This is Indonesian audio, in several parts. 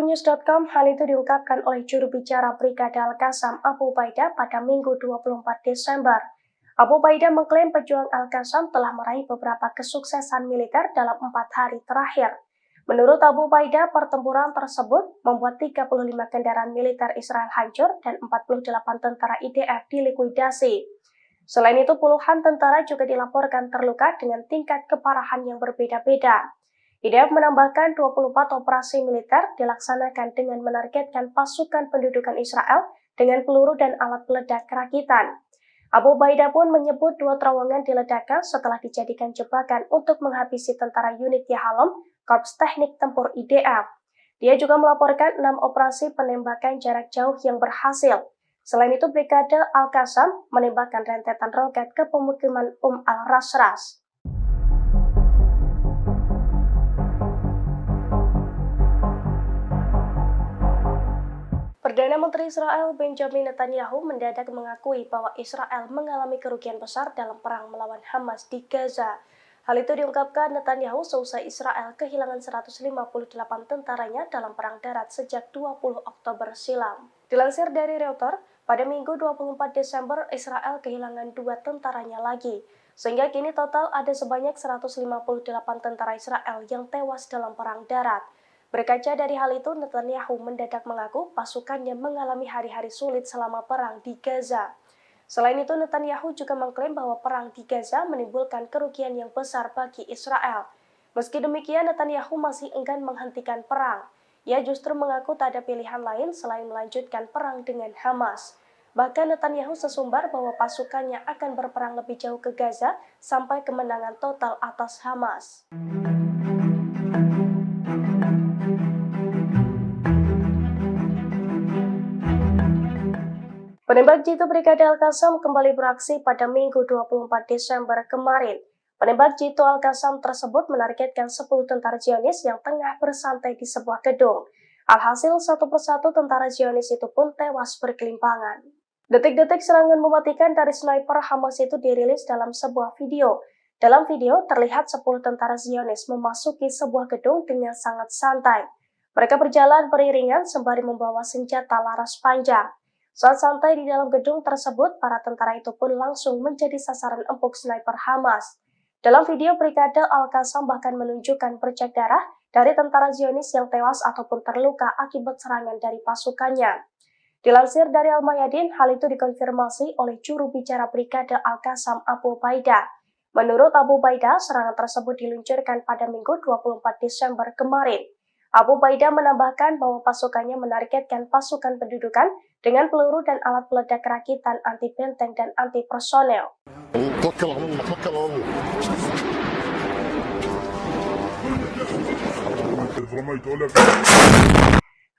Tribunnews.com, hal itu diungkapkan oleh juru bicara Brigade Al-Qassam Abu Ubaidah pada Minggu 24 Desember. Abu Ubaidah mengklaim pejuang Al-Qassam telah meraih beberapa kesuksesan militer dalam 4 hari terakhir. Menurut Abu Ubaidah, pertempuran tersebut membuat 35 kendaraan militer Israel hancur dan 48 tentara IDF dilikuidasi. Selain itu, puluhan tentara juga dilaporkan terluka dengan tingkat keparahan yang berbeda-beda. IDF menambahkan 24 operasi militer dilaksanakan dengan menargetkan pasukan pendudukan Israel dengan peluru dan alat peledak rakitan. Abu Ubaidah pun menyebut 2 terowongan diledakkan setelah dijadikan jebakan untuk menghabisi tentara unit Yahalom, Korps Teknik Tempur IDF. Dia juga melaporkan 6 operasi penembakan jarak jauh yang berhasil. Selain itu, Brigade Al-Qassam menembakkan rentetan roket ke pemukiman al-Rasras. Perdana Menteri Israel Benjamin Netanyahu mendadak mengakui bahwa Israel mengalami kerugian besar dalam perang melawan Hamas di Gaza. Hal itu diungkapkan Netanyahu seusai Israel kehilangan 158 tentaranya dalam perang darat sejak 20 Oktober silam. Dilansir dari Reuters, pada Minggu 24 Desember Israel kehilangan 2 tentaranya lagi, sehingga kini total ada sebanyak 158 tentara Israel yang tewas dalam perang darat. Berkaca dari hal itu, Netanyahu mendadak mengaku pasukannya mengalami hari-hari sulit selama perang di Gaza. Selain itu, Netanyahu juga mengklaim bahwa perang di Gaza menimbulkan kerugian yang besar bagi Israel. Meski demikian, Netanyahu masih enggan menghentikan perang. Ia justru mengaku tak ada pilihan lain selain melanjutkan perang dengan Hamas. Bahkan Netanyahu sesumbar bahwa pasukannya akan berperang lebih jauh ke Gaza sampai kemenangan total atas Hamas. Penembak jitu Brigade Al-Qassam kembali beraksi pada Minggu 24 Desember kemarin. Penembak jitu Al-Qassam tersebut menargetkan 10 tentara Zionis yang tengah bersantai di sebuah gedung. Alhasil, satu persatu tentara Zionis itu pun tewas berkelimpangan. Detik-detik serangan mematikan dari sniper Hamas itu dirilis dalam sebuah video. Dalam video, terlihat 10 tentara Zionis memasuki sebuah gedung dengan sangat santai. Mereka berjalan beriringan sembari membawa senjata laras panjang. Saat santai di dalam gedung tersebut, para tentara itu pun langsung menjadi sasaran empuk sniper Hamas. Dalam video, Brigade Al-Qassam bahkan menunjukkan bercak darah dari tentara Zionis yang tewas ataupun terluka akibat serangan dari pasukannya. Dilansir dari Al-Mayadin, hal itu dikonfirmasi oleh juru bicara Brigade Al-Qassam Abu Ubaidah. Menurut Abu Ubaidah, serangan tersebut diluncurkan pada Minggu 24 Desember kemarin. Abu Ubaidah menambahkan bahwa pasukannya menargetkan pasukan pendudukan dengan peluru dan alat peledak rakitan anti benteng dan anti personel.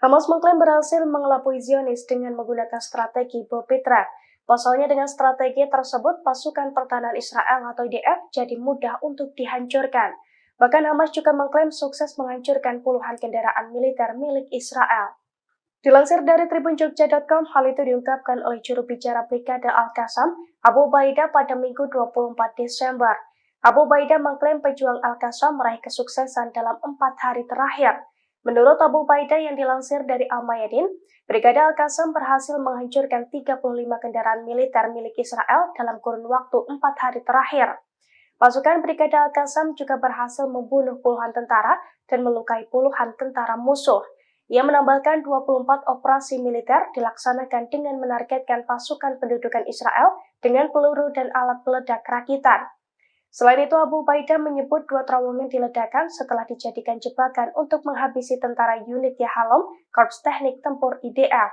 Hamas mengklaim berhasil mengelabui Zionis dengan menggunakan strategi bom Petra. Pasalnya dengan strategi tersebut, pasukan pertahanan Israel atau IDF jadi mudah untuk dihancurkan. Bahkan Hamas juga mengklaim sukses menghancurkan puluhan kendaraan militer milik Israel. Dilansir dari Tribunjogja.com, hal itu diungkapkan oleh juru bicara Brigade Al-Qassam Abu Ubaidah pada Minggu 24 Desember. Abu Ubaidah mengklaim pejuang Al-Qassam meraih kesuksesan dalam 4 hari terakhir. Menurut Abu Ubaidah yang dilansir dari Al-Mayadin, Brigade Al-Qassam berhasil menghancurkan 35 kendaraan militer milik Israel dalam kurun waktu 4 hari terakhir. Pasukan Brigade Al-Qassam juga berhasil membunuh puluhan tentara dan melukai puluhan tentara musuh. Ia menambahkan 24 operasi militer dilaksanakan dengan menargetkan pasukan pendudukan Israel dengan peluru dan alat peledak rakitan. Selain itu, Abu Ubaidah menyebut 2 terowongan diledakkan setelah dijadikan jebakan untuk menghabisi tentara unit Yahalom, Korps Teknik Tempur IDF.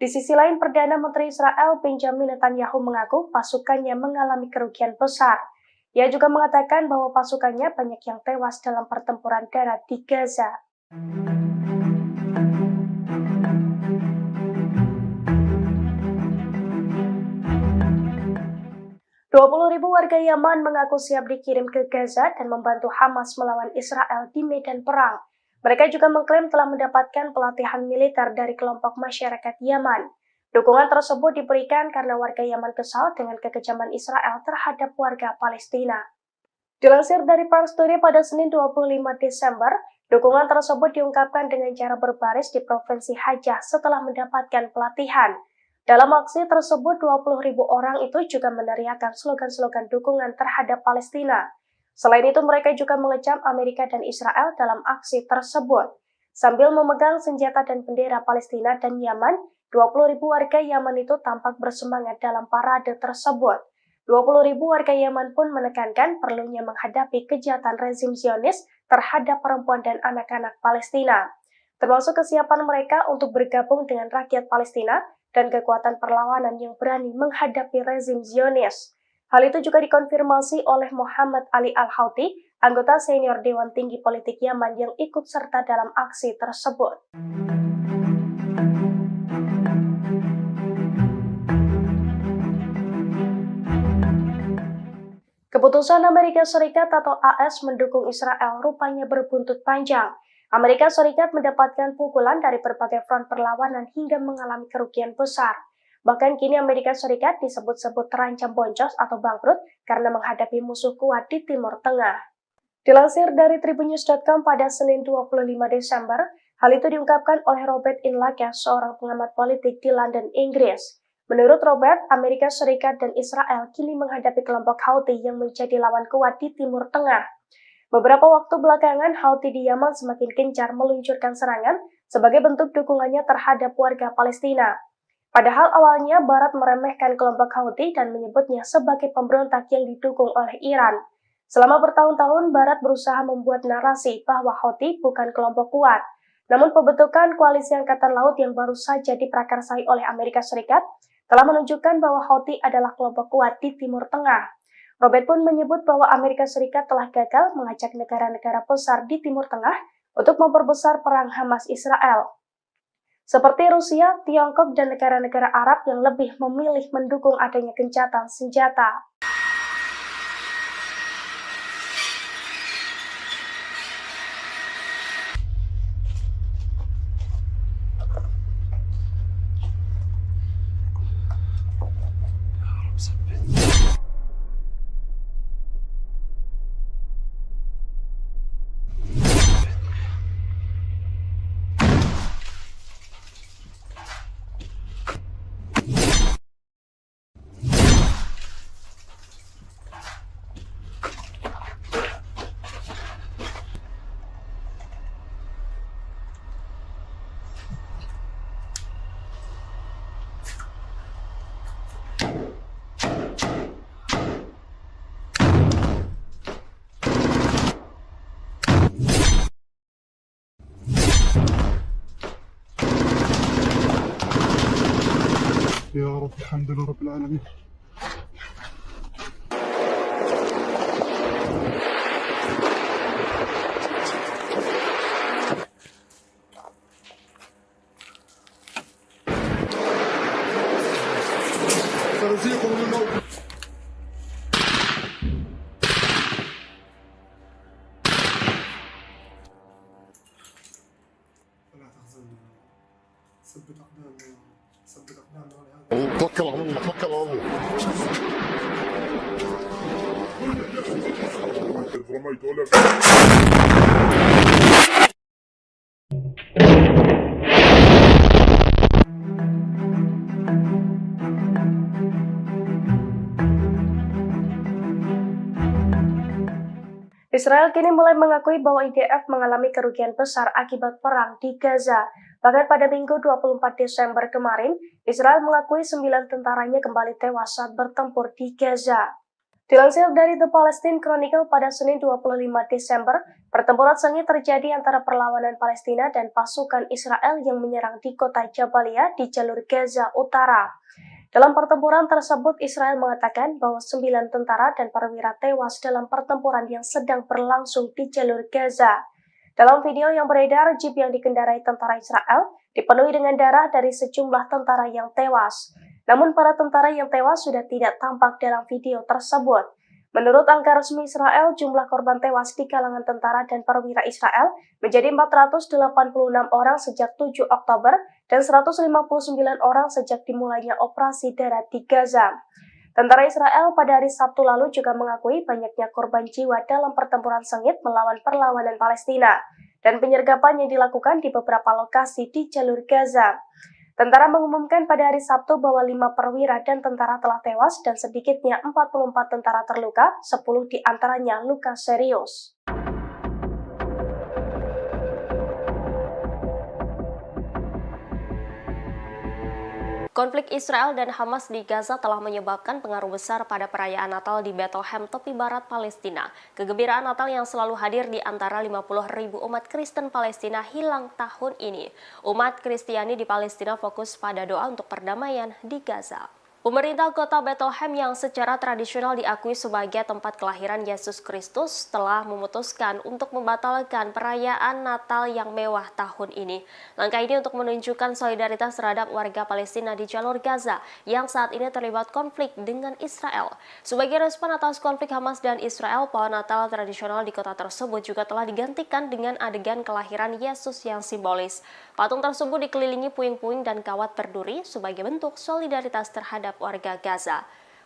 Di sisi lain, Perdana Menteri Israel Benjamin Netanyahu mengaku pasukannya mengalami kerugian besar. Ia juga mengatakan bahwa pasukannya banyak yang tewas dalam pertempuran darat di Gaza. 20.000 warga Yaman mengaku siap dikirim ke Gaza dan membantu Hamas melawan Israel di medan perang. Mereka juga mengklaim telah mendapatkan pelatihan militer dari kelompok masyarakat Yaman. Dukungan tersebut diberikan karena warga Yaman kesal dengan kekejaman Israel terhadap warga Palestina. Dilansir dari Pars Today pada Senin 25 Desember, Dukungan tersebut diungkapkan dengan cara berbaris di Provinsi Hajah setelah mendapatkan pelatihan. Dalam aksi tersebut, 20.000 orang itu juga meneriakkan slogan-slogan dukungan terhadap Palestina. Selain itu, mereka juga mengecam Amerika dan Israel dalam aksi tersebut. Sambil memegang senjata dan bendera Palestina dan Yaman, 20.000 warga Yaman itu tampak bersemangat dalam parade tersebut. 20.000 warga Yaman pun menekankan perlunya menghadapi kejahatan rezim Zionis terhadap perempuan dan anak-anak Palestina, termasuk kesiapan mereka untuk bergabung dengan rakyat Palestina dan kekuatan perlawanan yang berani menghadapi rezim Zionis. Hal itu juga dikonfirmasi oleh Muhammad Ali Al-Houthi, anggota senior Dewan Tinggi Politik Yaman yang ikut serta dalam aksi tersebut. Keputusan Amerika Serikat atau AS mendukung Israel rupanya berbuntut panjang. Amerika Serikat mendapatkan pukulan dari berbagai front perlawanan hingga mengalami kerugian besar. Bahkan kini Amerika Serikat disebut-sebut terancam boncos atau bangkrut karena menghadapi musuh kuat di Timur Tengah. Dilansir dari Tribunnews.com pada Senin 25 Desember, hal itu diungkapkan oleh Robert Inlaca, seorang pengamat politik di London, Inggris. Menurut Robert, Amerika Serikat dan Israel kini menghadapi kelompok Houthi yang menjadi lawan kuat di Timur Tengah. Beberapa waktu belakangan, Houthi di Yaman semakin gencar meluncurkan serangan sebagai bentuk dukungannya terhadap warga Palestina. Padahal awalnya Barat meremehkan kelompok Houthi dan menyebutnya sebagai pemberontak yang didukung oleh Iran. Selama bertahun-tahun, Barat berusaha membuat narasi bahwa Houthi bukan kelompok kuat. Namun pembentukan koalisi Angkatan Laut yang baru saja diprakarsai oleh Amerika Serikat telah menunjukkan bahwa Houthi adalah kelompok kuat di Timur Tengah. Robert pun menyebut bahwa Amerika Serikat telah gagal mengajak negara-negara besar di Timur Tengah untuk memperbesar perang Hamas-Israel, seperti Rusia, Tiongkok, dan negara-negara Arab yang lebih memilih mendukung adanya gencatan senjata. يا رب الحمد لله رب العالمين. سنذيقهم الموت. لا تحزن، ثبت أقدامنا، ثبت أقدامنا. توكل على الله، توكل على الله. رميت ولا Israel kini mulai mengakui bahwa IDF mengalami kerugian besar akibat perang di Gaza. Bahkan pada Minggu 24 Desember kemarin, Israel mengakui 9 tentaranya kembali tewas saat bertempur di Gaza. Dilansir dari The Palestine Chronicle pada Senin 25 Desember, pertempuran sengit terjadi antara perlawanan Palestina dan pasukan Israel yang menyerang di kota Jabalia di jalur Gaza Utara. Dalam pertempuran tersebut, Israel mengatakan bahwa 9 tentara dan perwira tewas dalam pertempuran yang sedang berlangsung di jalur Gaza. Dalam video yang beredar, jeep yang dikendarai tentara Israel dipenuhi dengan darah dari sejumlah tentara yang tewas. Namun para tentara yang tewas sudah tidak tampak dalam video tersebut. Menurut angka resmi Israel, jumlah korban tewas di kalangan tentara dan perwira Israel menjadi 486 orang sejak 7 Oktober dan 159 orang sejak dimulainya operasi darat di Gaza. Tentara Israel pada hari Sabtu lalu juga mengakui banyaknya korban jiwa dalam pertempuran sengit melawan perlawanan Palestina. dan penyergapan yang dilakukan di beberapa lokasi di jalur Gaza. Tentara mengumumkan pada hari Sabtu bahwa 5 perwira dan tentara telah tewas dan sedikitnya 44 tentara terluka, 10 diantaranya luka serius. Konflik Israel dan Hamas di Gaza telah menyebabkan pengaruh besar pada perayaan Natal di Bethlehem, tepi barat Palestina. Kegembiraan Natal yang selalu hadir di antara 50.000 umat Kristen Palestina hilang tahun ini. Umat Kristiani di Palestina fokus pada doa untuk perdamaian di Gaza. Pemerintah kota Bethlehem yang secara tradisional diakui sebagai tempat kelahiran Yesus Kristus telah memutuskan untuk membatalkan perayaan Natal yang mewah tahun ini. Langkah ini untuk menunjukkan solidaritas terhadap warga Palestina di jalur Gaza yang saat ini terlibat konflik dengan Israel. Sebagai respon atas konflik Hamas dan Israel, pohon Natal tradisional di kota tersebut juga telah digantikan dengan adegan kelahiran Yesus yang simbolis. Patung tersebut dikelilingi puing-puing dan kawat berduri sebagai bentuk solidaritas terhadap warga Gaza.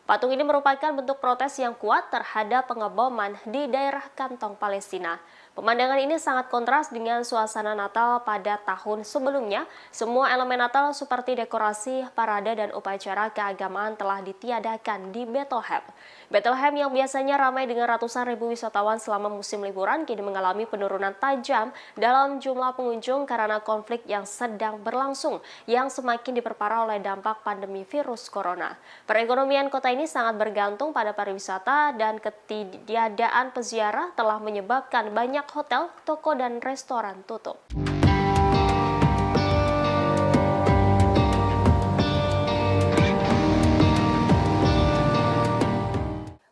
Patung ini merupakan bentuk protes yang kuat terhadap pengeboman di daerah kantong Palestina. Pemandangan ini sangat kontras dengan suasana Natal pada tahun sebelumnya. Semua elemen Natal seperti dekorasi, parade, dan upacara keagamaan telah ditiadakan di Bethlehem. Bethlehem yang biasanya ramai dengan ratusan ribu wisatawan selama musim liburan kini mengalami penurunan tajam dalam jumlah pengunjung karena konflik yang sedang berlangsung yang semakin diperparah oleh dampak pandemi virus corona. Perekonomian kota ini sangat bergantung pada pariwisata dan ketiadaan peziarah telah menyebabkan banyak hotel, toko, dan restoran tutup.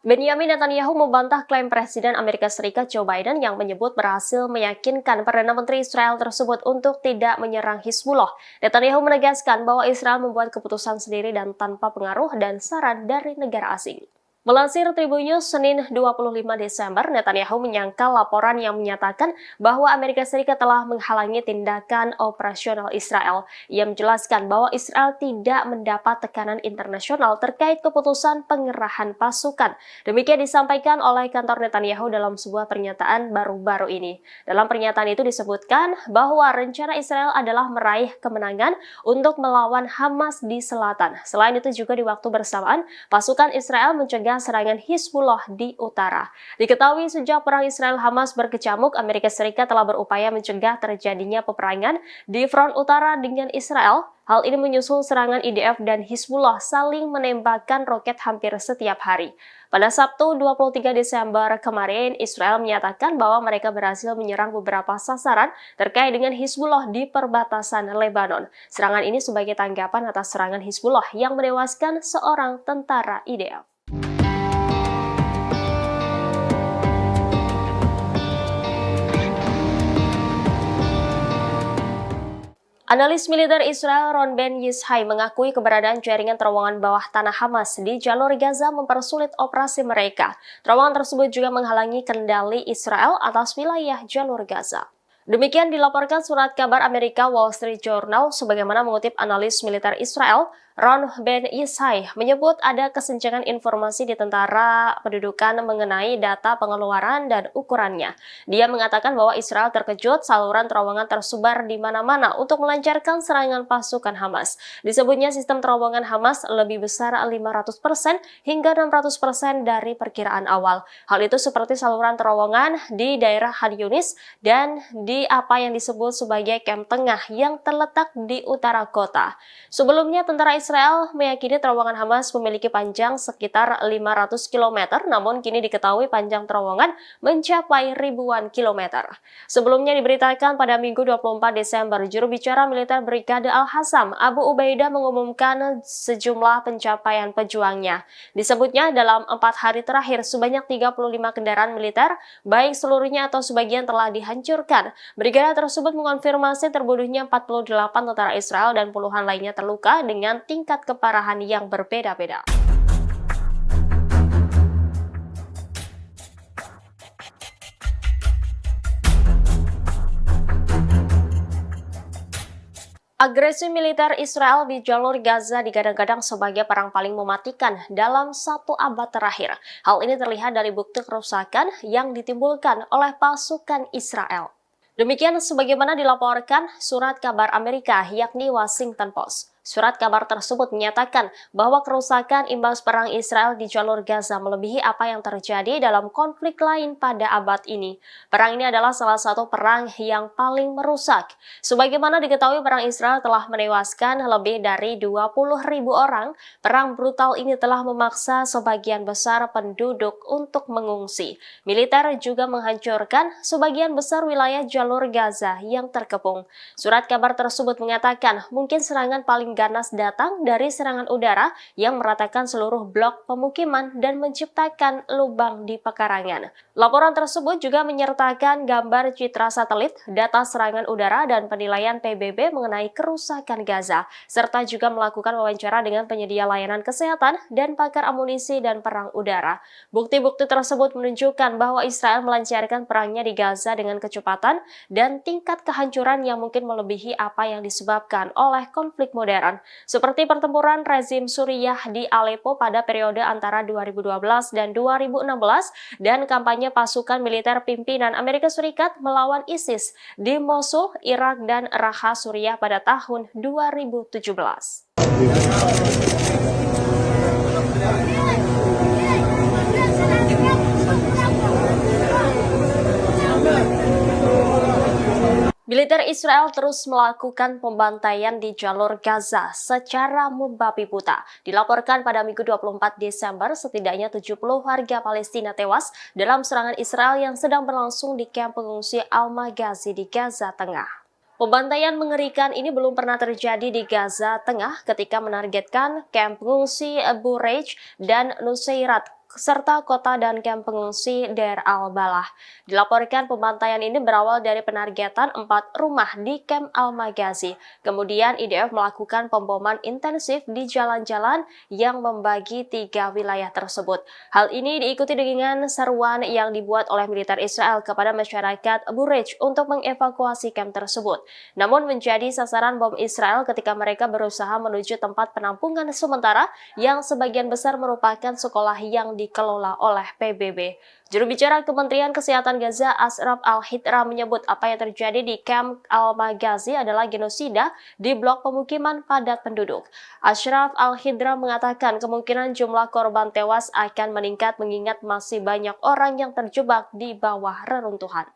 Benyamin Netanyahu membantah klaim Presiden Amerika Serikat Joe Biden yang menyebut berhasil meyakinkan Perdana Menteri Israel tersebut untuk tidak menyerang Hizbullah. Netanyahu menegaskan bahwa Israel membuat keputusan sendiri dan tanpa pengaruh dan saran dari negara asing. Melansir Tribun News Senin 25 Desember, Netanyahu menyangkal laporan yang menyatakan bahwa Amerika Serikat telah menghalangi tindakan operasional Israel. Ia menjelaskan bahwa Israel tidak mendapat tekanan internasional terkait keputusan pengerahan pasukan. Demikian disampaikan oleh kantor Netanyahu dalam sebuah pernyataan baru-baru ini. Dalam pernyataan itu disebutkan bahwa rencana Israel adalah meraih kemenangan untuk melawan Hamas di selatan. Selain itu juga di waktu bersamaan, pasukan Israel mencegah serangan Hizbullah di utara. Diketahui sejak perang Israel-Hamas berkecamuk, Amerika Serikat telah berupaya mencegah terjadinya peperangan di front utara dengan Israel. Hal ini menyusul serangan IDF dan Hizbullah saling menembakkan roket hampir setiap hari. Pada Sabtu 23 Desember kemarin, Israel menyatakan bahwa mereka berhasil menyerang beberapa sasaran terkait dengan Hizbullah di perbatasan Lebanon. Serangan ini sebagai tanggapan atas serangan Hizbullah yang menewaskan seorang tentara IDF. Analis militer Israel Ron Ben Yishai mengakui keberadaan jaringan terowongan bawah tanah Hamas di jalur Gaza mempersulit operasi mereka. Terowongan tersebut juga menghalangi kendali Israel atas wilayah jalur Gaza. Demikian dilaporkan surat kabar Amerika Wall Street Journal sebagaimana mengutip analis militer Israel Ron Ben Yishai menyebut ada kesenjangan informasi di tentara pendudukan mengenai data pengeluaran dan ukurannya. Dia mengatakan bahwa Israel terkejut saluran terowongan tersebar di mana-mana untuk melancarkan serangan pasukan Hamas. Disebutnya sistem terowongan Hamas lebih besar 500% hingga 600% dari perkiraan awal. Hal itu seperti saluran terowongan di daerah Khan Yunis dan di apa yang disebut sebagai Kem Tengah yang terletak di utara kota. Sebelumnya tentara Israel meyakini terowongan Hamas memiliki panjang sekitar 500 km, namun kini diketahui panjang terowongan mencapai ribuan kilometer. Sebelumnya diberitakan pada Minggu 24 Desember, juru bicara militer Brigade Al-Hassam, Abu Ubaidah mengumumkan sejumlah pencapaian pejuangnya. Disebutnya dalam 4 hari terakhir sebanyak 35 kendaraan militer, baik seluruhnya atau sebagian telah dihancurkan. Brigade tersebut mengonfirmasi terbunuhnya 48 tentara Israel dan puluhan lainnya terluka dengan tingkat keparahan yang berbeda-beda. Agresi militer Israel di jalur Gaza digadang-gadang sebagai perang paling mematikan dalam 1 abad terakhir. Hal ini terlihat dari bukti kerusakan yang ditimbulkan oleh pasukan Israel. Demikian sebagaimana dilaporkan surat kabar Amerika yakni Washington Post. Surat kabar tersebut menyatakan bahwa kerusakan imbas perang Israel di jalur Gaza melebihi apa yang terjadi dalam konflik lain pada abad ini. Perang ini adalah salah satu perang yang paling merusak. Sebagaimana diketahui, perang Israel telah menewaskan lebih dari 20.000 orang. Perang brutal ini telah memaksa sebagian besar penduduk untuk mengungsi. Militer juga menghancurkan sebagian besar wilayah jalur Gaza yang terkepung. Surat kabar tersebut mengatakan mungkin serangan paling ganas datang dari serangan udara yang meratakan seluruh blok pemukiman dan menciptakan lubang di pekarangan. Laporan tersebut juga menyertakan gambar citra satelit, data serangan udara, dan penilaian PBB mengenai kerusakan Gaza, serta juga melakukan wawancara dengan penyedia layanan kesehatan dan pakar amunisi dan perang udara. Bukti-bukti tersebut menunjukkan bahwa Israel melancarkan perangnya di Gaza dengan kecepatan dan tingkat kehancuran yang mungkin melebihi apa yang disebabkan oleh konflik modern, seperti pertempuran rezim Suriah di Aleppo pada periode antara 2012 dan 2016 dan kampanye pasukan militer pimpinan Amerika Serikat melawan ISIS di Mosul, Irak, dan Raqqa, Suriah pada tahun 2017. Militer Israel terus melakukan pembantaian di jalur Gaza secara membabi buta. Dilaporkan pada Minggu 24 Desember, setidaknya 70 warga Palestina tewas dalam serangan Israel yang sedang berlangsung di kamp pengungsi Al-Maghazi di Gaza Tengah. Pembantaian mengerikan ini belum pernah terjadi di Gaza Tengah ketika menargetkan kamp pengungsi Bureij dan Nuseirat serta kota dan kamp pengungsi Deir al-Balah. Dilaporkan pembantaian ini berawal dari penargetan 4 rumah di kamp Al-Maghazi. Kemudian IDF melakukan pemboman intensif di jalan-jalan yang membagi 3 wilayah tersebut. Hal ini diikuti dengan seruan yang dibuat oleh militer Israel kepada masyarakat Bureij untuk mengevakuasi kamp tersebut. Namun menjadi sasaran bom Israel ketika mereka berusaha menuju tempat penampungan sementara yang sebagian besar merupakan sekolah yang dikelola oleh PBB. Juru bicara Kementerian Kesehatan Gaza, Ashraf Al-Hidra, menyebut apa yang terjadi di kamp Al-Maghazi adalah genosida di blok pemukiman padat penduduk. Ashraf Al-Hidra mengatakan kemungkinan jumlah korban tewas akan meningkat mengingat masih banyak orang yang terjebak di bawah reruntuhan.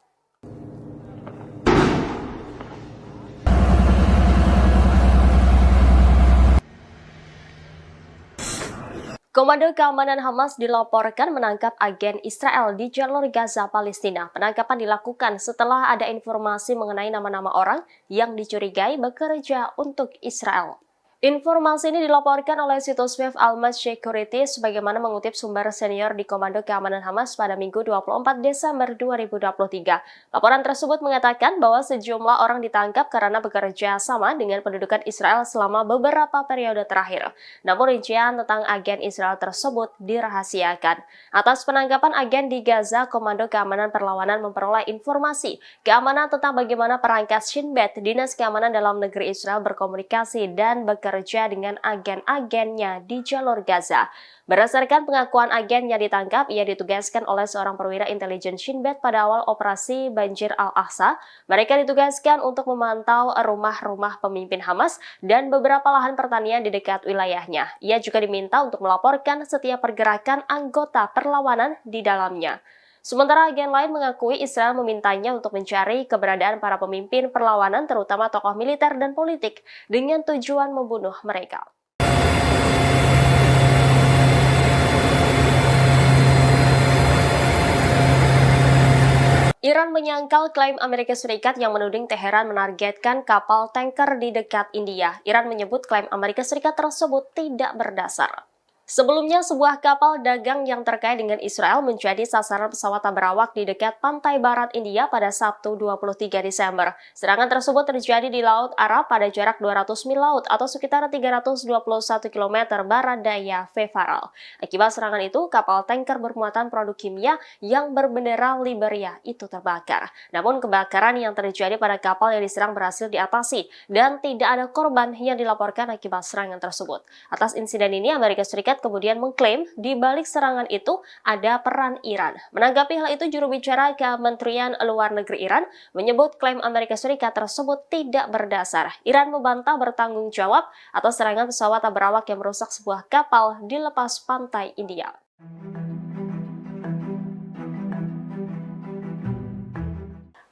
Komando Keamanan Hamas dilaporkan menangkap agen Israel di jalur Gaza, Palestina. Penangkapan dilakukan setelah ada informasi mengenai nama-nama orang yang dicurigai bekerja untuk Israel. Informasi ini dilaporkan oleh situs web Al-Mas Security sebagaimana mengutip sumber senior di Komando Keamanan Hamas pada Minggu 24 Desember 2023. Laporan tersebut mengatakan bahwa sejumlah orang ditangkap karena bekerja sama dengan pendudukan Israel selama beberapa periode terakhir. Namun rincian tentang agen Israel tersebut dirahasiakan. Atas penangkapan agen di Gaza, Komando Keamanan Perlawanan memperoleh informasi keamanan tentang bagaimana perangkat Shin Bet, Dinas Keamanan Dalam Negeri Israel, berkomunikasi dan bekerja dengan agen-agennya di jalur Gaza. Berdasarkan pengakuan agen yang ditangkap, ia ditugaskan oleh seorang perwira intelijen Shin Bet pada awal operasi Banjir Al-Aqsa. Mereka ditugaskan untuk memantau rumah-rumah pemimpin Hamas dan beberapa lahan pertanian di dekat wilayahnya. Ia juga diminta untuk melaporkan setiap pergerakan anggota perlawanan di dalamnya. Sementara agen lain mengakui Israel memintanya untuk mencari keberadaan para pemimpin perlawanan, terutama tokoh militer dan politik, dengan tujuan membunuh mereka. Iran menyangkal klaim Amerika Serikat yang menuding Teheran menargetkan kapal tanker di dekat India. Iran menyebut klaim Amerika Serikat tersebut tidak berdasar. Sebelumnya, sebuah kapal dagang yang terkait dengan Israel menjadi sasaran pesawat tak berawak di dekat pantai barat India pada Sabtu 23 Desember. Serangan tersebut terjadi di Laut Arab pada jarak 200 mil laut atau sekitar 321 km barat daya Faral. Akibat serangan itu, kapal tanker bermuatan produk kimia yang berbendera Liberia itu terbakar. Namun kebakaran yang terjadi pada kapal yang diserang berhasil diatasi dan tidak ada korban yang dilaporkan akibat serangan tersebut. Atas insiden ini, Amerika Serikat Serikat kemudian mengklaim di balik serangan itu ada peran Iran. Menanggapi hal itu, juru bicara Kementerian Luar Negeri Iran menyebut klaim Amerika Serikat tersebut tidak berdasar. Iran membantah bertanggung jawab atas serangan pesawat berawak yang merusak sebuah kapal di lepas pantai India.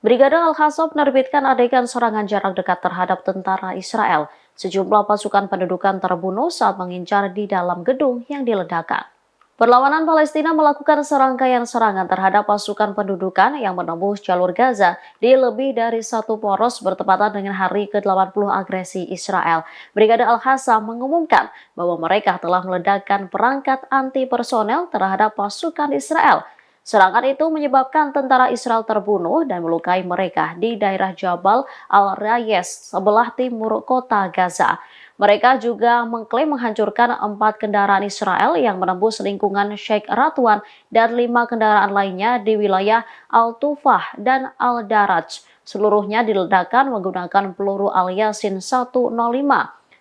Brigade Al-Qassam menerbitkan adegan serangan jarak dekat terhadap tentara Israel. Sejumlah pasukan pendudukan terbunuh saat mengincar di dalam gedung yang diledakkan. Perlawanan Palestina melakukan serangkaian serangan terhadap pasukan pendudukan yang menembus jalur Gaza di lebih dari satu poros bertepatan dengan hari ke-80 agresi Israel. Brigade Al-Qassam mengumumkan bahwa mereka telah meledakkan perangkat anti-personel terhadap pasukan Israel. Serangan itu menyebabkan tentara Israel terbunuh dan melukai mereka di daerah Jabal Al-Rayes sebelah timur kota Gaza. Mereka juga mengklaim menghancurkan 4 kendaraan Israel yang menembus lingkungan Sheikh Radwan dan 5 kendaraan lainnya di wilayah Al-Tufah dan Al-Daraj. Seluruhnya diledakkan menggunakan peluru Al-Yasin 105.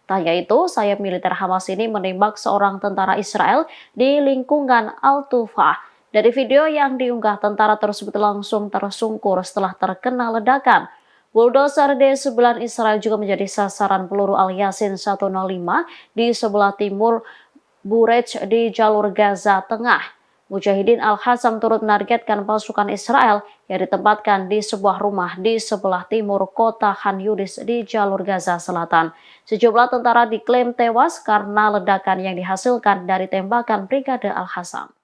Tak hanya itu, sayap militer Hamas ini menembak seorang tentara Israel di lingkungan Al-Tufah. Dari video yang diunggah, tentara tersebut langsung tersungkur setelah terkena ledakan. Bulldozer D9 Israel juga menjadi sasaran peluru Al-Yasin 105 di sebelah timur Burej di jalur Gaza Tengah. Mujahidin Al-Qassam turut menargetkan pasukan Israel yang ditempatkan di sebuah rumah di sebelah timur kota Khan Yunis di jalur Gaza Selatan. Sejumlah tentara diklaim tewas karena ledakan yang dihasilkan dari tembakan Brigade Al-Qassam.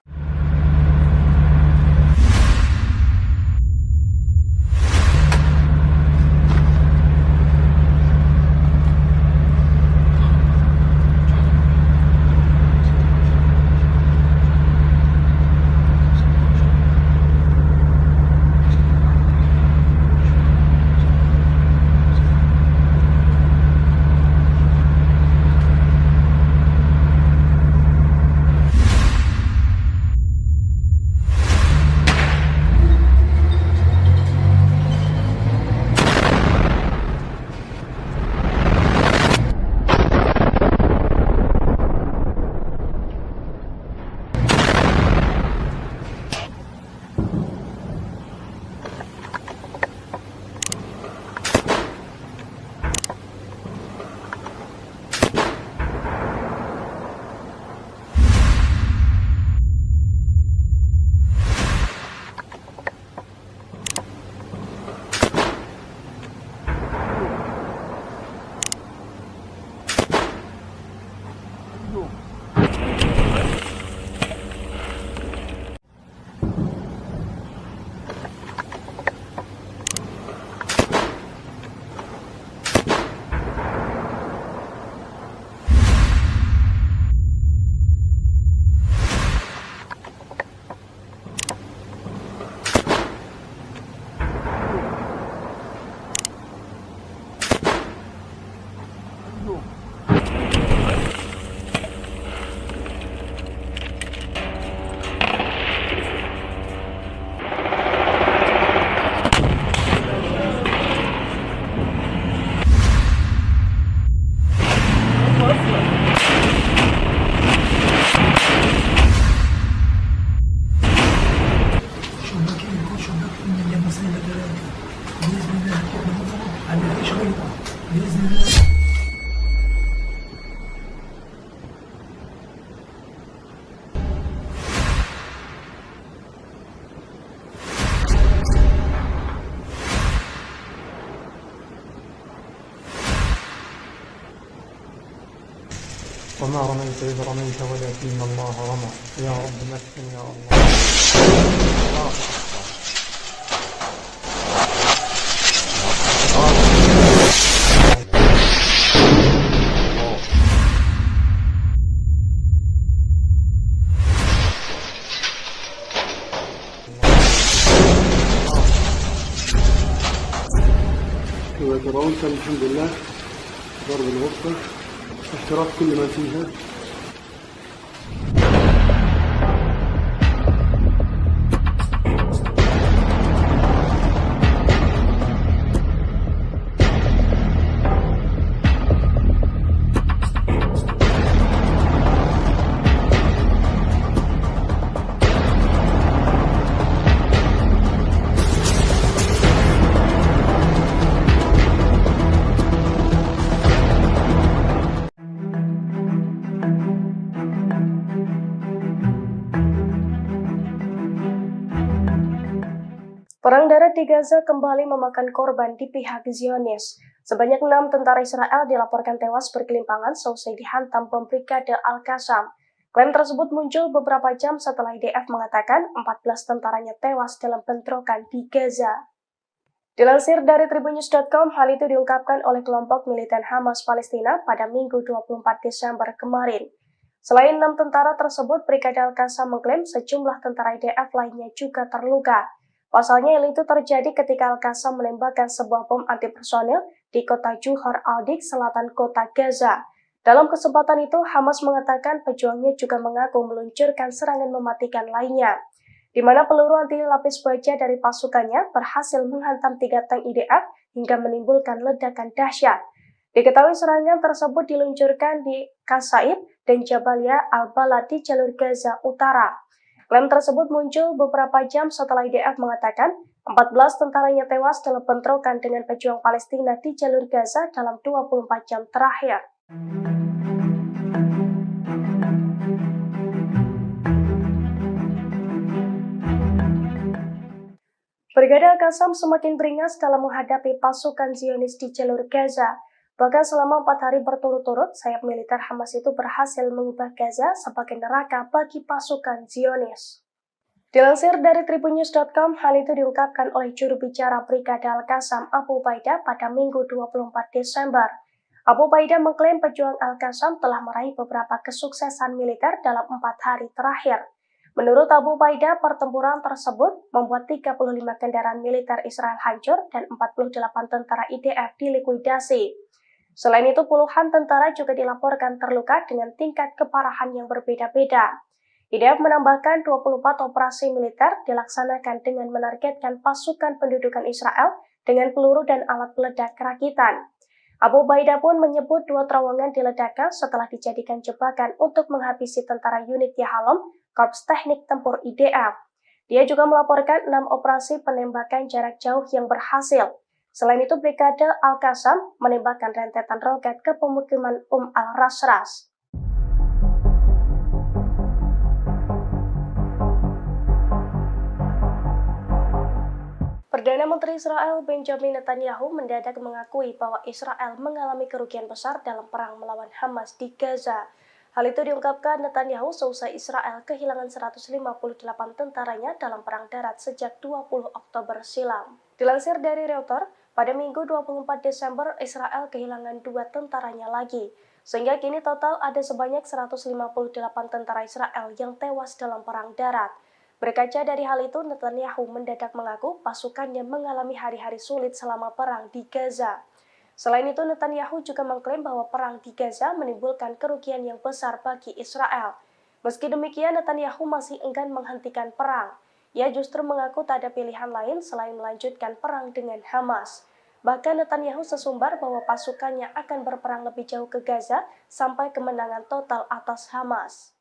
وما رميت إذ رميت ولكن الله رمى يا رب مكن يا الله. كما ترون كان الحمد لله ضرب الغرفة احتراق كل ما فيها. Perang darat di Gaza kembali memakan korban di pihak Zionis. Sebanyak 6 tentara Israel dilaporkan tewas berkelimpangan seusai dihantam bom Brigade Al-Qassam. Klaim tersebut muncul beberapa jam setelah IDF mengatakan 14 tentaranya tewas dalam bentrokan di Gaza. Dilansir dari Tribunnews.com, hal itu diungkapkan oleh kelompok militan Hamas Palestina pada Minggu 24 Desember kemarin. Selain 6 tentara tersebut, Brigade Al-Qassam mengklaim sejumlah tentara IDF lainnya juga terluka. Pasalnya hal itu terjadi ketika Al-Qassam menembakkan sebuah bom anti-personil di kota Juhar al-Dik, selatan kota Gaza. Dalam kesempatan itu, Hamas mengatakan pejuangnya juga mengaku meluncurkan serangan mematikan lainnya, di mana peluru anti lapis baja dari pasukannya berhasil menghantam 3 tank IDF hingga menimbulkan ledakan dahsyat. Diketahui serangan tersebut diluncurkan di Qasaib dan Jabalia al-Balad di jalur Gaza Utara. Klaim tersebut muncul beberapa jam setelah IDF mengatakan 14 tentaranya tewas dalam bentrokan dengan pejuang Palestina di jalur Gaza dalam 24 jam terakhir. Brigade Al-Qassam semakin beringas dalam menghadapi pasukan Zionis di jalur Gaza. Bahkan selama 4 hari berturut-turut, sayap militer Hamas itu berhasil mengubah Gaza sebagai neraka bagi pasukan Zionis. Dilansir dari Tribunnews.com, hal itu diungkapkan oleh juru bicara Brigade Al-Qassam Abu Ubaidah pada Minggu 24 Desember. Abu Ubaidah mengklaim pejuang Al-Qassam telah meraih beberapa kesuksesan militer dalam 4 hari terakhir. Menurut Abu Ubaidah, pertempuran tersebut membuat 35 kendaraan militer Israel hancur dan 48 tentara IDF dilikuidasi. Selain itu, puluhan tentara juga dilaporkan terluka dengan tingkat keparahan yang berbeda-beda. IDF menambahkan 24 operasi militer dilaksanakan dengan menargetkan pasukan pendudukan Israel dengan peluru dan alat peledak rakitan. Abu Ubaidah pun menyebut 2 terowongan diledakkan setelah dijadikan jebakan untuk menghabisi tentara unit Yahalom, Korps Teknik Tempur IDF. Dia juga melaporkan 6 operasi penembakan jarak jauh yang berhasil. Selain itu, Brigade Al-Qassam menembakkan rentetan roket ke pemukiman al-Rasras. Perdana Menteri Israel Benjamin Netanyahu mendadak mengakui bahwa Israel mengalami kerugian besar dalam perang melawan Hamas di Gaza. Hal itu diungkapkan Netanyahu seusai Israel kehilangan 158 tentaranya dalam perang darat sejak 20 Oktober silam. Dilansir dari Reuters, pada Minggu 24 Desember Israel kehilangan 2 tentaranya lagi, sehingga kini total ada sebanyak 158 tentara Israel yang tewas dalam perang darat. Berkaca dari hal itu, Netanyahu mendadak mengaku pasukannya mengalami hari-hari sulit selama perang di Gaza. Selain itu, Netanyahu juga mengklaim bahwa perang di Gaza menimbulkan kerugian yang besar bagi Israel. Meski demikian, Netanyahu masih enggan menghentikan perang. Ia justru mengaku tak ada pilihan lain selain melanjutkan perang dengan Hamas. Bahkan Netanyahu sesumbar bahwa pasukannya akan berperang lebih jauh ke Gaza sampai kemenangan total atas Hamas.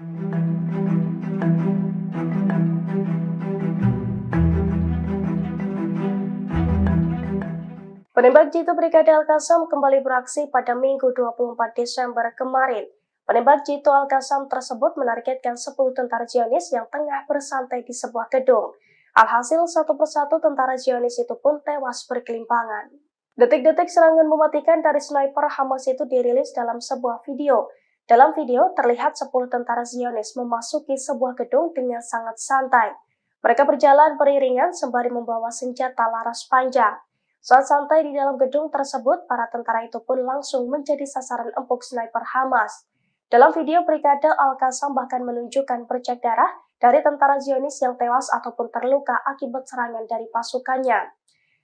Penembak jitu Brigade Al-Qassam kembali beraksi pada Minggu 24 Desember kemarin. Penembak jitu Al-Qassam tersebut menargetkan 10 tentara Zionis yang tengah bersantai di sebuah gedung. Alhasil, satu persatu tentara Zionis itu pun tewas berkelimpangan. Detik-detik serangan mematikan dari sniper Hamas itu dirilis dalam sebuah video. Dalam video, terlihat 10 tentara Zionis memasuki sebuah gedung dengan sangat santai. Mereka berjalan beriringan sembari membawa senjata laras panjang. Saat santai di dalam gedung tersebut, para tentara itu pun langsung menjadi sasaran empuk sniper Hamas. Dalam video, Brigade Al-Qassam bahkan menunjukkan bercak darah dari tentara Zionis yang tewas ataupun terluka akibat serangan dari pasukannya.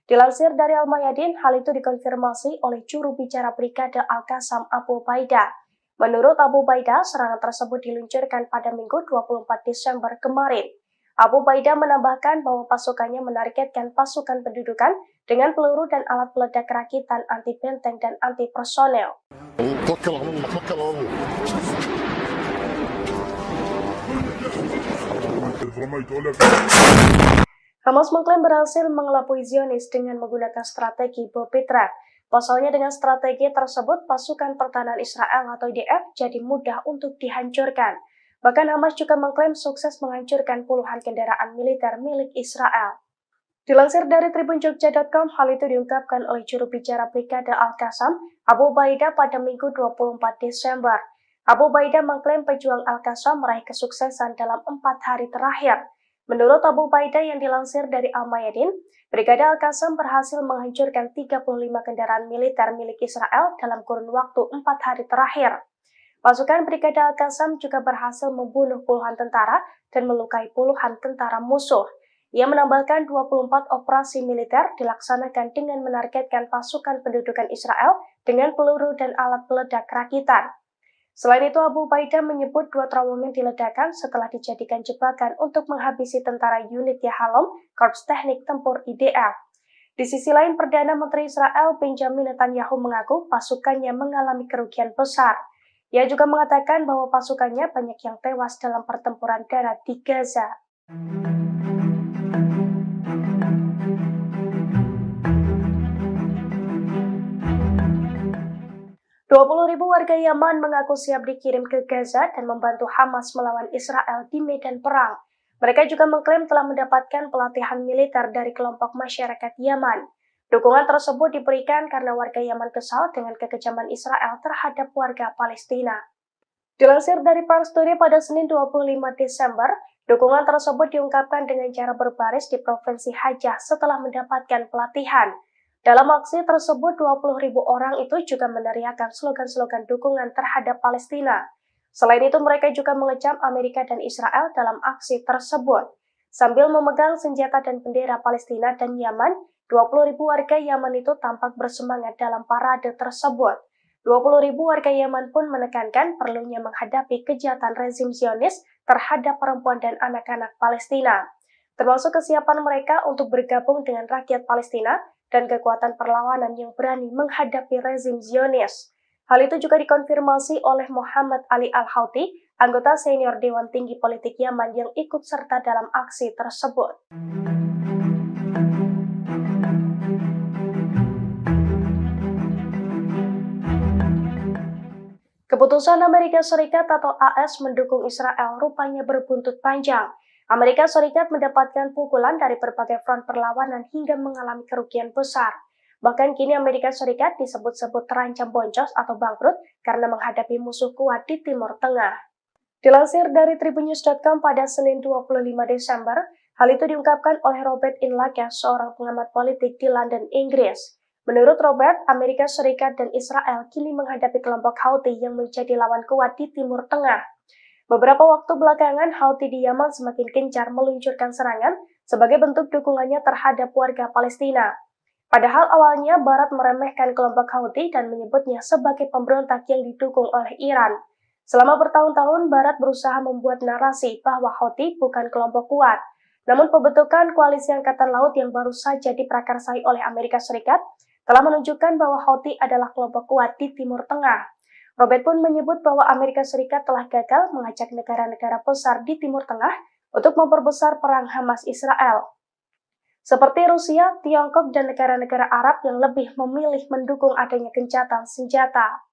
Dilansir dari Al-Mayadin, hal itu dikonfirmasi oleh juru bicara Brigade Al-Qassam Abu Ubaidah. Menurut Abu Ubaidah, serangan tersebut diluncurkan pada Minggu 24 Desember kemarin. Abu Ubaidah menambahkan bahwa pasukannya menargetkan pasukan pendudukan dengan peluru dan alat peledak rakitan anti benteng dan anti personel. Hamas mengklaim berhasil mengelabui Zionis dengan menggunakan strategi bom Petra. Pasalnya dengan strategi tersebut, pasukan pertahanan Israel atau IDF jadi mudah untuk dihancurkan. Bahkan Hamas juga mengklaim sukses menghancurkan puluhan kendaraan militer milik Israel. Dilansir dari tribunjogja.com, hal itu diungkapkan oleh juru bicara Brigade Al-Qassam, Abu Ubaidah pada Minggu 24 Desember. Abu Ubaidah mengklaim pejuang Al-Qassam meraih kesuksesan dalam 4 hari terakhir. Menurut Abu Ubaidah yang dilansir dari Al-Mayadin, Brigade Al-Qassam berhasil menghancurkan 35 kendaraan militer milik Israel dalam kurun waktu 4 hari terakhir. Pasukan Brigade Al-Qassam juga berhasil membunuh puluhan tentara dan melukai puluhan tentara musuh. Ia menambahkan 24 operasi militer dilaksanakan dengan menargetkan pasukan pendudukan Israel dengan peluru dan alat peledak rakitan. Selain itu, Abu Ubaidah menyebut 2 terowongan diledakkan setelah dijadikan jebakan untuk menghabisi tentara unit Yahalom, Korps Teknik Tempur IDF. Di sisi lain, Perdana Menteri Israel Benjamin Netanyahu mengaku pasukannya mengalami kerugian besar. Ia juga mengatakan bahwa pasukannya banyak yang tewas dalam pertempuran darat di Gaza. 20.000 warga Yaman mengaku siap dikirim ke Gaza dan membantu Hamas melawan Israel di medan perang. Mereka juga mengklaim telah mendapatkan pelatihan militer dari kelompok masyarakat Yaman. Dukungan tersebut diberikan karena warga Yaman kesal dengan kekejaman Israel terhadap warga Palestina. Dilansir dari Pars Today pada Senin 25 Desember, dukungan tersebut diungkapkan dengan cara berbaris di Provinsi Hajjah setelah mendapatkan pelatihan. Dalam aksi tersebut, 20.000 orang itu juga meneriakkan slogan-slogan dukungan terhadap Palestina. Selain itu, mereka juga mengecam Amerika dan Israel dalam aksi tersebut. Sambil memegang senjata dan bendera Palestina dan Yaman, 20.000 warga Yaman itu tampak bersemangat dalam parade tersebut. 20.000 warga Yaman pun menekankan perlunya menghadapi kejahatan rezim Zionis terhadap perempuan dan anak-anak Palestina, termasuk kesiapan mereka untuk bergabung dengan rakyat Palestina dan kekuatan perlawanan yang berani menghadapi rezim Zionis. Hal itu juga dikonfirmasi oleh Muhammad Ali Al-Houthi, anggota senior Dewan Tinggi Politik Yaman yang ikut serta dalam aksi tersebut. Keputusan Amerika Serikat atau AS mendukung Israel rupanya berbuntut panjang. Amerika Serikat mendapatkan pukulan dari berbagai front perlawanan hingga mengalami kerugian besar. Bahkan kini Amerika Serikat disebut-sebut terancam boncos atau bangkrut karena menghadapi musuh kuat di Timur Tengah. Dilansir dari tribunnews.com pada Senin 25 Desember, hal itu diungkapkan oleh Robert Inlaga, seorang pengamat politik di London, Inggris. Menurut Robert, Amerika Serikat dan Israel kini menghadapi kelompok Houthi yang menjadi lawan kuat di Timur Tengah. Beberapa waktu belakangan, Houthi di Yaman semakin gencar meluncurkan serangan sebagai bentuk dukungannya terhadap warga Palestina. Padahal awalnya Barat meremehkan kelompok Houthi dan menyebutnya sebagai pemberontak yang didukung oleh Iran. Selama bertahun-tahun, Barat berusaha membuat narasi bahwa Houthi bukan kelompok kuat. Namun pembentukan koalisi Angkatan Laut yang baru saja diprakarsai oleh Amerika Serikat telah menunjukkan bahwa Houthi adalah kelompok kuat di Timur Tengah. Robert pun menyebut bahwa Amerika Serikat telah gagal mengajak negara-negara besar di Timur Tengah untuk memperbesar perang Hamas-Israel, seperti Rusia, Tiongkok, dan negara-negara Arab yang lebih memilih mendukung adanya gencatan senjata.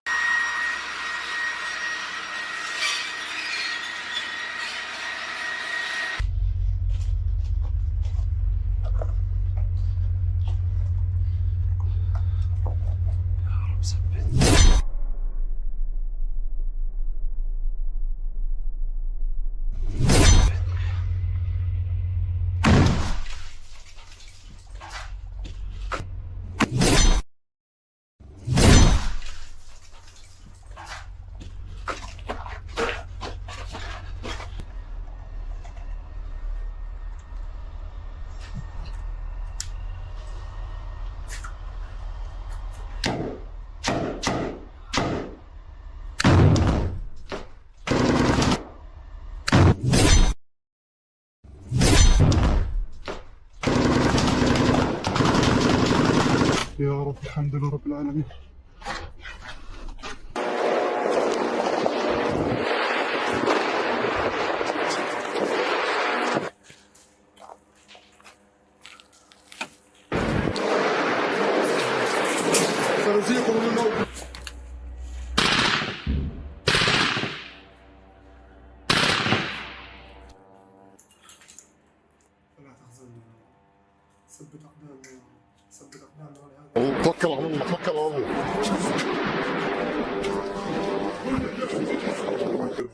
يا رب الحمد لله رب العالمين. سنذيقهم الموت. لا تحزن. ثبت أقدامنا ولهذا توكل على الله توكل على الله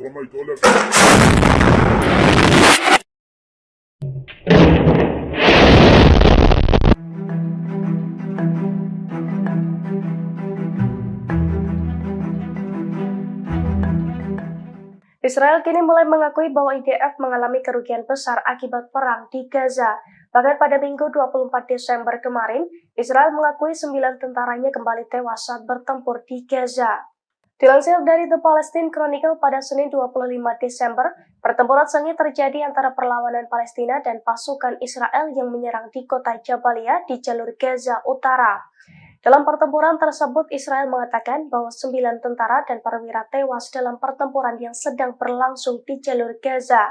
رميت ولا Israel kini mulai mengakui bahwa IDF mengalami kerugian besar akibat perang di Gaza. Bahkan pada Minggu 24 Desember kemarin, Israel mengakui 9 tentaranya kembali tewas saat bertempur di Gaza. Dilansir dari The Palestine Chronicle pada Senin 25 Desember, pertempuran sengit terjadi antara perlawanan Palestina dan pasukan Israel yang menyerang di kota Jabalia di jalur Gaza Utara. Dalam pertempuran tersebut, Israel mengatakan bahwa 9 tentara dan perwira tewas dalam pertempuran yang sedang berlangsung di jalur Gaza.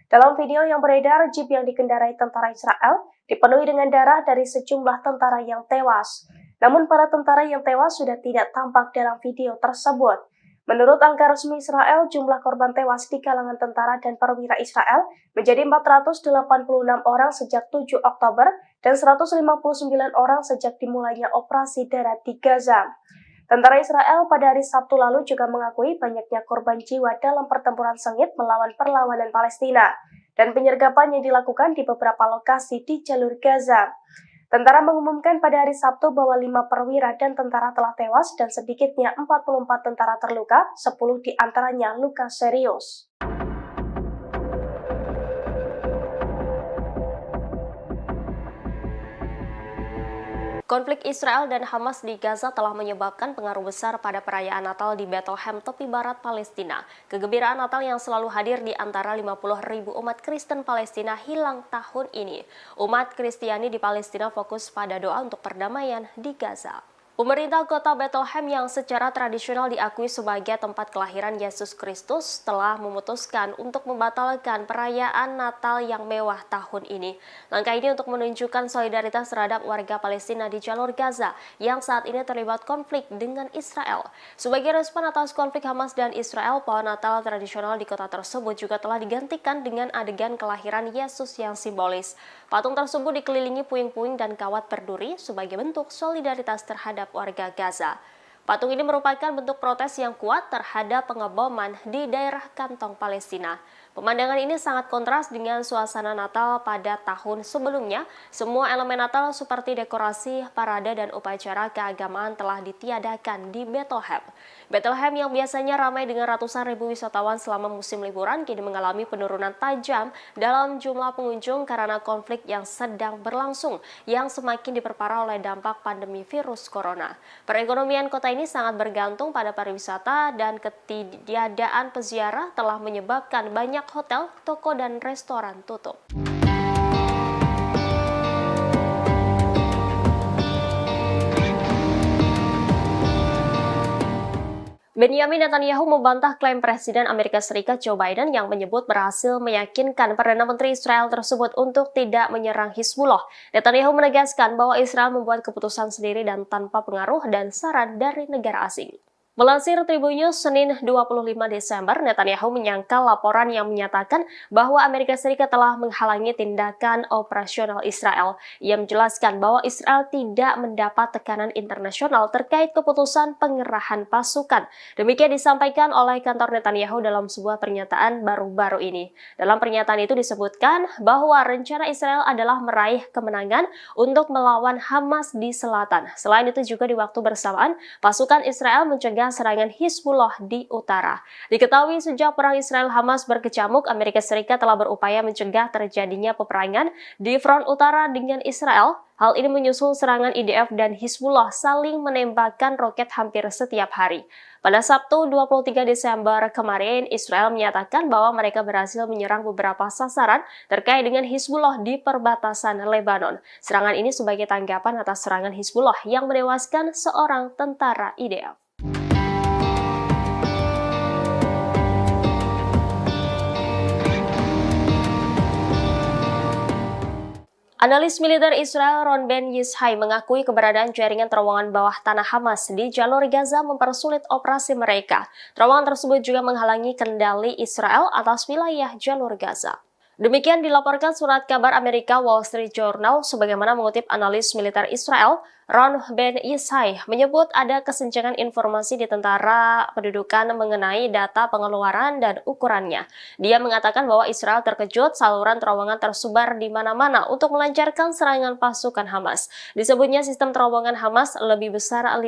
Dalam video yang beredar, jeep yang dikendarai tentara Israel dipenuhi dengan darah dari sejumlah tentara yang tewas. Namun para tentara yang tewas sudah tidak tampak dalam video tersebut. Menurut angka resmi Israel, jumlah korban tewas di kalangan tentara dan perwira Israel menjadi 486 orang sejak 7 Oktober dan 159 orang sejak dimulainya operasi darat di Gaza. Tentara Israel pada hari Sabtu lalu juga mengakui banyaknya korban jiwa dalam pertempuran sengit melawan perlawanan Palestina dan penyergapan yang dilakukan di beberapa lokasi di jalur Gaza. Tentara mengumumkan pada hari Sabtu bahwa 5 perwira dan tentara telah tewas dan sedikitnya 44 tentara terluka, 10 diantaranya luka serius. Konflik Israel dan Hamas di Gaza telah menyebabkan pengaruh besar pada perayaan Natal di Bethlehem, tepi barat Palestina. Kegembiraan Natal yang selalu hadir di antara 50.000 umat Kristen Palestina hilang tahun ini. Umat Kristiani di Palestina fokus pada doa untuk perdamaian di Gaza. Pemerintah kota Bethlehem yang secara tradisional diakui sebagai tempat kelahiran Yesus Kristus telah memutuskan untuk membatalkan perayaan Natal yang mewah tahun ini. Langkah ini untuk menunjukkan solidaritas terhadap warga Palestina di jalur Gaza yang saat ini terlibat konflik dengan Israel. Sebagai respon atas konflik Hamas dan Israel, pohon Natal tradisional di kota tersebut juga telah digantikan dengan adegan kelahiran Yesus yang simbolis. Patung tersebut dikelilingi puing-puing dan kawat berduri sebagai bentuk solidaritas terhadap warga Gaza. Patung ini merupakan bentuk protes yang kuat terhadap pengeboman di daerah kantong Palestina. Pemandangan ini sangat kontras dengan suasana Natal pada tahun sebelumnya. Semua elemen Natal seperti dekorasi, parade, dan upacara keagamaan telah ditiadakan di Bethlehem. Bethlehem yang biasanya ramai dengan ratusan ribu wisatawan selama musim liburan kini mengalami penurunan tajam dalam jumlah pengunjung karena konflik yang sedang berlangsung yang semakin diperparah oleh dampak pandemi virus corona. Perekonomian kota ini sangat bergantung pada pariwisata dan ketiadaan peziarah telah menyebabkan banyak hotel, toko, dan restoran tutup. Benjamin Netanyahu membantah klaim Presiden Amerika Serikat Joe Biden yang menyebut berhasil meyakinkan Perdana Menteri Israel tersebut untuk tidak menyerang Hizbullah. Netanyahu menegaskan bahwa Israel membuat keputusan sendiri dan tanpa pengaruh dan saran dari negara asing. Melansir Tribunnews Senin 25 Desember, Netanyahu menyangkal laporan yang menyatakan bahwa Amerika Serikat telah menghalangi tindakan operasional Israel. Ia menjelaskan bahwa Israel tidak mendapat tekanan internasional terkait keputusan pengerahan pasukan. Demikian disampaikan oleh kantor Netanyahu dalam sebuah pernyataan baru-baru ini. Dalam pernyataan itu disebutkan bahwa rencana Israel adalah meraih kemenangan untuk melawan Hamas di selatan. Selain itu juga di waktu bersamaan, pasukan Israel mencegah serangan Hizbullah di utara. Diketahui sejak perang Israel-Hamas berkecamuk, Amerika Serikat telah berupaya mencegah terjadinya peperangan di front utara dengan Israel. Hal ini menyusul serangan IDF dan Hizbullah saling menembakkan roket hampir setiap hari. Pada Sabtu 23 Desember kemarin, Israel menyatakan bahwa mereka berhasil menyerang beberapa sasaran terkait dengan Hizbullah di perbatasan Lebanon. Serangan ini sebagai tanggapan atas serangan Hizbullah yang menewaskan seorang tentara IDF. Analis militer Israel Ron Ben Yishai mengakui keberadaan jaringan terowongan bawah tanah Hamas di jalur Gaza mempersulit operasi mereka. Terowongan tersebut juga menghalangi kendali Israel atas wilayah jalur Gaza. Demikian dilaporkan surat kabar Amerika Wall Street Journal sebagaimana mengutip analis militer Israel, Ron Ben Isai, menyebut ada kesenjangan informasi di tentara pendudukan mengenai data pengeluaran dan ukurannya. Dia mengatakan bahwa Israel terkejut saluran terowongan tersebar di mana-mana untuk melancarkan serangan pasukan Hamas. Disebutnya sistem terowongan Hamas lebih besar 500%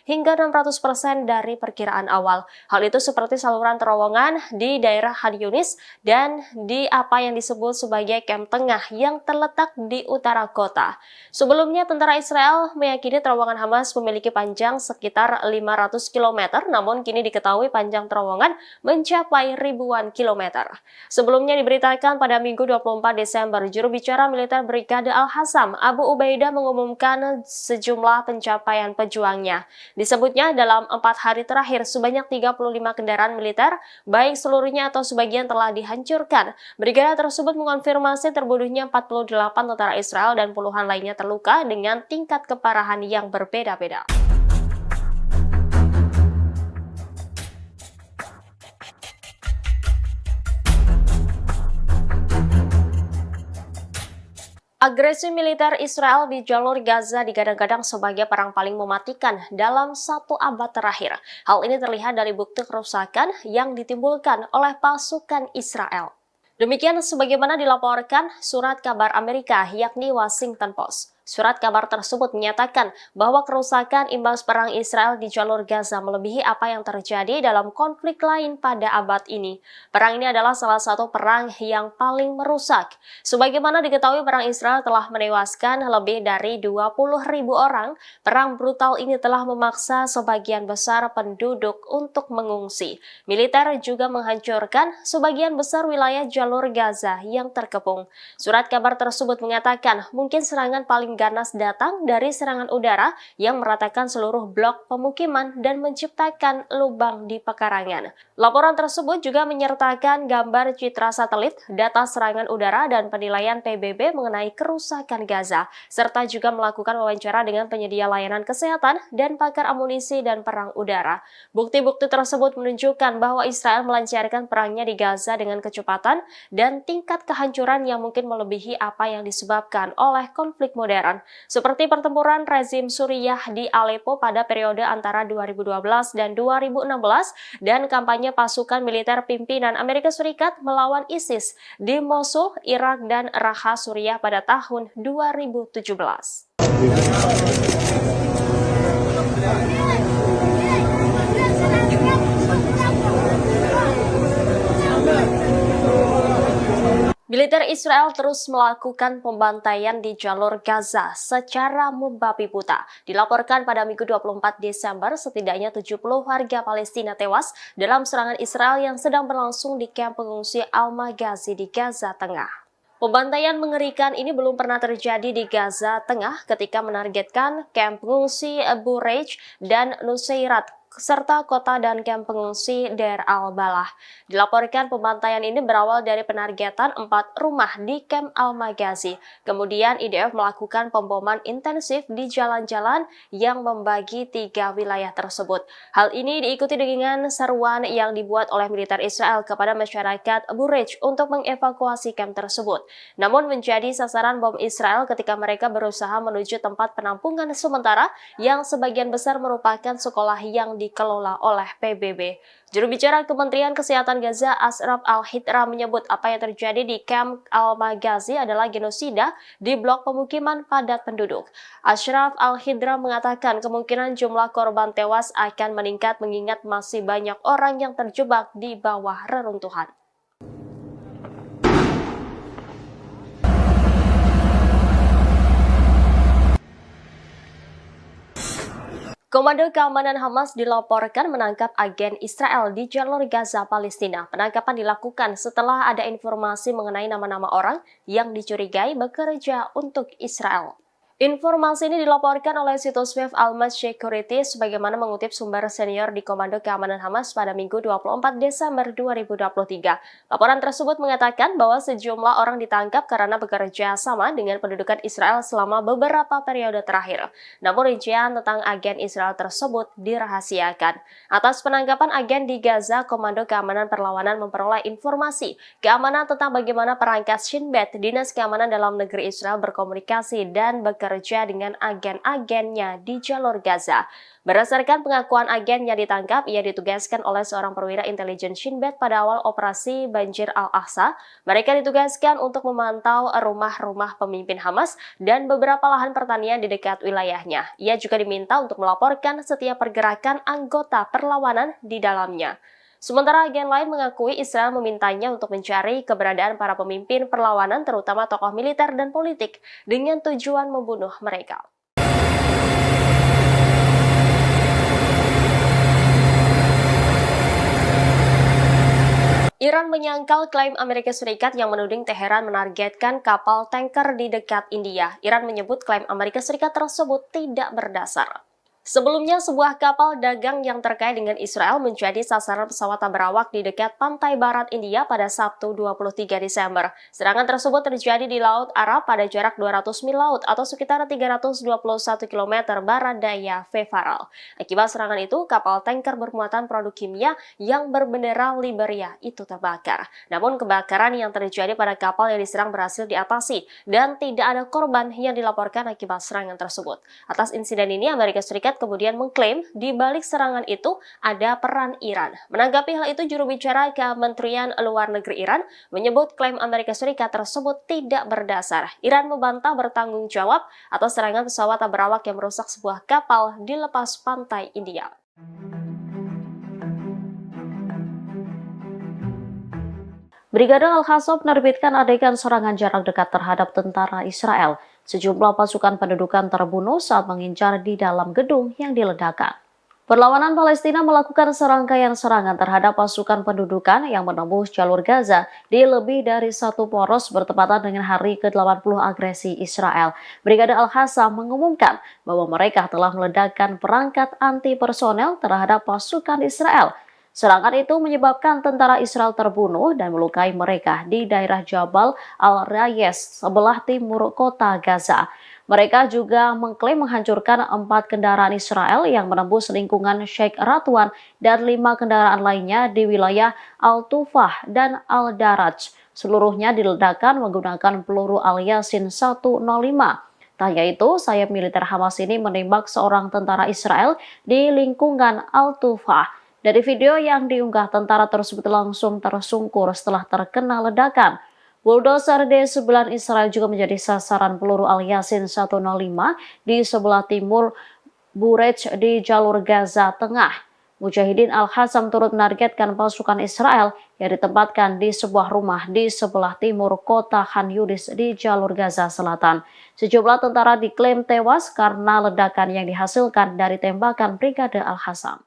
hingga 600% dari perkiraan awal. Hal itu seperti saluran terowongan di daerah Han Yunis dan di apa yang disebut sebagai kamp tengah yang terletak di utara kota. Sebelumnya, tentara Israel meyakini terowongan Hamas memiliki panjang sekitar 500 km, namun kini diketahui panjang terowongan mencapai ribuan kilometer. Sebelumnya diberitakan pada Minggu 24 Desember, juru bicara militer Brigade Al-Hassam, Abu Ubaidah mengumumkan sejumlah pencapaian pejuangnya. Disebutnya dalam 4 hari terakhir, sebanyak 35 kendaraan militer, baik seluruhnya atau sebagian telah dihancurkan. Brigade tersebut mengonfirmasi terbunuhnya 48 tentara Israel dan puluhan lainnya terluka dengan tingkat keparahan yang berbeda-beda. Agresi militer Israel di jalur Gaza digadang-gadang sebagai perang paling mematikan dalam 1 abad terakhir. Hal ini terlihat dari bukti kerusakan yang ditimbulkan oleh pasukan Israel. Demikian sebagaimana dilaporkan surat kabar Amerika yakni Washington Post. Surat kabar tersebut menyatakan bahwa kerusakan imbas perang Israel di jalur Gaza melebihi apa yang terjadi dalam konflik lain pada abad ini. Perang ini adalah salah satu perang yang paling merusak. Sebagaimana diketahui, perang Israel telah menewaskan lebih dari 20.000 orang. Perang brutal ini telah memaksa sebagian besar penduduk untuk mengungsi. Militer juga menghancurkan sebagian besar wilayah jalur Gaza yang terkepung. Surat kabar tersebut mengatakan mungkin serangan paling ganas datang dari serangan udara yang meratakan seluruh blok pemukiman dan menciptakan lubang di pekarangan. Laporan tersebut juga menyertakan gambar citra satelit, data serangan udara, dan penilaian PBB mengenai kerusakan Gaza, serta juga melakukan wawancara dengan penyedia layanan kesehatan dan pakar amunisi dan perang udara. Bukti-bukti tersebut menunjukkan bahwa Israel melancarkan perangnya di Gaza dengan kecepatan dan tingkat kehancuran yang mungkin melebihi apa yang disebabkan oleh konflik modern, seperti pertempuran rezim Suriah di Aleppo pada periode antara 2012 dan 2016 dan kampanye pasukan militer pimpinan Amerika Serikat melawan ISIS di Mosul, Irak, dan Raqqa, Suriah pada tahun 2017. Militer Israel terus melakukan pembantaian di jalur Gaza secara membabi buta. Dilaporkan pada Minggu 24 Desember, setidaknya 70 warga Palestina tewas dalam serangan Israel yang sedang berlangsung di kamp pengungsi Al-Maghazi di Gaza Tengah. Pembantaian mengerikan ini belum pernah terjadi di Gaza Tengah ketika menargetkan kamp pengungsi Bureij dan Nuseirat serta kota dan kamp pengungsi Deir al-Balah. Dilaporkan pembantaian ini berawal dari penargetan 4 rumah di kamp Al-Maghazi. Kemudian IDF melakukan pemboman intensif di jalan-jalan yang membagi 3 wilayah tersebut. Hal ini diikuti dengan seruan yang dibuat oleh militer Israel kepada masyarakat Bureij untuk mengevakuasi kamp tersebut. Namun menjadi sasaran bom Israel ketika mereka berusaha menuju tempat penampungan sementara yang sebagian besar merupakan sekolah yang dikelola oleh PBB. Juru bicara Kementerian Kesehatan Gaza, Ashraf Al-Hidra, menyebut apa yang terjadi di kamp Al-Maghazi adalah genosida di blok pemukiman padat penduduk. Ashraf Al-Hidra mengatakan kemungkinan jumlah korban tewas akan meningkat mengingat masih banyak orang yang terjebak di bawah reruntuhan. Komando Keamanan Hamas dilaporkan menangkap agen Israel di jalur Gaza, Palestina. Penangkapan dilakukan setelah ada informasi mengenai nama-nama orang yang dicurigai bekerja untuk Israel. Informasi ini dilaporkan oleh situs web Al-Masjid Security sebagaimana mengutip sumber senior di Komando Keamanan Hamas pada Minggu 24 Desember 2023. Laporan tersebut mengatakan bahwa sejumlah orang ditangkap karena bekerja sama dengan pendudukan Israel selama beberapa periode terakhir. Namun rincian tentang agen Israel tersebut dirahasiakan. Atas penangkapan agen di Gaza, Komando Keamanan Perlawanan memperoleh informasi keamanan tentang bagaimana perangkat Shin Bet, Dinas Keamanan Dalam Negeri Israel, berkomunikasi dan bekerja dengan agen-agennya di jalur Gaza. Berdasarkan pengakuan agen yang ditangkap, ia ditugaskan oleh seorang perwira intelijen Shin Bet pada awal operasi Banjir Al-Aqsa. Mereka ditugaskan untuk memantau rumah-rumah pemimpin Hamas dan beberapa lahan pertanian di dekat wilayahnya. Ia juga diminta untuk melaporkan setiap pergerakan anggota perlawanan di dalamnya. Sementara agen lain mengakui Israel memintanya untuk mencari keberadaan para pemimpin perlawanan, terutama tokoh militer dan politik, dengan tujuan membunuh mereka. Iran menyangkal klaim Amerika Serikat yang menuding Teheran menargetkan kapal tanker di dekat India. Iran menyebut klaim Amerika Serikat tersebut tidak berdasar. Sebelumnya, sebuah kapal dagang yang terkait dengan Israel menjadi sasaran pesawat tak berawak di dekat pantai barat India pada Sabtu 23 Desember. Serangan tersebut terjadi di Laut Arab pada jarak 200 mil laut atau sekitar 321 km barat daya Fefaral. Akibat serangan itu, kapal tanker bermuatan produk kimia yang berbendera Liberia itu terbakar. Namun kebakaran yang terjadi pada kapal yang diserang berhasil diatasi dan tidak ada korban yang dilaporkan akibat serangan tersebut. Atas insiden ini, Amerika Serikat kemudian mengklaim di balik serangan itu ada peran Iran. Menanggapi hal itu, juru bicara Kementerian Luar Negeri Iran menyebut klaim Amerika Serikat tersebut tidak berdasar. Iran membantah bertanggung jawab atas serangan pesawat tak berawak yang merusak sebuah kapal di lepas pantai India. Brigade Al-Qassam menerbitkan adegan serangan jarak dekat terhadap tentara Israel. Sejumlah pasukan pendudukan terbunuh saat mengincar di dalam gedung yang diledakkan. Perlawanan Palestina melakukan serangkaian serangan terhadap pasukan pendudukan yang menembus jalur Gaza di lebih dari satu poros bertepatan dengan hari ke-80 agresi Israel. Brigade Al-Qassam mengumumkan bahwa mereka telah meledakkan perangkat anti-personel terhadap pasukan Israel. Serangan itu menyebabkan tentara Israel terbunuh dan melukai mereka di daerah Jabal Al-Rayes sebelah timur kota Gaza. Mereka juga mengklaim menghancurkan 4 kendaraan Israel yang menembus lingkungan Sheikh Radwan dan 5 kendaraan lainnya di wilayah Al-Tufah dan Al-Daraj. Seluruhnya diledakkan menggunakan peluru Al-Yasin 105. Tak hanya itu, sayap militer Hamas ini menembak seorang tentara Israel di lingkungan Al-Tufah. Dari video yang diunggah, tentara tersebut langsung tersungkur setelah terkena ledakan. Bulldozer D9 Israel juga menjadi sasaran peluru Al-Yasin 105 di sebelah timur Burej di jalur Gaza Tengah. Mujahidin Al-Qassam turut menargetkan pasukan Israel yang ditempatkan di sebuah rumah di sebelah timur kota Khan Yunis di jalur Gaza Selatan. Sejumlah tentara diklaim tewas karena ledakan yang dihasilkan dari tembakan Brigade Al-Qassam.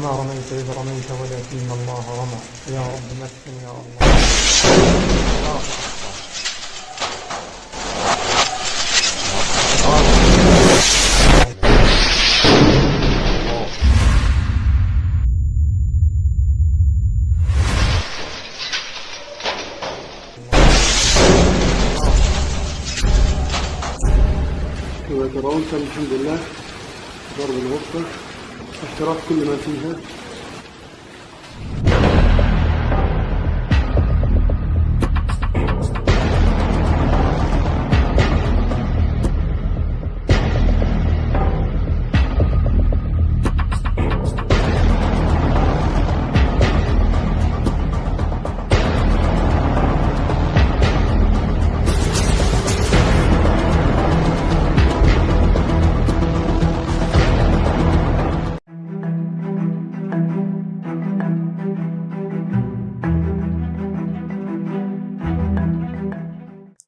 وما رميت إذ رميت ولكن الله رمى يا رب مكن يا الله. كما ترون كان الحمد لله ضرب الغرفة احتراق كل ما فيها.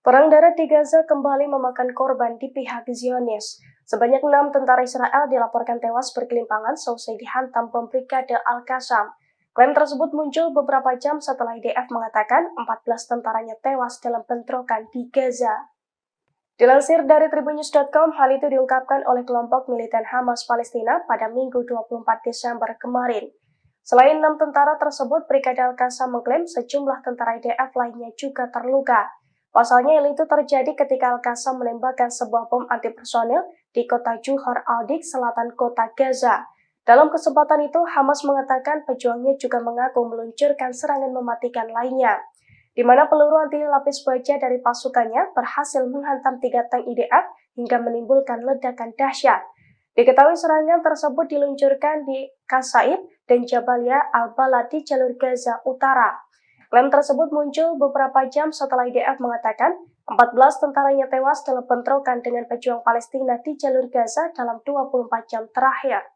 Perang darat di Gaza kembali memakan korban di pihak Zionis. Sebanyak 6 tentara Israel dilaporkan tewas bergelimpangan seusai dihantam bom Brigade Al-Qassam. Klaim tersebut muncul beberapa jam setelah IDF mengatakan 14 tentaranya tewas dalam bentrokan di Gaza. Dilansir dari Tribunnews.com, hal itu diungkapkan oleh kelompok militan Hamas Palestina pada Minggu 24 Desember kemarin. Selain 6 tentara tersebut, Brigade Al-Qassam mengklaim sejumlah tentara IDF lainnya juga terluka. Pasalnya hal itu terjadi ketika Al-Qassam menembakkan sebuah bom antipersonil di kota Juhar al-Dik, selatan kota Gaza. Dalam kesempatan itu, Hamas mengatakan pejuangnya juga mengaku meluncurkan serangan mematikan lainnya, di mana peluru anti lapis baja dari pasukannya berhasil menghantam 3 tank IDF hingga menimbulkan ledakan dahsyat. Diketahui serangan tersebut diluncurkan di Qasaib dan Jabalia al-Balad di jalur Gaza Utara. Klaim tersebut muncul beberapa jam setelah IDF mengatakan 14 tentaranya tewas dalam bentrokan dengan pejuang Palestina di jalur Gaza dalam 24 jam terakhir.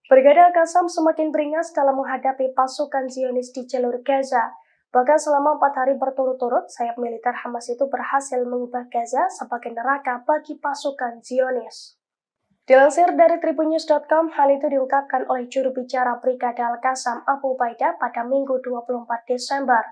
Brigade Al-Qassam semakin beringas dalam menghadapi pasukan Zionis di jalur Gaza. Bahkan selama 4 hari berturut-turut, sayap militer Hamas itu berhasil mengubah Gaza sebagai neraka bagi pasukan Zionis. Dilansir dari Tribunnews.com, hal itu diungkapkan oleh juru bicara Brigade Al-Qassam Abu Ubaidah pada Minggu 24 Desember.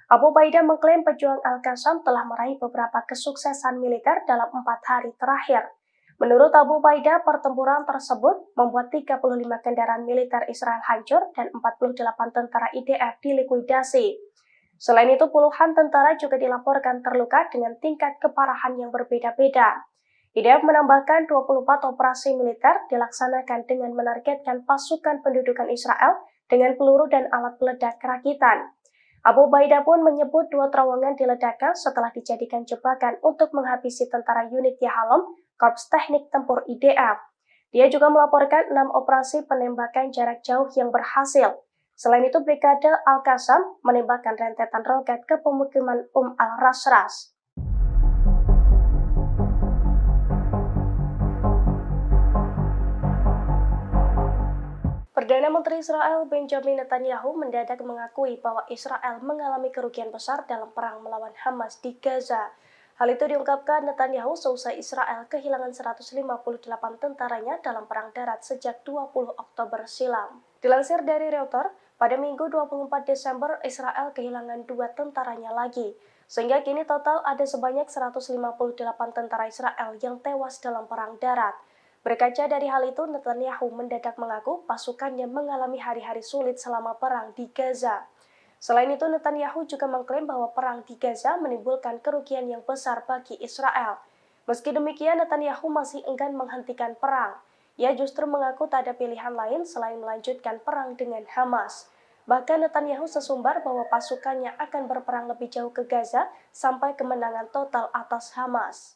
Abu Ubaidah mengklaim pejuang Al-Qassam telah meraih beberapa kesuksesan militer dalam 4 hari terakhir. Menurut Abu Ubaidah, pertempuran tersebut membuat 35 kendaraan militer Israel hancur dan 48 tentara IDF dilikuidasi. Selain itu, puluhan tentara juga dilaporkan terluka dengan tingkat keparahan yang berbeda-beda. IDF menambahkan 24 operasi militer dilaksanakan dengan menargetkan pasukan pendudukan Israel dengan peluru dan alat peledak rakitan. Abu Ubaidah pun menyebut 2 terowongan diledakkan setelah dijadikan jebakan untuk menghabisi tentara unit Yahalom, Korps Teknik Tempur IDF. Dia juga melaporkan 6 operasi penembakan jarak jauh yang berhasil. Selain itu, Brigade Al-Qassam menembakkan rentetan roket ke pemukiman al-Rasras. Perdana Menteri Israel Benjamin Netanyahu mendadak mengakui bahwa Israel mengalami kerugian besar dalam perang melawan Hamas di Gaza. Hal itu diungkapkan Netanyahu seusai Israel kehilangan 158 tentaranya dalam perang darat sejak 20 Oktober silam. Dilansir dari Reuters, pada Minggu 24 Desember Israel kehilangan 2 tentaranya lagi, sehingga kini total ada sebanyak 158 tentara Israel yang tewas dalam perang darat. Berkaca dari hal itu, Netanyahu mendadak mengaku pasukannya mengalami hari-hari sulit selama perang di Gaza. Selain itu, Netanyahu juga mengklaim bahwa perang di Gaza menimbulkan kerugian yang besar bagi Israel. Meski demikian, Netanyahu masih enggan menghentikan perang. Ia justru mengaku tak ada pilihan lain selain melanjutkan perang dengan Hamas. Bahkan Netanyahu sesumbar bahwa pasukannya akan berperang lebih jauh ke Gaza sampai kemenangan total atas Hamas.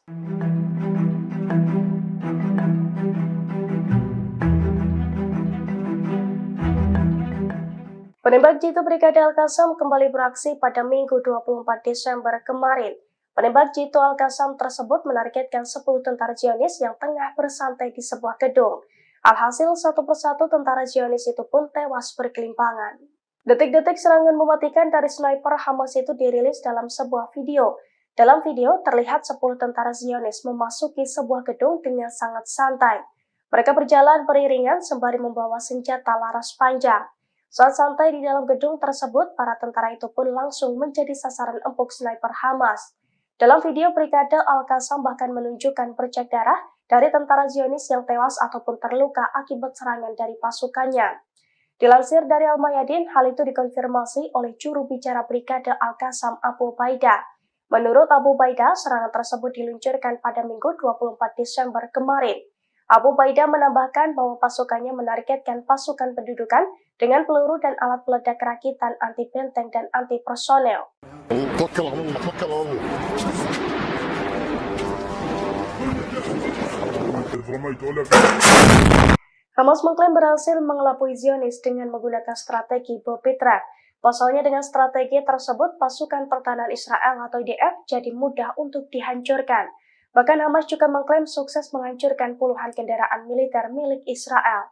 Penembak jitu Brigade Al-Qassam kembali beraksi pada Minggu 24 Desember kemarin. Penembak jitu Al-Qassam tersebut menargetkan 10 tentara Zionis yang tengah bersantai di sebuah gedung. Alhasil, satu persatu tentara Zionis itu pun tewas bergelimpangan. Detik-detik serangan mematikan dari sniper Hamas itu dirilis dalam sebuah video. Dalam video, terlihat 10 tentara Zionis memasuki sebuah gedung dengan sangat santai. Mereka berjalan beriringan sembari membawa senjata laras panjang. Saat santai di dalam gedung tersebut, para tentara itu pun langsung menjadi sasaran empuk sniper Hamas. Dalam video, Brigade Al-Qassam bahkan menunjukkan bercak darah dari tentara Zionis yang tewas ataupun terluka akibat serangan dari pasukannya. Dilansir dari Al-Mayadin, hal itu dikonfirmasi oleh juru bicara Brigade Al-Qassam Abu Ubaidah. Menurut Abu Ubaidah, serangan tersebut diluncurkan pada Minggu 24 Desember kemarin. Abu Ubaidah menambahkan bahwa pasukannya menargetkan pasukan pendudukan dengan peluru dan alat peledak rakitan anti benteng dan anti personel. توكل على الله توكل على الله رميت ولا Hamas mengklaim berhasil mengelabui Zionis dengan menggunakan strategi bom Petra. Pasalnya dengan strategi tersebut, pasukan pertahanan Israel atau IDF jadi mudah untuk dihancurkan. Bahkan Hamas juga mengklaim sukses menghancurkan puluhan kendaraan militer milik Israel.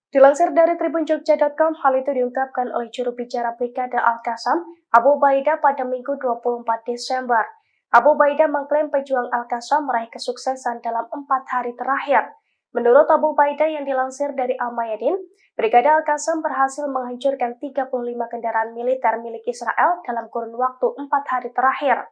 Dilansir dari tribunjogja.com, hal itu diungkapkan oleh juru bicara Brigade Al-Qassam, Abu Ubaidah pada Minggu 24 Desember. Abu Ubaidah mengklaim pejuang Al-Qassam meraih kesuksesan dalam 4 hari terakhir. Menurut Abu Ubaidah yang dilansir dari Al-Mayadin, Brigade Al-Qassam berhasil menghancurkan 35 kendaraan militer milik Israel dalam kurun waktu 4 hari terakhir.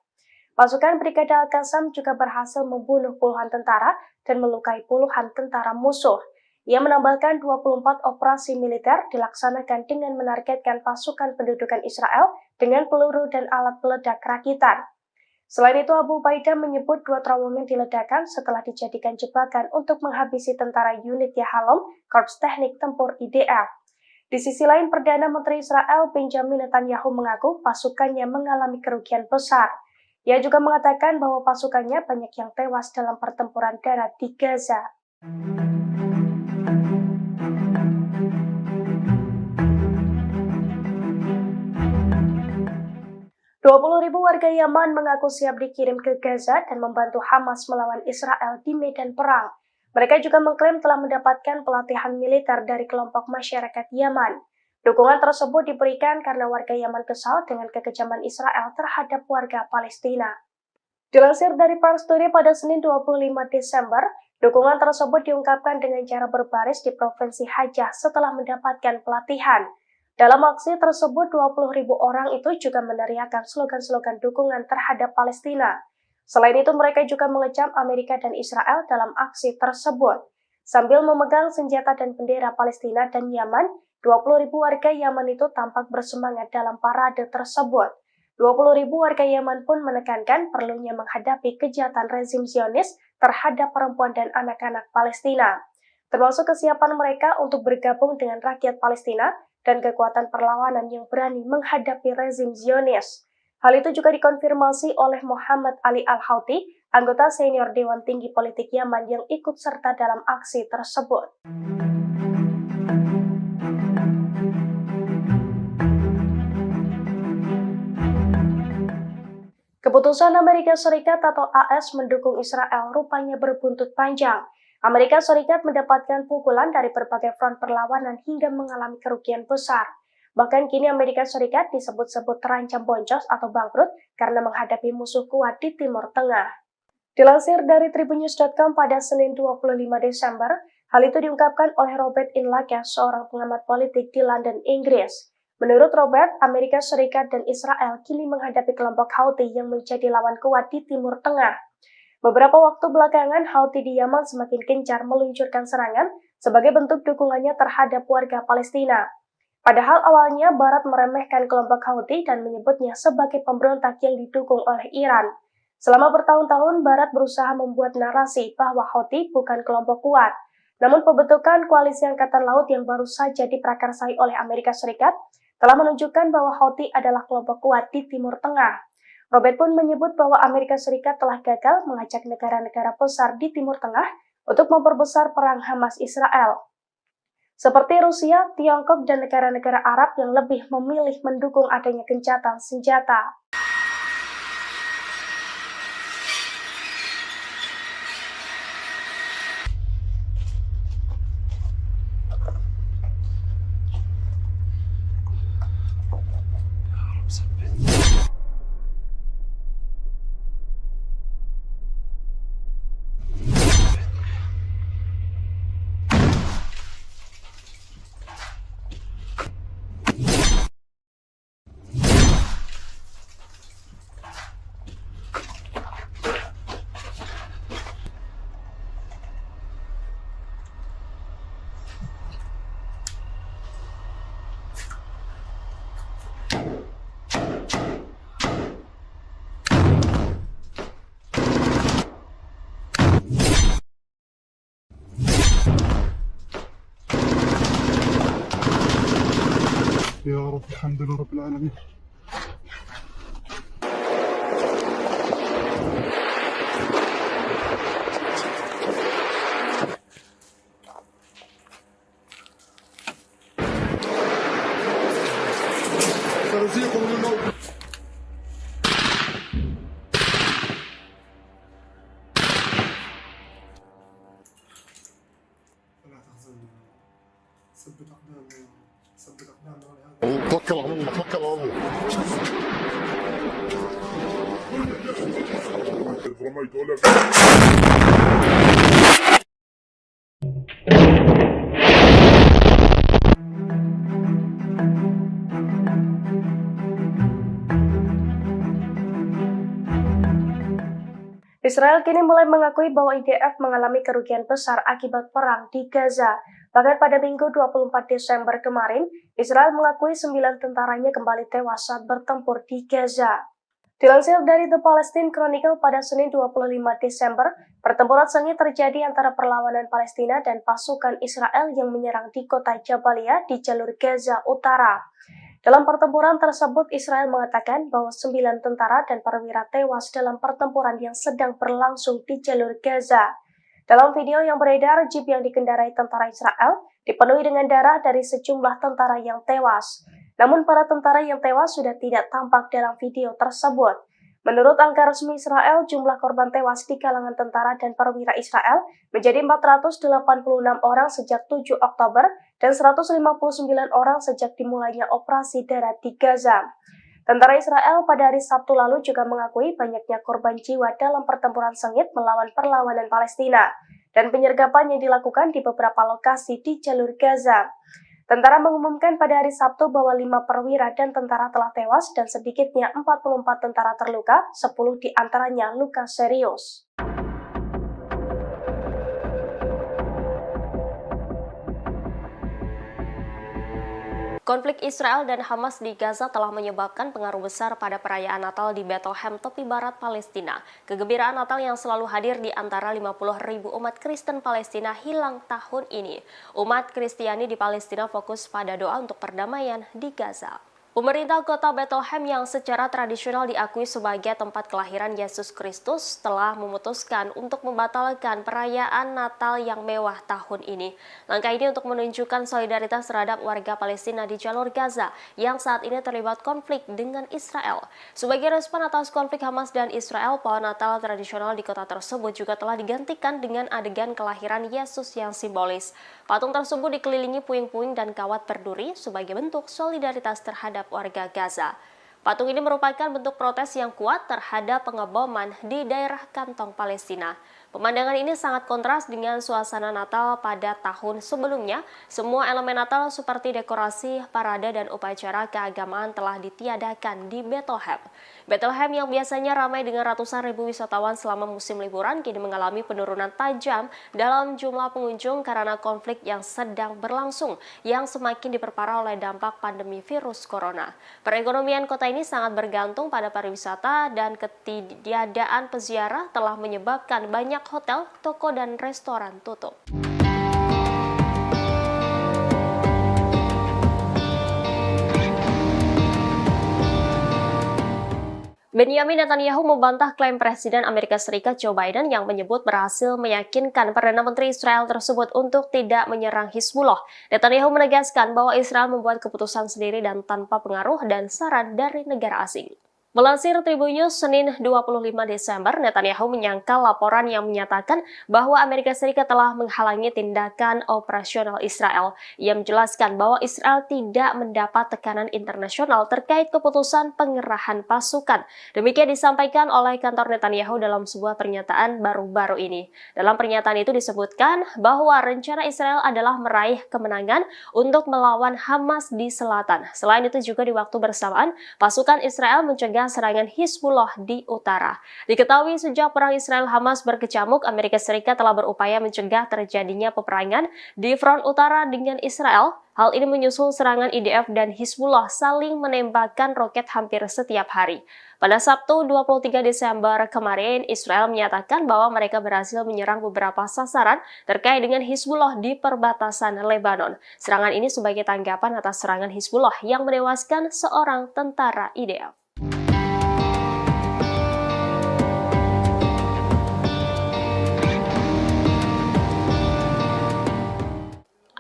Pasukan Brigade Al-Qassam juga berhasil membunuh puluhan tentara dan melukai puluhan tentara musuh. Ia menambahkan 24 operasi militer dilaksanakan dengan menargetkan pasukan pendudukan Israel dengan peluru dan alat peledak rakitan. Selain itu, Abu Ubaidah menyebut 2 terowongan diledakkan setelah dijadikan jebakan untuk menghabisi tentara unit Yahalom, Korps Teknik Tempur IDF. Di sisi lain, Perdana Menteri Israel Benjamin Netanyahu mengaku pasukannya mengalami kerugian besar. Ia juga mengatakan bahwa pasukannya banyak yang tewas dalam pertempuran darat di Gaza. 20.000 warga Yaman mengaku siap dikirim ke Gaza dan membantu Hamas melawan Israel di medan perang. Mereka juga mengklaim telah mendapatkan pelatihan militer dari kelompok masyarakat Yaman. Dukungan tersebut diberikan karena warga Yaman kesal dengan kekejaman Israel terhadap warga Palestina. Dilansir dari Pars Today pada Senin 25 Desember, dukungan tersebut diungkapkan dengan cara berbaris di Provinsi Hajjah setelah mendapatkan pelatihan. Dalam aksi tersebut, 20.000 orang itu juga meneriakkan slogan-slogan dukungan terhadap Palestina. Selain itu, mereka juga mengecam Amerika dan Israel dalam aksi tersebut. Sambil memegang senjata dan bendera Palestina dan Yaman, 20.000 warga Yaman itu tampak bersemangat dalam parade tersebut. 20.000 warga Yaman pun menekankan perlunya menghadapi kejahatan rezim Zionis terhadap perempuan dan anak-anak Palestina, termasuk kesiapan mereka untuk bergabung dengan rakyat Palestina dan kekuatan perlawanan yang berani menghadapi rezim Zionis. Hal itu juga dikonfirmasi oleh Muhammad Ali Al-Houthi, anggota senior Dewan Tinggi Politik Yaman yang ikut serta dalam aksi tersebut. Keputusan Amerika Serikat atau AS mendukung Israel rupanya berbuntut panjang. Amerika Serikat mendapatkan pukulan dari berbagai front perlawanan hingga mengalami kerugian besar. Bahkan kini Amerika Serikat disebut-sebut terancam boncos atau bangkrut karena menghadapi musuh kuat di Timur Tengah. Dilansir dari tribunnews.com pada Senin 25 Desember, hal itu diungkapkan oleh Robert Inlaken, seorang pengamat politik di London, Inggris. Menurut Robert, Amerika Serikat dan Israel kini menghadapi kelompok Houthi yang menjadi lawan kuat di Timur Tengah. Beberapa waktu belakangan, Houthi di Yaman semakin gencar meluncurkan serangan sebagai bentuk dukungannya terhadap warga Palestina. Padahal awalnya Barat meremehkan kelompok Houthi dan menyebutnya sebagai pemberontak yang didukung oleh Iran. Selama bertahun-tahun, Barat berusaha membuat narasi bahwa Houthi bukan kelompok kuat. Namun pembentukan koalisi Angkatan Laut yang baru saja diprakarsai oleh Amerika Serikat telah menunjukkan bahwa Houthi adalah kelompok kuat di Timur Tengah. Robert pun menyebut bahwa Amerika Serikat telah gagal mengajak negara-negara besar di Timur Tengah untuk memperbesar perang Hamas-Israel, seperti Rusia, Tiongkok, dan negara-negara Arab yang lebih memilih mendukung adanya gencatan senjata. رب الحمد لله رب العالمين. سنزيقهم الموت. فلا تحزن يا رب. ثبت أقدامنا يا رب. ثبت أقدامنا ولهذا توكل على الله توكل على الله رميت ولا Israel kini mulai mengakui bahwa IDF mengalami kerugian besar akibat perang di Gaza. Bahkan pada Minggu 24 Desember kemarin, Israel mengakui 9 tentaranya kembali tewas saat bertempur di Gaza. Dilansir dari The Palestine Chronicle pada Senin 25 Desember, pertempuran sengit terjadi antara perlawanan Palestina dan pasukan Israel yang menyerang di kota Jabalia di jalur Gaza Utara. Dalam pertempuran tersebut, Israel mengatakan bahwa 9 tentara dan perwira tewas dalam pertempuran yang sedang berlangsung di jalur Gaza. Dalam video yang beredar, jeep yang dikendarai tentara Israel dipenuhi dengan darah dari sejumlah tentara yang tewas. Namun para tentara yang tewas sudah tidak tampak dalam video tersebut. Menurut angka resmi Israel, jumlah korban tewas di kalangan tentara dan perwira Israel menjadi 486 orang sejak 7 Oktober dan 159 orang sejak dimulainya operasi darat di Gaza. Tentara Israel pada hari Sabtu lalu juga mengakui banyaknya korban jiwa dalam pertempuran sengit melawan perlawanan Palestina dan penyergapan yang dilakukan di beberapa lokasi di jalur Gaza. Tentara mengumumkan pada hari Sabtu bahwa 5 perwira dan tentara telah tewas dan sedikitnya 44 tentara terluka, 10 diantaranya luka serius. Konflik Israel dan Hamas di Gaza telah menyebabkan pengaruh besar pada perayaan Natal di Bethlehem, tepi barat Palestina. Kegembiraan Natal yang selalu hadir di antara 50.000 umat Kristen Palestina hilang tahun ini. Umat Kristiani di Palestina fokus pada doa untuk perdamaian di Gaza. Pemerintah kota Bethlehem yang secara tradisional diakui sebagai tempat kelahiran Yesus Kristus telah memutuskan untuk membatalkan perayaan Natal yang mewah tahun ini. Langkah ini untuk menunjukkan solidaritas terhadap warga Palestina di jalur Gaza yang saat ini terlibat konflik dengan Israel. Sebagai respon atas konflik Hamas dan Israel, pohon Natal tradisional di kota tersebut juga telah digantikan dengan adegan kelahiran Yesus yang simbolis. Patung tersebut dikelilingi puing-puing dan kawat berduri sebagai bentuk solidaritas terhadap warga Gaza. Patung ini merupakan bentuk protes yang kuat terhadap pengeboman di daerah kantong Palestina. Pemandangan ini sangat kontras dengan suasana Natal pada tahun sebelumnya. Semua elemen Natal seperti dekorasi, parade, dan upacara keagamaan telah ditiadakan di Bethlehem. Bethlehem yang biasanya ramai dengan ratusan ribu wisatawan selama musim liburan kini mengalami penurunan tajam dalam jumlah pengunjung karena konflik yang sedang berlangsung yang semakin diperparah oleh dampak pandemi virus corona. Perekonomian kota ini sangat bergantung pada pariwisata dan ketiadaan peziarah telah menyebabkan banyak hotel, toko, dan restoran tutup. Benjamin Netanyahu membantah klaim Presiden Amerika Serikat Joe Biden yang menyebut berhasil meyakinkan Perdana Menteri Israel tersebut untuk tidak menyerang Hizbullah. Netanyahu menegaskan bahwa Israel membuat keputusan sendiri dan tanpa pengaruh dan saran dari negara asing. Melansir Tribun News Senin 25 Desember, Netanyahu menyangkal laporan yang menyatakan bahwa Amerika Serikat telah menghalangi tindakan operasional Israel. Ia menjelaskan bahwa Israel tidak mendapat tekanan internasional terkait keputusan pengerahan pasukan. Demikian disampaikan oleh kantor Netanyahu dalam sebuah pernyataan baru-baru ini. Dalam pernyataan itu disebutkan bahwa rencana Israel adalah meraih kemenangan untuk melawan Hamas di selatan. Selain itu juga di waktu bersamaan, pasukan Israel mencegah terjadinya serangan Hizbullah di utara. Diketahui sejak perang Israel-Hamas berkecamuk, Amerika Serikat telah berupaya mencegah terjadinya peperangan di front utara dengan Israel. Hal ini menyusul serangan IDF dan Hizbullah saling menembakkan roket hampir setiap hari. Pada Sabtu 23 Desember kemarin, Israel menyatakan bahwa mereka berhasil menyerang beberapa sasaran terkait dengan Hizbullah di perbatasan Lebanon. Serangan ini sebagai tanggapan atas serangan Hizbullah yang menewaskan seorang tentara IDF.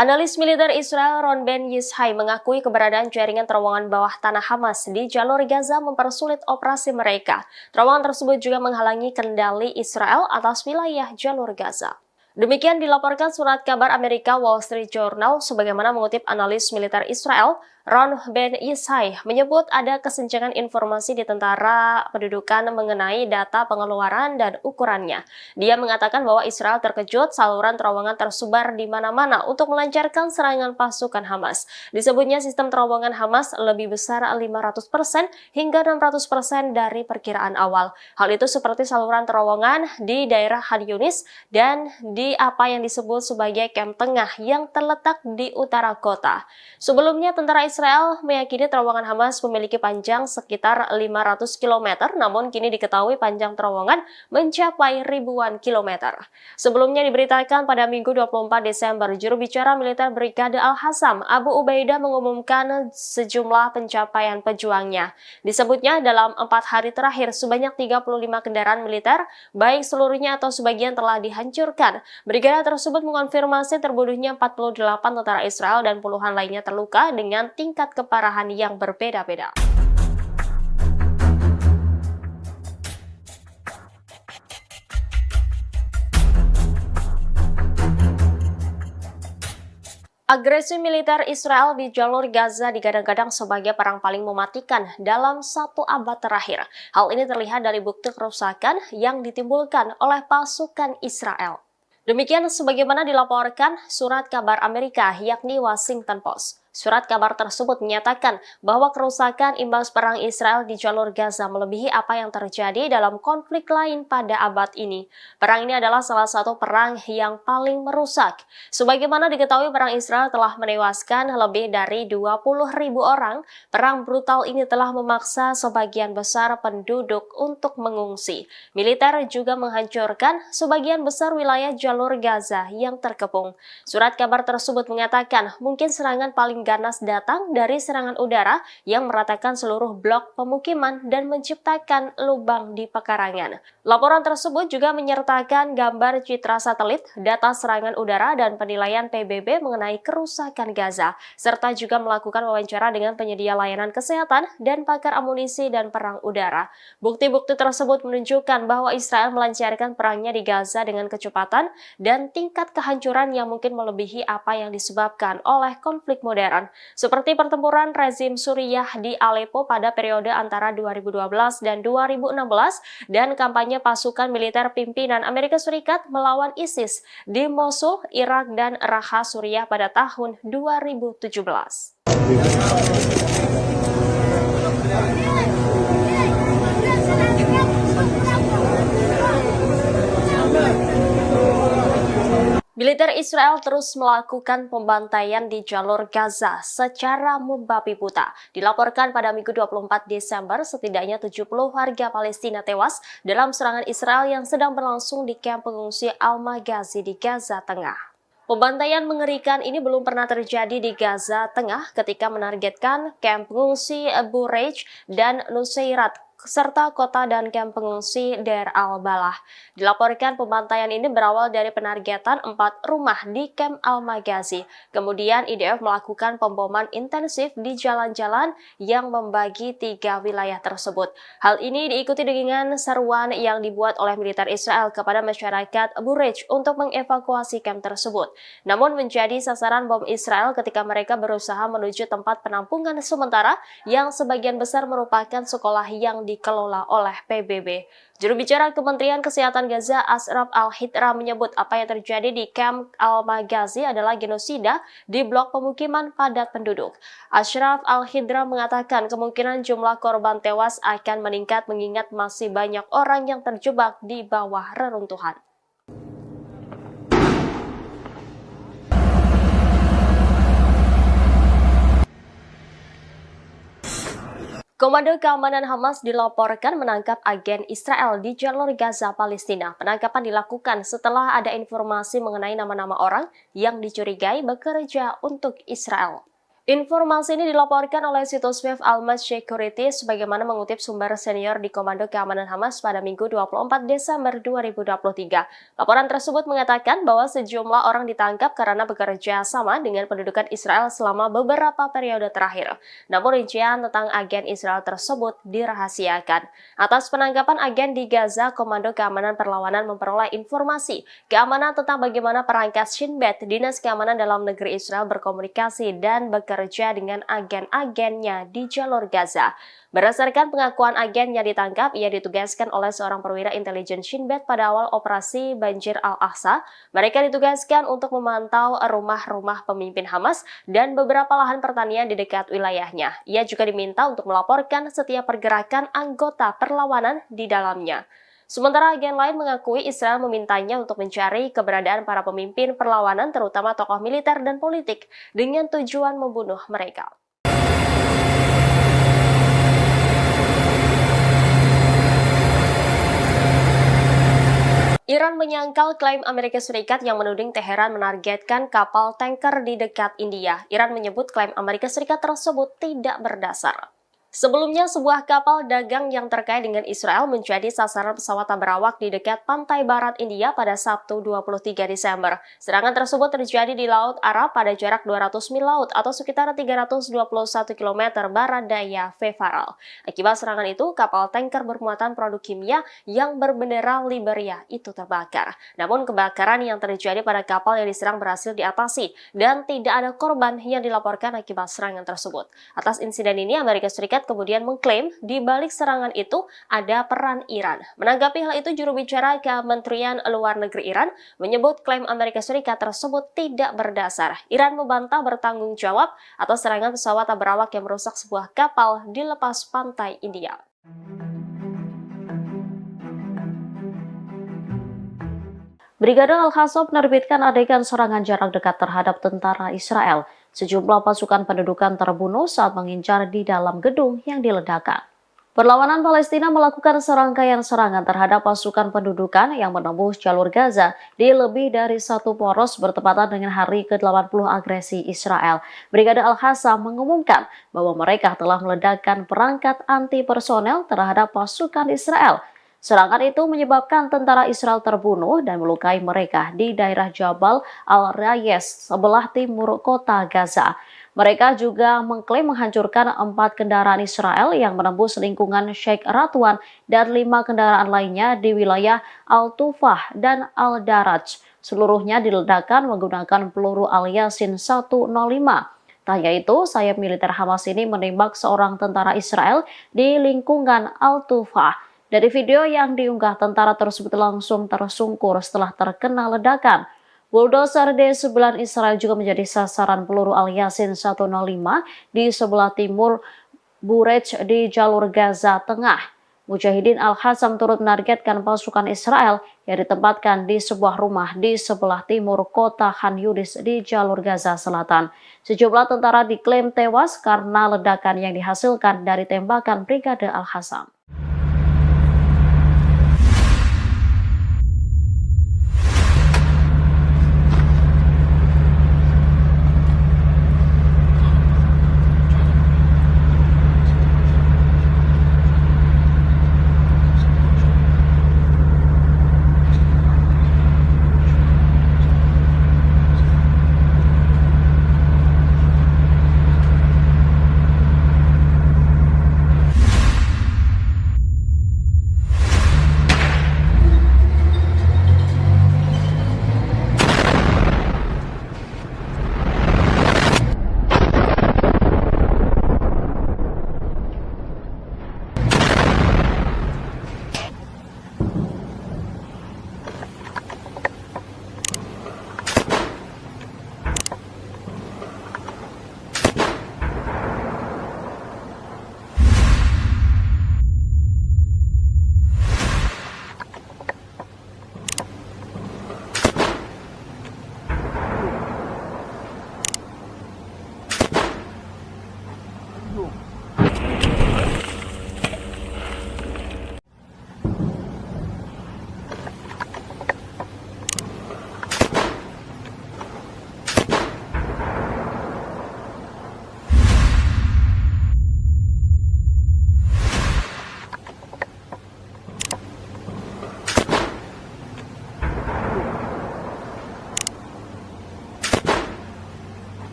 Analis militer Israel Ron Ben Yishai mengakui keberadaan jaringan terowongan bawah tanah Hamas di jalur Gaza mempersulit operasi mereka. Terowongan tersebut juga menghalangi kendali Israel atas wilayah jalur Gaza. Demikian dilaporkan surat kabar Amerika Wall Street Journal sebagaimana mengutip analis militer Israel Ron Ben Yishai menyebut ada kesenjangan informasi di tentara pendudukan mengenai data pengeluaran dan ukurannya. Dia mengatakan bahwa Israel terkejut saluran terowongan tersebar di mana-mana untuk melancarkan serangan pasukan Hamas. Disebutnya sistem terowongan Hamas lebih besar 500% hingga 600% dari perkiraan awal. Hal itu seperti saluran terowongan di daerah Khan Yunis dan di apa yang disebut sebagai kamp tengah yang terletak di utara kota. Sebelumnya, tentara Israel meyakini terowongan Hamas memiliki panjang sekitar 500 km, namun kini diketahui panjang terowongan mencapai ribuan kilometer. Sebelumnya diberitakan pada Minggu 24 Desember, juru bicara militer Brigade Al-Hassam, Abu Ubaidah mengumumkan sejumlah pencapaian pejuangnya. Disebutnya dalam 4 hari terakhir, sebanyak 35 kendaraan militer, baik seluruhnya atau sebagian telah dihancurkan. Brigade tersebut mengonfirmasi terbunuhnya 48 tentara Israel dan puluhan lainnya terluka dengan tingkat keparahan yang berbeda-beda. Agresi militer Israel di jalur Gaza digadang-gadang sebagai perang paling mematikan dalam 1 abad terakhir. Hal ini terlihat dari bukti kerusakan yang ditimbulkan oleh pasukan Israel. Demikian sebagaimana dilaporkan surat kabar Amerika yakni Washington Post. Surat kabar tersebut menyatakan bahwa kerusakan imbas perang Israel di jalur Gaza melebihi apa yang terjadi dalam konflik lain pada abad ini. Perang ini adalah salah satu perang yang paling merusak. Sebagaimana diketahui, perang Israel telah menewaskan lebih dari 20.000 orang. Perang brutal ini telah memaksa sebagian besar penduduk untuk mengungsi. Militer juga menghancurkan sebagian besar wilayah jalur Gaza yang terkepung. Surat kabar tersebut mengatakan mungkin serangan paling ganas datang dari serangan udara yang meratakan seluruh blok pemukiman dan menciptakan lubang di pekarangan. Laporan tersebut juga menyertakan gambar citra satelit, data serangan udara, dan penilaian PBB mengenai kerusakan Gaza, serta juga melakukan wawancara dengan penyedia layanan kesehatan dan pakar amunisi dan perang udara. Bukti-bukti tersebut menunjukkan bahwa Israel melancarkan perangnya di Gaza dengan kecepatan dan tingkat kehancuran yang mungkin melebihi apa yang disebabkan oleh konflik modern, seperti pertempuran rezim Suriah di Aleppo pada periode antara 2012 dan 2016 dan kampanye pasukan militer pimpinan Amerika Serikat melawan ISIS di Mosul, Irak, dan Raqqa, Suriah pada tahun 2017. Militer Israel terus melakukan pembantaian di jalur Gaza secara membabi buta. Dilaporkan pada Minggu 24 Desember, setidaknya 70 warga Palestina tewas dalam serangan Israel yang sedang berlangsung di kamp pengungsi Al-Maghazi di Gaza Tengah. Pembantaian mengerikan ini belum pernah terjadi di Gaza Tengah ketika menargetkan kamp pengungsi Bureij dan Nuseirat serta kota dan kamp pengungsi Deir al-Balah. Dilaporkan pembantaian ini berawal dari penargetan 4 rumah di kamp Al-Maghazi. Kemudian IDF melakukan pemboman intensif di jalan-jalan yang membagi 3 wilayah tersebut. Hal ini diikuti dengan seruan yang dibuat oleh militer Israel kepada masyarakat Bureij untuk mengevakuasi kamp tersebut. Namun menjadi sasaran bom Israel ketika mereka berusaha menuju tempat penampungan sementara yang sebagian besar merupakan sekolah yang dikelola oleh PBB. Juru bicara Kementerian Kesehatan Gaza, Ashraf Al-Hitra, menyebut apa yang terjadi di Camp Al-Maghazi adalah genosida di blok pemukiman padat penduduk. Ashraf Al-Hitra mengatakan kemungkinan jumlah korban tewas akan meningkat mengingat masih banyak orang yang terjebak di bawah reruntuhan. Komando Keamanan Hamas dilaporkan menangkap agen Israel di jalur Gaza, Palestina. Penangkapan dilakukan setelah ada informasi mengenai nama-nama orang yang dicurigai bekerja untuk Israel. Informasi ini dilaporkan oleh situs web Al-Mas Security sebagaimana mengutip sumber senior di Komando Keamanan Hamas pada Minggu 24 Desember 2023. Laporan tersebut mengatakan bahwa sejumlah orang ditangkap karena bekerja sama dengan pendudukan Israel selama beberapa periode terakhir. Namun rincian tentang agen Israel tersebut dirahasiakan. Atas penangkapan agen di Gaza, Komando Keamanan Perlawanan memperoleh informasi keamanan tentang bagaimana perangkat Shin Bet, Dinas Keamanan Dalam Negeri Israel, berkomunikasi dan bekerja dengan agen-agennya di jalur Gaza. Berdasarkan pengakuan agen yang ditangkap, ia ditugaskan oleh seorang perwira intelijen Shin Bet pada awal operasi Banjir Al-Aqsa. Mereka ditugaskan untuk memantau rumah-rumah pemimpin Hamas dan beberapa lahan pertanian di dekat wilayahnya. Ia juga diminta untuk melaporkan setiap pergerakan anggota perlawanan di dalamnya. Sementara agen lain mengakui Israel memintanya untuk mencari keberadaan para pemimpin perlawanan, terutama tokoh militer dan politik, dengan tujuan membunuh mereka. Iran menyangkal klaim Amerika Serikat yang menuding Teheran menargetkan kapal tanker di dekat India. Iran menyebut klaim Amerika Serikat tersebut tidak berdasar. Sebelumnya, sebuah kapal dagang yang terkait dengan Israel menjadi sasaran pesawat tak berawak di dekat pantai barat India pada Sabtu 23 Desember. Serangan tersebut terjadi di Laut Arab pada jarak 200 mil laut atau sekitar 321 km barat daya Fefaral. Akibat serangan itu, kapal tanker bermuatan produk kimia yang berbendera Liberia itu terbakar. Namun kebakaran yang terjadi pada kapal yang diserang berhasil diatasi dan tidak ada korban yang dilaporkan akibat serangan tersebut. Atas insiden ini, Amerika Serikat kemudian mengklaim di balik serangan itu ada peran Iran. Menanggapi hal itu, juru bicara Kementerian Luar Negeri Iran menyebut klaim Amerika Serikat tersebut tidak berdasar. Iran membantah bertanggung jawab atas serangan pesawat tak berawak yang merusak sebuah kapal di lepas pantai India. Brigade Al-Hasab menerbitkan adegan serangan jarak dekat terhadap tentara Israel. Sejumlah pasukan pendudukan terbunuh saat mengincar di dalam gedung yang diledakkan. Perlawanan Palestina melakukan serangkaian serangan terhadap pasukan pendudukan yang menembus jalur Gaza di lebih dari satu poros bertepatan dengan hari ke-80 agresi Israel. Brigade Al-Hasab mengumumkan bahwa mereka telah meledakkan perangkat anti-personel terhadap pasukan Israel. Serangan itu menyebabkan tentara Israel terbunuh dan melukai mereka di daerah Jabal Al-Rayes sebelah timur kota Gaza. Mereka juga mengklaim menghancurkan 4 kendaraan Israel yang menembus lingkungan Sheikh Radwan dan 5 kendaraan lainnya di wilayah Al-Tufah dan Al-Daraj. Seluruhnya diledakkan menggunakan peluru Al-Yasin 105. Tak hanya itu, sayap militer Hamas ini menembak seorang tentara Israel di lingkungan Al-Tufah. Dari video yang diunggah, tentara tersebut langsung tersungkur setelah terkena ledakan. Bulldozer D9 Israel juga menjadi sasaran peluru Al-Yasin 105 di sebelah timur Burej di jalur Gaza Tengah. Mujahidin Al-Hasam turut menargetkan pasukan Israel yang ditempatkan di sebuah rumah di sebelah timur kota Khan Yunis di jalur Gaza Selatan. Sejumlah tentara diklaim tewas karena ledakan yang dihasilkan dari tembakan Brigade Al-Hasam.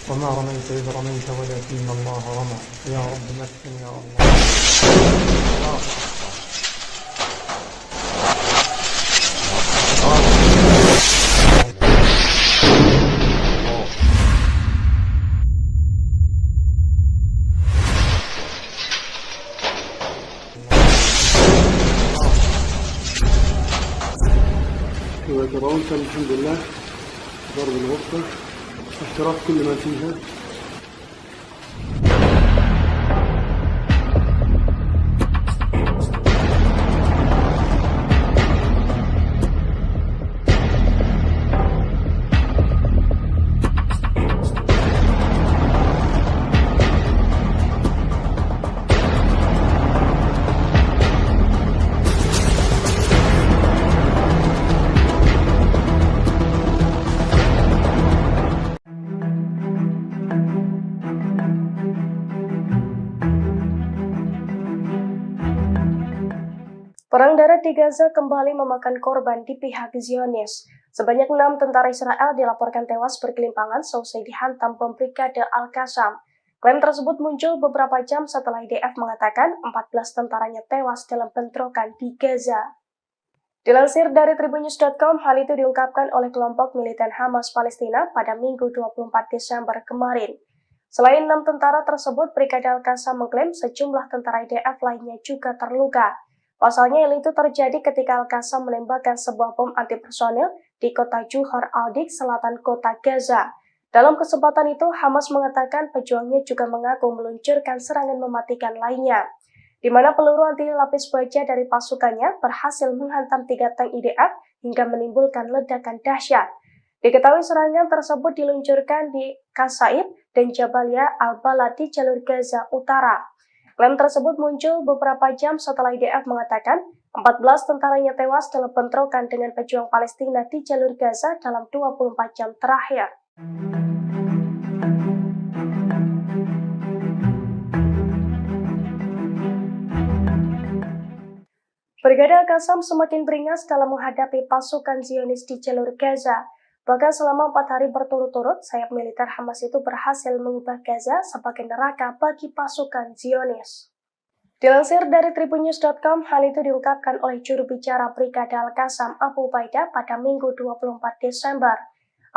وما رميت إذ رميت ولكن الله رمى يا رب مكن يا الله. كما ترون الحمد لله ضرب الغرفة احتراق كل ما فيها. Perang darat di Gaza kembali memakan korban di pihak Zionis. Sebanyak 6 tentara Israel dilaporkan tewas bergelimpangan seusai dihantam bom Brigade Al-Qassam. Klaim tersebut muncul beberapa jam setelah IDF mengatakan 14 tentaranya tewas dalam bentrokan di Gaza. Dilansir dari Tribunnews.com, hal itu diungkapkan oleh kelompok militan Hamas Palestina pada Minggu 24 Desember kemarin. Selain 6 tentara tersebut, Brigade Al-Qassam mengklaim sejumlah tentara IDF lainnya juga terluka. Pasalnya hal itu terjadi ketika Al-Qassam menembakkan sebuah bom antipersonil di kota Juhar al-Dik, selatan kota Gaza. Dalam kesempatan itu, Hamas mengatakan pejuangnya juga mengaku meluncurkan serangan mematikan lainnya, di mana peluru anti lapis baja dari pasukannya berhasil menghantam 3 tank IDF hingga menimbulkan ledakan dahsyat. Diketahui serangan tersebut diluncurkan di Qasaid dan Jabalia al-Balad di jalur Gaza Utara. Klaim tersebut muncul beberapa jam setelah IDF mengatakan 14 tentaranya tewas dalam bentrokan dengan pejuang Palestina di jalur Gaza dalam 24 jam terakhir. Brigade Al-Qassam semakin beringas dalam menghadapi pasukan Zionis di jalur Gaza. Bahkan selama 4 hari berturut-turut, sayap militer Hamas itu berhasil mengubah Gaza sebagai neraka bagi pasukan Zionis. Dilansir dari Tribunnews.com, hal itu diungkapkan oleh juru bicara Brigade Al-Qassam Abu Ubaidah pada Minggu 24 Desember.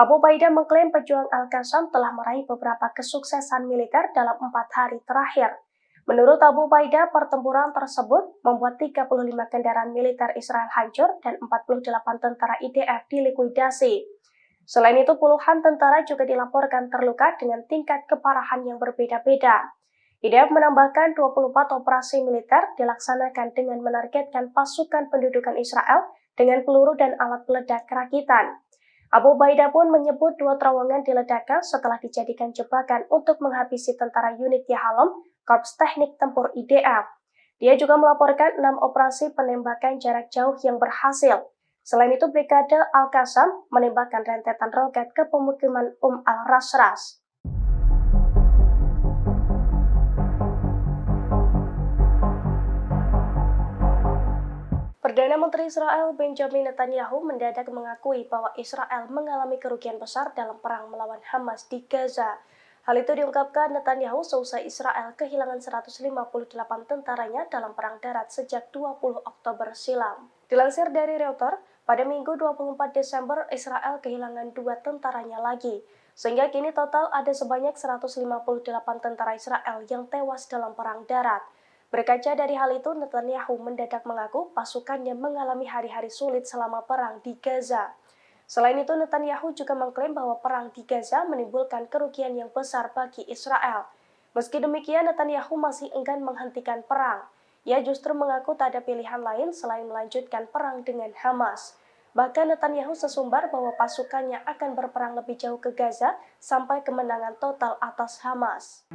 Abu Ubaidah mengklaim pejuang Al-Qassam telah meraih beberapa kesuksesan militer dalam 4 hari terakhir. Menurut Abu Ubaidah, pertempuran tersebut membuat 35 kendaraan militer Israel hancur dan 48 tentara IDF dilikuidasi. Selain itu, puluhan tentara juga dilaporkan terluka dengan tingkat keparahan yang berbeda-beda. IDF menambahkan 24 operasi militer dilaksanakan dengan menargetkan pasukan pendudukan Israel dengan peluru dan alat peledak rakitan. Abu Ubaidah pun menyebut 2 terowongan diledakkan setelah dijadikan jebakan untuk menghabisi tentara unit Yahalom, Korps Teknik Tempur IDF. Dia juga melaporkan 6 operasi penembakan jarak jauh yang berhasil. Selain itu, Brigade Al-Qassam menembakkan rentetan roket ke pemukiman al-Rasras. Perdana Menteri Israel Benjamin Netanyahu mendadak mengakui bahwa Israel mengalami kerugian besar dalam perang melawan Hamas di Gaza. Hal itu diungkapkan Netanyahu seusai Israel kehilangan 158 tentaranya dalam perang darat sejak 20 Oktober silam. Dilansir dari Reuters, pada Minggu 24 Desember Israel kehilangan 2 tentaranya lagi, sehingga kini total ada sebanyak 158 tentara Israel yang tewas dalam perang darat. Berkaca dari hal itu, Netanyahu mendadak mengaku pasukannya mengalami hari-hari sulit selama perang di Gaza. Selain itu, Netanyahu juga mengklaim bahwa perang di Gaza menimbulkan kerugian yang besar bagi Israel. Meski demikian, Netanyahu masih enggan menghentikan perang. Ia justru mengaku tak ada pilihan lain selain melanjutkan perang dengan Hamas. Bahkan Netanyahu sesumbar bahwa pasukannya akan berperang lebih jauh ke Gaza sampai kemenangan total atas Hamas.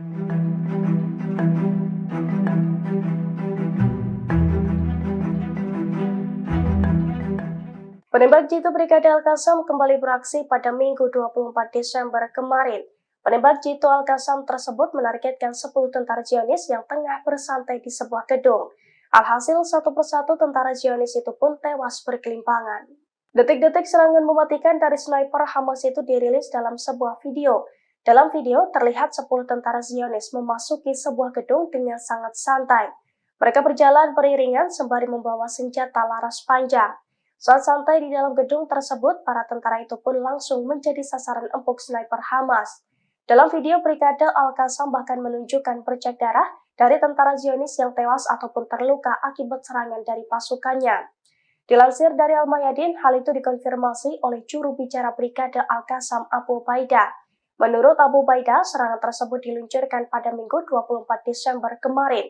Penembak jitu Brigade Al-Qassam kembali beraksi pada Minggu 24 Desember kemarin. Penembak jitu Al-Qassam tersebut menargetkan 10 tentara Zionis yang tengah bersantai di sebuah gedung. Alhasil satu persatu tentara Zionis itu pun tewas berkelimpangan. Detik-detik serangan mematikan dari sniper Hamas itu dirilis dalam sebuah video. Dalam video terlihat 10 tentara Zionis memasuki sebuah gedung dengan sangat santai. Mereka berjalan beriringan sembari membawa senjata laras panjang. Saat santai di dalam gedung tersebut, para tentara itu pun langsung menjadi sasaran empuk sniper Hamas. Dalam video, Brigade Al-Qassam bahkan menunjukkan bercak darah dari tentara Zionis yang tewas ataupun terluka akibat serangan dari pasukannya. Dilansir dari Al-Mayadin, hal itu dikonfirmasi oleh juru bicara Brigade Al-Qassam Abu Ubaidah. Menurut Abu Ubaidah, serangan tersebut diluncurkan pada Minggu 24 Desember kemarin.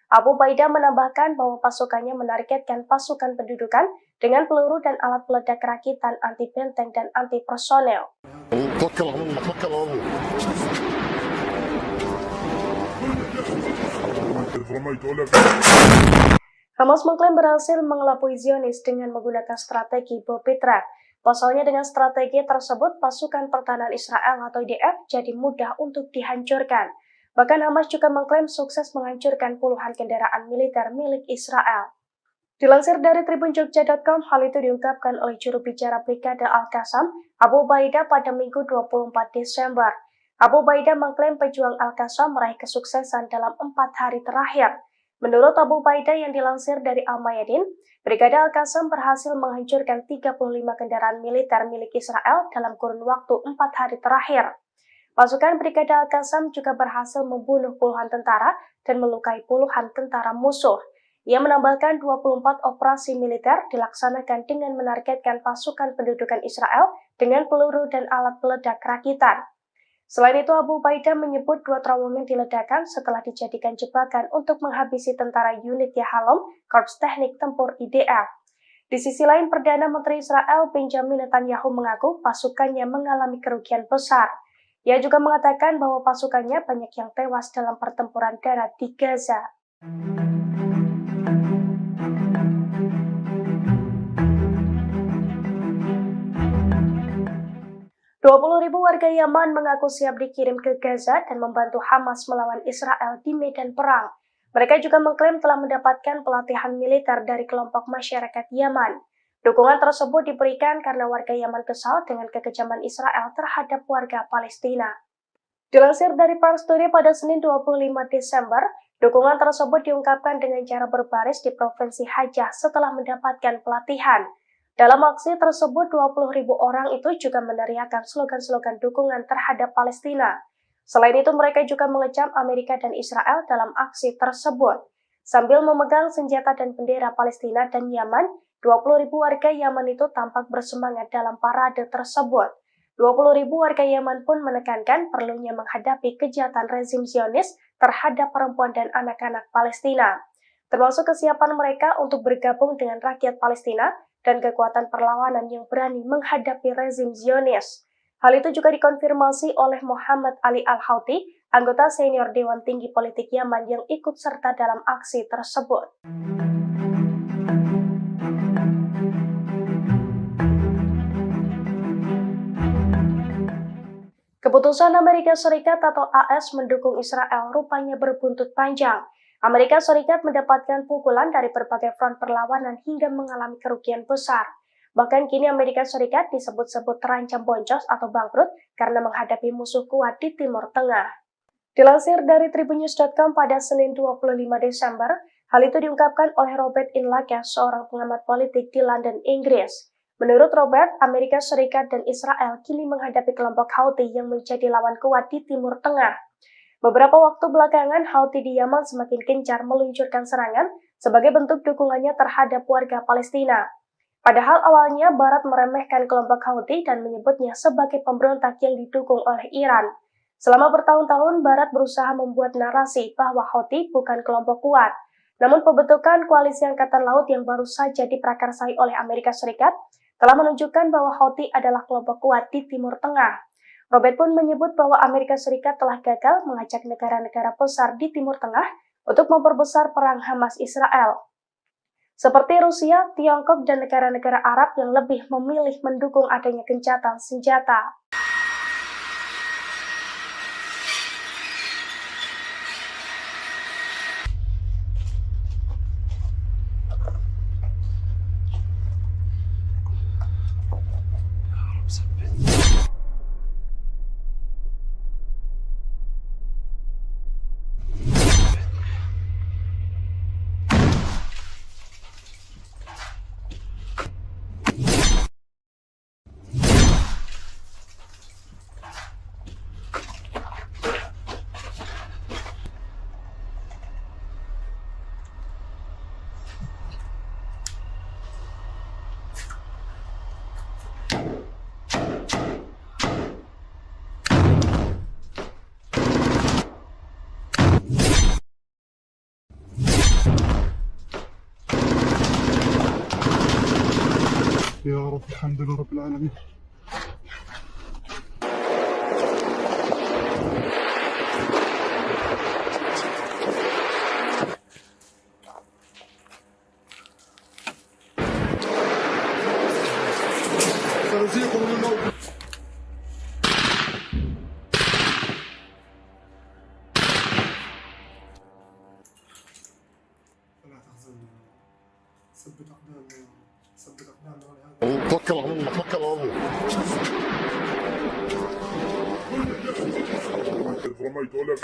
Abu Ubaidah menambahkan bahwa pasukannya menargetkan pasukan pendudukan dengan peluru dan alat peledak rakitan anti benteng dan anti personel. Hamas mengklaim berhasil mengelabui Zionis dengan menggunakan strategi bom Petra. Pasalnya dengan strategi tersebut, pasukan pertahanan Israel atau IDF jadi mudah untuk dihancurkan. Bahkan Hamas juga mengklaim sukses menghancurkan puluhan kendaraan militer milik Israel. Dilansir dari tribunjogja.com, hal itu diungkapkan oleh juru bicara Brigade Al-Qassam, Abu Ubaidah pada Minggu 24 Desember. Abu Ubaidah mengklaim pejuang Al-Qassam meraih kesuksesan dalam 4 hari terakhir. Menurut Abu Ubaidah yang dilansir dari Al-Mayadin, Brigade Al-Qassam berhasil menghancurkan 35 kendaraan militer milik Israel dalam kurun waktu 4 hari terakhir. Pasukan Brigade Al-Qassam juga berhasil membunuh puluhan tentara dan melukai puluhan tentara musuh. Ia menambahkan 24 operasi militer dilaksanakan dengan menargetkan pasukan pendudukan Israel dengan peluru dan alat peledak rakitan. Selain itu, Abu Ubaidah menyebut 2 terowongan diledakkan setelah dijadikan jebakan untuk menghabisi tentara unit Yahalom, Korps Teknik Tempur IDF. Di sisi lain, Perdana Menteri Israel Benjamin Netanyahu mengaku pasukannya mengalami kerugian besar. Ia juga mengatakan bahwa pasukannya banyak yang tewas dalam pertempuran darat di Gaza. Ribu warga Yaman mengaku siap dikirim ke Gaza dan membantu Hamas melawan Israel di medan perang. Mereka juga mengklaim telah mendapatkan pelatihan militer dari kelompok masyarakat Yaman. Dukungan tersebut diberikan karena warga Yaman kesal dengan kekejaman Israel terhadap warga Palestina. Dilansir dari Pars Today pada Senin 25 Desember, dukungan tersebut diungkapkan dengan cara berbaris di Provinsi Hajjah setelah mendapatkan pelatihan. Dalam aksi tersebut, 20.000 orang itu juga meneriakkan slogan-slogan dukungan terhadap Palestina. Selain itu, mereka juga mengecam Amerika dan Israel dalam aksi tersebut. Sambil memegang senjata dan bendera Palestina dan Yaman, 20.000 warga Yaman itu tampak bersemangat dalam parade tersebut. 20.000 warga Yaman pun menekankan perlunya menghadapi kejahatan rezim Zionis terhadap perempuan dan anak-anak Palestina, termasuk kesiapan mereka untuk bergabung dengan rakyat Palestina dan kekuatan perlawanan yang berani menghadapi rezim Zionis. Hal itu juga dikonfirmasi oleh Muhammad Ali Al-Houthi, anggota senior Dewan Tinggi Politik Yaman yang ikut serta dalam aksi tersebut. Keputusan Amerika Serikat atau AS mendukung Israel rupanya berbuntut panjang. Amerika Serikat mendapatkan pukulan dari berbagai front perlawanan hingga mengalami kerugian besar. Bahkan kini Amerika Serikat disebut-sebut terancam boncos atau bangkrut karena menghadapi musuh kuat di Timur Tengah. Dilansir dari tribunnews.com pada Senin 25 Desember, hal itu diungkapkan oleh Robert Inlaca, seorang pengamat politik di London, Inggris. Menurut Robert, Amerika Serikat dan Israel kini menghadapi kelompok Houthi yang menjadi lawan kuat di Timur Tengah. Beberapa waktu belakangan, Houthi di Yaman semakin gencar meluncurkan serangan sebagai bentuk dukungannya terhadap warga Palestina. Padahal awalnya Barat meremehkan kelompok Houthi dan menyebutnya sebagai pemberontak yang didukung oleh Iran. Selama bertahun-tahun, Barat berusaha membuat narasi bahwa Houthi bukan kelompok kuat. Namun pembentukan koalisi Angkatan Laut yang baru saja diprakarsai oleh Amerika Serikat telah menunjukkan bahwa Houthi adalah kelompok kuat di Timur Tengah. Robert pun menyebut bahwa Amerika Serikat telah gagal mengajak negara-negara besar di Timur Tengah untuk memperbesar perang Hamas-Israel. Seperti Rusia, Tiongkok, dan negara-negara Arab yang lebih memilih mendukung adanya gencatan senjata. يا رب الحمد لله رب العالمين. سنزيكم من الموت. فلا تحزن، ثبت أقدامنا، ثبت أقدامنا ولهذا توكل على الله، توكل على الله. إذ رميت ولك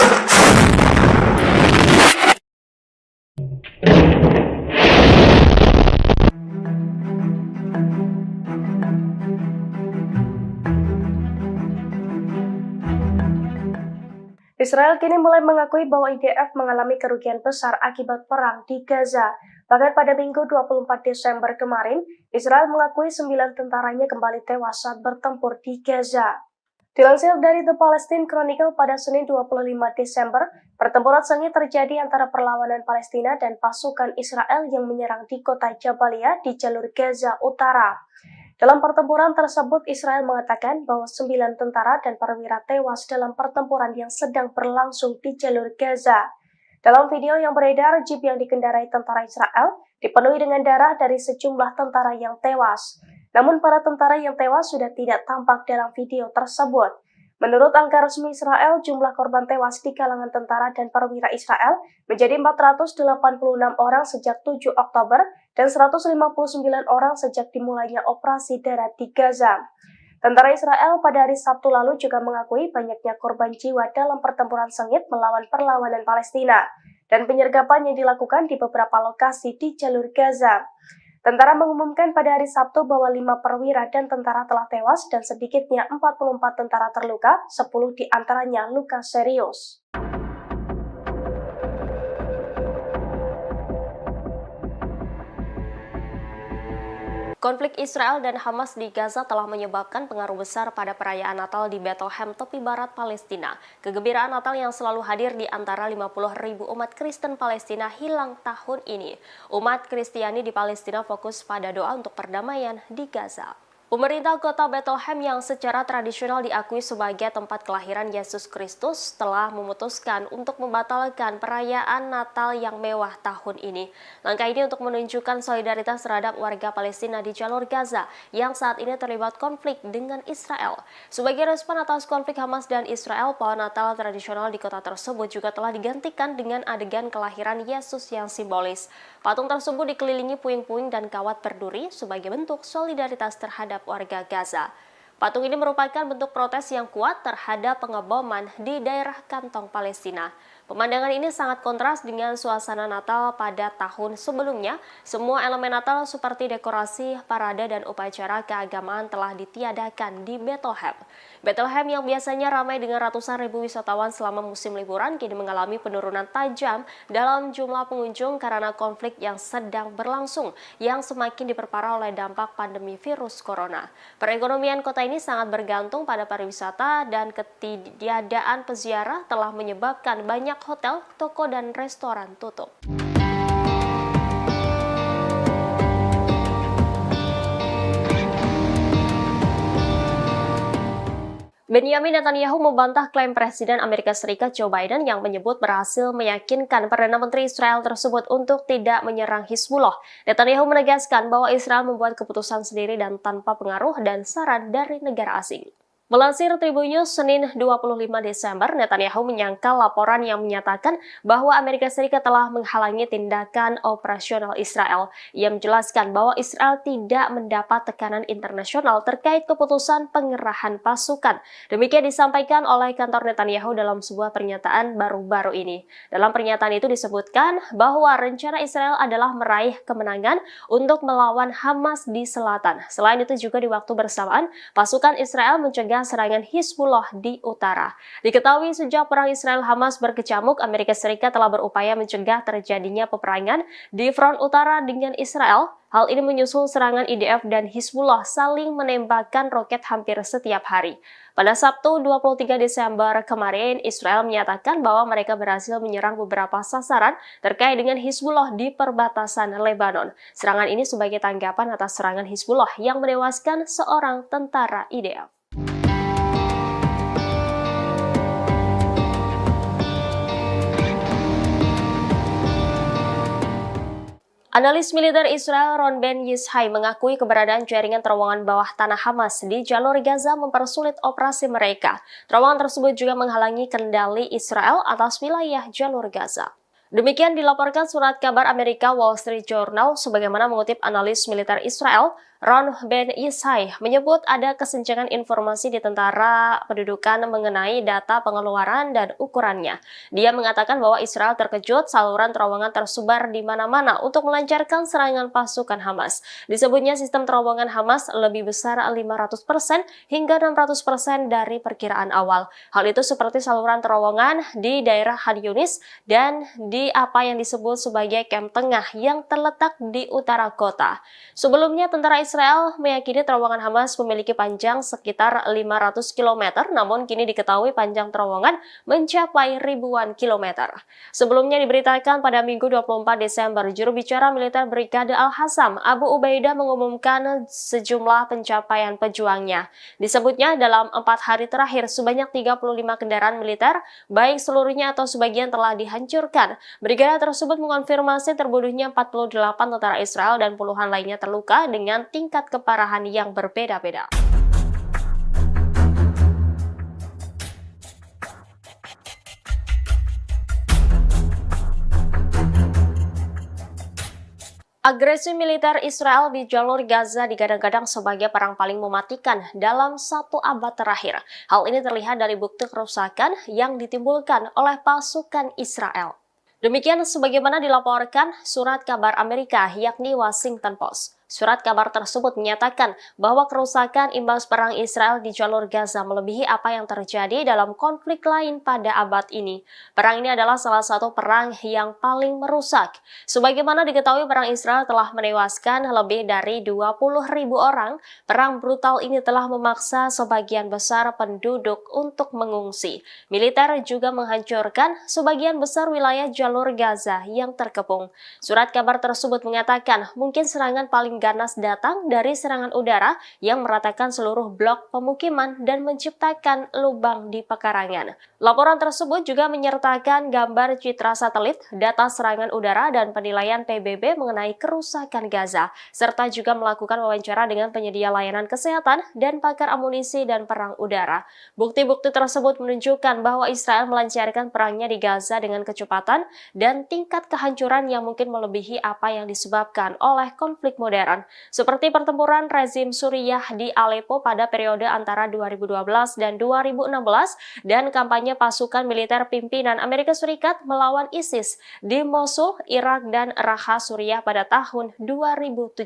Israel kini mulai mengakui bahwa IDF mengalami kerugian besar akibat perang di Gaza. Bahkan pada Minggu 24 Desember kemarin, Israel mengakui 9 tentaranya kembali tewas saat bertempur di Gaza. Dilansir dari The Palestine Chronicle pada Senin 25 Desember, pertempuran sengit terjadi antara perlawanan Palestina dan pasukan Israel yang menyerang di kota Jabalia di jalur Gaza Utara. Dalam pertempuran tersebut, Israel mengatakan bahwa 9 tentara dan perwira tewas dalam pertempuran yang sedang berlangsung di jalur Gaza. Dalam video yang beredar, jeep yang dikendarai tentara Israel dipenuhi dengan darah dari sejumlah tentara yang tewas. Namun para tentara yang tewas sudah tidak tampak dalam video tersebut. Menurut angka resmi Israel, jumlah korban tewas di kalangan tentara dan perwira Israel menjadi 486 orang sejak 7 Oktober dan 159 orang sejak dimulainya operasi darat di Gaza. Tentara Israel pada hari Sabtu lalu juga mengakui banyaknya korban jiwa dalam pertempuran sengit melawan perlawanan Palestina dan penyergapan yang dilakukan di beberapa lokasi di jalur Gaza. Tentara mengumumkan pada hari Sabtu bahwa 5 perwira dan tentara telah tewas dan sedikitnya 44 tentara terluka, 10 diantaranya luka serius. Konflik Israel dan Hamas di Gaza telah menyebabkan pengaruh besar pada perayaan Natal di Bethlehem, tepi barat Palestina. Kegembiraan Natal yang selalu hadir di antara 50.000 umat Kristen Palestina hilang tahun ini. Umat Kristiani di Palestina fokus pada doa untuk perdamaian di Gaza. Pemerintah kota Bethlehem yang secara tradisional diakui sebagai tempat kelahiran Yesus Kristus telah memutuskan untuk membatalkan perayaan Natal yang mewah tahun ini. Langkah ini untuk menunjukkan solidaritas terhadap warga Palestina di jalur Gaza yang saat ini terlibat konflik dengan Israel. Sebagai respon atas konflik Hamas dan Israel, pohon Natal tradisional di kota tersebut juga telah digantikan dengan adegan kelahiran Yesus yang simbolis. Patung tersebut dikelilingi puing-puing dan kawat berduri sebagai bentuk solidaritas terhadap warga Gaza. Patung ini merupakan bentuk protes yang kuat terhadap pengeboman di daerah kantong Palestina. Pemandangan ini sangat kontras dengan suasana Natal pada tahun sebelumnya. Semua elemen Natal seperti dekorasi, parade, dan upacara keagamaan telah ditiadakan di Bethlehem. Bethlehem yang biasanya ramai dengan ratusan ribu wisatawan selama musim liburan kini mengalami penurunan tajam dalam jumlah pengunjung karena konflik yang sedang berlangsung yang semakin diperparah oleh dampak pandemi virus corona. Perekonomian kota ini sangat bergantung pada pariwisata dan ketiadaan peziarah telah menyebabkan banyak hotel, toko, dan restoran tutup. Benjamin Netanyahu membantah klaim Presiden Amerika Serikat Joe Biden yang menyebut berhasil meyakinkan Perdana Menteri Israel tersebut untuk tidak menyerang Hizbullah. Netanyahu menegaskan bahwa Israel membuat keputusan sendiri dan tanpa pengaruh dan saran dari negara asing. Melansir Tribun News Senin 25 Desember, Netanyahu menyangkal laporan yang menyatakan bahwa Amerika Serikat telah menghalangi tindakan operasional Israel. Ia menjelaskan bahwa Israel tidak mendapat tekanan internasional terkait keputusan pengerahan pasukan. Demikian disampaikan oleh kantor Netanyahu dalam sebuah pernyataan baru-baru ini. Dalam pernyataan itu disebutkan bahwa rencana Israel adalah meraih kemenangan untuk melawan Hamas di selatan. Selain itu juga di waktu bersamaan, pasukan Israel mencegah serangan Hizbullah di utara. Diketahui sejak perang Israel-Hamas berkecamuk, Amerika Serikat telah berupaya mencegah terjadinya peperangan di front utara dengan Israel. Hal ini menyusul serangan IDF dan Hizbullah saling menembakkan roket hampir setiap hari. Pada Sabtu 23 Desember kemarin, Israel menyatakan bahwa mereka berhasil menyerang beberapa sasaran terkait dengan Hizbullah di perbatasan Lebanon. Serangan ini sebagai tanggapan atas serangan Hizbullah yang menewaskan seorang tentara IDF. Analis militer Israel Ron Ben Yishai mengakui keberadaan jaringan terowongan bawah tanah Hamas di jalur Gaza mempersulit operasi mereka. Terowongan tersebut juga menghalangi kendali Israel atas wilayah jalur Gaza. Demikian dilaporkan surat kabar Amerika Wall Street Journal sebagaimana mengutip analis militer Israel Ron Ben Yishai menyebut ada kesenjangan informasi di tentara pendudukan mengenai data pengeluaran dan ukurannya. Dia mengatakan bahwa Israel terkejut saluran terowongan tersebar di mana-mana untuk melancarkan serangan pasukan Hamas. Disebutnya sistem terowongan Hamas lebih besar 500% hingga 600% dari perkiraan awal. Hal itu seperti saluran terowongan di daerah Han Yunis dan di apa yang disebut sebagai Kem Tengah yang terletak di utara kota. Sebelumnya tentara Israel meyakini terowongan Hamas memiliki panjang sekitar 500 km, namun kini diketahui panjang terowongan mencapai ribuan kilometer. Sebelumnya diberitakan pada Minggu 24 Desember, juru bicara militer Brigade Al-Hassam, Abu Ubaidah mengumumkan sejumlah pencapaian pejuangnya. Disebutnya dalam 4 hari terakhir sebanyak 35 kendaraan militer, baik seluruhnya atau sebagian telah dihancurkan. Brigade tersebut mengonfirmasi terbunuhnya 48 tentara Israel dan puluhan lainnya terluka dengan tingkat keparahan yang berbeda-beda. Agresi militer Israel di jalur Gaza digadang-gadang sebagai perang paling mematikan dalam 1 abad terakhir. Hal ini terlihat dari bukti kerusakan yang ditimbulkan oleh pasukan Israel. Demikian sebagaimana dilaporkan surat kabar Amerika yakni Washington Post. Surat kabar tersebut menyatakan bahwa kerusakan imbas perang Israel di jalur Gaza melebihi apa yang terjadi dalam konflik lain pada abad ini. Perang ini adalah salah satu perang yang paling merusak. Sebagaimana diketahui, perang Israel telah menewaskan lebih dari 20.000 orang. Perang brutal ini telah memaksa sebagian besar penduduk untuk mengungsi. Militer juga menghancurkan sebagian besar wilayah jalur Gaza yang terkepung. Surat kabar tersebut mengatakan mungkin serangan paling ganas datang dari serangan udara yang meratakan seluruh blok pemukiman dan menciptakan lubang di pekarangan. Laporan tersebut juga menyertakan gambar citra satelit, data serangan udara, dan penilaian PBB mengenai kerusakan Gaza, serta juga melakukan wawancara dengan penyedia layanan kesehatan dan pakar amunisi dan perang udara. Bukti-bukti tersebut menunjukkan bahwa Israel melancarkan perangnya di Gaza dengan kecepatan dan tingkat kehancuran yang mungkin melebihi apa yang disebabkan oleh konflik modern, seperti pertempuran rezim Suriah di Aleppo pada periode antara 2012 dan 2016 dan kampanye pasukan militer pimpinan Amerika Serikat melawan ISIS di Mosul, Irak, dan Raqqa, Suriah pada tahun 2017.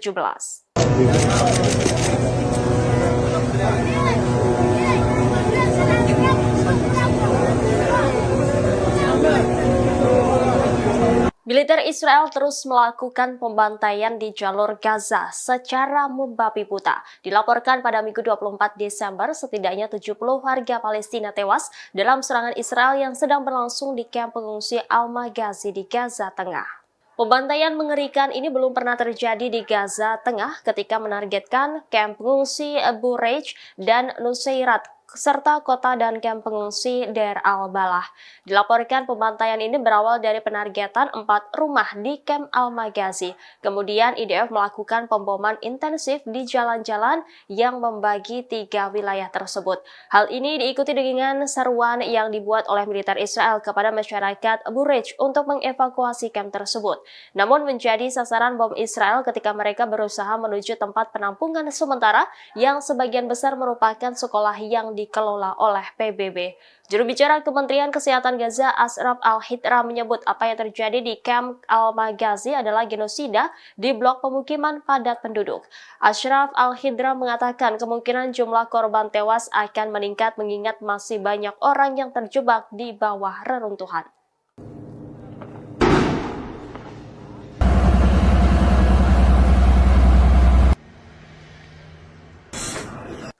Militer Israel terus melakukan pembantaian di jalur Gaza secara membabi buta. Dilaporkan pada Minggu 24 Desember, setidaknya 70 warga Palestina tewas dalam serangan Israel yang sedang berlangsung di kamp pengungsi Al-Maghazi di Gaza Tengah. Pembantaian mengerikan ini belum pernah terjadi di Gaza Tengah ketika menargetkan kamp pengungsi Bureij dan Nuseirat serta kota dan kamp pengungsi Deir al-Balah. Dilaporkan pembantaian ini berawal dari penargetan 4 rumah di kamp Al-Maghazi. Kemudian IDF melakukan pemboman intensif di jalan-jalan yang membagi 3 wilayah tersebut. Hal ini diikuti dengan seruan yang dibuat oleh militer Israel kepada masyarakat Bureij untuk mengevakuasi kamp tersebut. Namun menjadi sasaran bom Israel ketika mereka berusaha menuju tempat penampungan sementara yang sebagian besar merupakan sekolah yang dikelola oleh PBB. Juru bicara Kementerian Kesehatan Gaza, Ashraf Al-Hidra, menyebut apa yang terjadi di kamp Al-Maghazi adalah genosida di blok pemukiman padat penduduk. Ashraf Al-Hidra mengatakan kemungkinan jumlah korban tewas akan meningkat mengingat masih banyak orang yang terjebak di bawah reruntuhan.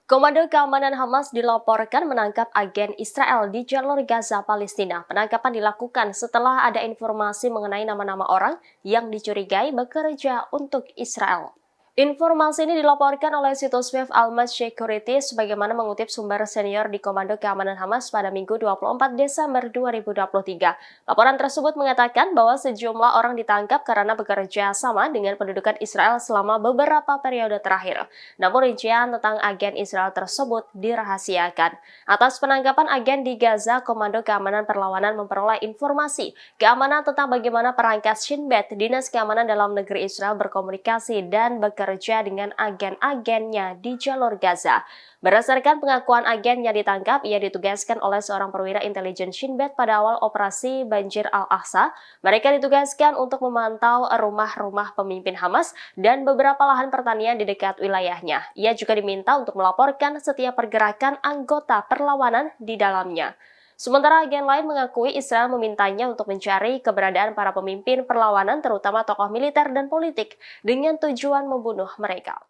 Komando Keamanan Hamas dilaporkan menangkap agen Israel di jalur Gaza, Palestina. Penangkapan dilakukan setelah ada informasi mengenai nama-nama orang yang dicurigai bekerja untuk Israel. Informasi ini dilaporkan oleh situs web Al-Mas Security sebagaimana mengutip sumber senior di Komando Keamanan Hamas pada Minggu 24 Desember 2023. Laporan tersebut mengatakan bahwa sejumlah orang ditangkap karena bekerja sama dengan pendudukan Israel selama beberapa periode terakhir. Namun rincian tentang agen Israel tersebut dirahasiakan. Atas penangkapan agen di Gaza, Komando Keamanan Perlawanan memperoleh informasi keamanan tentang bagaimana perangkat Shin Bet, Dinas Keamanan Dalam Negeri Israel, berkomunikasi dan bekerja dengan agen-agennya di jalur Gaza. Berdasarkan pengakuan agen yang ditangkap, ia ditugaskan oleh seorang perwira intelijen Shin Bet pada awal operasi Banjir Al-Aqsa. Mereka ditugaskan untuk memantau rumah-rumah pemimpin Hamas dan beberapa lahan pertanian di dekat wilayahnya. Ia juga diminta untuk melaporkan setiap pergerakan anggota perlawanan di dalamnya. Sementara agen lain mengakui Israel memintanya untuk mencari keberadaan para pemimpin perlawanan, terutama tokoh militer dan politik, dengan tujuan membunuh mereka.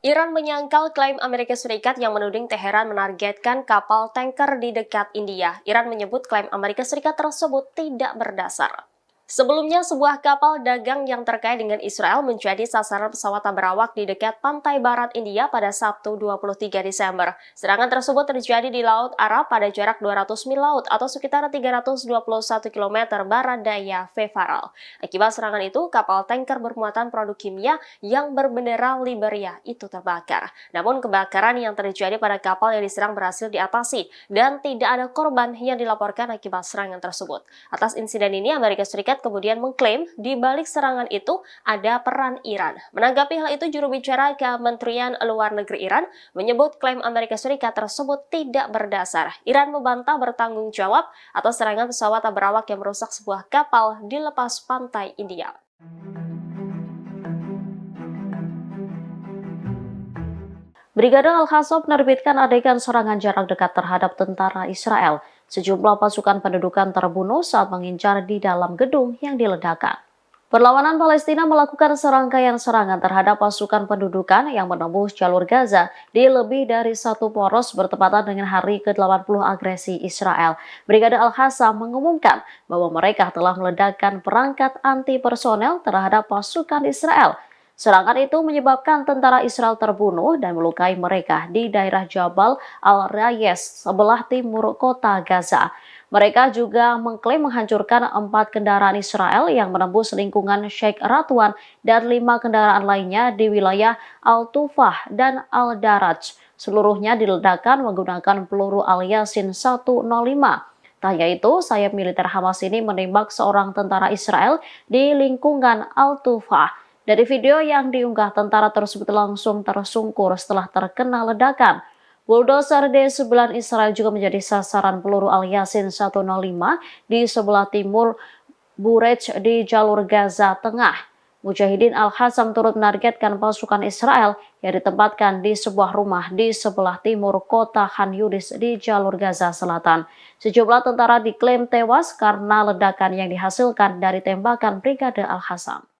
Iran menyangkal klaim Amerika Serikat yang menuding Teheran menargetkan kapal tanker di dekat India. Iran menyebut klaim Amerika Serikat tersebut tidak berdasar. Sebelumnya, sebuah kapal dagang yang terkait dengan Israel menjadi sasaran pesawat tak berawak di dekat pantai barat India pada Sabtu 23 Desember. Serangan tersebut terjadi di Laut Arab pada jarak 200 mil laut atau sekitar 321 km barat daya Fefaral. Akibat serangan itu, kapal tanker bermuatan produk kimia yang berbendera Liberia itu terbakar. Namun kebakaran yang terjadi pada kapal yang diserang berhasil diatasi dan tidak ada korban yang dilaporkan akibat serangan tersebut. Atas insiden ini, Amerika Serikat kemudian mengklaim di balik serangan itu ada peran Iran. Menanggapi hal itu, juru bicara Kementerian Luar Negeri Iran menyebut klaim Amerika Serikat tersebut tidak berdasar. Iran membantah bertanggung jawab atas serangan pesawat tak berawak yang merusak sebuah kapal di lepas pantai India. Brigade Al-Qassam menerbitkan adegan serangan jarak dekat terhadap tentara Israel. Sejumlah pasukan pendudukan terbunuh saat mengincar di dalam gedung yang diledakkan. Perlawanan Palestina melakukan serangkaian serangan terhadap pasukan pendudukan yang menembus jalur Gaza di lebih dari satu poros bertepatan dengan hari ke-80 agresi Israel. Brigade Al-Qassam mengumumkan bahwa mereka telah meledakkan perangkat anti-personel terhadap pasukan Israel. Serangan itu menyebabkan tentara Israel terbunuh dan melukai mereka di daerah Jabal Al-Rayes sebelah timur kota Gaza. Mereka juga mengklaim menghancurkan 4 kendaraan Israel yang menembus lingkungan Sheikh Radwan dan 5 kendaraan lainnya di wilayah Al-Tufah dan Al-Daraj. Seluruhnya diledakkan menggunakan peluru Al-Yasin 105. Tak hanya itu, sayap militer Hamas ini menembak seorang tentara Israel di lingkungan Al-Tufah. Dari video yang diunggah, tentara tersebut langsung tersungkur setelah terkena ledakan. Bulldozer D9 Israel juga menjadi sasaran peluru Al-Yasin 105 di sebelah timur Burej di jalur Gaza Tengah. Mujahidin Al-Qassam turut menargetkan pasukan Israel yang ditempatkan di sebuah rumah di sebelah timur kota Khan Yunis di jalur Gaza Selatan. Sejumlah tentara diklaim tewas karena ledakan yang dihasilkan dari tembakan Brigade Al-Qassam.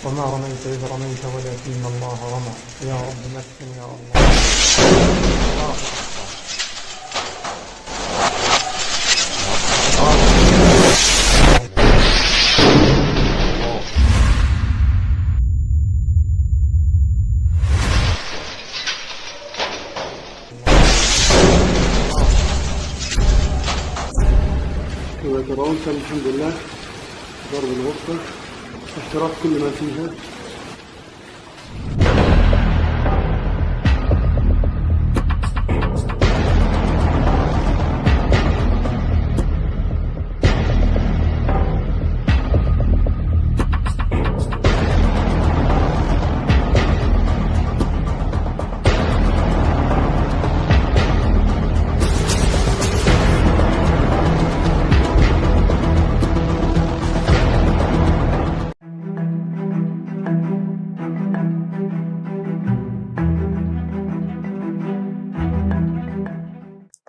وما رميت إذ رميت ولكن الله رمى يا رب مكن يا الله. كما ترون كان الحمد لله ضرب الغرفة احتراق كل ما فيها.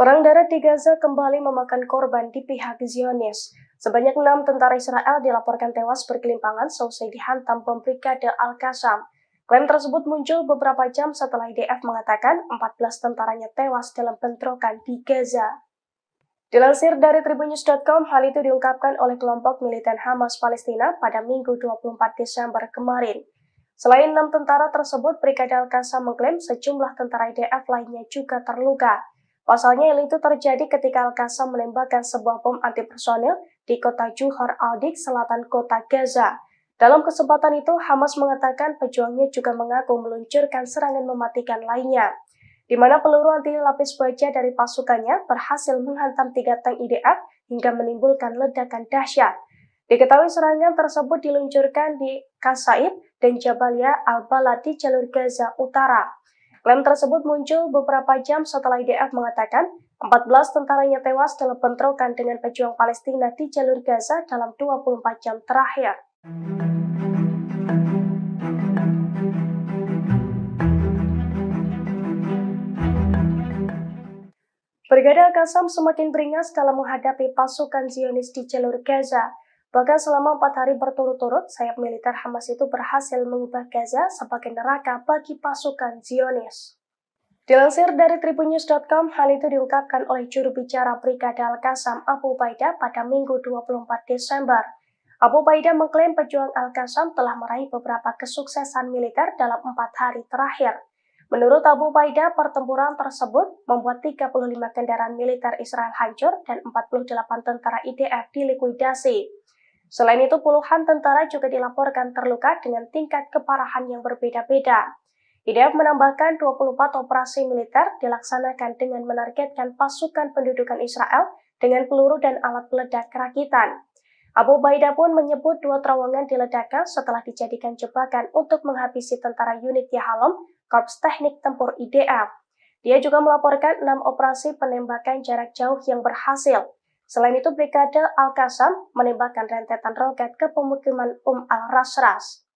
Perang darat di Gaza kembali memakan korban di pihak Zionis. Sebanyak 6 tentara Israel dilaporkan tewas bergelimpangan seusai dihantam bom Brigade Al-Qassam. Klaim tersebut muncul beberapa jam setelah IDF mengatakan 14 tentaranya tewas dalam bentrokan di Gaza. Dilansir dari tribunnews.com, hal itu diungkapkan oleh kelompok militan Hamas Palestina pada Minggu 24 Desember kemarin. Selain 6 tentara tersebut, Brigade Al-Qassam mengklaim sejumlah tentara IDF lainnya juga terluka. Pasalnya, hal itu terjadi ketika Al-Qassam menembakkan sebuah bom anti-personil di kota Juhar al-Dik, selatan kota Gaza. Dalam kesempatan itu, Hamas mengatakan pejuangnya juga mengaku meluncurkan serangan mematikan lainnya, di mana peluru anti lapis baja dari pasukannya berhasil menghantam 3 tank IDF hingga menimbulkan ledakan dahsyat. Diketahui serangan tersebut diluncurkan di Kasaib dan Jabalia al-Balad di jalur Gaza Utara. Klaim tersebut muncul beberapa jam setelah IDF mengatakan 14 tentaranya tewas dalam bentrokan dengan pejuang Palestina di jalur Gaza dalam 24 jam terakhir. Brigade Al-Qassam semakin beringas dalam menghadapi pasukan Zionis di jalur Gaza. Bahkan selama 4 hari berturut-turut, sayap militer Hamas itu berhasil mengubah Gaza sebagai neraka bagi pasukan Zionis. Dilansir dari tribunnews.com, hal itu diungkapkan oleh juru bicara Brigade Al-Qassam Abu Ubaidah pada Minggu 24 Desember. Abu Ubaidah mengklaim pejuang Al-Qassam telah meraih beberapa kesuksesan militer dalam 4 hari terakhir. Menurut Abu Ubaidah, pertempuran tersebut membuat 35 kendaraan militer Israel hancur dan 48 tentara IDF dilikuidasi. Selain itu, puluhan tentara juga dilaporkan terluka dengan tingkat keparahan yang berbeda-beda. IDF menambahkan 24 operasi militer dilaksanakan dengan menargetkan pasukan pendudukan Israel dengan peluru dan alat peledak rakitan. Abu Ubaidah pun menyebut 2 terowongan diledakkan setelah dijadikan jebakan untuk menghabisi tentara unit Yahalom, Korps Teknik Tempur IDF. Dia juga melaporkan 6 operasi penembakan jarak jauh yang berhasil. Selain itu, Brigade Al-Qassam menembakkan rentetan roket ke pemukiman al-Rasras.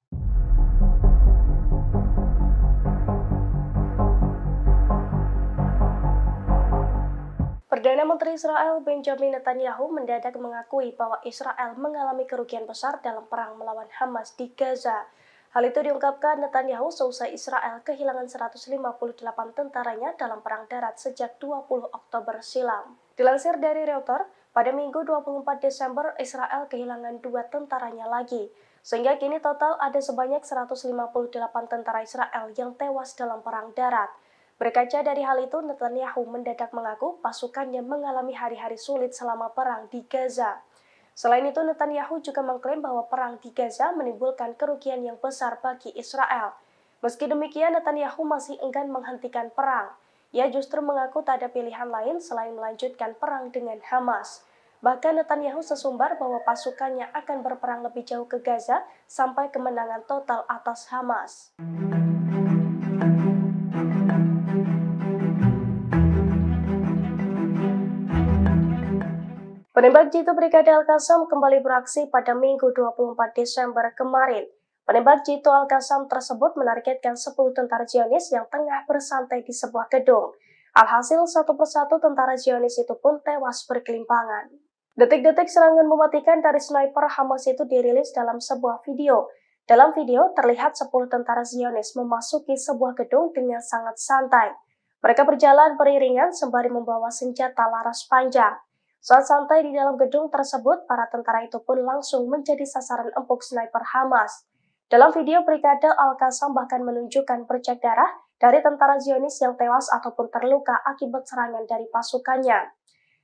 Perdana Menteri Israel Benjamin Netanyahu mendadak mengakui bahwa Israel mengalami kerugian besar dalam perang melawan Hamas di Gaza. Hal itu diungkapkan Netanyahu seusai Israel kehilangan 158 tentaranya dalam perang darat sejak 20 Oktober silam. Dilansir dari Reuters, pada Minggu 24 Desember Israel kehilangan 2 tentaranya lagi, sehingga kini total ada sebanyak 158 tentara Israel yang tewas dalam perang darat. Berkaca dari hal itu, Netanyahu mendadak mengaku pasukannya mengalami hari-hari sulit selama perang di Gaza. Selain itu, Netanyahu juga mengklaim bahwa perang di Gaza menimbulkan kerugian yang besar bagi Israel. Meski demikian, Netanyahu masih enggan menghentikan perang. Ia justru mengaku tak ada pilihan lain selain melanjutkan perang dengan Hamas. Bahkan Netanyahu sesumbar bahwa pasukannya akan berperang lebih jauh ke Gaza sampai kemenangan total atas Hamas. Penembak jitu Brigade Al-Qassam kembali beraksi pada Minggu 24 Desember kemarin. Penembak jitu Al-Qassam tersebut menargetkan 10 tentara Zionis yang tengah bersantai di sebuah gedung. Alhasil, satu persatu tentara Zionis itu pun tewas berkelimpangan. Detik-detik serangan mematikan dari sniper Hamas itu dirilis dalam sebuah video. Dalam video terlihat 10 tentara Zionis memasuki sebuah gedung dengan sangat santai. Mereka berjalan beriringan sembari membawa senjata laras panjang. Saat santai di dalam gedung tersebut, para tentara itu pun langsung menjadi sasaran empuk sniper Hamas. Dalam video, Brigade Al-Qassam bahkan menunjukkan bercak darah dari tentara Zionis yang tewas ataupun terluka akibat serangan dari pasukannya.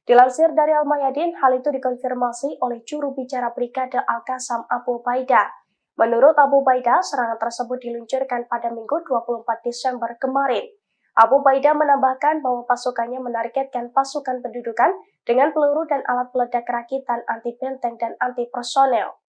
Dilansir dari Al-Mayadin, hal itu dikonfirmasi oleh juru bicara Brigade Al-Qassam Abu Ubaidah. Menurut Abu Ubaidah, serangan tersebut diluncurkan pada Minggu 24 Desember kemarin. Abu Ubaidah menambahkan bahwa pasukannya menargetkan pasukan pendudukan dengan peluru dan alat peledak rakitan anti benteng dan anti personel.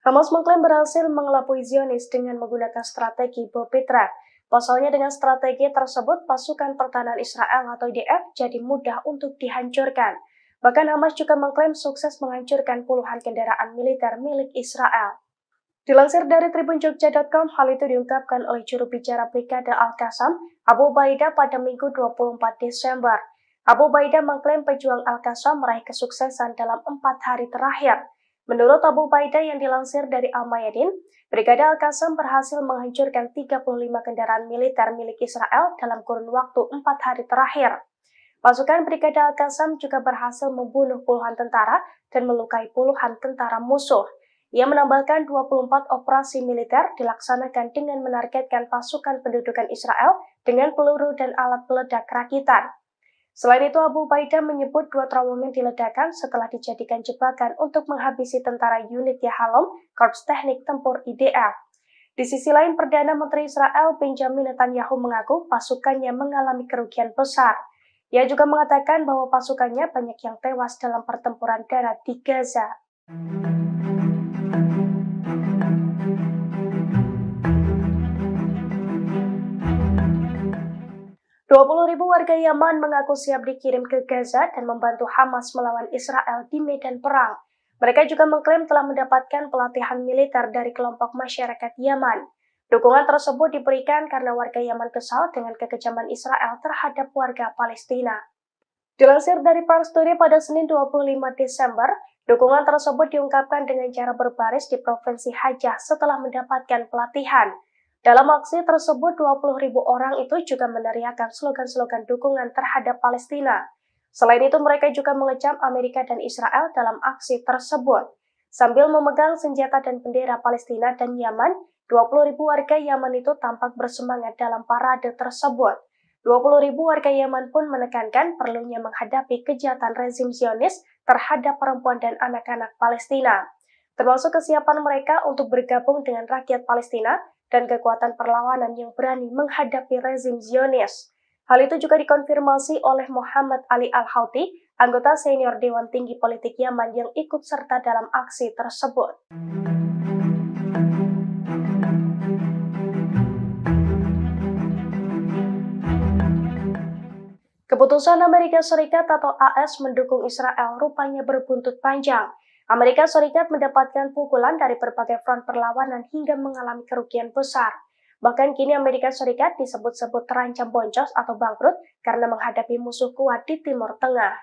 Hamas mengklaim berhasil mengelabui Zionis dengan menggunakan strategi bom Petra. Pasalnya dengan strategi tersebut, pasukan pertahanan Israel atau IDF jadi mudah untuk dihancurkan. Bahkan Hamas juga mengklaim sukses menghancurkan puluhan kendaraan militer milik Israel. Dilansir dari tribunjogja.com, hal itu diungkapkan oleh juru bicara Brigade Al-Qassam Abu Ubaidah pada Minggu 24 Desember. Abu Ubaidah mengklaim pejuang Al-Qassam meraih kesuksesan dalam 4 hari terakhir. Menurut Abu Ubaidah yang dilansir dari Al-Mayadin, Brigade Al-Qassam berhasil menghancurkan 35 kendaraan militer milik Israel dalam kurun waktu 4 hari terakhir. Pasukan Brigade Al-Qassam juga berhasil membunuh puluhan tentara dan melukai puluhan tentara musuh. Ia menambahkan 24 operasi militer dilaksanakan dengan menargetkan pasukan pendudukan Israel dengan peluru dan alat peledak rakitan. Selain itu, Abu Ubaidah menyebut 2 terowongan diledakkan setelah dijadikan jebakan untuk menghabisi tentara unit Yahalom, Korps Teknik Tempur IDF. Di sisi lain, Perdana Menteri Israel Benjamin Netanyahu mengaku pasukannya mengalami kerugian besar. Ia juga mengatakan bahwa pasukannya banyak yang tewas dalam pertempuran darat di Gaza. 20.000 warga Yaman mengaku siap dikirim ke Gaza dan membantu Hamas melawan Israel di medan perang. Mereka juga mengklaim telah mendapatkan pelatihan militer dari kelompok masyarakat Yaman. Dukungan tersebut diberikan karena warga Yaman kesal dengan kekejaman Israel terhadap warga Palestina. Dilansir dari Pars Today pada Senin 25 Desember, dukungan tersebut diungkapkan dengan cara berbaris di Provinsi Hajjah setelah mendapatkan pelatihan. Dalam aksi tersebut, 20.000 orang itu juga meneriakkan slogan-slogan dukungan terhadap Palestina. Selain itu, mereka juga mengecam Amerika dan Israel dalam aksi tersebut. Sambil memegang senjata dan bendera Palestina dan Yaman, 20.000 warga Yaman itu tampak bersemangat dalam parade tersebut. 20.000 warga Yaman pun menekankan perlunya menghadapi kejahatan rezim Zionis terhadap perempuan dan anak-anak Palestina, termasuk kesiapan mereka untuk bergabung dengan rakyat Palestina dan kekuatan perlawanan yang berani menghadapi rezim Zionis. Hal itu juga dikonfirmasi oleh Muhammad Ali Al-Houthi, anggota senior Dewan Tinggi Politik Yaman yang ikut serta dalam aksi tersebut. Keputusan Amerika Serikat atau AS mendukung Israel rupanya berbuntut panjang. Amerika Serikat mendapatkan pukulan dari berbagai front perlawanan hingga mengalami kerugian besar. Bahkan kini Amerika Serikat disebut-sebut terancam boncos atau bangkrut karena menghadapi musuh kuat di Timur Tengah.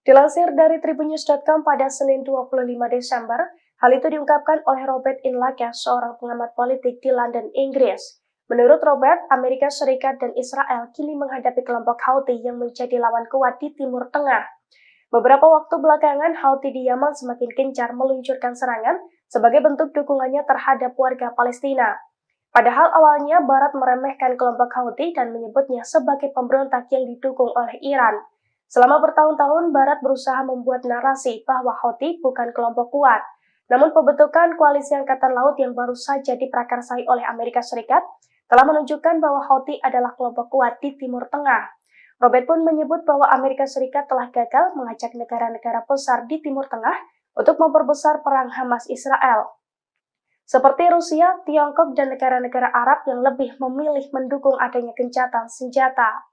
Dilansir dari tribunnews.com pada Senin 25 Desember, hal itu diungkapkan oleh Robert Inlakas, seorang pengamat politik di London, Inggris. Menurut Robert, Amerika Serikat dan Israel kini menghadapi kelompok Houthi yang menjadi lawan kuat di Timur Tengah. Beberapa waktu belakangan, Houthi di Yaman semakin gencar meluncurkan serangan sebagai bentuk dukungannya terhadap warga Palestina. Padahal awalnya Barat meremehkan kelompok Houthi dan menyebutnya sebagai pemberontak yang didukung oleh Iran. Selama bertahun-tahun, Barat berusaha membuat narasi bahwa Houthi bukan kelompok kuat. Namun pembentukan koalisi Angkatan Laut yang baru saja diprakarsai oleh Amerika Serikat telah menunjukkan bahwa Houthi adalah kelompok kuat di Timur Tengah. Robert pun menyebut bahwa Amerika Serikat telah gagal mengajak negara-negara besar di Timur Tengah untuk memperbesar perang Hamas-Israel, seperti Rusia, Tiongkok, dan negara-negara Arab yang lebih memilih mendukung adanya gencatan senjata.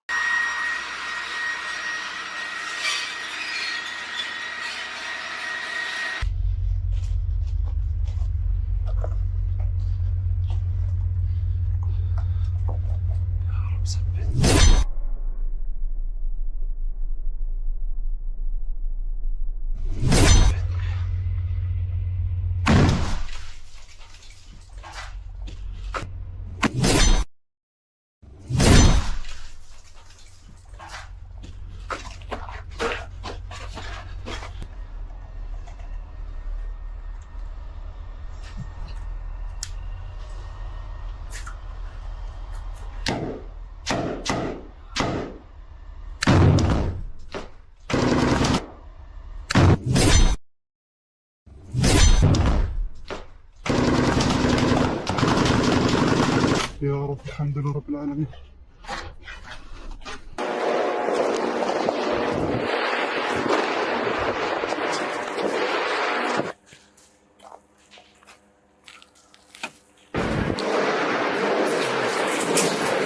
يا رب الحمد لله رب العالمين.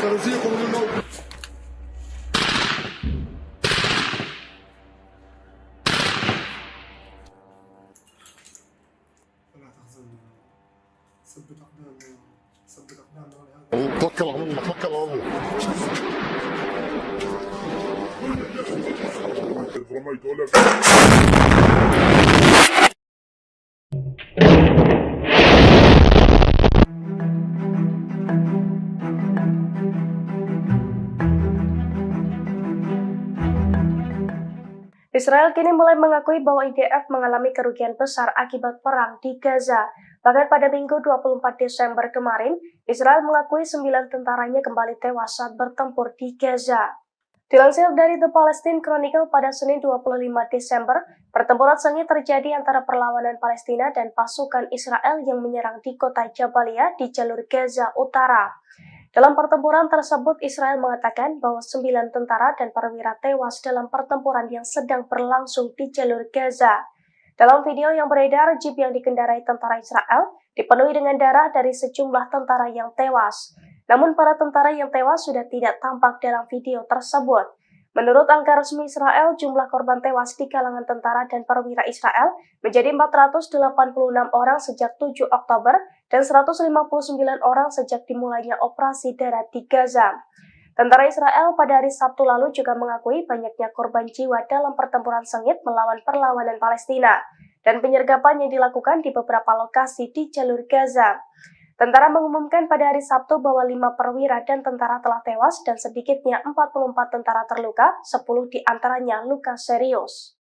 سنذيقهم الموت. لا تحزن، ثبت أقدامنا. ثبت أقدامنا ولهذا توكل على الله توكل على الله إذ رميت ولا Israel kini mulai mengakui bahwa IDF mengalami kerugian besar akibat perang di Gaza. Bahkan pada Minggu 24 Desember kemarin, Israel mengakui 9 tentaranya kembali tewas saat bertempur di Gaza. Dilansir dari The Palestine Chronicle pada Senin 25 Desember, pertempuran sengit terjadi antara perlawanan Palestina dan pasukan Israel yang menyerang di kota Jabalia di jalur Gaza Utara. Dalam pertempuran tersebut, Israel mengatakan bahwa 9 tentara dan perwira tewas dalam pertempuran yang sedang berlangsung di jalur Gaza. Dalam video yang beredar, jeep yang dikendarai tentara Israel dipenuhi dengan darah dari sejumlah tentara yang tewas. Namun para tentara yang tewas sudah tidak tampak dalam video tersebut. Menurut angka resmi Israel, jumlah korban tewas di kalangan tentara dan perwira Israel menjadi 486 orang sejak 7 Oktober dan 159 orang sejak dimulainya operasi darat di Gaza. Tentara Israel pada hari Sabtu lalu juga mengakui banyaknya korban jiwa dalam pertempuran sengit melawan perlawanan Palestina dan penyergapan yang dilakukan di beberapa lokasi di jalur Gaza. Tentara mengumumkan pada hari Sabtu bahwa 5 perwira dan tentara telah tewas dan sedikitnya 44 tentara terluka, 10 diantaranya luka serius.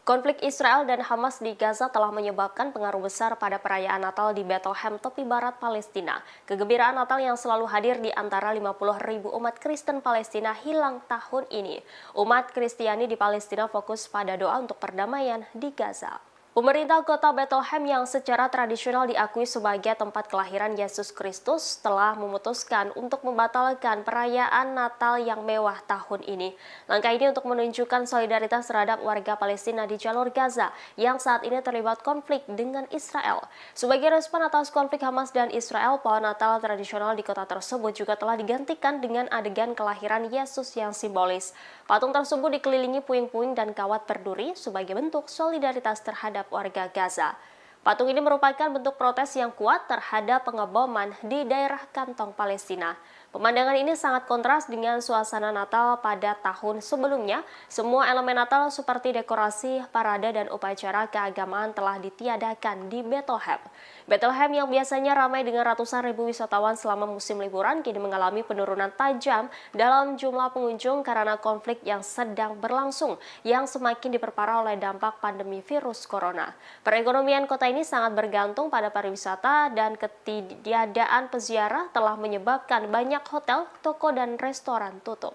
Konflik Israel dan Hamas di Gaza telah menyebabkan pengaruh besar pada perayaan Natal di Bethlehem, tepi barat Palestina. Kegembiraan Natal yang selalu hadir di antara 50.000 umat Kristen Palestina hilang tahun ini. Umat Kristiani di Palestina fokus pada doa untuk perdamaian di Gaza. Pemerintah kota Bethlehem yang secara tradisional diakui sebagai tempat kelahiran Yesus Kristus telah memutuskan untuk membatalkan perayaan Natal yang mewah tahun ini. Langkah ini untuk menunjukkan solidaritas terhadap warga Palestina di jalur Gaza yang saat ini terlibat konflik dengan Israel. Sebagai respon atas konflik Hamas dan Israel, pohon Natal tradisional di kota tersebut juga telah digantikan dengan adegan kelahiran Yesus yang simbolis. Patung tersebut dikelilingi puing-puing dan kawat berduri sebagai bentuk solidaritas terhadap warga Gaza. Patung ini merupakan bentuk protes yang kuat terhadap pengeboman di daerah kantong Palestina. Pemandangan ini sangat kontras dengan suasana Natal pada tahun sebelumnya. Semua elemen Natal seperti dekorasi, parade, dan upacara keagamaan telah ditiadakan di Bethlehem. Bethlehem yang biasanya ramai dengan ratusan ribu wisatawan selama musim liburan kini mengalami penurunan tajam dalam jumlah pengunjung karena konflik yang sedang berlangsung yang semakin diperparah oleh dampak pandemi virus corona. Perekonomian kota ini sangat bergantung pada pariwisata dan ketiadaan peziarah telah menyebabkan banyak hotel, toko, dan restoran tutup.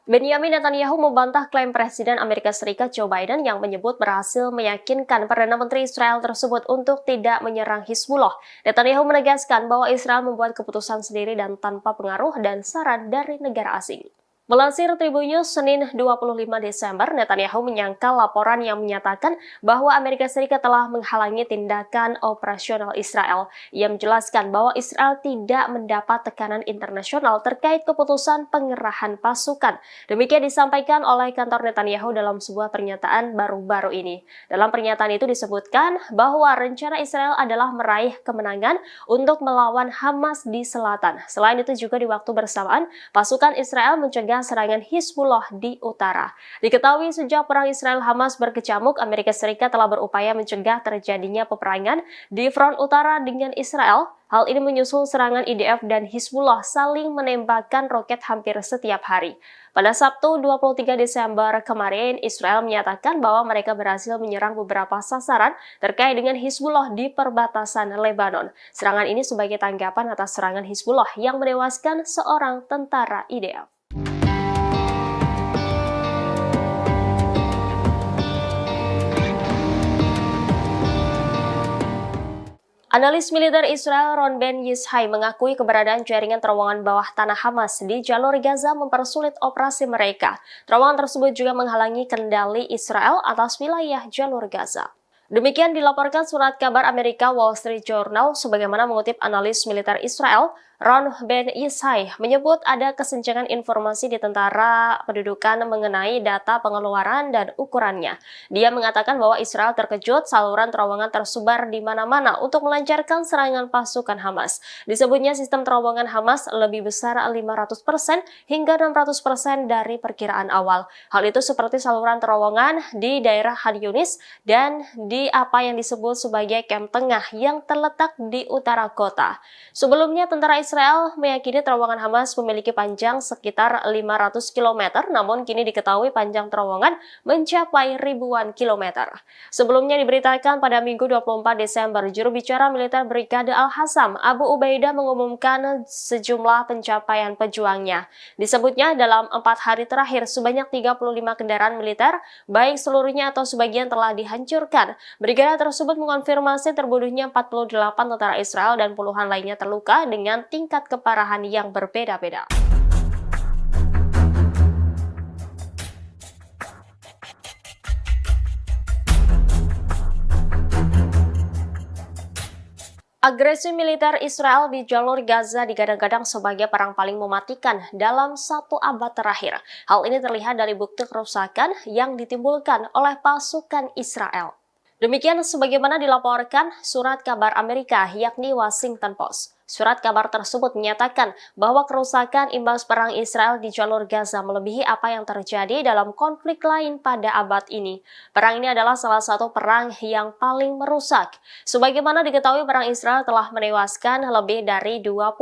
Benyamin Netanyahu membantah klaim Presiden Amerika Serikat Joe Biden yang menyebut berhasil meyakinkan Perdana Menteri Israel tersebut untuk tidak menyerang Hizbullah. Netanyahu menegaskan bahwa Israel membuat keputusan sendiri dan tanpa pengaruh dan saran dari negara asing. Melansir Tribun News Senin 25 Desember, Netanyahu menyangkal laporan yang menyatakan bahwa Amerika Serikat telah menghalangi tindakan operasional Israel. Ia menjelaskan bahwa Israel tidak mendapat tekanan internasional terkait keputusan pengerahan pasukan. Demikian disampaikan oleh kantor Netanyahu dalam sebuah pernyataan baru-baru ini. Dalam pernyataan itu disebutkan bahwa rencana Israel adalah meraih kemenangan untuk melawan Hamas di selatan. Selain itu juga di waktu bersamaan, pasukan Israel mencegah serangan Hizbullah di utara. Diketahui sejak perang Israel-Hamas berkecamuk, Amerika Serikat telah berupaya mencegah terjadinya peperangan di front utara dengan Israel. Hal ini menyusul serangan IDF dan Hizbullah saling menembakkan roket hampir setiap hari. Pada Sabtu 23 Desember kemarin, Israel menyatakan bahwa mereka berhasil menyerang beberapa sasaran terkait dengan Hizbullah di perbatasan Lebanon. Serangan ini sebagai tanggapan atas serangan Hizbullah yang menewaskan seorang tentara IDF. Analis militer Israel Ron Ben Yishai mengakui keberadaan jaringan terowongan bawah tanah Hamas di jalur Gaza mempersulit operasi mereka. Terowongan tersebut juga menghalangi kendali Israel atas wilayah jalur Gaza. Demikian dilaporkan surat kabar Amerika Wall Street Journal sebagaimana mengutip analis militer Israel, Ron Ben Yisai menyebut ada kesenjangan informasi di tentara pendudukan mengenai data pengeluaran dan ukurannya. Dia mengatakan bahwa Israel terkejut saluran terowongan tersebar di mana-mana untuk melancarkan serangan pasukan Hamas. Disebutnya sistem terowongan Hamas lebih besar 500% hingga 600% dari perkiraan awal. Hal itu seperti saluran terowongan di daerah Khan Yunis dan di apa yang disebut sebagai kamp tengah yang terletak di utara kota. Sebelumnya, tentara Israel meyakini terowongan Hamas memiliki panjang sekitar 500 km, namun kini diketahui panjang terowongan mencapai ribuan kilometer. Sebelumnya diberitakan pada Minggu 24 Desember, juru bicara militer Brigade Al-Hassam, Abu Ubaidah mengumumkan sejumlah pencapaian pejuangnya. Disebutnya dalam 4 hari terakhir, sebanyak 35 kendaraan militer, baik seluruhnya atau sebagian telah dihancurkan. Brigade tersebut mengonfirmasi terbunuhnya 48 tentara Israel dan puluhan lainnya terluka dengan tingkat keparahan yang berbeda-beda. Agresi militer Israel di jalur Gaza digadang-gadang sebagai perang paling mematikan dalam 1 abad terakhir. Hal ini terlihat dari bukti kerusakan yang ditimbulkan oleh pasukan Israel. Demikian sebagaimana dilaporkan surat kabar Amerika yakni Washington Post. Surat kabar tersebut menyatakan bahwa kerusakan imbas perang Israel di jalur Gaza melebihi apa yang terjadi dalam konflik lain pada abad ini. Perang ini adalah salah satu perang yang paling merusak. Sebagaimana diketahui, perang Israel telah menewaskan lebih dari 20.000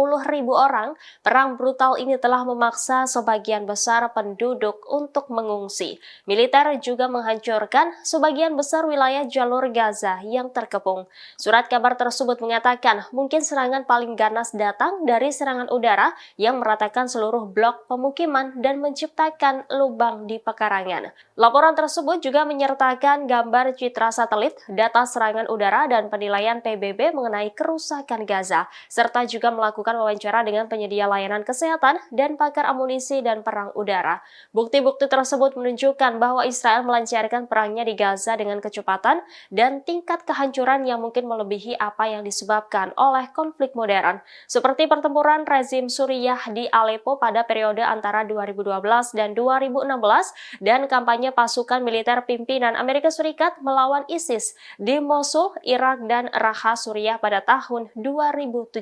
orang. Perang brutal ini telah memaksa sebagian besar penduduk untuk mengungsi. Militer juga menghancurkan sebagian besar wilayah jalur Gaza yang terkepung. Surat kabar tersebut mengatakan mungkin serangan paling ganas datang dari serangan udara yang meratakan seluruh blok pemukiman dan menciptakan lubang di pekarangan. Laporan tersebut juga menyertakan gambar citra satelit, data serangan udara, dan penilaian PBB mengenai kerusakan Gaza, serta juga melakukan wawancara dengan penyedia layanan kesehatan dan pakar amunisi dan perang udara. Bukti-bukti tersebut menunjukkan bahwa Israel melancarkan perangnya di Gaza dengan kecepatan dan tingkat kehancuran yang mungkin melebihi apa yang disebabkan oleh konflik modern, seperti pertempuran rezim Suriah di Aleppo pada periode antara 2012 dan 2016 dan kampanye pasukan militer pimpinan Amerika Serikat melawan ISIS di Mosul, Irak, dan Raqqa, Suriah pada tahun 2017.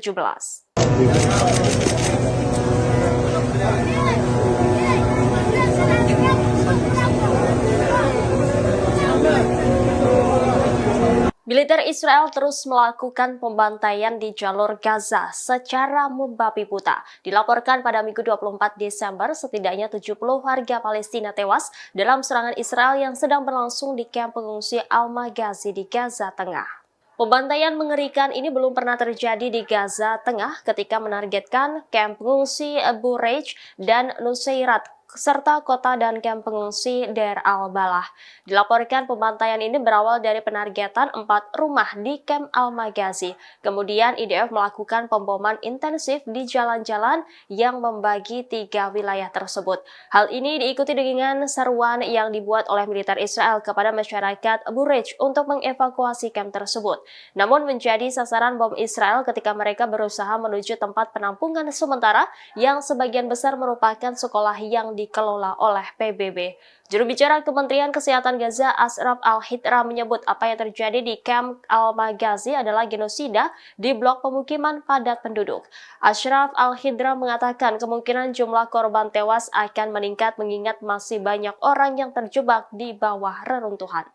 Militer Israel terus melakukan pembantaian di jalur Gaza secara membabi buta. Dilaporkan pada Minggu 24 Desember, setidaknya 70 warga Palestina tewas dalam serangan Israel yang sedang berlangsung di kamp pengungsi Al-Maghazi di Gaza Tengah. Pembantaian mengerikan ini belum pernah terjadi di Gaza Tengah ketika menargetkan kamp pengungsi Bureij dan Nuseirat serta kota dan kamp pengungsi Deir al-Balah. Dilaporkan pembantaian ini berawal dari penargetan 4 rumah di kamp Al-Maghazi. Kemudian IDF melakukan pemboman intensif di jalan-jalan yang membagi 3 wilayah tersebut. Hal ini diikuti dengan seruan yang dibuat oleh militer Israel kepada masyarakat Bureij untuk mengevakuasi kamp tersebut. Namun menjadi sasaran bom Israel ketika mereka berusaha menuju tempat penampungan sementara yang sebagian besar merupakan sekolah yang dikelola oleh PBB. Juru bicara Kementerian Kesehatan Gaza, Ashraf Al-Hidra, menyebut apa yang terjadi di kamp Al-Maghazi adalah genosida di blok pemukiman padat penduduk. Ashraf Al-Hidra mengatakan kemungkinan jumlah korban tewas akan meningkat mengingat masih banyak orang yang terjebak di bawah reruntuhan.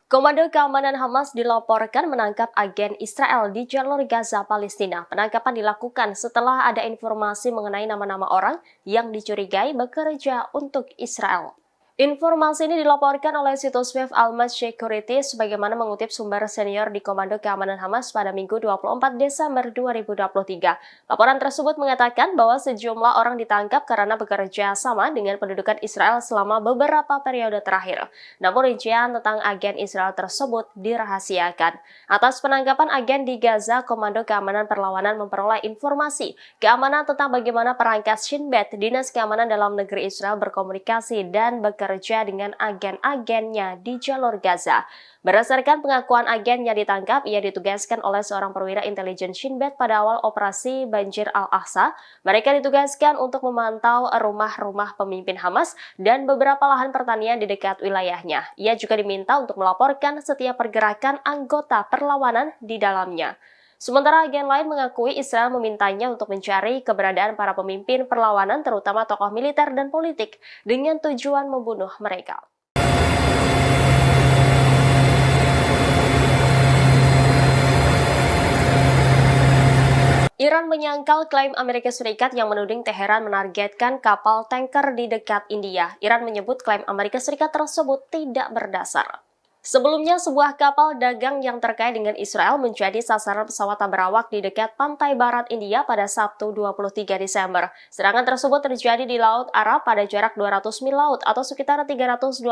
Komando Keamanan Hamas dilaporkan menangkap agen Israel di jalur Gaza, Palestina. Penangkapan dilakukan setelah ada informasi mengenai nama-nama orang yang dicurigai bekerja untuk Israel. Informasi ini dilaporkan oleh situs web Al-Mas Security sebagaimana mengutip sumber senior di Komando Keamanan Hamas pada Minggu 24 Desember 2023. Laporan tersebut mengatakan bahwa sejumlah orang ditangkap karena bekerja sama dengan pendudukan Israel selama beberapa periode terakhir. Namun rincian tentang agen Israel tersebut dirahasiakan. Atas penangkapan agen di Gaza, Komando Keamanan Perlawanan memperoleh informasi keamanan tentang bagaimana perangkat Shin Bet, Dinas Keamanan Dalam Negeri Israel berkomunikasi dan bekerja dengan agen-agennya di jalur Gaza. Berdasarkan pengakuan agen yang ditangkap, ia ditugaskan oleh seorang perwira intelijen Shin Bet pada awal operasi Banjir Al-Aqsa. Mereka ditugaskan untuk memantau rumah-rumah pemimpin Hamas dan beberapa lahan pertanian di dekat wilayahnya. Ia juga diminta untuk melaporkan setiap pergerakan anggota perlawanan di dalamnya. Sementara agen lain mengakui Israel memintanya untuk mencari keberadaan para pemimpin perlawanan terutama tokoh militer dan politik dengan tujuan membunuh mereka. Iran menyangkal klaim Amerika Serikat yang menuding Teheran menargetkan kapal tanker di dekat India. Iran menyebut klaim Amerika Serikat tersebut tidak berdasar. Sebelumnya, sebuah kapal dagang yang terkait dengan Israel menjadi sasaran pesawat tak berawak di dekat pantai barat India pada Sabtu 23 Desember. Serangan tersebut terjadi di Laut Arab pada jarak 200 mil laut atau sekitar 321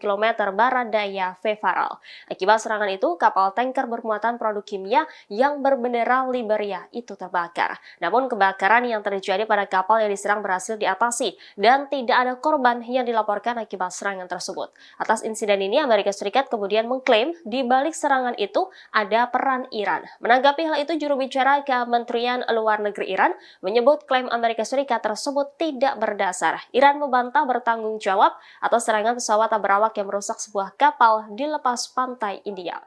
km barat daya Fefaral. Akibat serangan itu, kapal tanker bermuatan produk kimia yang berbendera Liberia itu terbakar. Namun kebakaran yang terjadi pada kapal yang diserang berhasil diatasi dan tidak ada korban yang dilaporkan akibat serangan tersebut. Atas insiden ini, Amerika Serikat kemudian mengklaim di balik serangan itu ada peran Iran. Menanggapi hal itu, juru bicara Kementerian Luar Negeri Iran menyebut klaim Amerika Serikat tersebut tidak berdasar. Iran membantah bertanggung jawab atas serangan pesawat tak berawak yang merusak sebuah kapal di lepas pantai India.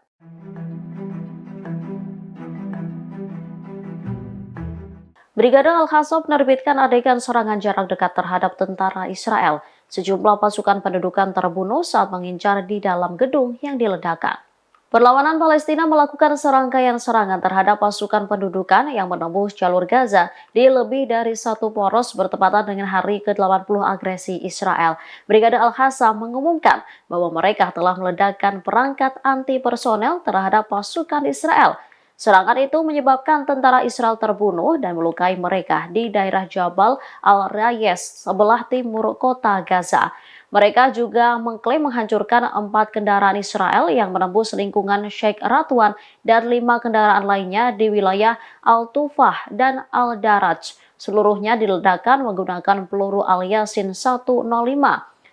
Brigade Al-Qassam menerbitkan adegan serangan jarak dekat terhadap tentara Israel. Sejumlah pasukan pendudukan terbunuh saat mengincar di dalam gedung yang diledakkan. Perlawanan Palestina melakukan serangkaian serangan terhadap pasukan pendudukan yang menembus jalur Gaza di lebih dari satu poros bertepatan dengan hari ke-80 agresi Israel. Brigade Al-Qassam mengumumkan bahwa mereka telah meledakkan perangkat anti-personel terhadap pasukan Israel. Serangan itu menyebabkan tentara Israel terbunuh dan melukai mereka di daerah Jabal Al-Rayes sebelah timur kota Gaza. Mereka juga mengklaim menghancurkan 4 kendaraan Israel yang menembus lingkungan Sheikh Radwan dan 5 kendaraan lainnya di wilayah Al-Tufah dan Al-Daraj. Seluruhnya diledakkan menggunakan peluru Al-Yasin 105.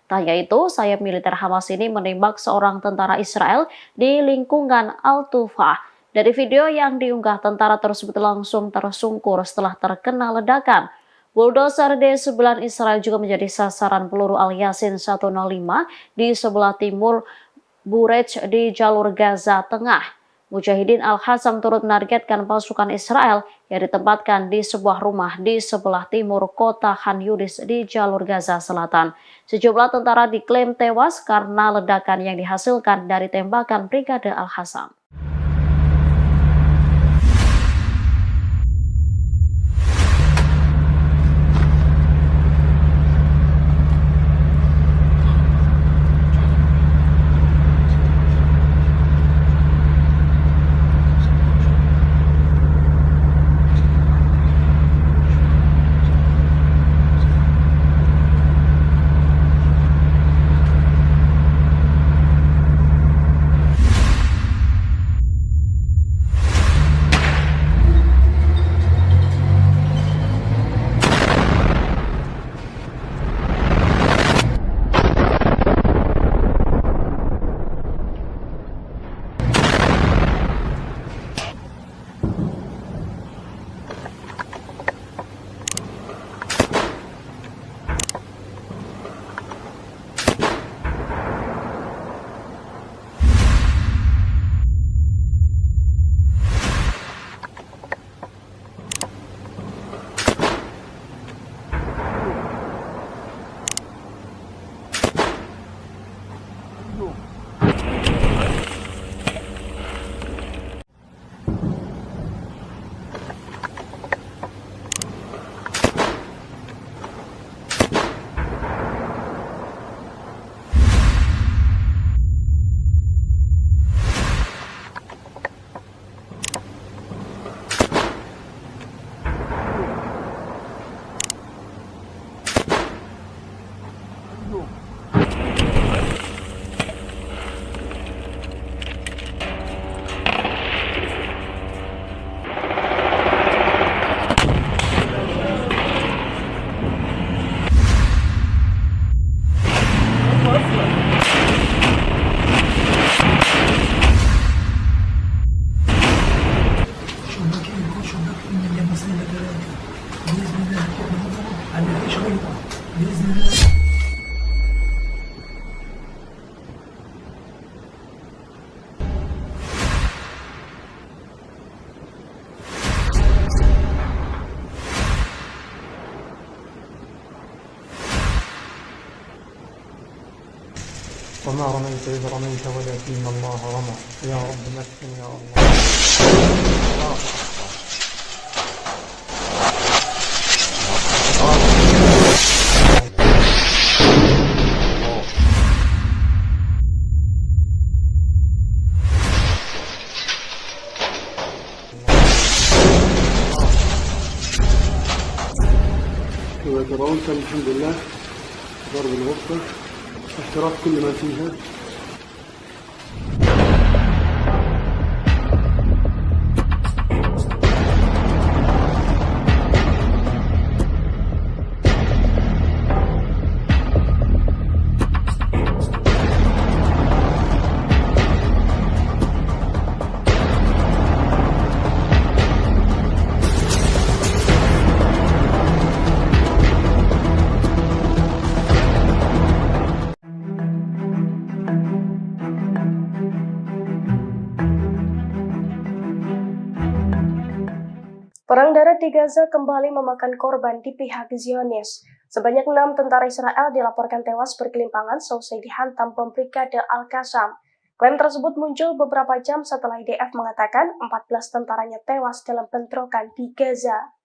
Tak hanya itu, sayap militer Hamas ini menembak seorang tentara Israel di lingkungan Al-Tufah. Dari video yang diunggah, tentara tersebut langsung tersungkur setelah terkena ledakan. Bulldozer D9 Israel juga menjadi sasaran peluru Al-Yasin 105 di sebelah timur Burej di jalur Gaza Tengah. Mujahidin Al-Qassam turut menargetkan pasukan Israel yang ditempatkan di sebuah rumah di sebelah timur kota Khan Yunis di jalur Gaza Selatan. Sejumlah tentara diklaim tewas karena ledakan yang dihasilkan dari tembakan Brigade Al-Qassam. وما رميت إذ رميت ولكن الله رمى يا رب مكن يا الله. كما ترون تم الحمد لله ضرب الغرفة احتراق كل ما فيها. Perang darat di Gaza kembali memakan korban di pihak Zionis. Sebanyak 6 tentara Israel dilaporkan tewas berkelimpangan seusai dihantam bom Brigade Al-Qassam. Klaim tersebut muncul beberapa jam setelah IDF mengatakan 14 tentaranya tewas dalam bentrokan di Gaza.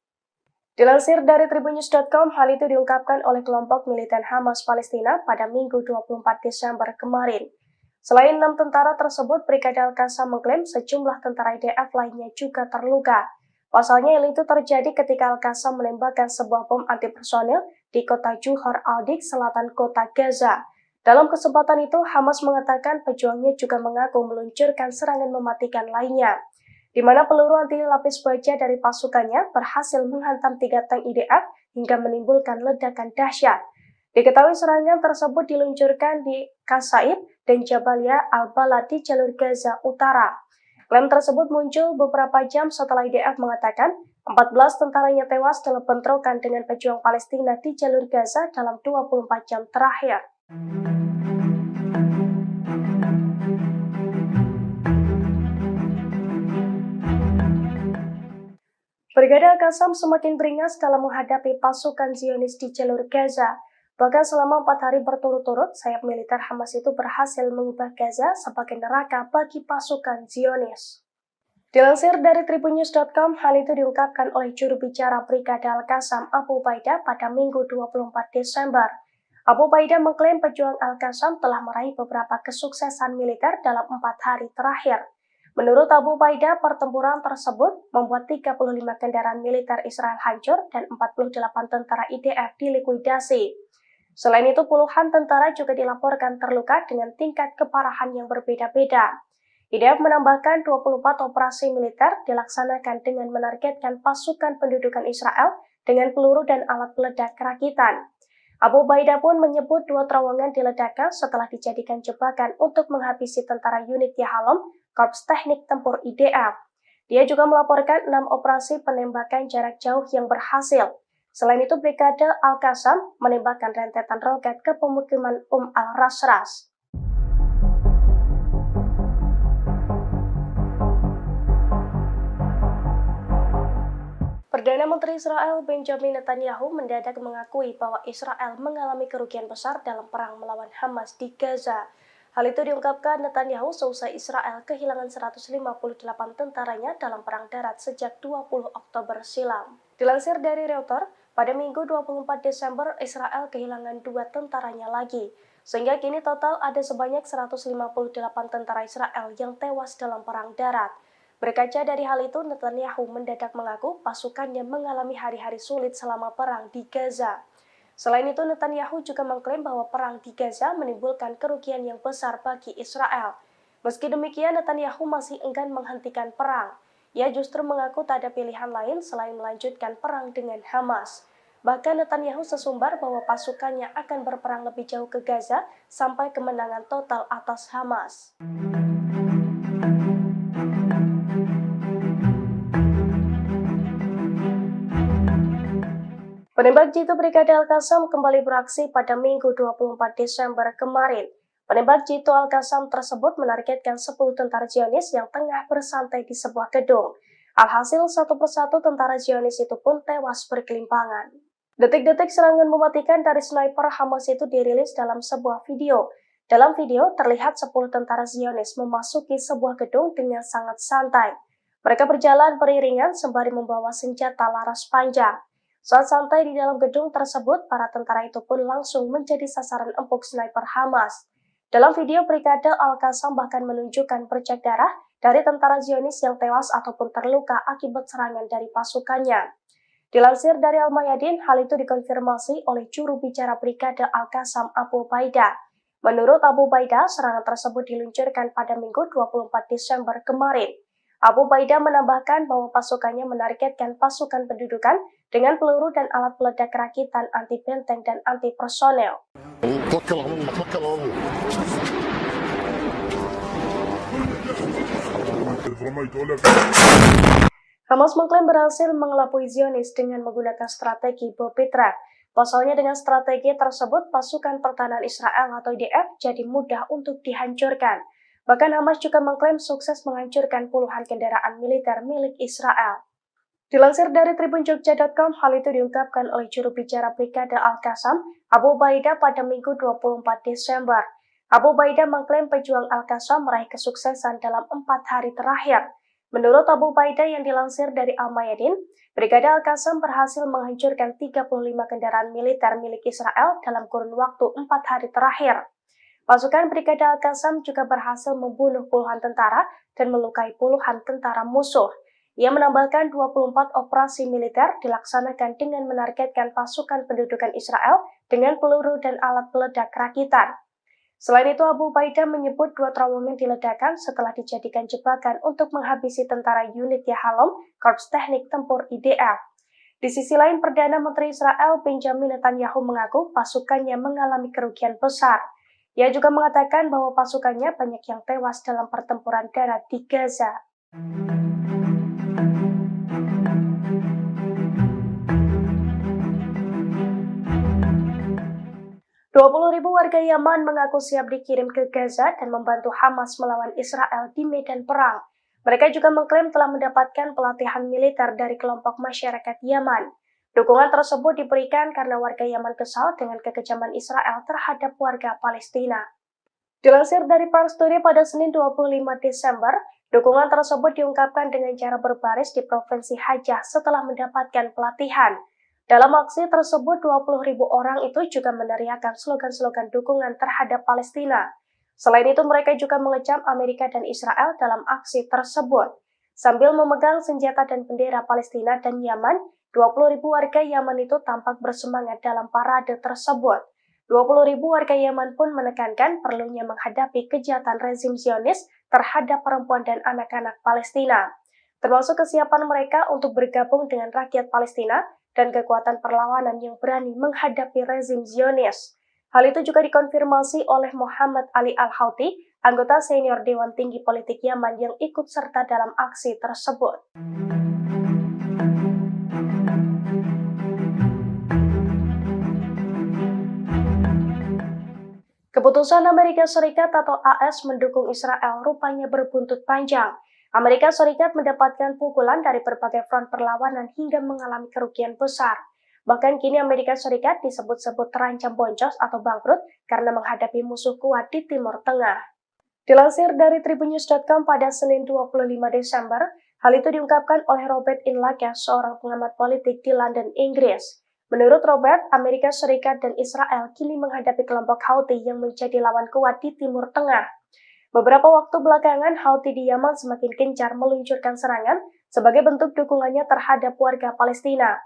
Dilansir dari Tribunnews.com, hal itu diungkapkan oleh kelompok militan Hamas Palestina pada Minggu 24 Desember kemarin. Selain 6 tentara tersebut, Brigade Al-Qassam mengklaim sejumlah tentara IDF lainnya juga terluka. Pasalnya hal itu terjadi ketika Al-Qassam menembakkan sebuah bom antipersonil di kota Juhar al-Dik, selatan kota Gaza. Dalam kesempatan itu, Hamas mengatakan pejuangnya juga mengaku meluncurkan serangan mematikan lainnya, di mana peluru anti lapis baja dari pasukannya berhasil menghantam 3 tank IDF hingga menimbulkan ledakan dahsyat. Diketahui serangan tersebut diluncurkan di Kasaib dan Jabalia al-Balad di jalur Gaza Utara. Klaim tersebut muncul beberapa jam setelah IDF mengatakan 14 tentaranya tewas dalam bentrokan dengan pejuang Palestina di jalur Gaza dalam 24 jam terakhir. Brigade Al-Qassam semakin beringas dalam menghadapi pasukan Zionis di jalur Gaza. Bahkan selama 4 hari berturut-turut, sayap militer Hamas itu berhasil mengubah Gaza sebagai neraka bagi pasukan Zionis. Dilansir dari Tribunnews.com, hal itu diungkapkan oleh juru bicara Brigade Al-Qassam Abu Ubaidah pada Minggu 24 Desember. Abu Ubaidah mengklaim pejuang Al-Qassam telah meraih beberapa kesuksesan militer dalam 4 hari terakhir. Menurut Abu Ubaidah, pertempuran tersebut membuat 35 kendaraan militer Israel hancur dan 48 tentara IDF dilikuidasi. Selain itu, puluhan tentara juga dilaporkan terluka dengan tingkat keparahan yang berbeda-beda. IDF menambahkan 24 operasi militer dilaksanakan dengan menargetkan pasukan pendudukan Israel dengan peluru dan alat peledak rakitan. Abu Ubaidah pun menyebut 2 terowongan diledakkan setelah dijadikan jebakan untuk menghabisi tentara unit Yahalom, Korps Teknik Tempur IDF. Dia juga melaporkan 6 operasi penembakan jarak jauh yang berhasil. Selain itu, Brigade Al-Qassam menembakkan rentetan roket ke pemukiman al-Rasras. Perdana Menteri Israel Benjamin Netanyahu mendadak mengakui bahwa Israel mengalami kerugian besar dalam perang melawan Hamas di Gaza. Hal itu diungkapkan Netanyahu seusai Israel kehilangan 158 tentaranya dalam perang darat sejak 20 Oktober silam. Dilansir dari Reuters, pada Minggu 24 Desember Israel kehilangan 2 tentaranya lagi, sehingga kini total ada sebanyak 158 tentara Israel yang tewas dalam perang darat. Berkaca dari hal itu, Netanyahu mendadak mengaku pasukannya mengalami hari-hari sulit selama perang di Gaza. Selain itu, Netanyahu juga mengklaim bahwa perang di Gaza menimbulkan kerugian yang besar bagi Israel. Meski demikian, Netanyahu masih enggan menghentikan perang. Ia justru mengaku tak ada pilihan lain selain melanjutkan perang dengan Hamas. Bahkan Netanyahu sesumbar bahwa pasukannya akan berperang lebih jauh ke Gaza sampai kemenangan total atas Hamas. Penembak jitu Brigade Al-Qassam kembali beraksi pada Minggu 24 Desember kemarin. Penembak jitu Al-Qassam tersebut menargetkan 10 tentara Zionis yang tengah bersantai di sebuah gedung. Alhasil, satu persatu tentara Zionis itu pun tewas berkelimpangan. Detik-detik serangan mematikan dari sniper Hamas itu dirilis dalam sebuah video. Dalam video, terlihat 10 tentara Zionis memasuki sebuah gedung dengan sangat santai. Mereka berjalan beriringan sembari membawa senjata laras panjang. Saat santai di dalam gedung tersebut, para tentara itu pun langsung menjadi sasaran empuk sniper Hamas. Dalam video, Brigade Al-Qassam bahkan menunjukkan bercak darah dari tentara Zionis yang tewas ataupun terluka akibat serangan dari pasukannya. Dilansir dari Al-Mayadin, hal itu dikonfirmasi oleh juru bicara Brigade Al-Qassam Abu Ubaidah. Menurut Abu Ubaidah, serangan tersebut diluncurkan pada Minggu 24 Desember kemarin. Abu Ubaidah menambahkan bahwa pasukannya menargetkan pasukan pendudukan dengan peluru dan alat peledak rakitan anti benteng dan anti personel. توكل على الله توكل على الله رميت ولا Hamas mengklaim berhasil mengelabui Zionis dengan menggunakan strategi bom Petra. Pasalnya dengan strategi tersebut, pasukan pertahanan Israel atau IDF jadi mudah untuk dihancurkan. Bahkan Hamas juga mengklaim sukses menghancurkan puluhan kendaraan militer milik Israel. Dilansir dari tribunjogja.com, hal itu diungkapkan oleh juru bicara Brigade Al-Qassam, Abu Ubaidah pada Minggu 24 Desember. Abu Ubaidah mengklaim pejuang Al-Qassam meraih kesuksesan dalam 4 hari terakhir. Menurut Abu Ubaidah yang dilansir dari Al-Mayadin, Brigade Al-Qassam berhasil menghancurkan 35 kendaraan militer milik Israel dalam kurun waktu 4 hari terakhir. Pasukan Brigade Al-Qassam juga berhasil membunuh puluhan tentara dan melukai puluhan tentara musuh. Ia menambahkan 24 operasi militer dilaksanakan dengan menargetkan pasukan pendudukan Israel dengan peluru dan alat peledak rakitan. Selain itu, Abu Ubaidah menyebut 2 terowongan diledakkan setelah dijadikan jebakan untuk menghabisi tentara unit Yahalom, Korps Teknik Tempur IDF. Di sisi lain, Perdana Menteri Israel Benjamin Netanyahu mengaku pasukannya mengalami kerugian besar. Ia juga mengatakan bahwa pasukannya banyak yang tewas dalam pertempuran darat di Gaza. 20.000 warga Yaman mengaku siap dikirim ke Gaza dan membantu Hamas melawan Israel di medan perang. Mereka juga mengklaim telah mendapatkan pelatihan militer dari kelompok masyarakat Yaman. Dukungan tersebut diberikan karena warga Yaman kesal dengan kekejaman Israel terhadap warga Palestina. Dilansir dari Pars Today pada Senin 25 Desember, dukungan tersebut diungkapkan dengan cara berbaris di Provinsi Hajjah setelah mendapatkan pelatihan. Dalam aksi tersebut, 20.000 orang itu juga meneriakkan slogan-slogan dukungan terhadap Palestina. Selain itu, mereka juga mengecam Amerika dan Israel dalam aksi tersebut. Sambil memegang senjata dan bendera Palestina dan Yaman, 20.000 warga Yaman itu tampak bersemangat dalam parade tersebut. 20.000 warga Yaman pun menekankan perlunya menghadapi kejahatan rezim Zionis terhadap perempuan dan anak-anak Palestina, termasuk kesiapan mereka untuk bergabung dengan rakyat Palestina dan kekuatan perlawanan yang berani menghadapi rezim Zionis. Hal itu juga dikonfirmasi oleh Muhammad Ali Al-Houthi, anggota senior Dewan Tinggi Politik Yaman yang ikut serta dalam aksi tersebut. Keputusan Amerika Serikat atau AS mendukung Israel rupanya berbuntut panjang. Amerika Serikat mendapatkan pukulan dari berbagai front perlawanan hingga mengalami kerugian besar. Bahkan kini Amerika Serikat disebut-sebut terancam boncos atau bangkrut karena menghadapi musuh kuat di Timur Tengah. Dilansir dari tribunnews.com pada Senin 25 Desember, hal itu diungkapkan oleh Robert Inlaga, seorang pengamat politik di London, Inggris. Menurut Robert, Amerika Serikat dan Israel kini menghadapi kelompok Houthi yang menjadi lawan kuat di Timur Tengah. Beberapa waktu belakangan, Houthi di Yaman semakin gencar meluncurkan serangan sebagai bentuk dukungannya terhadap warga Palestina.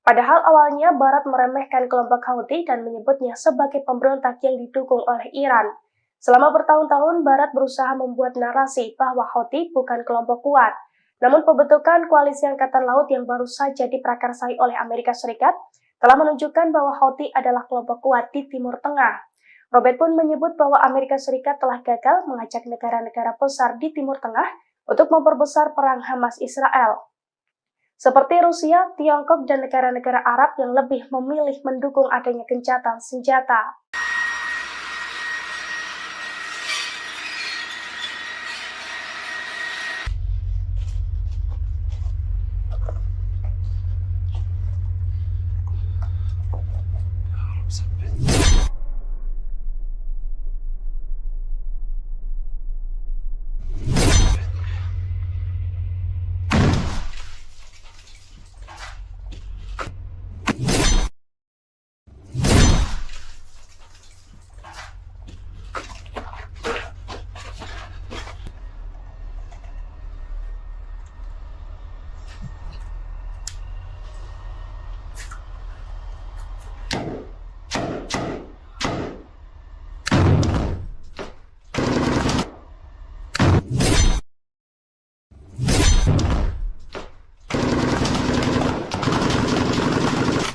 Padahal awalnya Barat meremehkan kelompok Houthi dan menyebutnya sebagai pemberontak yang didukung oleh Iran. Selama bertahun-tahun, Barat berusaha membuat narasi bahwa Houthi bukan kelompok kuat. Namun pembentukan koalisi Angkatan Laut yang baru saja diprakarsai oleh Amerika Serikat telah menunjukkan bahwa Houthi adalah kelompok kuat di Timur Tengah. Robert pun menyebut bahwa Amerika Serikat telah gagal mengajak negara-negara besar di Timur Tengah untuk memperbesar perang Hamas-Israel. Seperti Rusia, Tiongkok, dan negara-negara Arab yang lebih memilih mendukung adanya gencatan senjata.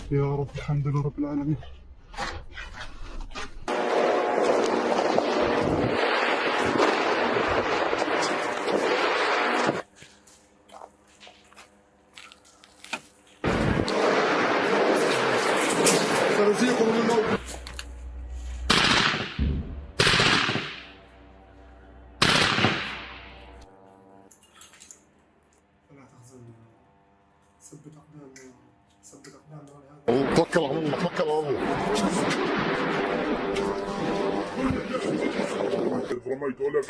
يا رب الحمد لله رب العالمين. سنزيكم من الموت. فلا تحزن، ثبت أقدامنا، ثبت أقدامنا ولهذا توكل على الله، توكل على الله. رميت ولا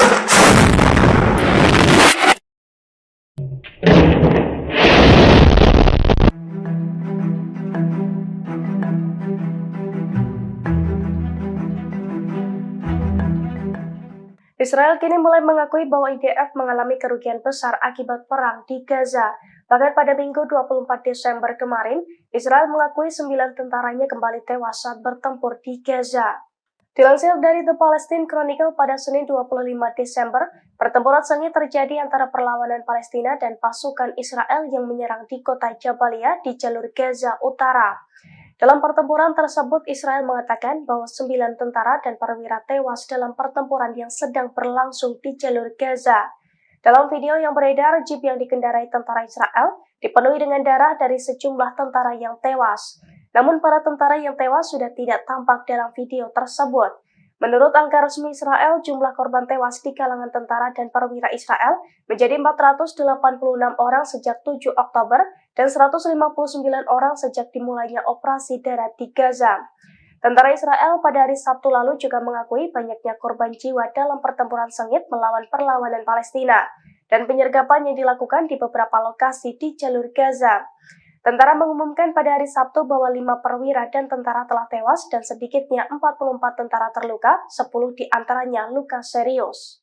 Israel kini mulai mengakui bahwa IDF mengalami kerugian besar akibat perang di Gaza. Bahkan pada Minggu 24 Desember kemarin, Israel mengakui 9 tentaranya kembali tewas saat bertempur di Gaza. Dilansir dari The Palestine Chronicle pada Senin 25 Desember, pertempuran sengit terjadi antara perlawanan Palestina dan pasukan Israel yang menyerang di kota Jabalia di jalur Gaza Utara. Dalam pertempuran tersebut, Israel mengatakan bahwa 9 tentara dan perwira tewas dalam pertempuran yang sedang berlangsung di jalur Gaza. Dalam video yang beredar, jeep yang dikendarai tentara Israel dipenuhi dengan darah dari sejumlah tentara yang tewas. Namun para tentara yang tewas sudah tidak tampak dalam video tersebut. Menurut angka resmi Israel, jumlah korban tewas di kalangan tentara dan perwira Israel menjadi 486 orang sejak 7 Oktober dan 159 orang sejak dimulainya operasi darat di Gaza. Tentara Israel pada hari Sabtu lalu juga mengakui banyaknya korban jiwa dalam pertempuran sengit melawan perlawanan Palestina dan penyergapan yang dilakukan di beberapa lokasi di jalur Gaza. Tentara mengumumkan pada hari Sabtu bahwa 5 perwira dan tentara telah tewas dan sedikitnya 44 tentara terluka, 10 diantaranya luka serius.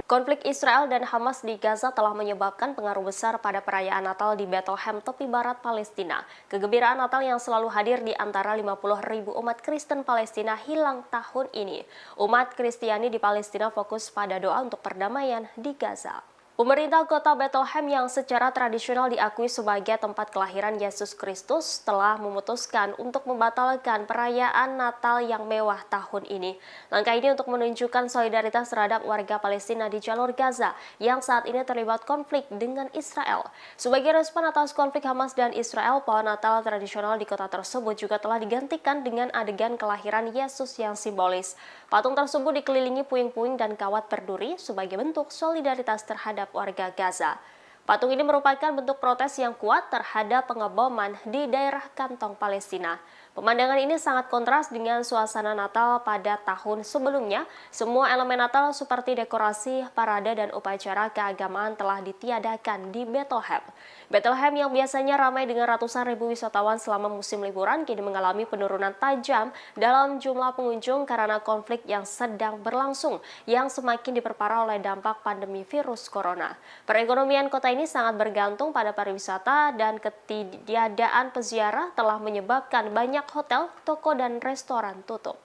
Konflik Israel dan Hamas di Gaza telah menyebabkan pengaruh besar pada perayaan Natal di Bethlehem, tepi barat Palestina. Kegembiraan Natal yang selalu hadir di antara 50.000 umat Kristen Palestina hilang tahun ini. Umat Kristiani di Palestina fokus pada doa untuk perdamaian di Gaza. Pemerintah kota Bethlehem yang secara tradisional diakui sebagai tempat kelahiran Yesus Kristus telah memutuskan untuk membatalkan perayaan Natal yang mewah tahun ini. Langkah ini untuk menunjukkan solidaritas terhadap warga Palestina di jalur Gaza yang saat ini terlibat konflik dengan Israel. Sebagai respon atas konflik Hamas dan Israel, pohon Natal tradisional di kota tersebut juga telah digantikan dengan adegan kelahiran Yesus yang simbolis. Patung tersebut dikelilingi puing-puing dan kawat berduri sebagai bentuk solidaritas terhadap warga Gaza. Patung ini merupakan bentuk protes yang kuat terhadap pengeboman di daerah kantong Palestina. Pemandangan ini sangat kontras dengan suasana Natal pada tahun sebelumnya. Semua elemen Natal seperti dekorasi, parade, dan upacara keagamaan telah ditiadakan di Bethlehem. Bethlehem yang biasanya ramai dengan ratusan ribu wisatawan selama musim liburan kini mengalami penurunan tajam dalam jumlah pengunjung karena konflik yang sedang berlangsung yang semakin diperparah oleh dampak pandemi virus corona. Perekonomian kota ini sangat bergantung pada pariwisata dan ketiadaan peziarah telah menyebabkan banyak hotel, toko, dan restoran tutup.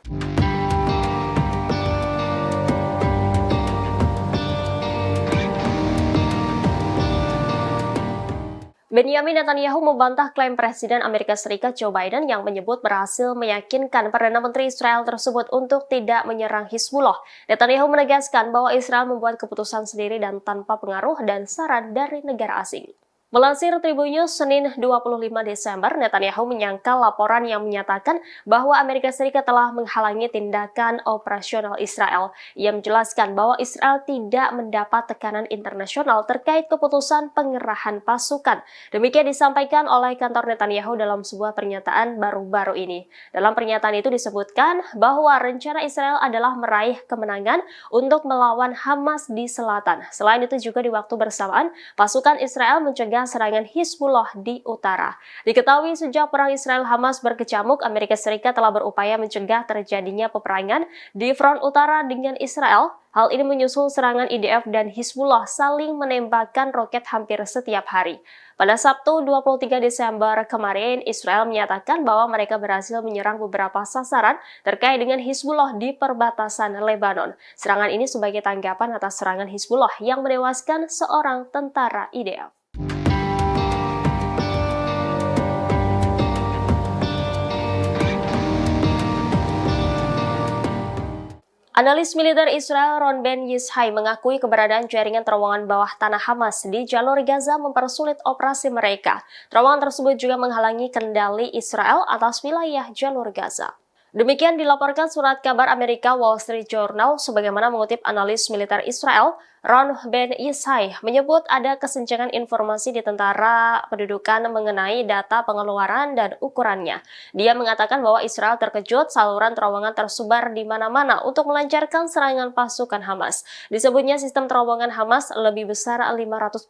Benyamin Netanyahu membantah klaim Presiden Amerika Serikat Joe Biden yang menyebut berhasil meyakinkan Perdana Menteri Israel tersebut untuk tidak menyerang Hizbullah. Netanyahu menegaskan bahwa Israel membuat keputusan sendiri dan tanpa pengaruh dan saran dari negara asing. Melansir Tribunnews Senin 25 Desember, Netanyahu menyangkal laporan yang menyatakan bahwa Amerika Serikat telah menghalangi tindakan operasional Israel. Ia menjelaskan bahwa Israel tidak mendapat tekanan internasional terkait keputusan pengerahan pasukan. Demikian disampaikan oleh kantor Netanyahu dalam sebuah pernyataan baru-baru ini. Dalam pernyataan itu disebutkan bahwa rencana Israel adalah meraih kemenangan untuk melawan Hamas di selatan. Selain itu juga di waktu bersamaan, pasukan Israel mencegah serangan Hizbullah di utara. Diketahui sejak perang Israel-Hamas berkecamuk, Amerika Serikat telah berupaya mencegah terjadinya peperangan di front utara dengan Israel. Hal ini menyusul serangan IDF dan Hizbullah saling menembakkan roket hampir setiap hari. Pada Sabtu 23 Desember kemarin, Israel menyatakan bahwa mereka berhasil menyerang beberapa sasaran terkait dengan Hizbullah di perbatasan Lebanon. Serangan ini sebagai tanggapan atas serangan Hizbullah yang menewaskan seorang tentara IDF. Analis militer Israel Ron Ben Yishai mengakui keberadaan jaringan terowongan bawah tanah Hamas di jalur Gaza mempersulit operasi mereka. Terowongan tersebut juga menghalangi kendali Israel atas wilayah jalur Gaza. Demikian dilaporkan surat kabar Amerika Wall Street Journal sebagaimana mengutip analis militer Israel Ron Ben Yishai menyebut ada kesenjangan informasi di tentara pendudukan mengenai data pengeluaran dan ukurannya. Dia mengatakan bahwa Israel terkejut saluran terowongan tersebar di mana-mana untuk melancarkan serangan pasukan Hamas. Disebutnya sistem terowongan Hamas lebih besar 500%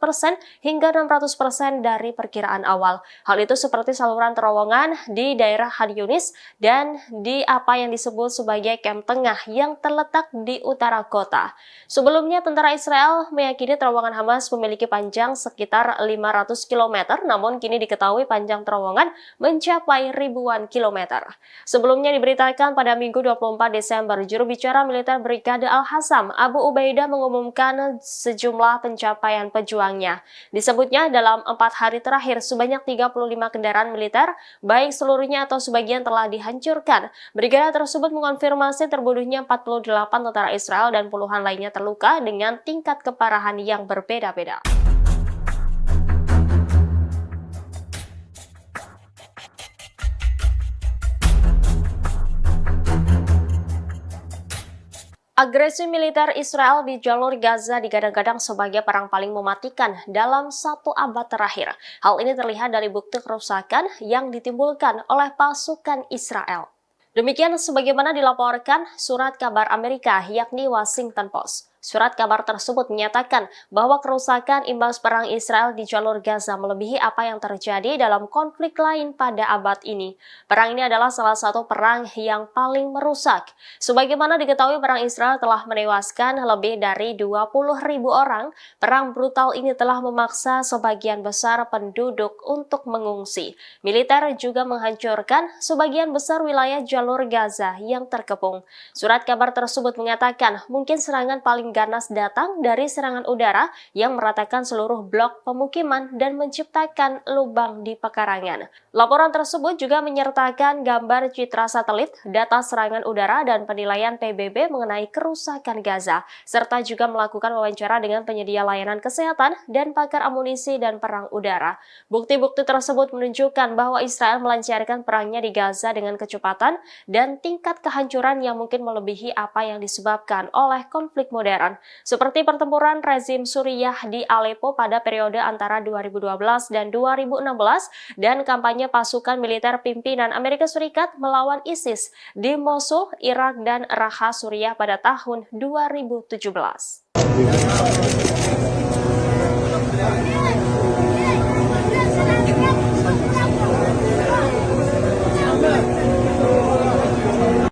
hingga 600% dari perkiraan awal. Hal itu seperti saluran terowongan di daerah Han Yunis dan di apa yang disebut sebagai Kem Tengah yang terletak di utara kota. Sebelumnya, tentara Israel meyakini terowongan Hamas memiliki panjang sekitar 500 km, namun kini diketahui panjang terowongan mencapai ribuan kilometer. Sebelumnya diberitakan pada Minggu 24 Desember, juru bicara militer Brigade Al-Hassam, Abu Ubaidah mengumumkan sejumlah pencapaian pejuangnya. Disebutnya dalam 4 hari terakhir sebanyak 35 kendaraan militer, baik seluruhnya atau sebagian telah dihancurkan. Brigade tersebut mengonfirmasi terbunuhnya 48 tentara Israel dan puluhan lainnya terluka dengan tingkat keparahan yang berbeda-beda. Agresi militer Israel di jalur Gaza digadang-gadang sebagai perang paling mematikan dalam 1 abad terakhir. Hal ini terlihat dari bukti kerusakan yang ditimbulkan oleh pasukan Israel. Demikian sebagaimana dilaporkan surat kabar Amerika yakni Washington Post. Surat kabar tersebut menyatakan bahwa kerusakan imbas perang Israel di jalur Gaza melebihi apa yang terjadi dalam konflik lain pada abad ini. Perang ini adalah salah satu perang yang paling merusak. Sebagaimana diketahui, perang Israel telah menewaskan lebih dari 20.000 orang. Perang brutal ini telah memaksa sebagian besar penduduk untuk mengungsi. Militer juga menghancurkan sebagian besar wilayah jalur Gaza yang terkepung. Surat kabar tersebut mengatakan mungkin serangan paling ganas datang dari serangan udara yang meratakan seluruh blok pemukiman dan menciptakan lubang di pekarangan. Laporan tersebut juga menyertakan gambar citra satelit, data serangan udara, dan penilaian PBB mengenai kerusakan Gaza, serta juga melakukan wawancara dengan penyedia layanan kesehatan dan pakar amunisi dan perang udara. Bukti-bukti tersebut menunjukkan bahwa Israel melancarkan perangnya di Gaza dengan kecepatan dan tingkat kehancuran yang mungkin melebihi apa yang disebabkan oleh konflik modern. modern, seperti pertempuran rezim Suriah di Aleppo pada periode antara 2012 dan 2016 dan kampanye pasukan militer pimpinan Amerika Serikat melawan ISIS di Mosul, Irak, dan Raqqa, Suriah pada tahun 2017.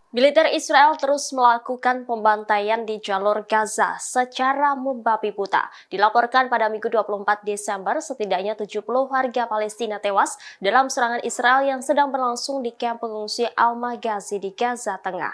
Militer Israel terus melakukan pembantaian di jalur Gaza secara membabi buta. Dilaporkan pada Minggu 24 Desember, setidaknya 70 warga Palestina tewas dalam serangan Israel yang sedang berlangsung di kamp pengungsi Al-Maghazi di Gaza Tengah.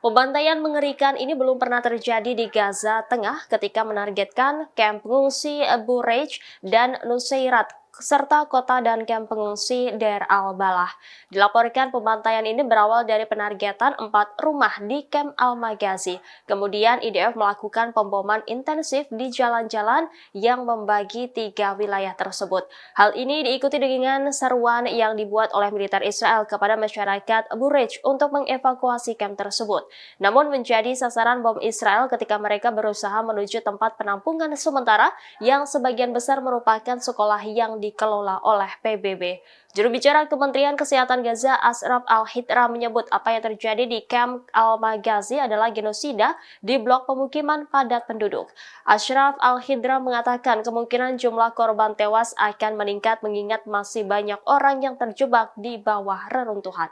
Pembantaian mengerikan ini belum pernah terjadi di Gaza Tengah ketika menargetkan kamp pengungsi Bureij dan Nuseirat serta kota dan kamp pengungsi Deir al-Balah. Dilaporkan pembantaian ini berawal dari penargetan 4 rumah di kamp Al-Maghazi. Kemudian IDF melakukan pemboman intensif di jalan-jalan yang membagi 3 wilayah tersebut. Hal ini diikuti dengan seruan yang dibuat oleh militer Israel kepada masyarakat Bureij untuk mengevakuasi kamp tersebut. Namun menjadi sasaran bom Israel ketika mereka berusaha menuju tempat penampungan sementara yang sebagian besar merupakan sekolah yang dikelola oleh PBB. Juru bicara Kementerian Kesehatan Gaza, Ashraf Al-Hidra, menyebut apa yang terjadi di kamp Al-Maghazi adalah genosida di blok pemukiman padat penduduk. Ashraf Al-Hidra mengatakan kemungkinan jumlah korban tewas akan meningkat mengingat masih banyak orang yang terjebak di bawah reruntuhan.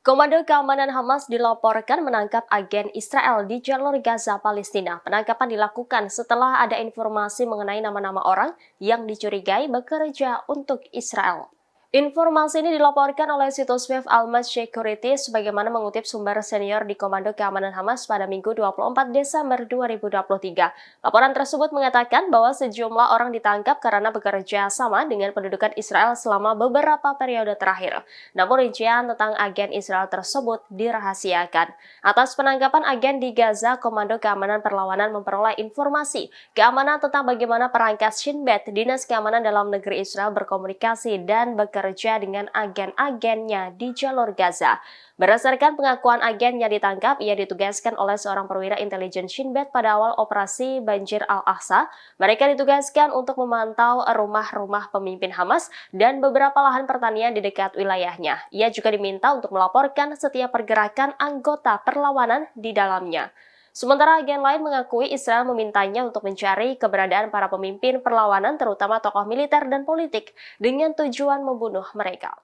Komando Keamanan Hamas dilaporkan menangkap agen Israel di jalur Gaza, Palestina. Penangkapan dilakukan setelah ada informasi mengenai nama-nama orang yang dicurigai bekerja untuk Israel. Informasi ini dilaporkan oleh situs web Al-Mas Security sebagaimana mengutip sumber senior di Komando Keamanan Hamas pada Minggu 24 Desember 2023. Laporan tersebut mengatakan bahwa sejumlah orang ditangkap karena bekerja sama dengan pendudukan Israel selama beberapa periode terakhir. Namun rincian tentang agen Israel tersebut dirahasiakan. Atas penangkapan agen di Gaza, Komando Keamanan Perlawanan memperoleh informasi keamanan tentang bagaimana perangkat Shin Bet, Dinas Keamanan Dalam Negeri Israel, berkomunikasi dan bekerja dengan agen-agennya di jalur Gaza. Berdasarkan pengakuan agen yang ditangkap, ia ditugaskan oleh seorang perwira intelijen Shin Bet pada awal operasi Banjir Al-Aqsa. Mereka ditugaskan untuk memantau rumah-rumah pemimpin Hamas dan beberapa lahan pertanian di dekat wilayahnya. Ia juga diminta untuk melaporkan setiap pergerakan anggota perlawanan di dalamnya. Sementara agen lain mengakui Israel memintanya untuk mencari keberadaan para pemimpin perlawanan, terutama tokoh militer dan politik, dengan tujuan membunuh mereka.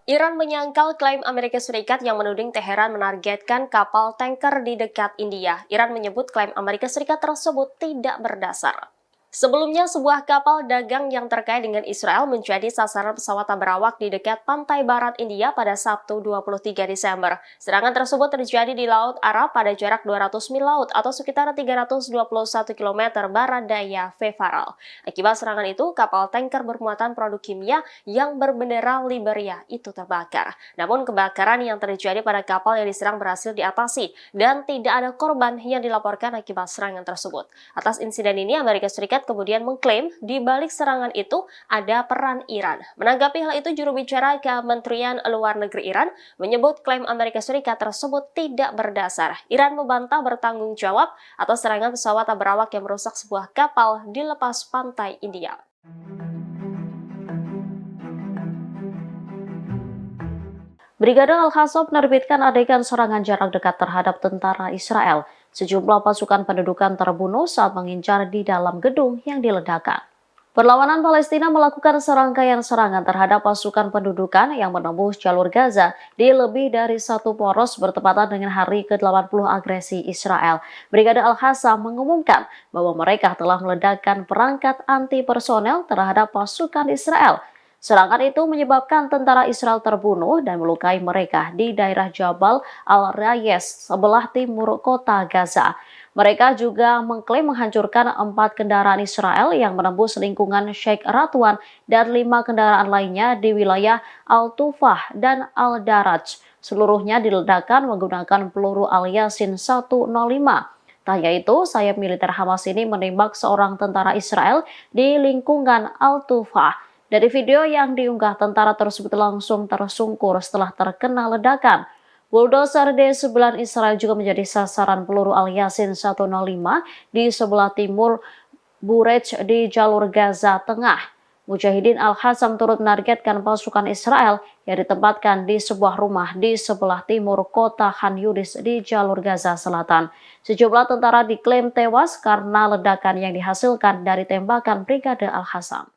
Iran menyangkal klaim Amerika Serikat yang menuding Teheran menargetkan kapal tanker di dekat India. Iran menyebut klaim Amerika Serikat tersebut tidak berdasar. Sebelumnya, sebuah kapal dagang yang terkait dengan Israel menjadi sasaran pesawat tak berawak di dekat pantai barat India pada Sabtu 23 Desember. Serangan tersebut terjadi di Laut Arab pada jarak 200 mil laut atau sekitar 321 km barat daya Faral. Akibat serangan itu, kapal tanker bermuatan produk kimia yang berbendera Liberia itu terbakar. Namun kebakaran yang terjadi pada kapal yang diserang berhasil diatasi dan tidak ada korban yang dilaporkan akibat serangan tersebut. Atas insiden ini, Amerika Serikat kemudian mengklaim di balik serangan itu ada peran Iran. Menanggapi hal itu, juru bicara Kementerian Luar Negeri Iran menyebut klaim Amerika Serikat tersebut tidak berdasar. Iran membantah bertanggung jawab atas serangan pesawat tak berawak yang merusak sebuah kapal di lepas pantai India. Brigade Al-Qassam menerbitkan adegan serangan jarak dekat terhadap tentara Israel. Sejumlah pasukan pendudukan terbunuh saat mengincar di dalam gedung yang diledakkan. Perlawanan Palestina melakukan serangkaian serangan terhadap pasukan pendudukan yang menembus jalur Gaza di lebih dari satu poros bertepatan dengan hari ke-80 agresi Israel. Brigade Al-Qassam mengumumkan bahwa mereka telah meledakkan perangkat anti-personel terhadap pasukan Israel. Serangan itu menyebabkan tentara Israel terbunuh dan melukai mereka di daerah Jabal Al-Rayes sebelah timur kota Gaza. Mereka juga mengklaim menghancurkan 4 kendaraan Israel yang menembus lingkungan Sheikh Radwan dan 5 kendaraan lainnya di wilayah Al-Tufah dan Al-Daraj. Seluruhnya diledakkan menggunakan peluru Al-Yasin 105. Tak hanya itu, sayap militer Hamas ini menembak seorang tentara Israel di lingkungan Al-Tufah. Dari video yang diunggah, tentara tersebut langsung tersungkur setelah terkena ledakan. Bulldozer D9 Israel juga menjadi sasaran peluru Al-Yasin 105 di sebelah timur Burej di jalur Gaza Tengah. Mujahidin Al-Qassam turut menargetkan pasukan Israel yang ditempatkan di sebuah rumah di sebelah timur kota Khan Yunis di jalur Gaza Selatan. Sejumlah tentara diklaim tewas karena ledakan yang dihasilkan dari tembakan Brigade Al-Qassam.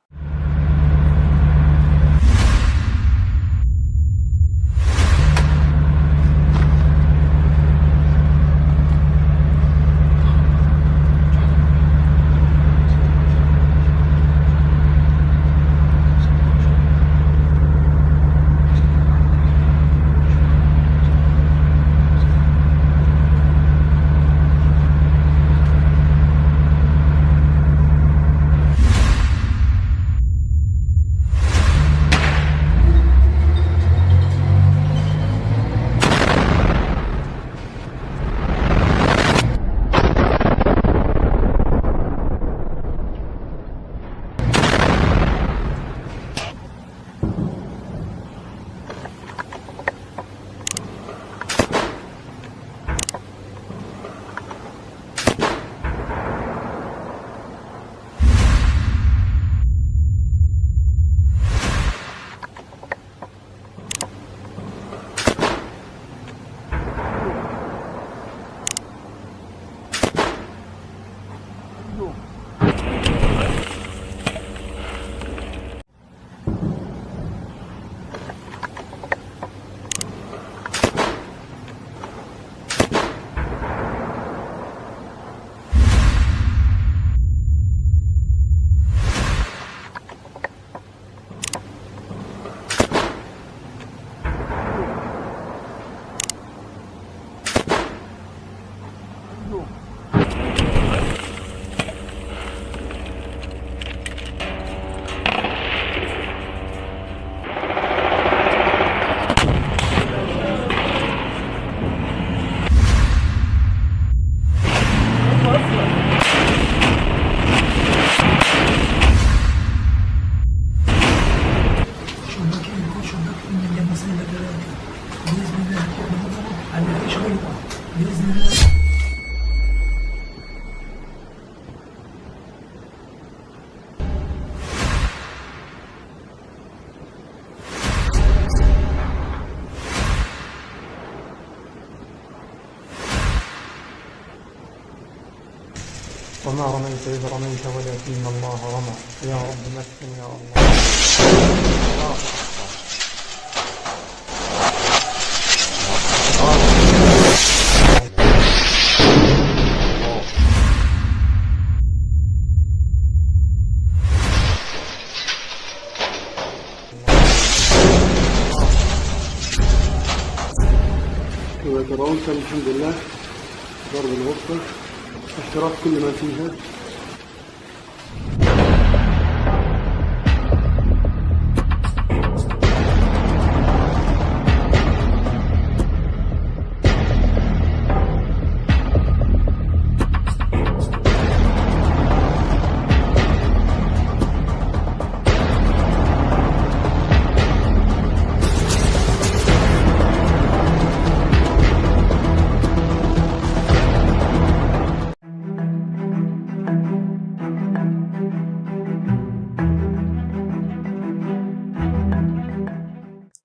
وما رميت إذ رميت ولكن الله رمى يا رب مكن يا الله. كما ترون كان الحمد لله ضرب الغرفة احتراق كل ما فيها.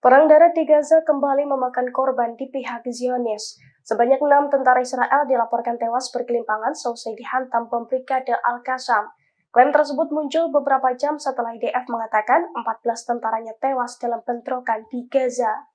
Perang darat di Gaza kembali memakan korban di pihak Zionis. Sebanyak 6 tentara Israel dilaporkan tewas bergelimpangan seusai dihantam bom Brigade Al-Qassam. Klaim tersebut muncul beberapa jam setelah IDF mengatakan 14 tentaranya tewas dalam bentrokan di Gaza.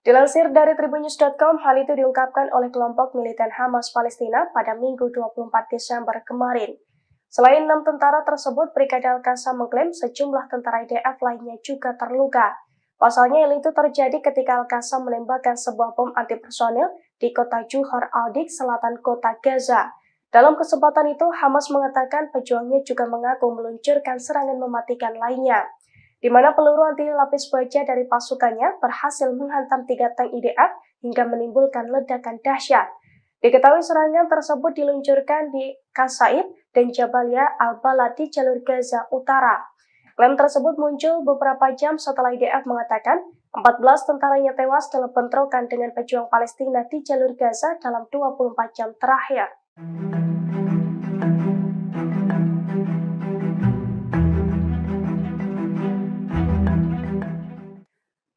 Dilansir dari tribunnews.com, hal itu diungkapkan oleh kelompok militan Hamas Palestina pada Minggu 24 Desember kemarin. Selain 6 tentara tersebut, Brigade Al-Qassam mengklaim sejumlah tentara IDF lainnya juga terluka. Pasalnya hal itu terjadi ketika Al-Qassam menembakkan sebuah bom antipersonil di kota Juhar al-Dik, selatan kota Gaza. Dalam kesempatan itu, Hamas mengatakan pejuangnya juga mengaku meluncurkan serangan mematikan lainnya, di mana peluru anti lapis baja dari pasukannya berhasil menghantam 3 tank IDF hingga menimbulkan ledakan dahsyat. Diketahui serangan tersebut diluncurkan di Qasaid dan Jabalia al-Balad di jalur Gaza Utara. Klaim tersebut muncul beberapa jam setelah IDF mengatakan 14 tentaranya tewas dalam bentrokan dengan pejuang Palestina di jalur Gaza dalam 24 jam terakhir.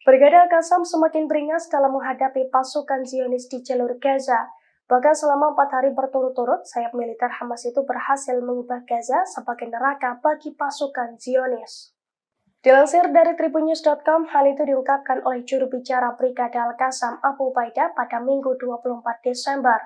Brigade Al-Qassam semakin beringas dalam menghadapi pasukan Zionis di jalur Gaza. Bahkan selama 4 hari berturut-turut, sayap militer Hamas itu berhasil mengubah Gaza sebagai neraka bagi pasukan Zionis. Dilansir dari tribunnews.com, hal itu diungkapkan oleh juru bicara Brigade Al-Qassam Abu Ubaidah pada Minggu 24 Desember.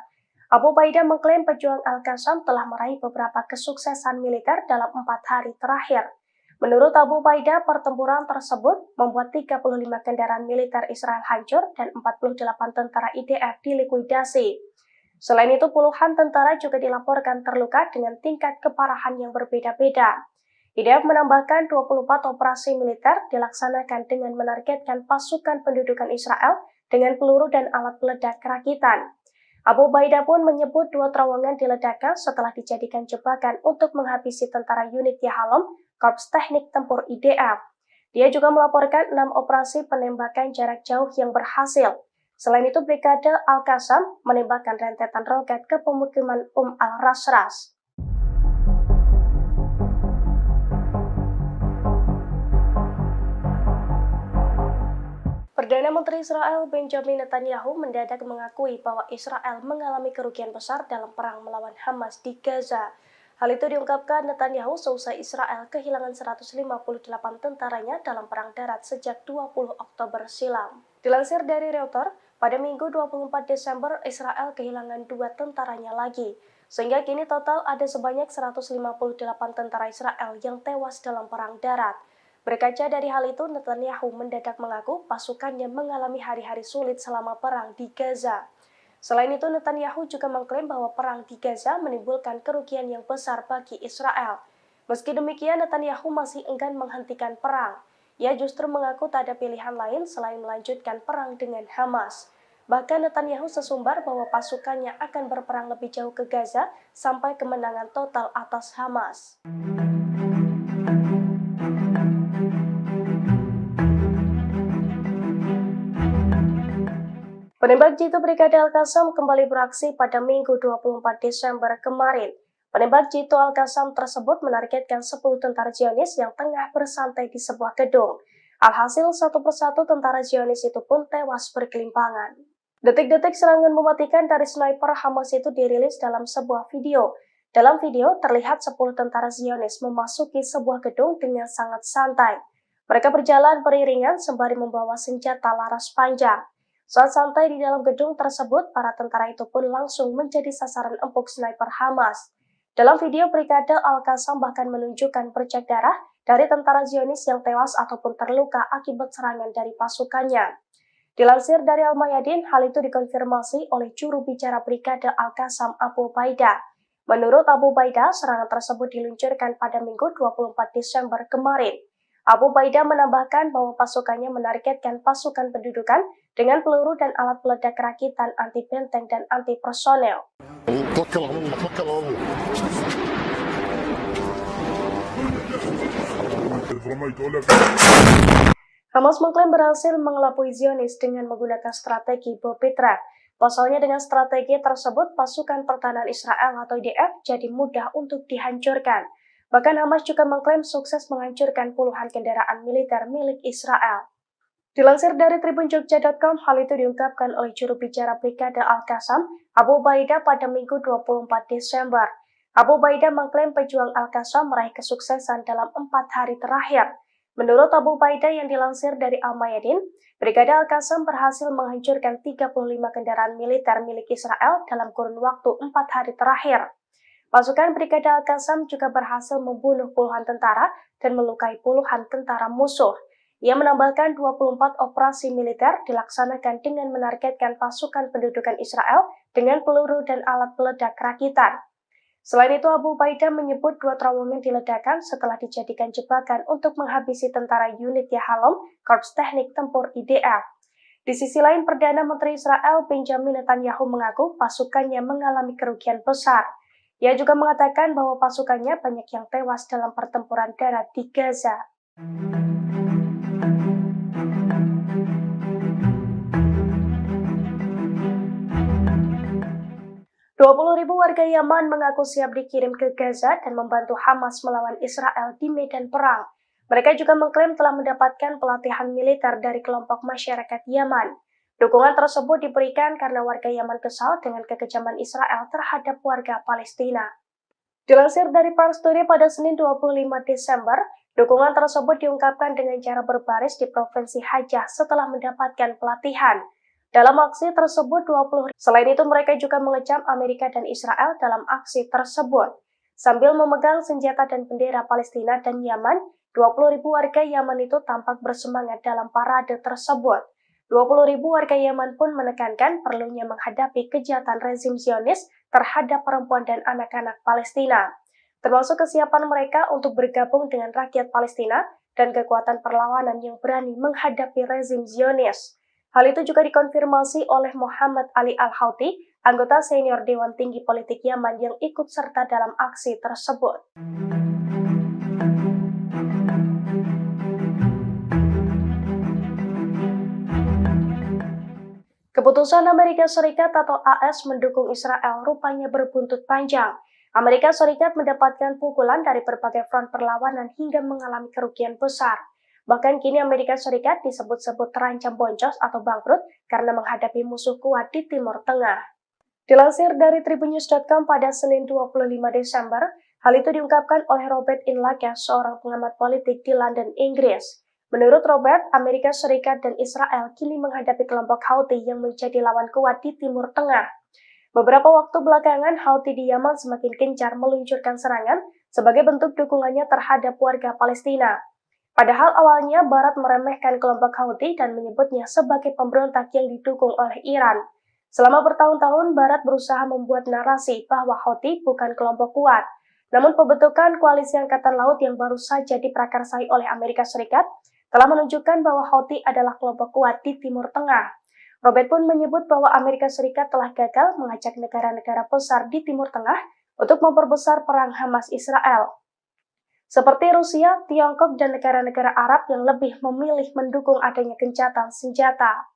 Abu Ubaidah mengklaim pejuang Al-Qassam telah meraih beberapa kesuksesan militer dalam 4 hari terakhir. Menurut Abu Ubaidah, pertempuran tersebut membuat 35 kendaraan militer Israel hancur dan 48 tentara IDF dilikuidasi. Selain itu, puluhan tentara juga dilaporkan terluka dengan tingkat keparahan yang berbeda-beda. IDF menambahkan 24 operasi militer dilaksanakan dengan menargetkan pasukan pendudukan Israel dengan peluru dan alat peledak rakitan. Abu Ubaidah pun menyebut 2 terowongan diledakkan setelah dijadikan jebakan untuk menghabisi tentara unit Yahalom, Korps Teknik Tempur IDF. Dia juga melaporkan 6 operasi penembakan jarak jauh yang berhasil. Selain itu, Brigade Al-Qassam menembakkan rentetan roket ke pemukiman al-Rasras. Perdana Menteri Israel Benjamin Netanyahu mendadak mengakui bahwa Israel mengalami kerugian besar dalam perang melawan Hamas di Gaza. Hal itu diungkapkan Netanyahu seusai Israel kehilangan 158 tentaranya dalam perang darat sejak 20 Oktober silam. Dilansir dari Reuters, pada Minggu 24 Desember Israel kehilangan 2 tentaranya lagi, sehingga kini total ada sebanyak 158 tentara Israel yang tewas dalam perang darat. Berkaca dari hal itu, Netanyahu mendadak mengaku pasukannya mengalami hari-hari sulit selama perang di Gaza. Selain itu, Netanyahu juga mengklaim bahwa perang di Gaza menimbulkan kerugian yang besar bagi Israel. Meski demikian, Netanyahu masih enggan menghentikan perang. Ia justru mengaku tak ada pilihan lain selain melanjutkan perang dengan Hamas. Bahkan Netanyahu sesumbar bahwa pasukannya akan berperang lebih jauh ke Gaza sampai kemenangan total atas Hamas. Penembak jitu Brigade Al-Qassam kembali beraksi pada Minggu 24 Desember kemarin. Penembak jitu Al-Qassam tersebut menargetkan 10 tentara Zionis yang tengah bersantai di sebuah gedung. Alhasil, satu persatu tentara Zionis itu pun tewas berkelimpangan. Detik-detik serangan mematikan dari sniper Hamas itu dirilis dalam sebuah video. Dalam video, terlihat 10 tentara Zionis memasuki sebuah gedung dengan sangat santai. Mereka berjalan beriringan sembari membawa senjata laras panjang. Saat santai di dalam gedung tersebut, para tentara itu pun langsung menjadi sasaran empuk sniper Hamas. Dalam video, Brigade Al-Qassam bahkan menunjukkan bercak darah dari tentara Zionis yang tewas ataupun terluka akibat serangan dari pasukannya. Dilansir dari Al-Mayadin, hal itu dikonfirmasi oleh juru bicara Brigade Al-Qassam Abu Ubaidah. Menurut Abu Ubaidah, serangan tersebut diluncurkan pada Minggu 24 Desember kemarin. Abu Ubaidah menambahkan bahwa pasukannya menargetkan pasukan pendudukan dengan peluru dan alat peledak rakitan anti benteng dan anti personel. Hamas mengklaim berhasil mengelabui Zionis dengan menggunakan strategi bom Petra. Pasalnya dengan strategi tersebut, pasukan pertahanan Israel atau IDF jadi mudah untuk dihancurkan. Bahkan Hamas juga mengklaim sukses menghancurkan puluhan kendaraan militer milik Israel. Dilansir dari tribunjogja.com, hal itu diungkapkan oleh juru bicara Brigade Al-Qassam Abu Ubaidah pada Minggu 24 Desember. Abu Ubaidah mengklaim pejuang Al-Qassam meraih kesuksesan dalam 4 hari terakhir. Menurut Abu Ubaidah yang dilansir dari Al-Mayadin, Brigade Al-Qassam berhasil menghancurkan 35 kendaraan militer milik Israel dalam kurun waktu 4 hari terakhir. Pasukan Brigade Al-Qassam juga berhasil membunuh puluhan tentara dan melukai puluhan tentara musuh. Ia menambahkan 24 operasi militer dilaksanakan dengan menargetkan pasukan pendudukan Israel dengan peluru dan alat peledak rakitan. Selain itu, Abu Ubaidah menyebut 2 terowongan diledakkan setelah dijadikan jebakan untuk menghabisi tentara unit Yahalom, Korps Teknik Tempur IDF. Di sisi lain, Perdana Menteri Israel Benjamin Netanyahu mengaku pasukannya mengalami kerugian besar. Ia juga mengatakan bahwa pasukannya banyak yang tewas dalam pertempuran darat di Gaza. 20.000 warga Yaman mengaku siap dikirim ke Gaza dan membantu Hamas melawan Israel di medan perang. Mereka juga mengklaim telah mendapatkan pelatihan militer dari kelompok masyarakat Yaman. Dukungan tersebut diberikan karena warga Yaman kesal dengan kekejaman Israel terhadap warga Palestina. Dilansir dari Pars Today pada Senin 25 Desember, dukungan tersebut diungkapkan dengan cara berbaris di Provinsi Hajjah setelah mendapatkan pelatihan. Dalam aksi tersebut, 20. Selain itu, mereka juga mengecam Amerika dan Israel dalam aksi tersebut. Sambil memegang senjata dan bendera Palestina dan Yaman, 20.000 warga Yaman itu tampak bersemangat dalam parade tersebut. 20.000 warga Yaman pun menekankan perlunya menghadapi kejahatan rezim Zionis terhadap perempuan dan anak-anak Palestina, termasuk kesiapan mereka untuk bergabung dengan rakyat Palestina dan kekuatan perlawanan yang berani menghadapi rezim Zionis. Hal itu juga dikonfirmasi oleh Muhammad Ali Al-Houthi, anggota senior Dewan Tinggi Politik Yaman yang ikut serta dalam aksi tersebut. Keputusan Amerika Serikat atau AS mendukung Israel rupanya berbuntut panjang. Amerika Serikat mendapatkan pukulan dari berbagai front perlawanan hingga mengalami kerugian besar. Bahkan kini Amerika Serikat disebut-sebut terancam boncos atau bangkrut karena menghadapi musuh kuat di Timur Tengah. Dilansir dari Tribunnews.com pada Senin 25 Desember, hal itu diungkapkan oleh Robert Inlaga, seorang pengamat politik di London, Inggris. Menurut Robert, Amerika Serikat dan Israel kini menghadapi kelompok Houthi yang menjadi lawan kuat di Timur Tengah. Beberapa waktu belakangan, Houthi di Yaman semakin gencar meluncurkan serangan sebagai bentuk dukungannya terhadap warga Palestina. Padahal awalnya Barat meremehkan kelompok Houthi dan menyebutnya sebagai pemberontak yang didukung oleh Iran. Selama bertahun-tahun, Barat berusaha membuat narasi bahwa Houthi bukan kelompok kuat. Namun pembentukan koalisi Angkatan Laut yang baru saja diprakarsai oleh Amerika Serikat telah menunjukkan bahwa Houthi adalah kelompok kuat di Timur Tengah. Robert pun menyebut bahwa Amerika Serikat telah gagal mengajak negara-negara besar di Timur Tengah untuk memperbesar perang Hamas-Israel, seperti Rusia, Tiongkok, dan negara-negara Arab yang lebih memilih mendukung adanya gencatan senjata.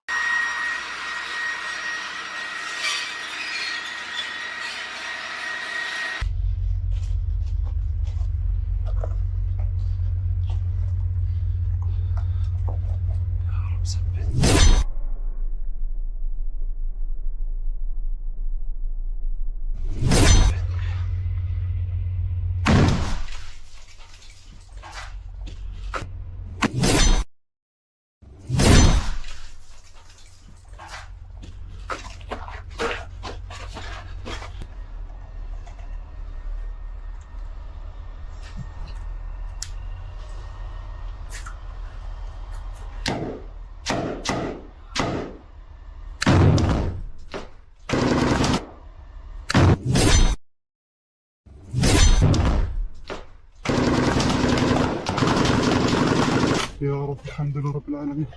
يا رب الحمد لله رب العالمين.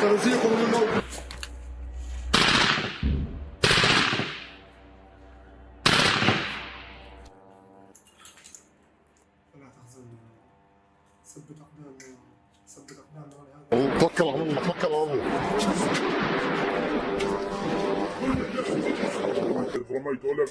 سنزيغ من الموت. لا تحزن، ثبت أقدامنا، ثبت أقدامنا ولهذا توكل على الله، توكل على الله. رميت ولا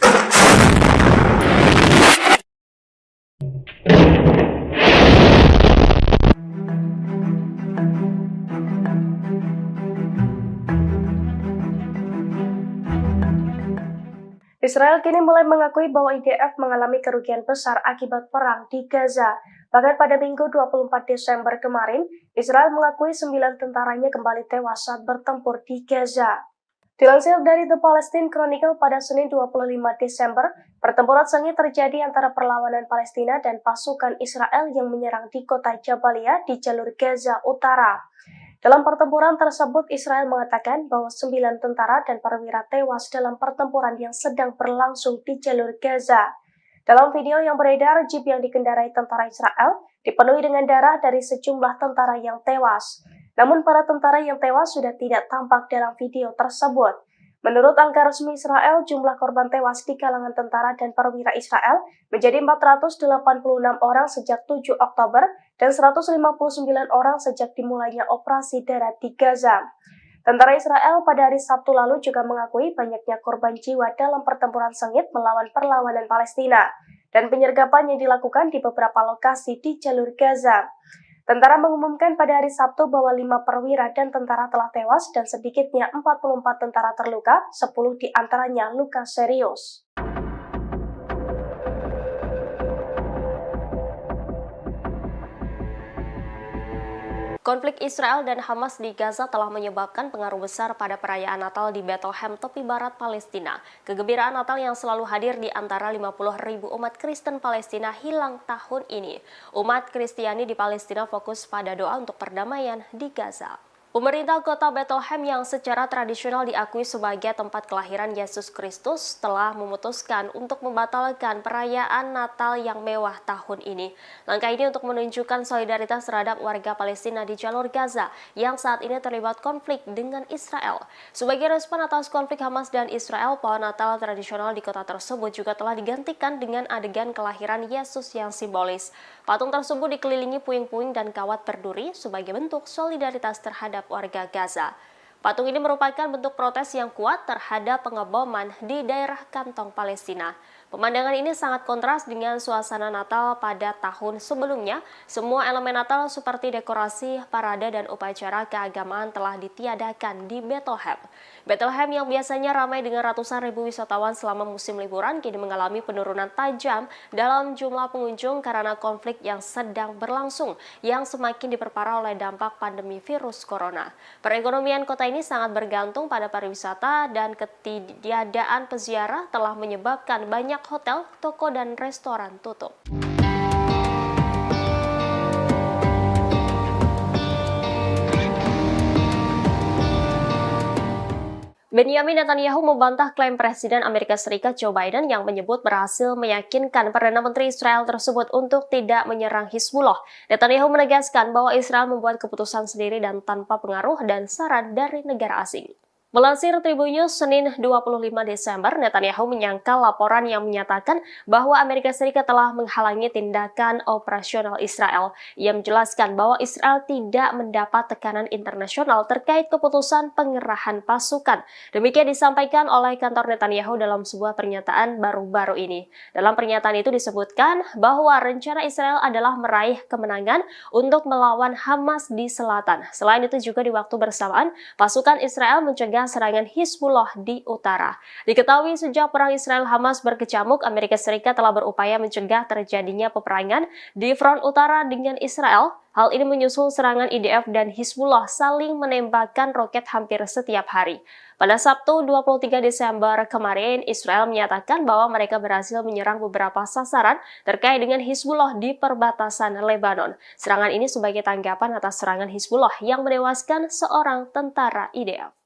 Israel kini mulai mengakui bahwa IDF mengalami kerugian besar akibat perang di Gaza. Bahkan pada Minggu 24 Desember kemarin, Israel mengakui 9 tentaranya kembali tewas saat bertempur di Gaza. Dilansir dari The Palestine Chronicle pada Senin 25 Desember, pertempuran sengit terjadi antara perlawanan Palestina dan pasukan Israel yang menyerang di kota Jabalia di jalur Gaza Utara. Dalam pertempuran tersebut, Israel mengatakan bahwa 9 tentara dan perwira tewas dalam pertempuran yang sedang berlangsung di jalur Gaza. Dalam video yang beredar, jeep yang dikendarai tentara Israel dipenuhi dengan darah dari sejumlah tentara yang tewas. Namun para tentara yang tewas sudah tidak tampak dalam video tersebut. Menurut angka resmi Israel, jumlah korban tewas di kalangan tentara dan perwira Israel menjadi 486 orang sejak 7 Oktober dan 159 orang sejak dimulainya operasi darat di Gaza. Tentara Israel pada hari Sabtu lalu juga mengakui banyaknya korban jiwa dalam pertempuran sengit melawan perlawanan Palestina dan penyergapan yang dilakukan di beberapa lokasi di jalur Gaza. Tentara mengumumkan pada hari Sabtu bahwa 5 perwira dan tentara telah tewas dan sedikitnya 44 tentara terluka, 10 diantaranya luka serius. Konflik Israel dan Hamas di Gaza telah menyebabkan pengaruh besar pada perayaan Natal di Bethlehem, tepi barat Palestina. Kegembiraan Natal yang selalu hadir di antara 50.000 umat Kristen Palestina hilang tahun ini. Umat Kristiani di Palestina fokus pada doa untuk perdamaian di Gaza. Pemerintah kota Bethlehem yang secara tradisional diakui sebagai tempat kelahiran Yesus Kristus telah memutuskan untuk membatalkan perayaan Natal yang mewah tahun ini. Langkah ini untuk menunjukkan solidaritas terhadap warga Palestina di jalur Gaza yang saat ini terlibat konflik dengan Israel. Sebagai respon atas konflik Hamas dan Israel, pohon Natal tradisional di kota tersebut juga telah digantikan dengan adegan kelahiran Yesus yang simbolis. Patung tersebut dikelilingi puing-puing dan kawat berduri sebagai bentuk solidaritas terhadap warga Gaza. Patung ini merupakan bentuk protes yang kuat terhadap pengeboman di daerah kantong Palestina. Pemandangan ini sangat kontras dengan suasana Natal pada tahun sebelumnya. Semua elemen Natal seperti dekorasi, parade, dan upacara keagamaan telah ditiadakan di Bethlehem. Bethlehem yang biasanya ramai dengan ratusan ribu wisatawan selama musim liburan kini mengalami penurunan tajam dalam jumlah pengunjung karena konflik yang sedang berlangsung yang semakin diperparah oleh dampak pandemi virus corona. Perekonomian kota ini sangat bergantung pada pariwisata dan ketiadaan peziarah telah menyebabkan banyak hotel, toko, dan restoran tutup. Benyamin Netanyahu membantah klaim Presiden Amerika Serikat Joe Biden yang menyebut berhasil meyakinkan Perdana Menteri Israel tersebut untuk tidak menyerang Hizbullah. Netanyahu menegaskan bahwa Israel membuat keputusan sendiri dan tanpa pengaruh dan saran dari negara asing. Melansir Tribunnews Senin 25 Desember, Netanyahu menyangkal laporan yang menyatakan bahwa Amerika Serikat telah menghalangi tindakan operasional Israel. Ia menjelaskan bahwa Israel tidak mendapat tekanan internasional terkait keputusan pengerahan pasukan. Demikian disampaikan oleh kantor Netanyahu dalam sebuah pernyataan baru-baru ini. Dalam pernyataan itu disebutkan bahwa rencana Israel adalah meraih kemenangan untuk melawan Hamas di selatan. Selain itu juga di waktu bersamaan, pasukan Israel mencegah serangan Hizbullah di utara. Diketahui sejak perang Israel-Hamas berkecamuk, Amerika Serikat telah berupaya mencegah terjadinya peperangan di front utara dengan Israel. Hal ini menyusul serangan IDF dan Hizbullah saling menembakkan roket hampir setiap hari. Pada Sabtu 23 Desember kemarin, Israel menyatakan bahwa mereka berhasil menyerang beberapa sasaran terkait dengan Hizbullah di perbatasan Lebanon. Serangan ini sebagai tanggapan atas serangan Hizbullah yang menewaskan seorang tentara IDF.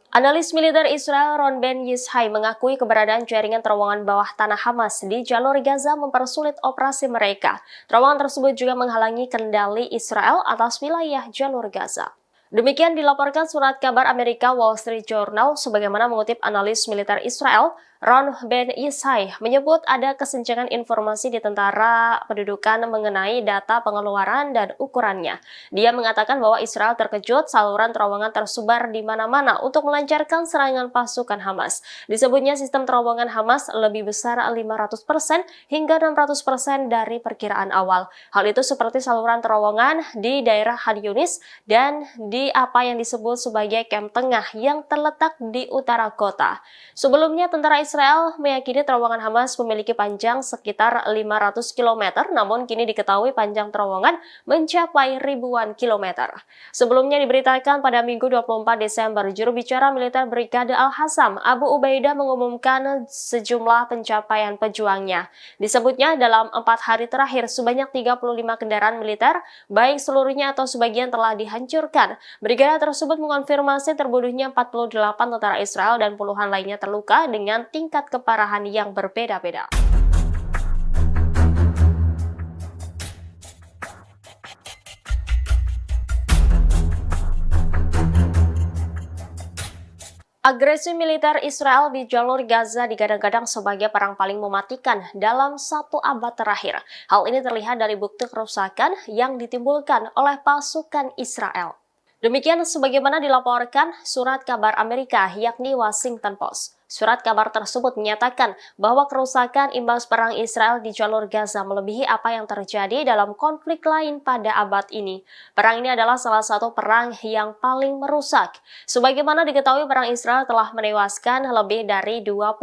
Analis militer Israel Ron Ben Yishai mengakui keberadaan jaringan terowongan bawah tanah Hamas di jalur Gaza mempersulit operasi mereka. Terowongan tersebut juga menghalangi kendali Israel atas wilayah jalur Gaza. Demikian dilaporkan surat kabar Amerika Wall Street Journal sebagaimana mengutip analis militer Israel Ron Ben Yishai menyebut ada kesenjangan informasi di tentara pendudukan mengenai data pengeluaran dan ukurannya. Dia mengatakan bahwa Israel terkejut saluran terowongan tersebar di mana-mana untuk melancarkan serangan pasukan Hamas. Disebutnya sistem terowongan Hamas lebih besar 500% hingga 600% dari perkiraan awal. Hal itu seperti saluran terowongan di daerah Khan Yunis dan di apa yang disebut sebagai kamp tengah yang terletak di utara kota. Sebelumnya, tentara Israel meyakini terowongan Hamas memiliki panjang sekitar 500 km, namun kini diketahui panjang terowongan mencapai ribuan kilometer. Sebelumnya diberitakan pada Minggu 24 Desember, juru bicara militer Brigade Al-Hassam, Abu Ubaidah mengumumkan sejumlah pencapaian pejuangnya. Disebutnya dalam 4 hari terakhir, sebanyak 35 kendaraan militer, baik seluruhnya atau sebagian telah dihancurkan. Brigade tersebut mengonfirmasi terbunuhnya 48 tentara Israel dan puluhan lainnya terluka dengan tingkat keparahan yang berbeda-beda. Agresi militer Israel di jalur Gaza digadang-gadang sebagai perang paling mematikan dalam 1 abad terakhir. Hal ini terlihat dari bukti kerusakan yang ditimbulkan oleh pasukan Israel. Demikian sebagaimana dilaporkan surat kabar Amerika yakni Washington Post. Surat kabar tersebut menyatakan bahwa kerusakan imbas perang Israel di jalur Gaza melebihi apa yang terjadi dalam konflik lain pada abad ini. Perang ini adalah salah satu perang yang paling merusak. Sebagaimana diketahui, perang Israel telah menewaskan lebih dari 20.000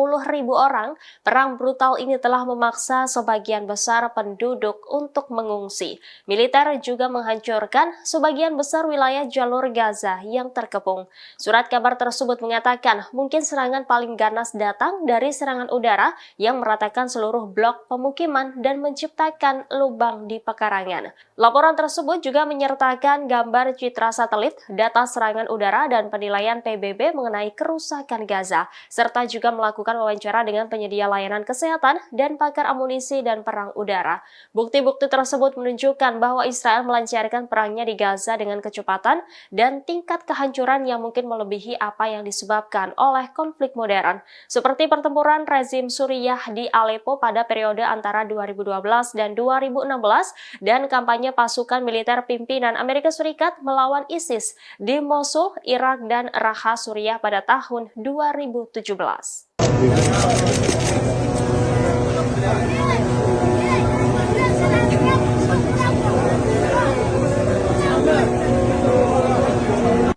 orang. Perang brutal ini telah memaksa sebagian besar penduduk untuk mengungsi. Militer juga menghancurkan sebagian besar wilayah jalur Gaza yang terkepung. Surat kabar tersebut mengatakan mungkin serangan paling ganas datang dari serangan udara yang meratakan seluruh blok pemukiman dan menciptakan lubang di pekarangan. Laporan tersebut juga menyertakan gambar citra satelit, data serangan udara, dan penilaian PBB mengenai kerusakan Gaza, serta juga melakukan wawancara dengan penyedia layanan kesehatan dan pakar amunisi dan perang udara. Bukti-bukti tersebut menunjukkan bahwa Israel melancarkan perangnya di Gaza dengan kecepatan dan tingkat kehancuran yang mungkin melebihi apa yang disebabkan oleh konflik modern, seperti pertempuran rezim Suriah di Aleppo pada periode antara 2012 dan 2016 dan kampanye pasukan militer pimpinan Amerika Serikat melawan ISIS di Mosul, Irak, dan Raqqa, Suriah pada tahun 2017.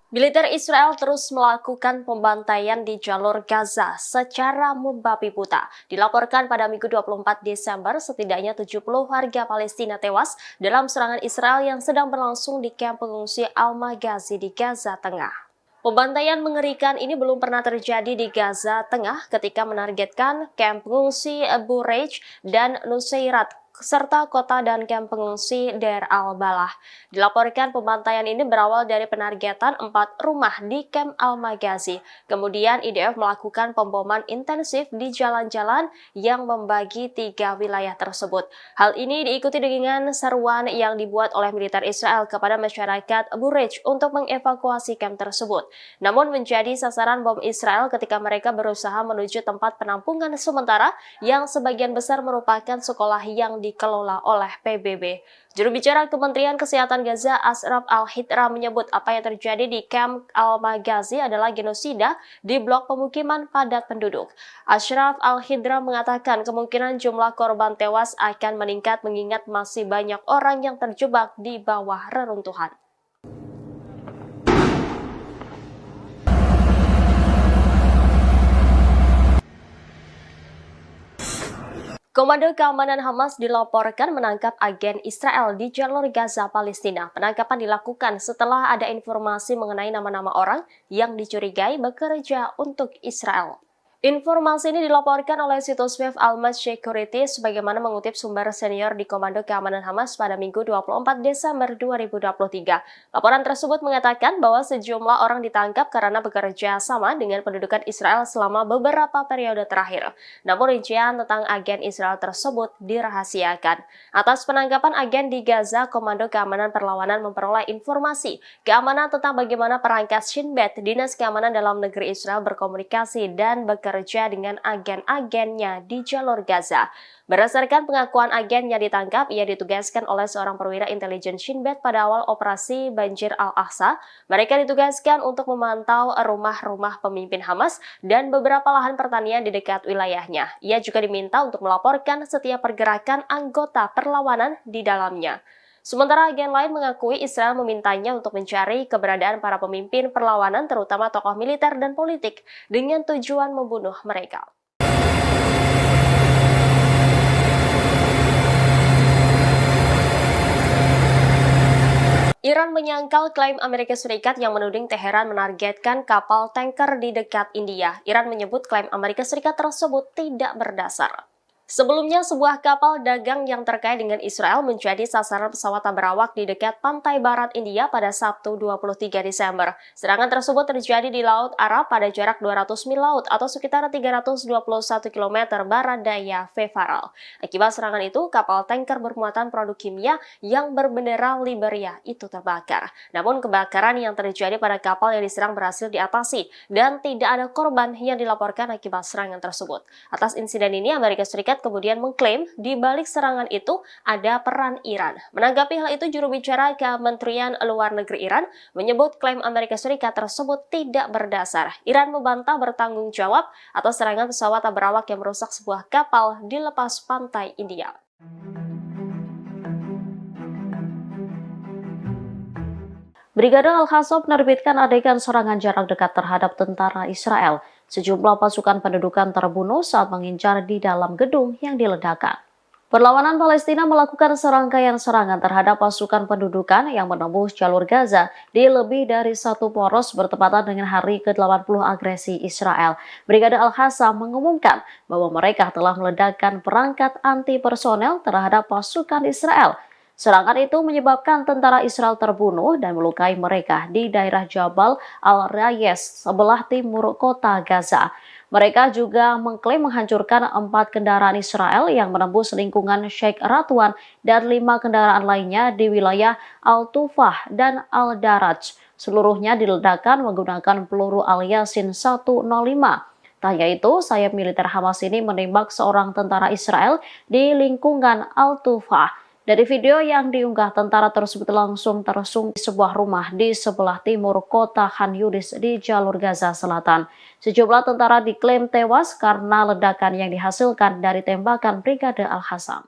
Militer Israel terus melakukan pembantaian di jalur Gaza secara membabi buta. Dilaporkan pada Minggu 24 Desember, setidaknya 70 warga Palestina tewas dalam serangan Israel yang sedang berlangsung di kamp pengungsi Al-Maghazi di Gaza Tengah. Pembantaian mengerikan ini belum pernah terjadi di Gaza Tengah ketika menargetkan kamp pengungsi Bureij dan Nuseirat serta kota dan kamp pengungsi Deir al-Balah. Dilaporkan pembantaian ini berawal dari penargetan 4 rumah di kamp Al-Maghazi. Kemudian IDF melakukan pemboman intensif di jalan-jalan yang membagi 3 wilayah tersebut. Hal ini diikuti dengan seruan yang dibuat oleh militer Israel kepada masyarakat Bureij untuk mengevakuasi kamp tersebut. Namun menjadi sasaran bom Israel ketika mereka berusaha menuju tempat penampungan sementara yang sebagian besar merupakan sekolah yang dikelola oleh PBB. Juru bicara Kementerian Kesehatan Gaza, Ashraf Al-Hidra, menyebut apa yang terjadi di kamp Al-Maghazi adalah genosida di blok pemukiman padat penduduk. Ashraf Al-Hidra mengatakan kemungkinan jumlah korban tewas akan meningkat mengingat masih banyak orang yang terjebak di bawah reruntuhan. Komando Keamanan Hamas dilaporkan menangkap agen Israel di jalur Gaza, Palestina. Penangkapan dilakukan setelah ada informasi mengenai nama-nama orang yang dicurigai bekerja untuk Israel. Informasi ini dilaporkan oleh situs web Almas Security sebagaimana mengutip sumber senior di Komando Keamanan Hamas pada Minggu 24 Desember 2023. Laporan tersebut mengatakan bahwa sejumlah orang ditangkap karena bekerja sama dengan pendudukan Israel selama beberapa periode terakhir. Namun rincian tentang agen Israel tersebut dirahasiakan. Atas penangkapan agen di Gaza, Komando Keamanan Perlawanan memperoleh informasi keamanan tentang bagaimana perangkat Shin Bet, Dinas Keamanan Dalam Negeri Israel, berkomunikasi dan bekerja dengan agen-agennya di jalur Gaza. Berdasarkan pengakuan agen yang ditangkap, ia ditugaskan oleh seorang perwira intelijen Shin Bet pada awal operasi Banjir Al-Aqsa. Mereka ditugaskan untuk memantau rumah-rumah pemimpin Hamas dan beberapa lahan pertanian di dekat wilayahnya. Ia juga diminta untuk melaporkan setiap pergerakan anggota perlawanan di dalamnya. Sementara agen lain mengakui Israel memintanya untuk mencari keberadaan para pemimpin perlawanan, terutama tokoh militer dan politik, dengan tujuan membunuh mereka. Iran menyangkal klaim Amerika Serikat yang menuding Teheran menargetkan kapal tanker di dekat India. Iran menyebut klaim Amerika Serikat tersebut tidak berdasar. Sebelumnya, sebuah kapal dagang yang terkait dengan Israel menjadi sasaran pesawat tak berawak di dekat pantai barat India pada Sabtu 23 Desember. Serangan tersebut terjadi di Laut Arab pada jarak 200 mil laut atau sekitar 321 km barat daya Fefaral. Akibat serangan itu, kapal tanker bermuatan produk kimia yang berbendera Liberia itu terbakar. Namun kebakaran yang terjadi pada kapal yang diserang berhasil diatasi dan tidak ada korban yang dilaporkan akibat serangan tersebut. Atas insiden ini, Amerika Serikat kemudian mengklaim di balik serangan itu ada peran Iran. Menanggapi hal itu, juru bicara Kementerian Luar Negeri Iran menyebut klaim Amerika Serikat tersebut tidak berdasar. Iran membantah bertanggung jawab atas serangan pesawat tak berawak yang merusak sebuah kapal di lepas pantai India. Brigade Al-Qassam menerbitkan adegan serangan jarak dekat terhadap tentara Israel. Sejumlah pasukan pendudukan terbunuh saat mengincar di dalam gedung yang diledakkan. Perlawanan Palestina melakukan serangkaian serangan terhadap pasukan pendudukan yang menembus jalur Gaza di lebih dari satu poros bertepatan dengan hari ke-80 agresi Israel. Brigade Al-Qassam mengumumkan bahwa mereka telah meledakkan perangkat anti-personel terhadap pasukan Israel. Serangan itu menyebabkan tentara Israel terbunuh dan melukai mereka di daerah Jabal Al-Rayes sebelah timur kota Gaza. Mereka juga mengklaim menghancurkan 4 kendaraan Israel yang menembus lingkungan Sheikh Radwan dan 5 kendaraan lainnya di wilayah Al-Tufah dan Al-Daraj. Seluruhnya diledakkan menggunakan peluru Al-Yasin 105. Tak hanya itu, sayap militer Hamas ini menembak seorang tentara Israel di lingkungan Al-Tufah. Dari video yang diunggah, tentara tersebut langsung tersungkur di sebuah rumah di sebelah timur kota Khan Yunis di jalur Gaza Selatan. Sejumlah tentara diklaim tewas karena ledakan yang dihasilkan dari tembakan Brigade Al-Qassam.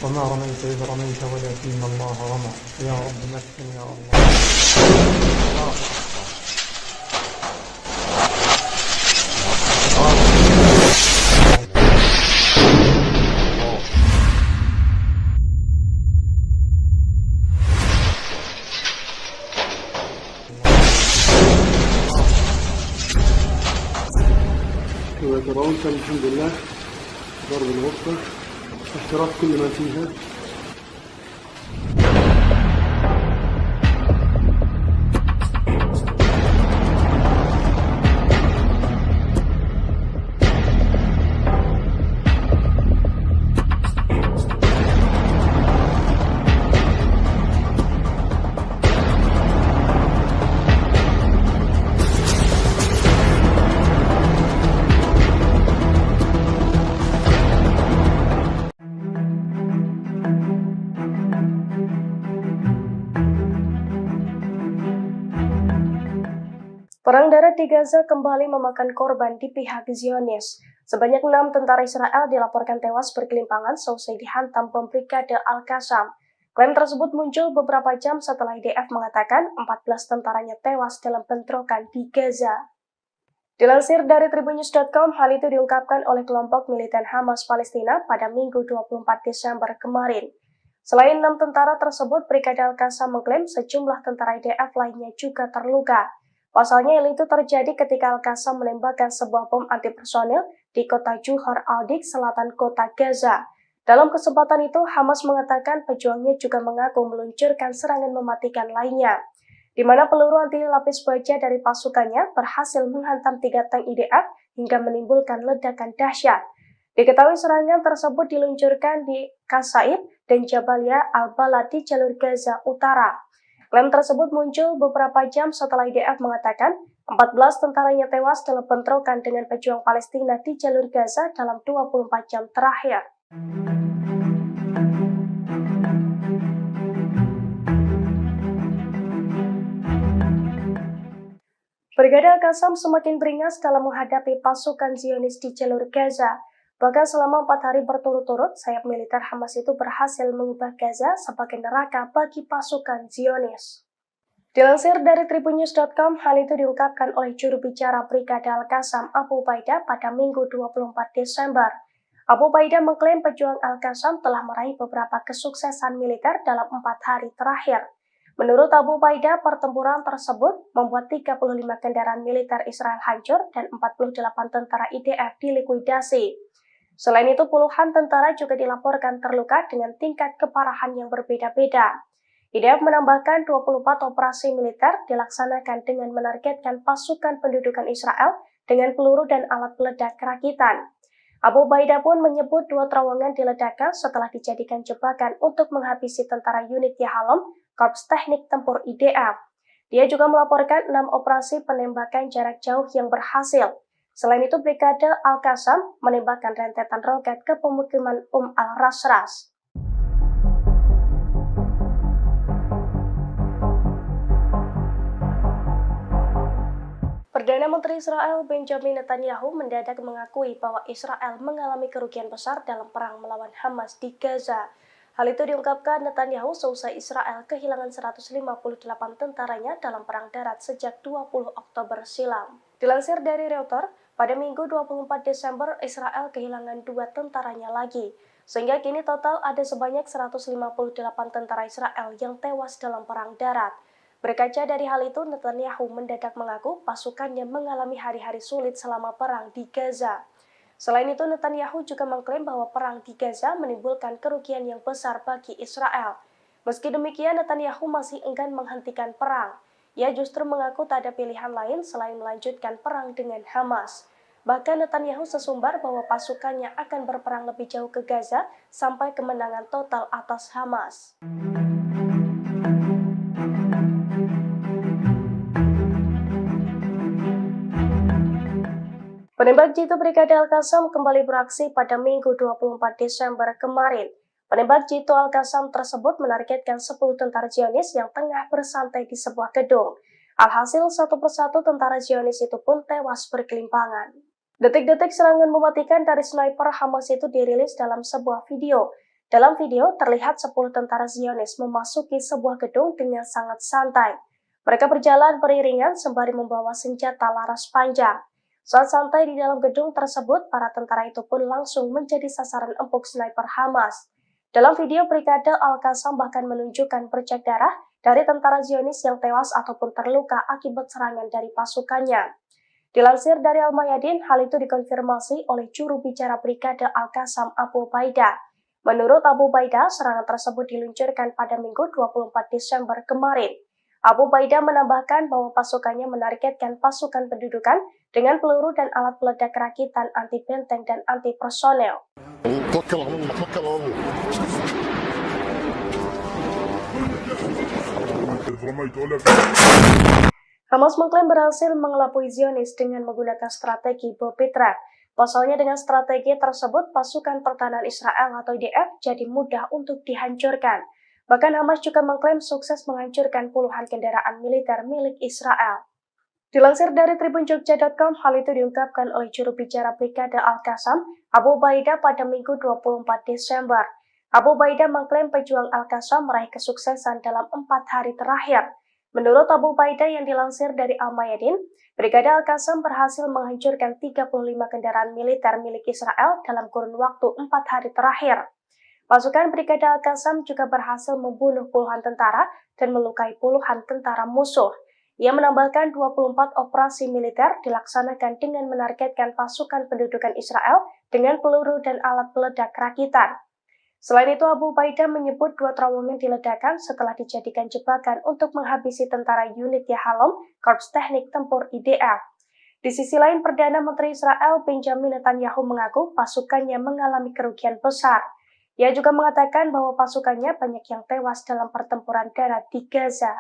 وما رميت إذ رميت ولكن الله رمى يا رب مكن يا الله. ترون كان الحمد لله ضرب الغرفة احتراق كل ما فيها. Perang darat di Gaza kembali memakan korban di pihak Zionis. Sebanyak 6 tentara Israel dilaporkan tewas berkelimpangan seusai dihantam bom Brigade Al-Qassam. Klaim tersebut muncul beberapa jam setelah IDF mengatakan 14 tentaranya tewas dalam bentrokan di Gaza. Dilansir dari Tribunnews.com, hal itu diungkapkan oleh kelompok militan Hamas Palestina pada Minggu 24 Desember kemarin. Selain 6 tentara tersebut, Brigade Al-Qassam mengklaim sejumlah tentara IDF lainnya juga terluka. Pasalnya hal itu terjadi ketika Al-Qassam menembakkan sebuah bom antipersonil di kota Juhar al-Dik, selatan kota Gaza. Dalam kesempatan itu, Hamas mengatakan pejuangnya juga mengaku meluncurkan serangan mematikan lainnya, di mana peluru anti lapis baja dari pasukannya berhasil menghantam 3 tank IDF hingga menimbulkan ledakan dahsyat. Diketahui serangan tersebut diluncurkan di Qasaib dan Jabalia al-Balad di jalur Gaza Utara. Klaim tersebut muncul beberapa jam setelah IDF mengatakan 14 tentaranya tewas dalam bentrokan dengan pejuang Palestina di jalur Gaza dalam 24 jam terakhir. Brigade Al-Qassam semakin beringas dalam menghadapi pasukan Zionis di jalur Gaza. Bahkan selama 4 hari berturut-turut, sayap militer Hamas itu berhasil mengubah Gaza sebagai neraka bagi pasukan Zionis. Dilansir dari Tribunnews.com, hal itu diungkapkan oleh juru bicara Brigade Al-Qassam Abu Ubaidah pada Minggu 24 Desember. Abu Ubaidah mengklaim pejuang Al-Qassam telah meraih beberapa kesuksesan militer dalam 4 hari terakhir. Menurut Abu Ubaidah, pertempuran tersebut membuat 35 kendaraan militer Israel hancur dan 48 tentara IDF dilikuidasi. Selain itu, puluhan tentara juga dilaporkan terluka dengan tingkat keparahan yang berbeda-beda. IDF menambahkan 24 operasi militer dilaksanakan dengan menargetkan pasukan pendudukan Israel dengan peluru dan alat peledak rakitan. Abu Ubaidah pun menyebut 2 terowongan diledakkan setelah dijadikan jebakan untuk menghabisi tentara unit Yahalom, Korps Teknik Tempur IDF. Dia juga melaporkan 6 operasi penembakan jarak jauh yang berhasil. Selain itu, Brigade Al-Qassam menembakkan rentetan roket ke pemukiman al-Rasras. Perdana Menteri Israel Benjamin Netanyahu mendadak mengakui bahwa Israel mengalami kerugian besar dalam perang melawan Hamas di Gaza. Hal itu diungkapkan Netanyahu seusai Israel kehilangan 158 tentaranya dalam perang darat sejak 20 Oktober silam. Dilansir dari Reuters, pada Minggu 24 Desember Israel kehilangan 2 tentaranya lagi, sehingga kini total ada sebanyak 158 tentara Israel yang tewas dalam perang darat. Berkaca dari hal itu, Netanyahu mendadak mengaku pasukannya mengalami hari-hari sulit selama perang di Gaza. Selain itu, Netanyahu juga mengklaim bahwa perang di Gaza menimbulkan kerugian yang besar bagi Israel. Meski demikian, Netanyahu masih enggan menghentikan perang. Ia justru mengaku tak ada pilihan lain selain melanjutkan perang dengan Hamas. Bahkan Netanyahu sesumbar bahwa pasukannya akan berperang lebih jauh ke Gaza sampai kemenangan total atas Hamas. Penembak jitu Brigade Al-Qassam kembali beraksi pada Minggu 24 Desember kemarin. Penembak jitu Al-Qassam tersebut menargetkan 10 tentara Zionis yang tengah bersantai di sebuah gedung. Alhasil, satu persatu tentara Zionis itu pun tewas berkelimpangan. Detik-detik serangan mematikan dari sniper Hamas itu dirilis dalam sebuah video. Dalam video, terlihat 10 tentara Zionis memasuki sebuah gedung dengan sangat santai. Mereka berjalan beriringan sembari membawa senjata laras panjang. Saat santai di dalam gedung tersebut, para tentara itu pun langsung menjadi sasaran empuk sniper Hamas. Dalam video, Brigade Al-Qassam bahkan menunjukkan bercak darah dari tentara Zionis yang tewas ataupun terluka akibat serangan dari pasukannya. Dilansir dari Al-Mayadin, hal itu dikonfirmasi oleh juru bicara Brigade Al-Qassam Abu Ubaidah. Menurut Abu Ubaidah, serangan tersebut diluncurkan pada Minggu 24 Desember kemarin. Abu Ubaidah menambahkan bahwa pasukannya menargetkan pasukan pendudukan dengan peluru dan alat peledak rakitan anti benteng dan anti personel. توكل على الله توكل على الله رميت ولا Hamas mengklaim berhasil mengelabui Zionis dengan menggunakan strategi bom Petra. Pasalnya dengan strategi tersebut, pasukan pertahanan Israel atau IDF jadi mudah untuk dihancurkan. Bahkan Hamas juga mengklaim sukses menghancurkan puluhan kendaraan militer milik Israel. Dilansir dari tribunjogja.com, hal itu diungkapkan oleh juru bicara Brigade Al-Qassam, Abu Ubaidah pada Minggu 24 Desember. Abu Ubaidah mengklaim pejuang Al-Qassam meraih kesuksesan dalam 4 hari terakhir. Menurut Abu Ubaidah yang dilansir dari Al-Mayadin, Brigade Al-Qassam berhasil menghancurkan 35 kendaraan militer milik Israel dalam kurun waktu 4 hari terakhir. Pasukan Brigade Al-Qassam juga berhasil membunuh puluhan tentara dan melukai puluhan tentara musuh. Ia menambahkan 24 operasi militer dilaksanakan dengan menargetkan pasukan pendudukan Israel dengan peluru dan alat peledak rakitan. Selain itu, Abu Ubaidah menyebut 2 terowongan diledakkan setelah dijadikan jebakan untuk menghabisi tentara unit Yahalom, Korps Teknik Tempur IDF. Di sisi lain, Perdana Menteri Israel Benjamin Netanyahu mengaku pasukannya mengalami kerugian besar. Ia juga mengatakan bahwa pasukannya banyak yang tewas dalam pertempuran darat di Gaza.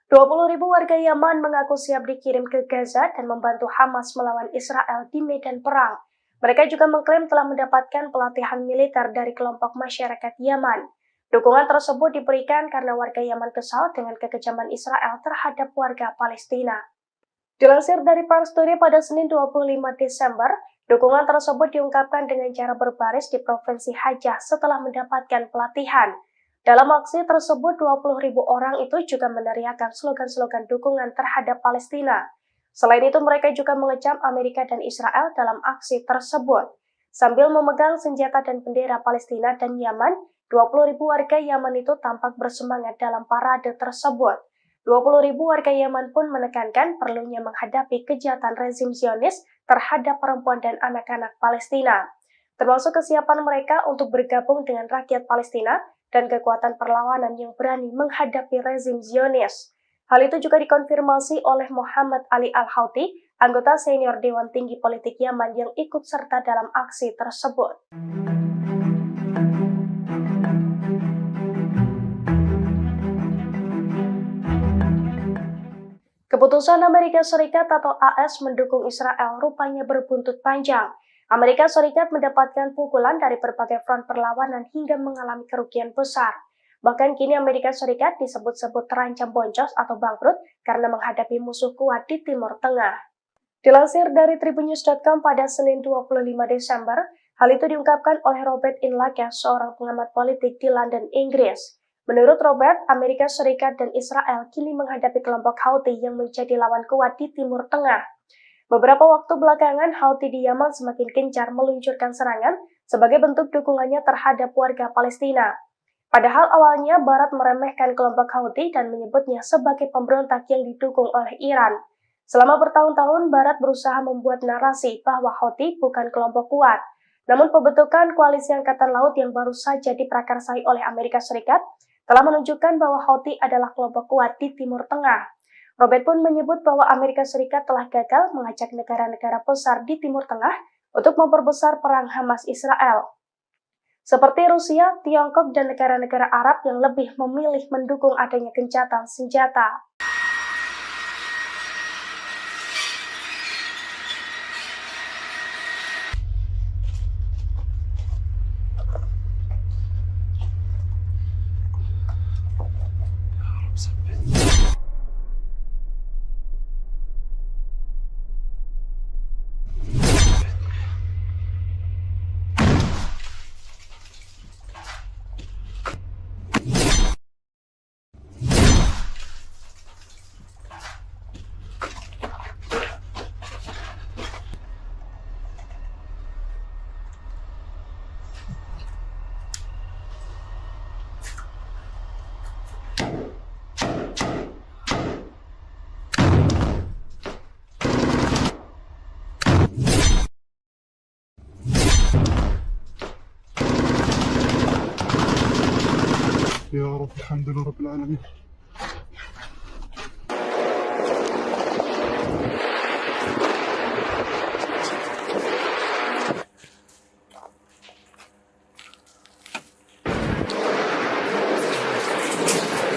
20.000 warga Yaman mengaku siap dikirim ke Gaza dan membantu Hamas melawan Israel di medan perang. Mereka juga mengklaim telah mendapatkan pelatihan militer dari kelompok masyarakat Yaman. Dukungan tersebut diberikan karena warga Yaman kesal dengan kekejaman Israel terhadap warga Palestina. Dilansir dari Pars Today pada Senin 25 Desember, dukungan tersebut diungkapkan dengan cara berbaris di Provinsi Hajjah setelah mendapatkan pelatihan. Dalam aksi tersebut, 20.000 orang itu juga meneriakkan slogan-slogan dukungan terhadap Palestina. Selain itu, mereka juga mengecam Amerika dan Israel dalam aksi tersebut. Sambil memegang senjata dan bendera Palestina dan Yaman, 20.000 warga Yaman itu tampak bersemangat dalam parade tersebut. 20.000 warga Yaman pun menekankan perlunya menghadapi kejahatan rezim Zionis terhadap perempuan dan anak-anak Palestina, termasuk kesiapan mereka untuk bergabung dengan rakyat Palestina dan kekuatan perlawanan yang berani menghadapi rezim Zionis. Hal itu juga dikonfirmasi oleh Muhammad Ali Al-Houthi, anggota senior Dewan Tinggi Politik Yaman yang ikut serta dalam aksi tersebut. Keputusan Amerika Serikat atau AS mendukung Israel rupanya berbuntut panjang. Amerika Serikat mendapatkan pukulan dari berbagai front perlawanan hingga mengalami kerugian besar. Bahkan kini Amerika Serikat disebut-sebut terancam boncos atau bangkrut karena menghadapi musuh kuat di Timur Tengah. Dilansir dari tribunnews.com pada Senin 25 Desember, hal itu diungkapkan oleh Robert Inlaken, seorang pengamat politik di London, Inggris. Menurut Robert, Amerika Serikat dan Israel kini menghadapi kelompok Houthi yang menjadi lawan kuat di Timur Tengah. Beberapa waktu belakangan, Houthi di Yaman semakin gencar meluncurkan serangan sebagai bentuk dukungannya terhadap warga Palestina. Padahal awalnya Barat meremehkan kelompok Houthi dan menyebutnya sebagai pemberontak yang didukung oleh Iran. Selama bertahun-tahun, Barat berusaha membuat narasi bahwa Houthi bukan kelompok kuat. Namun pembentukan koalisi Angkatan Laut yang baru saja diprakarsai oleh Amerika Serikat telah menunjukkan bahwa Houthi adalah kelompok kuat di Timur Tengah. Robert pun menyebut bahwa Amerika Serikat telah gagal mengajak negara-negara besar di Timur Tengah untuk memperbesar perang Hamas-Israel, seperti Rusia, Tiongkok, dan negara-negara Arab yang lebih memilih mendukung adanya gencatan senjata. يا رب الحمد لله رب العالمين.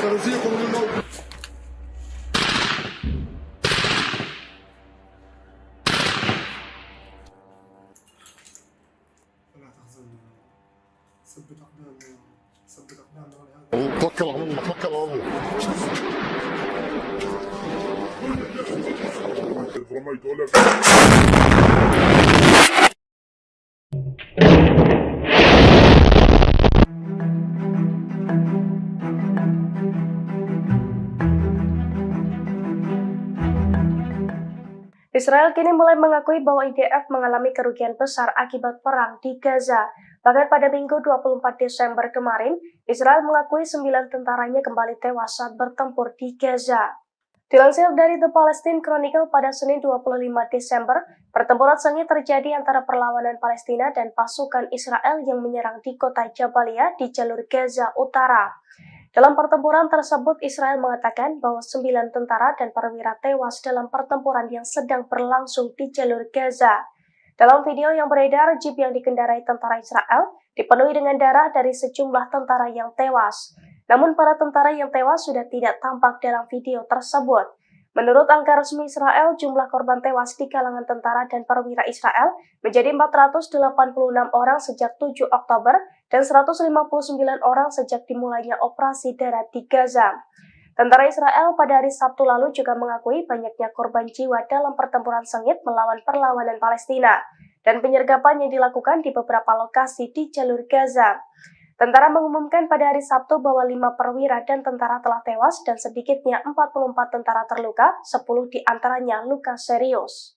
سنزيكم من الموت. فلا تحزن يا رب. ثبت أقدامنا يا رب. ثبت أقدامنا ولهذا توكل على الله توكل على الله رميت ولا Israel kini mulai mengakui bahwa IDF mengalami kerugian besar akibat perang di Gaza. Bahkan pada Minggu 24 Desember kemarin, Israel mengakui 9 tentaranya kembali tewas saat bertempur di Gaza. Dilansir dari The Palestine Chronicle pada Senin 25 Desember, pertempuran sengit terjadi antara perlawanan Palestina dan pasukan Israel yang menyerang di kota Jabalia di jalur Gaza Utara. Dalam pertempuran tersebut, Israel mengatakan bahwa 9 tentara dan perwira tewas dalam pertempuran yang sedang berlangsung di jalur Gaza. Dalam video yang beredar, jeep yang dikendarai tentara Israel dipenuhi dengan darah dari sejumlah tentara yang tewas. Namun para tentara yang tewas sudah tidak tampak dalam video tersebut. Menurut angka resmi Israel, jumlah korban tewas di kalangan tentara dan perwira Israel menjadi 486 orang sejak 7 Oktober dan 159 orang sejak dimulainya operasi darat di Gaza. Tentara Israel pada hari Sabtu lalu juga mengakui banyaknya korban jiwa dalam pertempuran sengit melawan perlawanan Palestina dan penyergapan yang dilakukan di beberapa lokasi di jalur Gaza. Tentara mengumumkan pada hari Sabtu bahwa 5 perwira dan tentara telah tewas dan sedikitnya 44 tentara terluka, 10 diantaranya luka serius.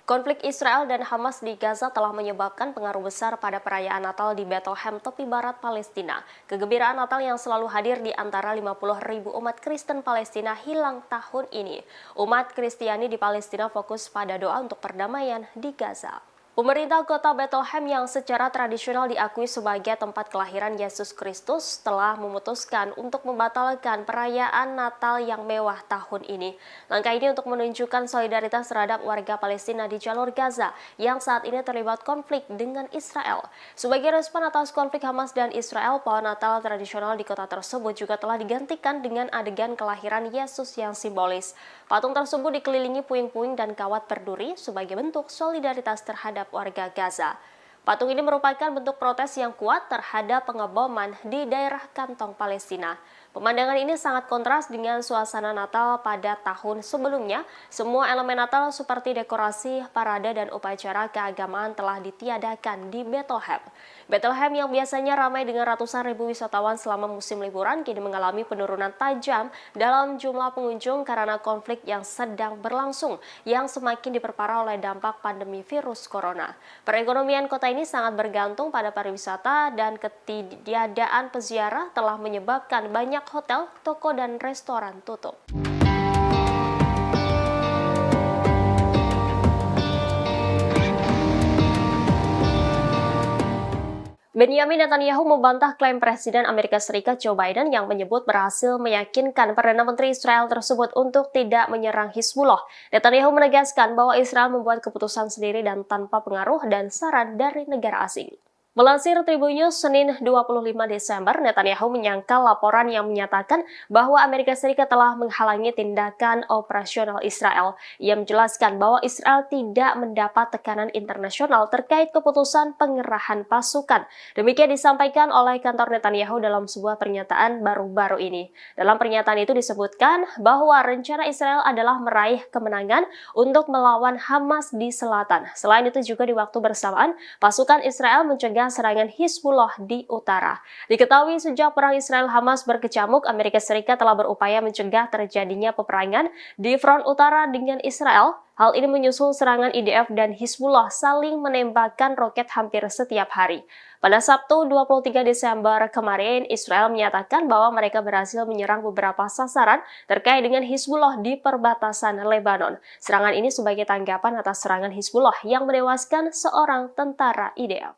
Konflik Israel dan Hamas di Gaza telah menyebabkan pengaruh besar pada perayaan Natal di Bethlehem, tepi barat Palestina. Kegembiraan Natal yang selalu hadir di antara 50.000 umat Kristen Palestina hilang tahun ini. Umat Kristiani di Palestina fokus pada doa untuk perdamaian di Gaza. Pemerintah kota Bethlehem yang secara tradisional diakui sebagai tempat kelahiran Yesus Kristus telah memutuskan untuk membatalkan perayaan Natal yang mewah tahun ini. Langkah ini untuk menunjukkan solidaritas terhadap warga Palestina di jalur Gaza yang saat ini terlibat konflik dengan Israel. Sebagai respon atas konflik Hamas dan Israel, pohon Natal tradisional di kota tersebut juga telah digantikan dengan adegan kelahiran Yesus yang simbolis. Patung tersebut dikelilingi puing-puing dan kawat berduri sebagai bentuk solidaritas terhadap warga Gaza. Patung ini merupakan bentuk protes yang kuat terhadap pengeboman di daerah kantong Palestina. Pemandangan ini sangat kontras dengan suasana Natal pada tahun sebelumnya. Semua elemen Natal seperti dekorasi, parade, dan upacara keagamaan telah ditiadakan di Bethlehem. Bethlehem yang biasanya ramai dengan ratusan ribu wisatawan selama musim liburan kini mengalami penurunan tajam dalam jumlah pengunjung karena konflik yang sedang berlangsung yang semakin diperparah oleh dampak pandemi virus corona. Perekonomian kota ini sangat bergantung pada pariwisata dan ketiadaan peziarah telah menyebabkan banyak hotel, toko, dan restoran tutup. Benjamin Netanyahu membantah klaim Presiden Amerika Serikat Joe Biden yang menyebut berhasil meyakinkan Perdana Menteri Israel tersebut untuk tidak menyerang Hizbullah. Netanyahu menegaskan bahwa Israel membuat keputusan sendiri dan tanpa pengaruh dan saran dari negara asing. Melansir Tribun News Senin 25 Desember, Netanyahu menyangkal laporan yang menyatakan bahwa Amerika Serikat telah menghalangi tindakan operasional Israel. Ia menjelaskan bahwa Israel tidak mendapat tekanan internasional terkait keputusan pengerahan pasukan. Demikian disampaikan oleh kantor Netanyahu dalam sebuah pernyataan baru-baru ini. Dalam pernyataan itu disebutkan bahwa rencana Israel adalah meraih kemenangan untuk melawan Hamas di selatan. Selain itu juga di waktu bersamaan, pasukan Israel mencegah serangan Hizbullah di utara. Diketahui sejak perang Israel-Hamas berkecamuk, Amerika Serikat telah berupaya mencegah terjadinya peperangan di front utara dengan Israel. Hal ini menyusul serangan IDF dan Hizbullah saling menembakkan roket hampir setiap hari. Pada Sabtu 23 Desember kemarin, Israel menyatakan bahwa mereka berhasil menyerang beberapa sasaran terkait dengan Hizbullah di perbatasan Lebanon. Serangan ini sebagai tanggapan atas serangan Hizbullah yang menewaskan seorang tentara IDF.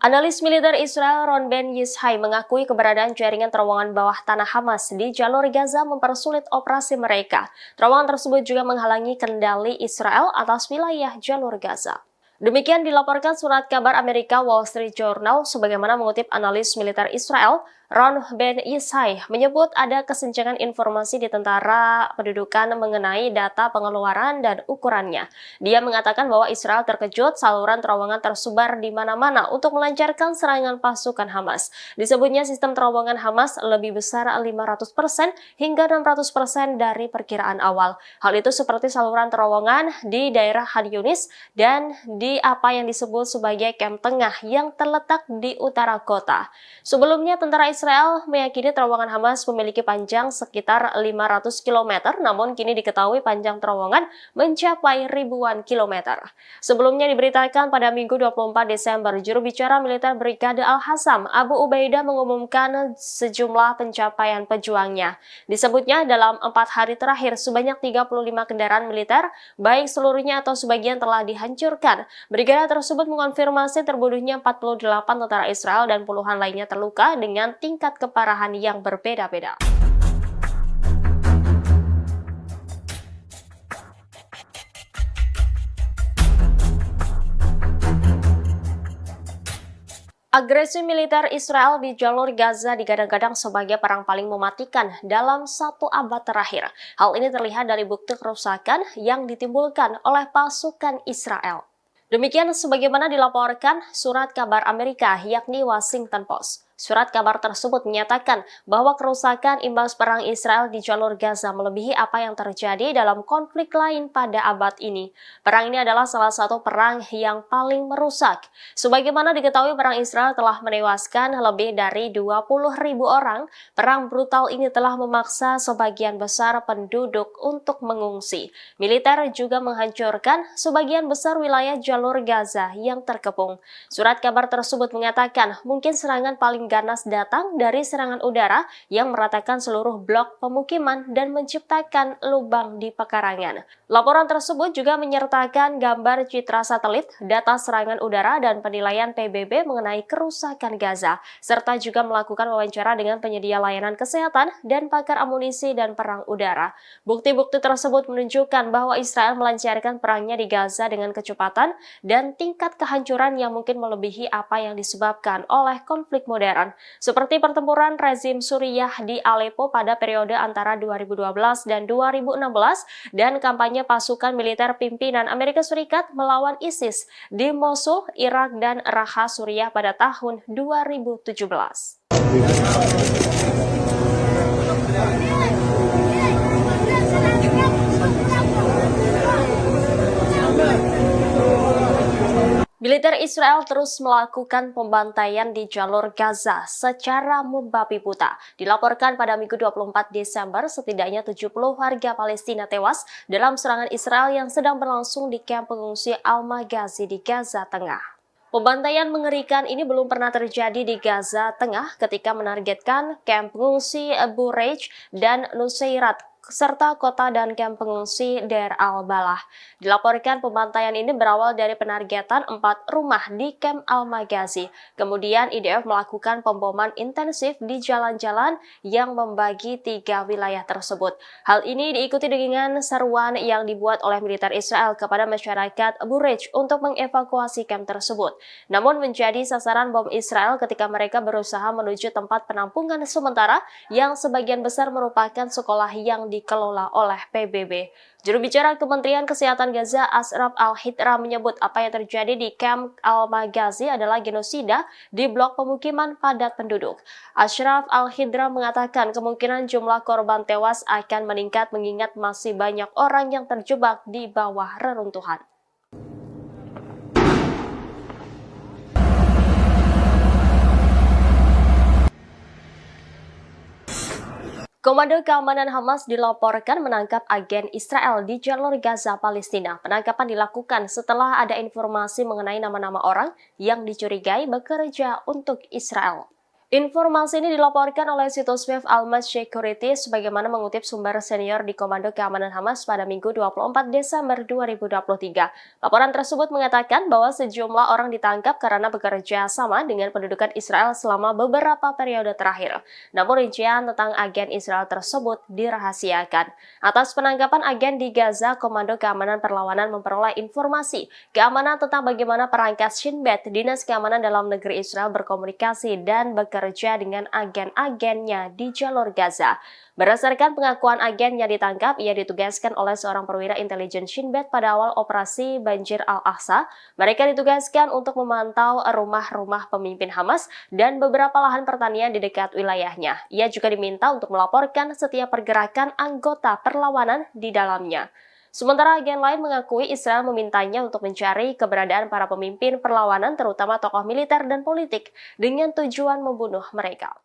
Analis militer Israel Ron Ben Yishai mengakui keberadaan jaringan terowongan bawah tanah Hamas di jalur Gaza mempersulit operasi mereka. Terowongan tersebut juga menghalangi kendali Israel atas wilayah jalur Gaza. Demikian dilaporkan surat kabar Amerika Wall Street Journal sebagaimana mengutip analis militer Israel Ron Ben Yishai menyebut ada kesenjangan informasi di tentara pendudukan mengenai data pengeluaran dan ukurannya. Dia mengatakan bahwa Israel terkejut saluran terowongan tersebar di mana-mana untuk melancarkan serangan pasukan Hamas. Disebutnya sistem terowongan Hamas lebih besar 500% hingga 600% dari perkiraan awal. Hal itu seperti saluran terowongan di daerah Han Yunis dan di apa yang disebut sebagai kamp tengah yang terletak di utara kota. Sebelumnya, tentara Israel meyakini terowongan Hamas memiliki panjang sekitar 500 km, namun kini diketahui panjang terowongan mencapai ribuan kilometer. Sebelumnya diberitakan pada Minggu 24 Desember, juru bicara militer Brigade Al-Hassam, Abu Ubaidah mengumumkan sejumlah pencapaian pejuangnya. Disebutnya dalam 4 hari terakhir, sebanyak 35 kendaraan militer, baik seluruhnya atau sebagian telah dihancurkan. Brigade tersebut mengonfirmasi terbunuhnya 48 tentara Israel dan puluhan lainnya terluka dengan tingkat keparahan yang berbeda-beda. Agresi militer Israel di jalur Gaza digadang-gadang sebagai perang paling mematikan dalam 1 abad terakhir. Hal ini terlihat dari bukti kerusakan yang ditimbulkan oleh pasukan Israel. Demikian sebagaimana dilaporkan surat kabar Amerika yakni Washington Post. Surat kabar tersebut menyatakan bahwa kerusakan imbas perang Israel di jalur Gaza melebihi apa yang terjadi dalam konflik lain pada abad ini. Perang ini adalah salah satu perang yang paling merusak. Sebagaimana diketahui, perang Israel telah menewaskan lebih dari 20.000 orang. Perang brutal ini telah memaksa sebagian besar penduduk untuk mengungsi. Militer juga menghancurkan sebagian besar wilayah jalur Gaza yang terkepung. Surat kabar tersebut mengatakan mungkin serangan paling ganas datang dari serangan udara yang meratakan seluruh blok pemukiman dan menciptakan lubang di pekarangan. Laporan tersebut juga menyertakan gambar citra satelit, data serangan udara, dan penilaian PBB mengenai kerusakan Gaza, serta juga melakukan wawancara dengan penyedia layanan kesehatan dan pakar amunisi dan perang udara. Bukti-bukti tersebut menunjukkan bahwa Israel melancarkan perangnya di Gaza dengan kecepatan dan tingkat kehancuran yang mungkin melebihi apa yang disebabkan oleh konflik modern, seperti pertempuran rezim Suriah di Aleppo pada periode antara 2012 dan 2016 dan kampanye pasukan militer pimpinan Amerika Serikat melawan ISIS di Mosul, Irak, dan Raqqa, Suriah pada tahun 2017. Militer Israel terus melakukan pembantaian di jalur Gaza secara membabi buta. Dilaporkan pada Minggu 24 Desember, setidaknya 70 warga Palestina tewas dalam serangan Israel yang sedang berlangsung di kamp pengungsi Al-Maghazi di Gaza Tengah. Pembantaian mengerikan ini belum pernah terjadi di Gaza Tengah ketika menargetkan kamp pengungsi Bureij dan Nuseirat serta kota dan kamp pengungsi Deir al-Balah. Dilaporkan pembantaian ini berawal dari penargetan 4 rumah di kamp Al-Maghazi. Kemudian IDF melakukan pemboman intensif di jalan-jalan yang membagi 3 wilayah tersebut. Hal ini diikuti dengan seruan yang dibuat oleh militer Israel kepada masyarakat Bureij untuk mengevakuasi kamp tersebut. Namun menjadi sasaran bom Israel ketika mereka berusaha menuju tempat penampungan sementara yang sebagian besar merupakan sekolah yang dikelola oleh PBB. Juru bicara Kementerian Kesehatan Gaza, Ashraf Al-Hidra, menyebut apa yang terjadi di kamp Al-Maghazi adalah genosida di blok pemukiman padat penduduk. Ashraf Al-Hidra mengatakan kemungkinan jumlah korban tewas akan meningkat mengingat masih banyak orang yang terjebak di bawah reruntuhan. Komando Keamanan Hamas dilaporkan menangkap agen Israel di jalur Gaza, Palestina. Penangkapan dilakukan setelah ada informasi mengenai nama-nama orang yang dicurigai bekerja untuk Israel. Informasi ini dilaporkan oleh situs web Al-Mas Security sebagaimana mengutip sumber senior di Komando Keamanan Hamas pada Minggu 24 Desember 2023. Laporan tersebut mengatakan bahwa sejumlah orang ditangkap karena bekerja sama dengan pendudukan Israel selama beberapa periode terakhir. Namun rincian tentang agen Israel tersebut dirahasiakan. Atas penangkapan agen di Gaza, Komando Keamanan Perlawanan memperoleh informasi keamanan tentang bagaimana perangkat Shin Bet, Dinas Keamanan Dalam Negeri Israel berkomunikasi dan bekerja dengan agen-agennya di jalur Gaza. Berdasarkan pengakuan agen yang ditangkap, ia ditugaskan oleh seorang perwira intelijen Shin Bet pada awal operasi Banjir Al-Aqsa. Mereka ditugaskan untuk memantau rumah-rumah pemimpin Hamas dan beberapa lahan pertanian di dekat wilayahnya. Ia juga diminta untuk melaporkan setiap pergerakan anggota perlawanan di dalamnya. Sementara agen lain mengakui Israel memintanya untuk mencari keberadaan para pemimpin perlawanan terutama tokoh militer dan politik dengan tujuan membunuh mereka.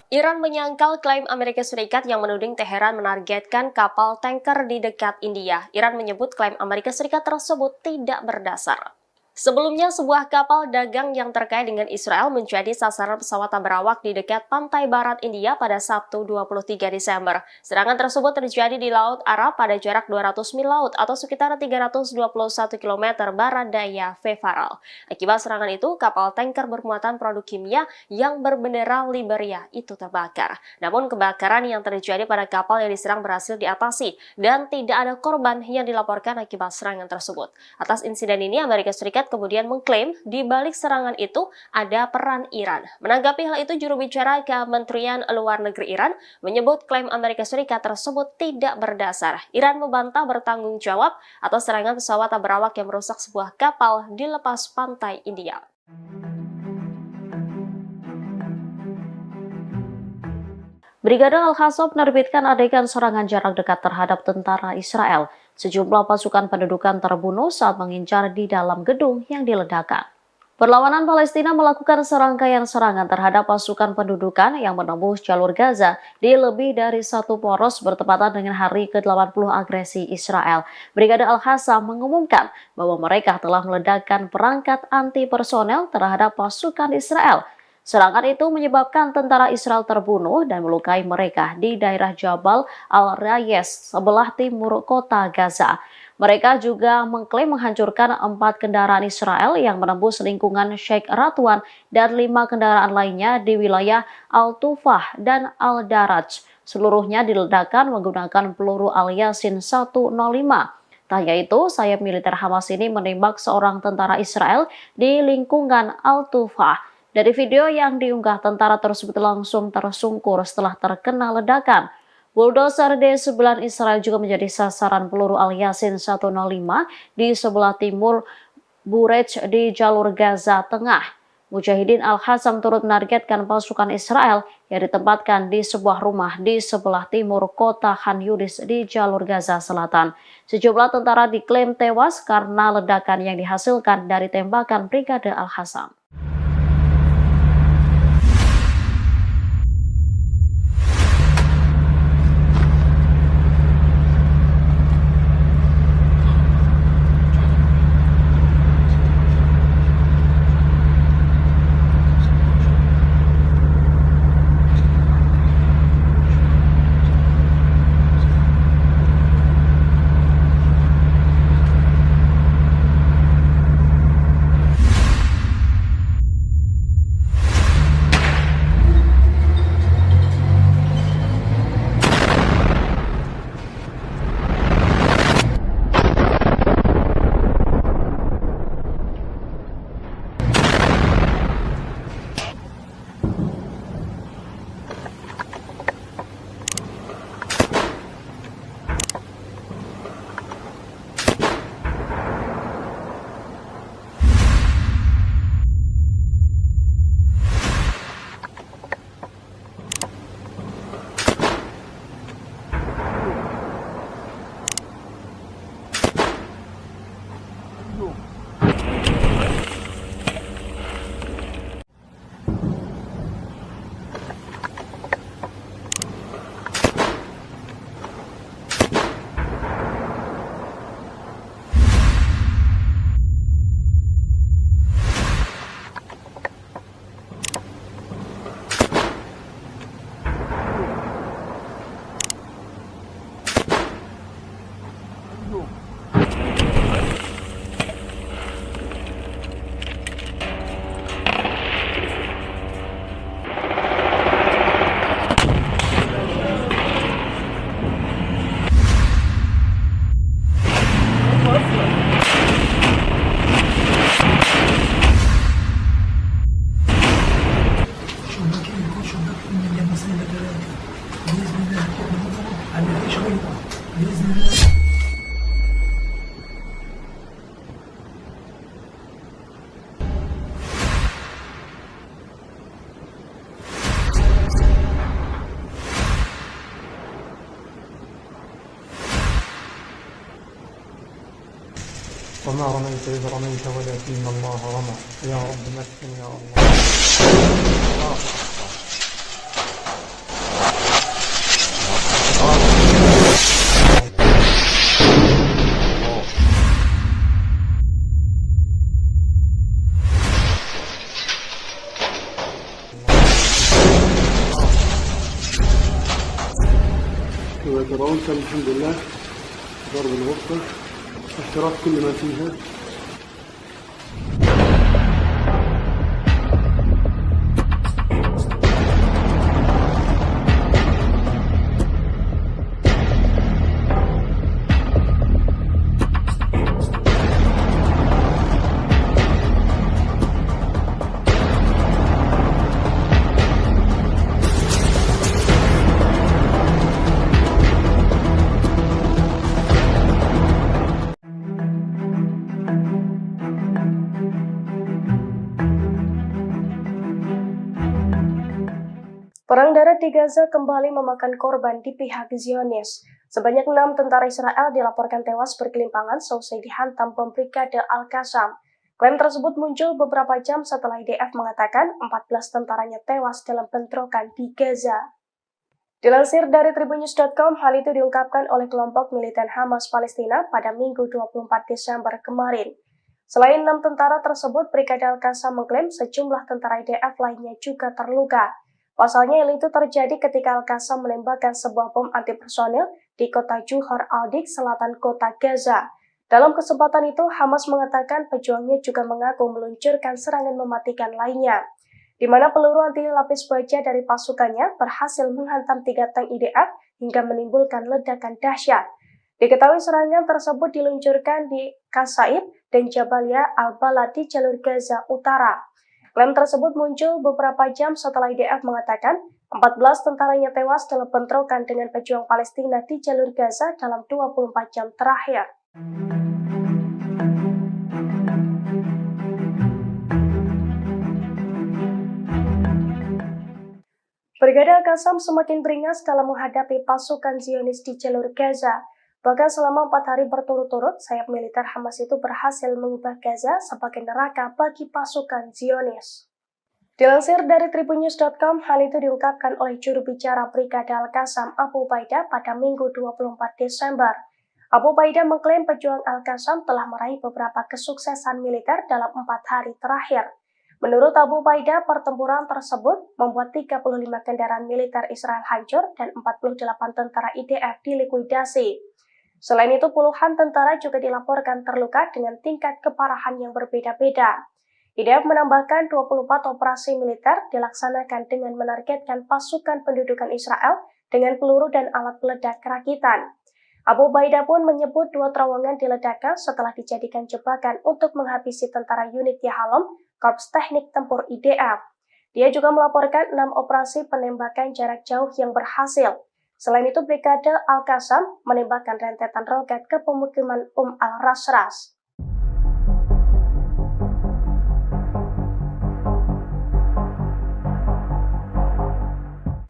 Iran menyangkal klaim Amerika Serikat yang menuding Teheran menargetkan kapal tanker di dekat India. Iran menyebut klaim Amerika Serikat tersebut tidak berdasar. Sebelumnya, sebuah kapal dagang yang terkait dengan Israel menjadi sasaran pesawat tak berawak di dekat pantai barat India pada Sabtu 23 Desember. Serangan tersebut terjadi di Laut Arab pada jarak 200 mil laut atau sekitar 321 km barat daya Fefaral. Akibat serangan itu, kapal tanker bermuatan produk kimia yang berbendera Liberia itu terbakar. Namun kebakaran yang terjadi pada kapal yang diserang berhasil diatasi dan tidak ada korban yang dilaporkan akibat serangan tersebut. Atas insiden ini, Amerika Serikat kemudian mengklaim di balik serangan itu ada peran Iran. Menanggapi hal itu, juru bicara Kementerian Luar Negeri Iran menyebut klaim Amerika Serikat tersebut tidak berdasar. Iran membantah bertanggung jawab atas serangan pesawat tak berawak yang merusak sebuah kapal di lepas pantai India. Brigade Al-Hasab menerbitkan adegan serangan jarak dekat terhadap tentara Israel. Sejumlah pasukan pendudukan terbunuh saat mengincar di dalam gedung yang diledakkan. Perlawanan Palestina melakukan serangkaian serangan terhadap pasukan pendudukan yang menembus jalur Gaza di lebih dari satu poros bertepatan dengan hari ke-80 agresi Israel. Brigade Al-Hasab mengumumkan bahwa mereka telah meledakkan perangkat anti-personel terhadap pasukan Israel. Serangan itu menyebabkan tentara Israel terbunuh dan melukai mereka di daerah Jabal Al-Rayes sebelah timur kota Gaza. Mereka juga mengklaim menghancurkan 4 kendaraan Israel yang menembus lingkungan Sheikh Radwan dan 5 kendaraan lainnya di wilayah Al-Tufah dan Al-Daraj. Seluruhnya diledakkan menggunakan peluru Al-Yasin 105. Tak hanya itu, sayap militer Hamas ini menembak seorang tentara Israel di lingkungan Al-Tufah. Dari video yang diunggah, tentara tersebut langsung tersungkur setelah terkena ledakan. Bulldozer D9 Israel juga menjadi sasaran peluru Al-Yasin 105 di sebelah timur Burej di jalur Gaza Tengah. Mujahidin Al-Hasam turut menargetkan pasukan Israel yang ditempatkan di sebuah rumah di sebelah timur kota Khan Yunis di jalur Gaza Selatan. Sejumlah tentara diklaim tewas karena ledakan yang dihasilkan dari tembakan Brigade Al-Hasam. وما رميت إذ رميت ولكن الله رمى يا رب مكن يا الله. كما ترون كان الحمد لله ضرب الغرفة احتراق كل ما فيها. Perang darat di Gaza kembali memakan korban di pihak Zionis. Sebanyak 6 tentara Israel dilaporkan tewas bergelimpangan seusai dihantam bom Brigade Al-Qassam. Klaim tersebut muncul beberapa jam setelah IDF mengatakan 14 tentaranya tewas dalam bentrokan di Gaza. Dilansir dari Tribunnews.com, hal itu diungkapkan oleh kelompok militan Hamas Palestina pada Minggu 24 Desember kemarin. Selain 6 tentara tersebut, Brigade Al-Qassam mengklaim sejumlah tentara IDF lainnya juga terluka. Pasalnya hal itu terjadi ketika Al-Qassam menembakkan sebuah bom anti-personil di kota Juhar al-Dik, selatan kota Gaza. Dalam kesempatan itu, Hamas mengatakan pejuangnya juga mengaku meluncurkan serangan mematikan lainnya, di mana peluru anti lapis baja dari pasukannya berhasil menghantam 3 tank IDF hingga menimbulkan ledakan dahsyat. Diketahui serangan tersebut diluncurkan di Qasaid dan Jabalia al-Balad di jalur Gaza Utara. Klaim tersebut muncul beberapa jam setelah IDF mengatakan 14 tentaranya tewas dalam bentrokan dengan pejuang Palestina di jalur Gaza dalam 24 jam terakhir. Brigade Al-Qassam semakin beringas dalam menghadapi pasukan Zionis di jalur Gaza. Bahkan selama 4 hari berturut-turut, sayap militer Hamas itu berhasil mengubah Gaza sebagai neraka bagi pasukan Zionis. Dilansir dari Tribunnews.com, hal itu diungkapkan oleh juru bicara Brigade Al-Qassam Abu Ubaidah pada Minggu 24 Desember. Abu Ubaidah mengklaim pejuang Al-Qassam telah meraih beberapa kesuksesan militer dalam 4 hari terakhir. Menurut Abu Ubaidah, pertempuran tersebut membuat 35 kendaraan militer Israel hancur dan 48 tentara IDF dilikuidasi. Selain itu, puluhan tentara juga dilaporkan terluka dengan tingkat keparahan yang berbeda-beda. IDF menambahkan 24 operasi militer dilaksanakan dengan menargetkan pasukan pendudukan Israel dengan peluru dan alat peledak rakitan. Abu Ubaidah pun menyebut 2 terowongan diledakkan setelah dijadikan jebakan untuk menghabisi tentara unit Yahalom, Korps Teknik Tempur IDF. Dia juga melaporkan 6 operasi penembakan jarak jauh yang berhasil. Selain itu, Brigade Al-Qassam menembakkan rentetan roket ke pemukiman al-Rasras.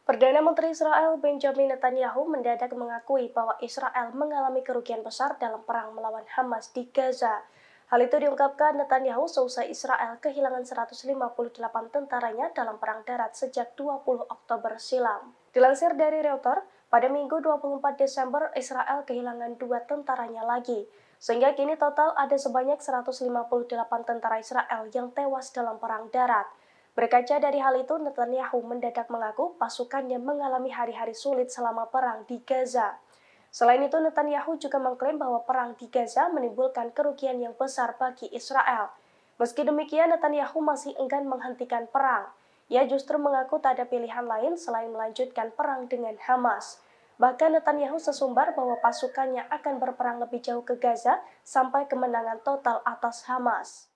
Perdana Menteri Israel Benjamin Netanyahu mendadak mengakui bahwa Israel mengalami kerugian besar dalam perang melawan Hamas di Gaza. Hal itu diungkapkan Netanyahu seusai Israel kehilangan 158 tentaranya dalam perang darat sejak 20 Oktober silam. Dilansir dari Reuters, pada Minggu 24 Desember, Israel kehilangan 2 tentaranya lagi, sehingga kini total ada sebanyak 158 tentara Israel yang tewas dalam perang darat. Berkaca dari hal itu, Netanyahu mendadak mengaku pasukannya mengalami hari-hari sulit selama perang di Gaza. Selain itu, Netanyahu juga mengklaim bahwa perang di Gaza menimbulkan kerugian yang besar bagi Israel. Meski demikian, Netanyahu masih enggan menghentikan perang. Ia justru mengaku tak ada pilihan lain selain melanjutkan perang dengan Hamas. Bahkan Netanyahu sesumbar bahwa pasukannya akan berperang lebih jauh ke Gaza sampai kemenangan total atas Hamas.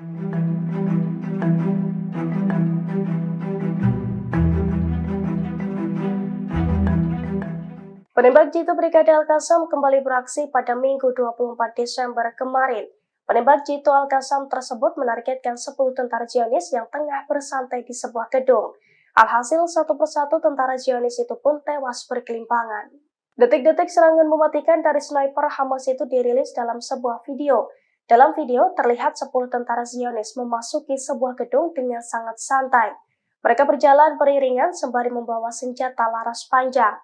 Penembak jitu Brigade Al-Qassam kembali beraksi pada Minggu 24 Desember kemarin. Penembak jitu Al-Qassam tersebut menargetkan 10 tentara Zionis yang tengah bersantai di sebuah gedung. Alhasil satu persatu tentara Zionis itu pun tewas berkelimpangan. Detik-detik serangan mematikan dari sniper Hamas itu dirilis dalam sebuah video. Dalam video terlihat 10 tentara Zionis memasuki sebuah gedung dengan sangat santai. Mereka berjalan beriringan sembari membawa senjata laras panjang.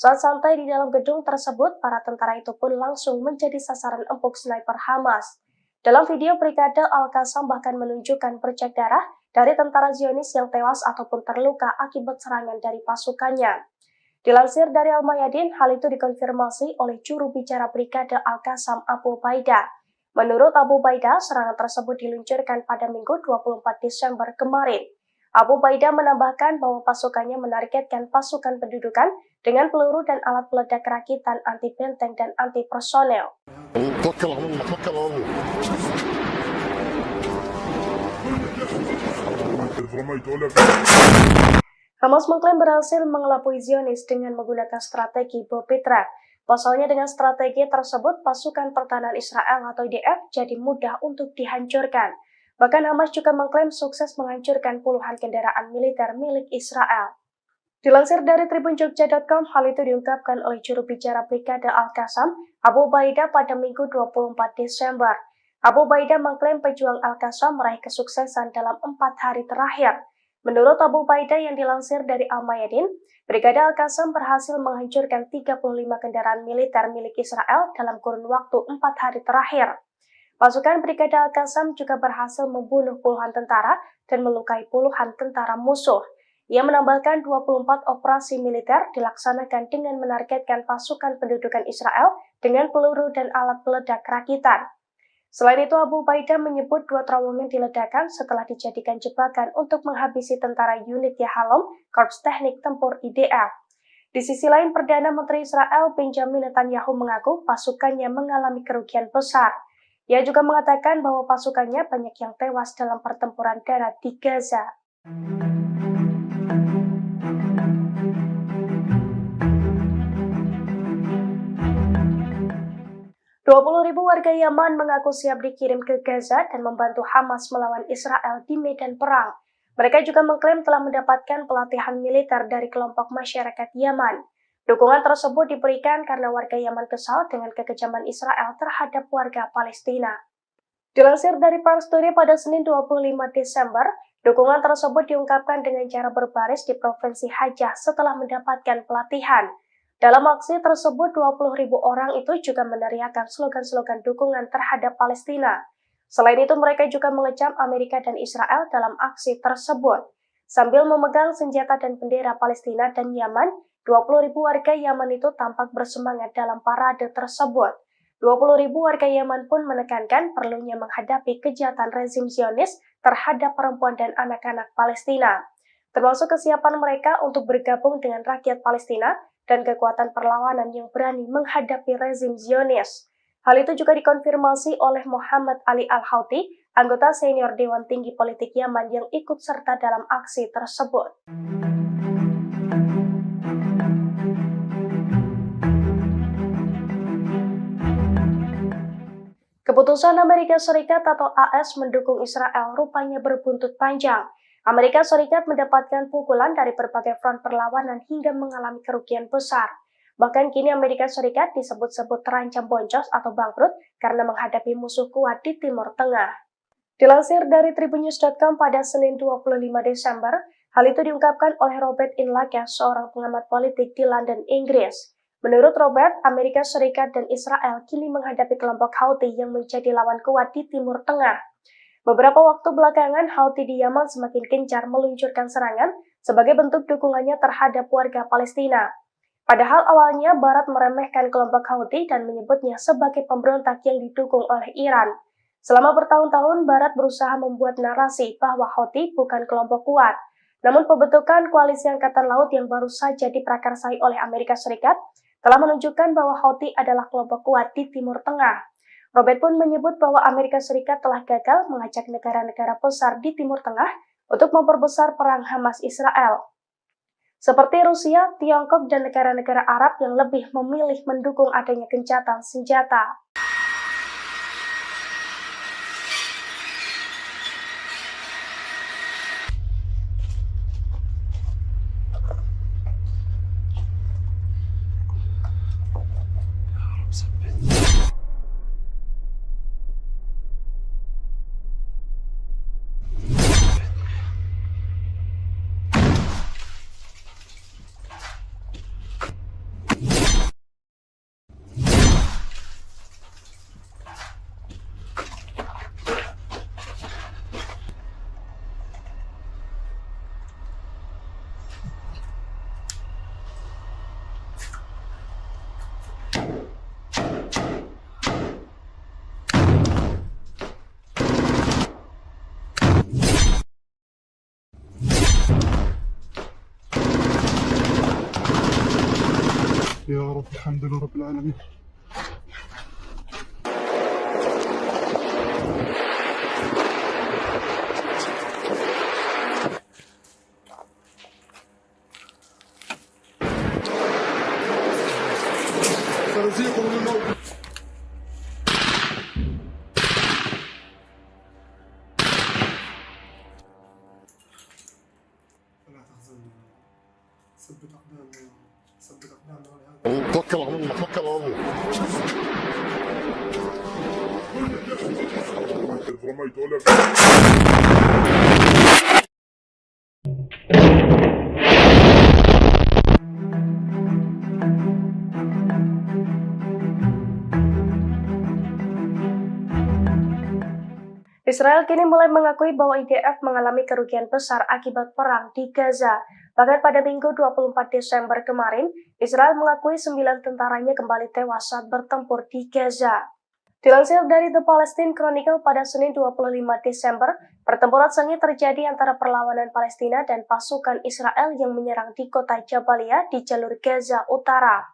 Saat santai di dalam gedung tersebut, para tentara itu pun langsung menjadi sasaran empuk sniper Hamas. Dalam video, Brigade Al-Qassam bahkan menunjukkan bercak darah dari tentara Zionis yang tewas ataupun terluka akibat serangan dari pasukannya. Dilansir dari Al-Mayadin, hal itu dikonfirmasi oleh juru bicara Brigade Al-Qassam Abu Ubaidah. Menurut Abu Ubaidah, serangan tersebut diluncurkan pada Minggu 24 Desember kemarin. Abu Ubaidah menambahkan bahwa pasukannya menargetkan pasukan pendudukan dengan peluru dan alat peledak rakitan anti benteng dan anti personel. توكل على الله توكل على الله رميت ولا Hamas mengklaim berhasil mengelabui Zionis dengan menggunakan strategi bom Petra. Pasalnya dengan strategi tersebut, pasukan pertahanan Israel atau IDF jadi mudah untuk dihancurkan. Bahkan Hamas juga mengklaim sukses menghancurkan puluhan kendaraan militer milik Israel. Dilansir dari tribunjogja.com, hal itu diungkapkan oleh juru bicara Brigade Al-Qassam, Abu Ubaidah pada Minggu 24 Desember. Abu Ubaidah mengklaim pejuang Al-Qassam meraih kesuksesan dalam 4 hari terakhir. Menurut Abu Ubaidah yang dilansir dari Al-Mayadin, Brigade Al-Qassam berhasil menghancurkan 35 kendaraan militer milik Israel dalam kurun waktu 4 hari terakhir. Pasukan Brigade Al-Qassam juga berhasil membunuh puluhan tentara dan melukai puluhan tentara musuh. Ia menambahkan 24 operasi militer dilaksanakan dengan menargetkan pasukan pendudukan Israel dengan peluru dan alat peledak rakitan. Selain itu, Abu Ubaidah menyebut 2 terowongan diledakkan setelah dijadikan jebakan untuk menghabisi tentara unit Yahalom, Korps Teknik Tempur IDF. Di sisi lain, Perdana Menteri Israel Benjamin Netanyahu mengaku pasukannya mengalami kerugian besar. Ia juga mengatakan bahwa pasukannya banyak yang tewas dalam pertempuran darat di Gaza. 20.000 warga Yaman mengaku siap dikirim ke Gaza dan membantu Hamas melawan Israel di medan perang. Mereka juga mengklaim telah mendapatkan pelatihan militer dari kelompok masyarakat Yaman. Dukungan tersebut diberikan karena warga Yaman kesal dengan kekejaman Israel terhadap warga Palestina. Dilansir dari Pars Today pada Senin 25 Desember, dukungan tersebut diungkapkan dengan cara berbaris di Provinsi Hajjah setelah mendapatkan pelatihan. Dalam aksi tersebut, 20.000 orang itu juga meneriakkan slogan-slogan dukungan terhadap Palestina. Selain itu, mereka juga mengecam Amerika dan Israel dalam aksi tersebut. Sambil memegang senjata dan bendera Palestina dan Yaman, 20.000 warga Yaman itu tampak bersemangat dalam parade tersebut. 20.000 warga Yaman pun menekankan perlunya menghadapi kejahatan rezim Zionis terhadap perempuan dan anak-anak Palestina, termasuk kesiapan mereka untuk bergabung dengan rakyat Palestina dan kekuatan perlawanan yang berani menghadapi rezim Zionis. Hal itu juga dikonfirmasi oleh Muhammad Ali Al-Houthi, anggota senior Dewan Tinggi Politik Yaman yang ikut serta dalam aksi tersebut. Keputusan Amerika Serikat atau AS mendukung Israel rupanya berbuntut panjang. Amerika Serikat mendapatkan pukulan dari berbagai front perlawanan hingga mengalami kerugian besar. Bahkan kini Amerika Serikat disebut-sebut terancam boncos atau bangkrut karena menghadapi musuh kuat di Timur Tengah. Dilansir dari tribunnews.com pada Senin 25 Desember, hal itu diungkapkan oleh Robert Inlaken, seorang pengamat politik di London, Inggris. Menurut Robert, Amerika Serikat dan Israel kini menghadapi kelompok Houthi yang menjadi lawan kuat di Timur Tengah. Beberapa waktu belakangan, Houthi di Yaman semakin gencar meluncurkan serangan sebagai bentuk dukungannya terhadap warga Palestina. Padahal awalnya Barat meremehkan kelompok Houthi dan menyebutnya sebagai pemberontak yang didukung oleh Iran. Selama bertahun-tahun, Barat berusaha membuat narasi bahwa Houthi bukan kelompok kuat. Namun pembentukan koalisi Angkatan Laut yang baru saja diprakarsai oleh Amerika Serikat telah menunjukkan bahwa Houthi adalah kelompok kuat di Timur Tengah. Robert pun menyebut bahwa Amerika Serikat telah gagal mengajak negara-negara besar di Timur Tengah untuk memperbesar perang Hamas-Israel. seperti Rusia, Tiongkok, dan negara-negara Arab yang lebih memilih mendukung adanya gencatan senjata. يا رب الحمد لله رب العالمين. سنزيكم من الموت. فلا تحزن، ثبت أقدامنا، ثبت أقدامنا ولهذا توكل على الله، توكل على الله. إذ رميت ولم Israel kini mulai mengakui bahwa IDF mengalami kerugian besar akibat perang di Gaza. Bahkan pada Minggu 24 Desember kemarin, Israel mengakui 9 tentaranya kembali tewas saat bertempur di Gaza. Dilansir dari The Palestine Chronicle pada Senin 25 Desember, pertempuran sengit terjadi antara perlawanan Palestina dan pasukan Israel yang menyerang di kota Jabalia di jalur Gaza Utara.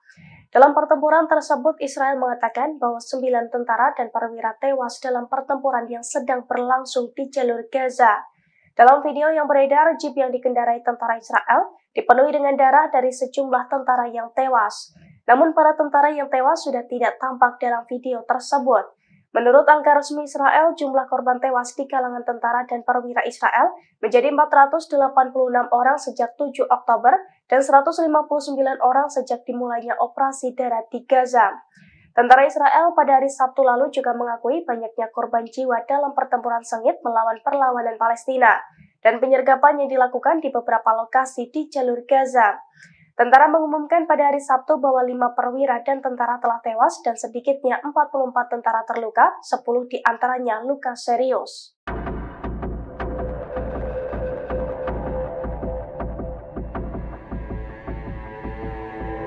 Dalam pertempuran tersebut, Israel mengatakan bahwa 9 tentara dan perwira tewas dalam pertempuran yang sedang berlangsung di jalur Gaza. Dalam video yang beredar, jeep yang dikendarai tentara Israel dipenuhi dengan darah dari sejumlah tentara yang tewas. Namun para tentara yang tewas sudah tidak tampak dalam video tersebut. Menurut angka resmi Israel, jumlah korban tewas di kalangan tentara dan perwira Israel menjadi 486 orang sejak 7 Oktober dan 159 orang sejak dimulainya operasi darat di Gaza. Tentara Israel pada hari Sabtu lalu juga mengakui banyaknya korban jiwa dalam pertempuran sengit melawan perlawanan Palestina dan penyergapan yang dilakukan di beberapa lokasi di jalur Gaza. Tentara mengumumkan pada hari Sabtu bahwa 5 perwira dan tentara telah tewas dan sedikitnya 44 tentara terluka, 10 diantaranya luka serius.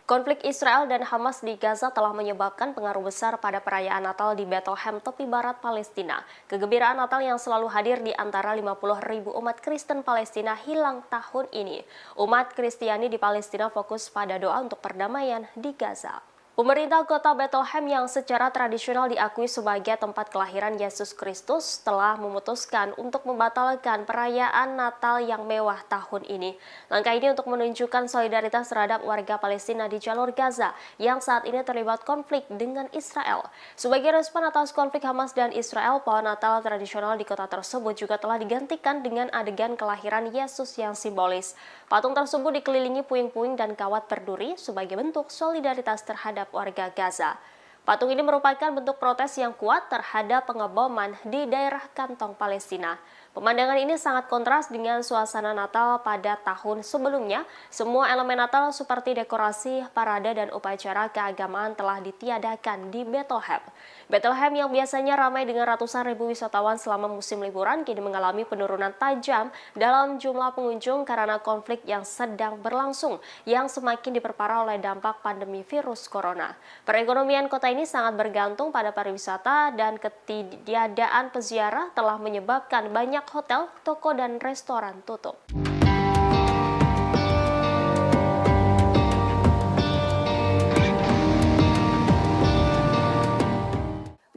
Konflik Israel dan Hamas di Gaza telah menyebabkan pengaruh besar pada perayaan Natal di Bethlehem, tepi barat Palestina. Kegembiraan Natal yang selalu hadir di antara 50.000 umat Kristen Palestina hilang tahun ini. Umat Kristiani di Palestina fokus pada doa untuk perdamaian di Gaza. Pemerintah kota Bethlehem yang secara tradisional diakui sebagai tempat kelahiran Yesus Kristus telah memutuskan untuk membatalkan perayaan Natal yang mewah tahun ini. Langkah ini untuk menunjukkan solidaritas terhadap warga Palestina di jalur Gaza yang saat ini terlibat konflik dengan Israel. Sebagai respon atas konflik Hamas dan Israel, pohon Natal tradisional di kota tersebut juga telah digantikan dengan adegan kelahiran Yesus yang simbolis. Patung tersebut dikelilingi puing-puing dan kawat berduri sebagai bentuk solidaritas terhadap warga Gaza. Patung ini merupakan bentuk protes yang kuat terhadap pengeboman di daerah kantong Palestina. Pemandangan ini sangat kontras dengan suasana Natal pada tahun sebelumnya. Semua elemen Natal seperti dekorasi, parade, dan upacara keagamaan telah ditiadakan di Bethlehem. Bethlehem yang biasanya ramai dengan ratusan ribu wisatawan selama musim liburan kini mengalami penurunan tajam dalam jumlah pengunjung karena konflik yang sedang berlangsung yang semakin diperparah oleh dampak pandemi virus corona. Perekonomian kota ini sangat bergantung pada pariwisata dan ketiadaan peziarah telah menyebabkan banyak hotel, toko, dan restoran tutup.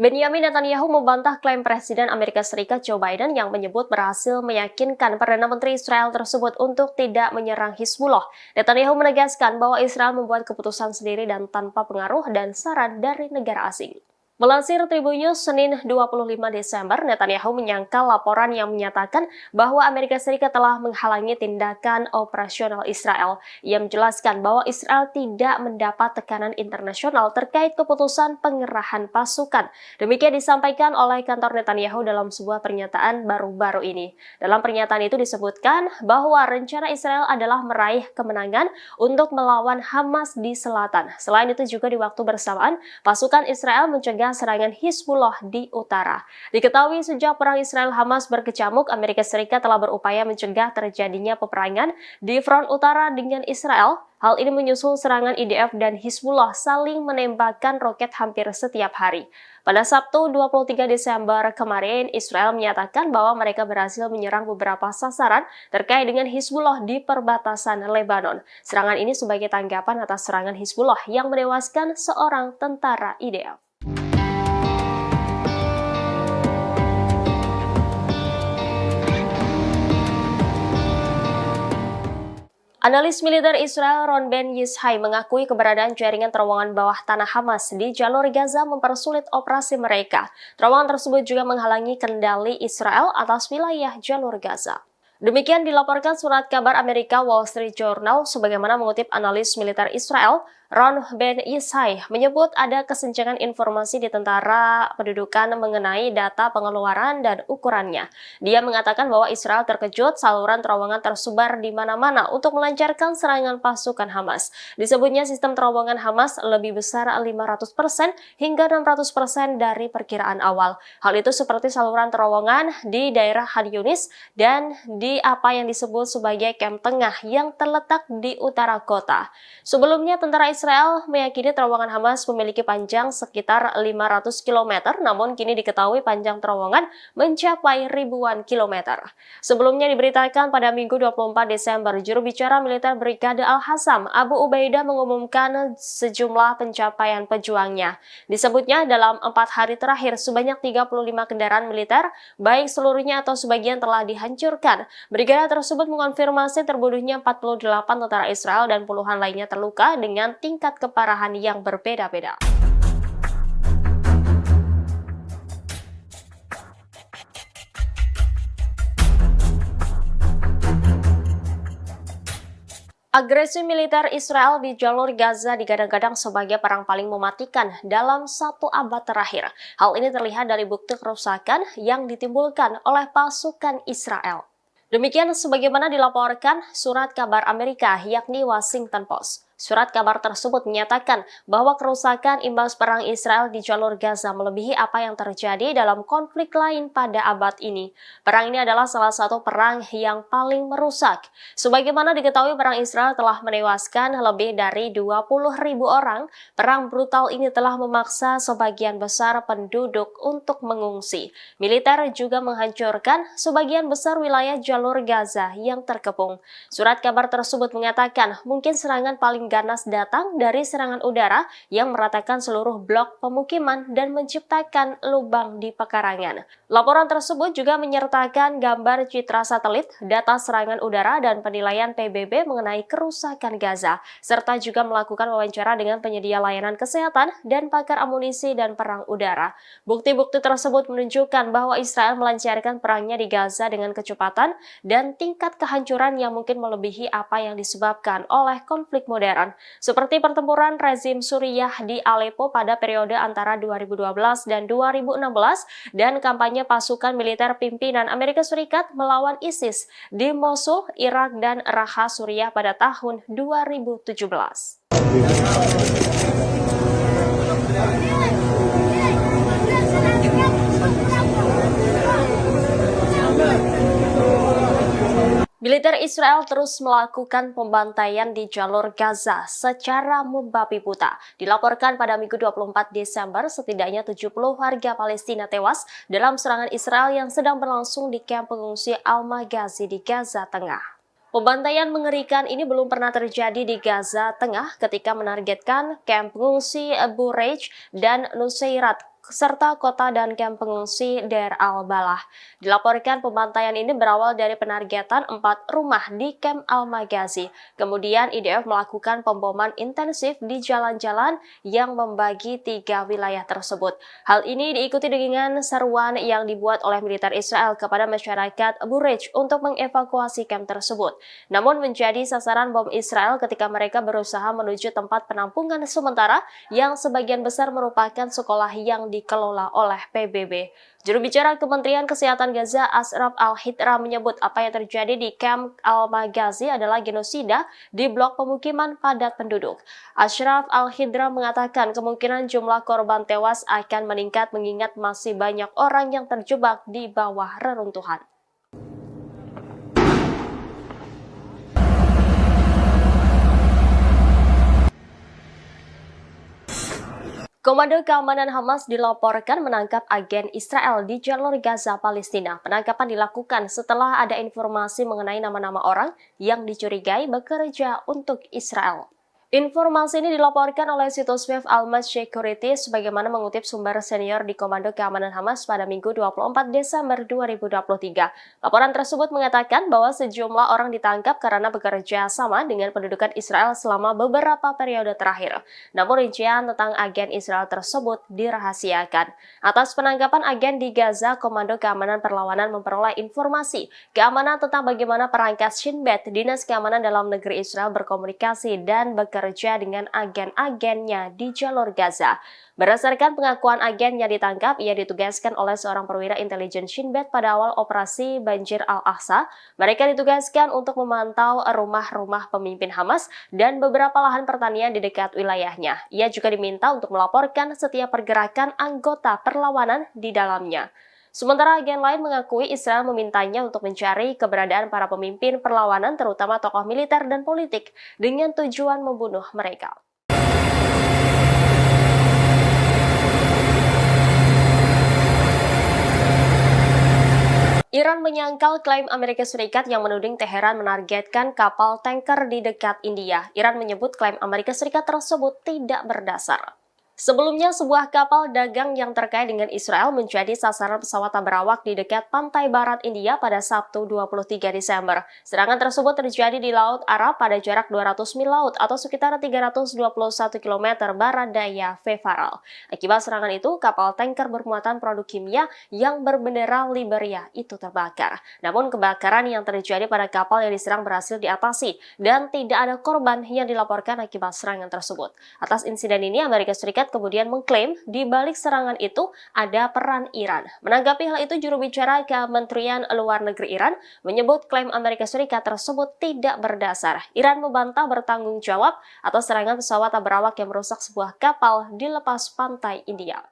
Benjamin Netanyahu membantah klaim Presiden Amerika Serikat Joe Biden yang menyebut berhasil meyakinkan Perdana Menteri Israel tersebut untuk tidak menyerang Hizbullah. Netanyahu menegaskan bahwa Israel membuat keputusan sendiri dan tanpa pengaruh dan saran dari negara asing. Melansir Tribun News Senin 25 Desember, Netanyahu menyangkal laporan yang menyatakan bahwa Amerika Serikat telah menghalangi tindakan operasional Israel. Ia menjelaskan bahwa Israel tidak mendapat tekanan internasional terkait keputusan pengerahan pasukan. Demikian disampaikan oleh kantor Netanyahu dalam sebuah pernyataan baru-baru ini. Dalam pernyataan itu disebutkan bahwa rencana Israel adalah meraih kemenangan untuk melawan Hamas di selatan. Selain itu juga di waktu bersamaan, pasukan Israel mencegah serangan Hizbullah di utara. Diketahui sejak perang Israel-Hamas berkecamuk, Amerika Serikat telah berupaya mencegah terjadinya peperangan di front utara dengan Israel. Hal ini menyusul serangan IDF dan Hizbullah saling menembakkan roket hampir setiap hari. Pada Sabtu 23 Desember kemarin, Israel menyatakan bahwa mereka berhasil menyerang beberapa sasaran terkait dengan Hizbullah di perbatasan Lebanon. Serangan ini sebagai tanggapan atas serangan Hizbullah yang menewaskan seorang tentara IDF. Analis militer Israel Ron Ben Yishai mengakui keberadaan jaringan terowongan bawah tanah Hamas di jalur Gaza mempersulit operasi mereka. Terowongan tersebut juga menghalangi kendali Israel atas wilayah jalur Gaza. Demikian dilaporkan surat kabar Amerika Wall Street Journal sebagaimana mengutip analis militer Israel Ron Ben Yishai menyebut ada kesenjangan informasi di tentara pendudukan mengenai data pengeluaran dan ukurannya. Dia mengatakan bahwa Israel terkejut saluran terowongan tersebar di mana-mana untuk melancarkan serangan pasukan Hamas. Disebutnya sistem terowongan Hamas lebih besar 500% hingga 600% dari perkiraan awal. Hal itu seperti saluran terowongan di daerah Khan Yunis dan di apa yang disebut sebagai Kem Tengah yang terletak di utara kota. Sebelumnya tentara Israel meyakini terowongan Hamas memiliki panjang sekitar 500 km, namun kini diketahui panjang terowongan mencapai ribuan kilometer. Sebelumnya diberitakan pada Minggu 24 Desember, juru bicara militer Brigade Al-Hassam, Abu Ubaidah mengumumkan sejumlah pencapaian pejuangnya. Disebutnya dalam 4 hari terakhir, sebanyak 35 kendaraan militer, baik seluruhnya atau sebagian telah dihancurkan. Brigade tersebut mengonfirmasi terbunuhnya 48 tentara Israel dan puluhan lainnya terluka dengan tingkat keparahan yang berbeda-beda. Agresi militer Israel di jalur Gaza digadang-gadang sebagai perang paling mematikan dalam 1 abad terakhir. Hal ini terlihat dari bukti kerusakan yang ditimbulkan oleh pasukan Israel. Demikian sebagaimana dilaporkan surat kabar Amerika yakni Washington Post. Surat kabar tersebut menyatakan bahwa kerusakan imbas perang Israel di jalur Gaza melebihi apa yang terjadi dalam konflik lain pada abad ini. Perang ini adalah salah satu perang yang paling merusak. Sebagaimana diketahui, perang Israel telah menewaskan lebih dari 20.000 orang. Perang brutal ini telah memaksa sebagian besar penduduk untuk mengungsi. Militer juga menghancurkan sebagian besar wilayah jalur Gaza yang terkepung. Surat kabar tersebut mengatakan mungkin serangan paling ganas datang dari serangan udara yang meratakan seluruh blok pemukiman dan menciptakan lubang di pekarangan. Laporan tersebut juga menyertakan gambar citra satelit, data serangan udara, dan penilaian PBB mengenai kerusakan Gaza, serta juga melakukan wawancara dengan penyedia layanan kesehatan dan pakar amunisi dan perang udara. Bukti-bukti tersebut menunjukkan bahwa Israel melancarkan perangnya di Gaza dengan kecepatan dan tingkat kehancuran yang mungkin melebihi apa yang disebabkan oleh konflik modern, seperti pertempuran rezim Suriah di Aleppo pada periode antara 2012 dan 2016 dan kampanye pasukan militer pimpinan Amerika Serikat melawan ISIS di Mosul, Irak, dan Raqqa, Suriah pada tahun 2017. Militer Israel terus melakukan pembantaian di jalur Gaza secara membabi buta. Dilaporkan pada Minggu 24 Desember, setidaknya 70 warga Palestina tewas dalam serangan Israel yang sedang berlangsung di kamp pengungsi Al-Maghazi di Gaza Tengah. Pembantaian mengerikan ini belum pernah terjadi di Gaza Tengah ketika menargetkan kamp pengungsi Abu Rej dan Nusairat serta kota dan kamp pengungsi Deir al-Balah. Dilaporkan pembantaian ini berawal dari penargetan 4 rumah di kamp Al-Maghazi. Kemudian IDF melakukan pemboman intensif di jalan-jalan yang membagi 3 wilayah tersebut. Hal ini diikuti dengan seruan yang dibuat oleh militer Israel kepada masyarakat Bureij untuk mengevakuasi kamp tersebut. Namun menjadi sasaran bom Israel ketika mereka berusaha menuju tempat penampungan sementara yang sebagian besar merupakan sekolah yang dikelola oleh PBB. Juru bicara Kementerian Kesehatan Gaza, Ashraf Al-Hidra, menyebut apa yang terjadi di kamp Al-Maghazi adalah genosida di blok pemukiman padat penduduk. Ashraf Al-Hidra mengatakan kemungkinan jumlah korban tewas akan meningkat mengingat masih banyak orang yang terjebak di bawah reruntuhan. Komando Keamanan Hamas dilaporkan menangkap agen Israel di jalur Gaza, Palestina. Penangkapan dilakukan setelah ada informasi mengenai nama-nama orang yang dicurigai bekerja untuk Israel. Informasi ini dilaporkan oleh situs web Al-Mas Security sebagaimana mengutip sumber senior di Komando Keamanan Hamas pada Minggu 24 Desember 2023. Laporan tersebut mengatakan bahwa sejumlah orang ditangkap karena bekerja sama dengan pendudukan Israel selama beberapa periode terakhir. Namun rincian tentang agen Israel tersebut dirahasiakan. Atas penangkapan agen di Gaza, Komando Keamanan Perlawanan memperoleh informasi keamanan tentang bagaimana perangkat Shin Bet, Dinas Keamanan Dalam Negeri Israel, berkomunikasi dan bekerja dengan agen-agennya di jalur Gaza. Berdasarkan pengakuan agen yang ditangkap, ia ditugaskan oleh seorang perwira intelijen Shin Bet pada awal operasi Banjir Al-Aqsa. Mereka ditugaskan untuk memantau rumah-rumah pemimpin Hamas dan beberapa lahan pertanian di dekat wilayahnya. Ia juga diminta untuk melaporkan setiap pergerakan anggota perlawanan di dalamnya. Sementara agen lain mengakui Israel memintanya untuk mencari keberadaan para pemimpin perlawanan, terutama tokoh militer dan politik, dengan tujuan membunuh mereka. Iran menyangkal klaim Amerika Serikat yang menuding Teheran menargetkan kapal tanker di dekat India. Iran menyebut klaim Amerika Serikat tersebut tidak berdasar. Sebelumnya, sebuah kapal dagang yang terkait dengan Israel menjadi sasaran pesawat tak berawak di dekat pantai barat India pada Sabtu 23 Desember. Serangan tersebut terjadi di Laut Arab pada jarak 200 mil laut atau sekitar 321 km barat daya Fefaral. Akibat serangan itu, kapal tanker bermuatan produk kimia yang berbendera Liberia itu terbakar. Namun kebakaran yang terjadi pada kapal yang diserang berhasil diatasi dan tidak ada korban yang dilaporkan akibat serangan tersebut. Atas insiden ini, Amerika Serikat kemudian mengklaim di balik serangan itu ada peran Iran. Menanggapi hal itu, juru bicara Kementerian Luar Negeri Iran menyebut klaim Amerika Serikat tersebut tidak berdasar. Iran membantah bertanggung jawab atas serangan pesawat tak berawak yang merusak sebuah kapal di lepas pantai India.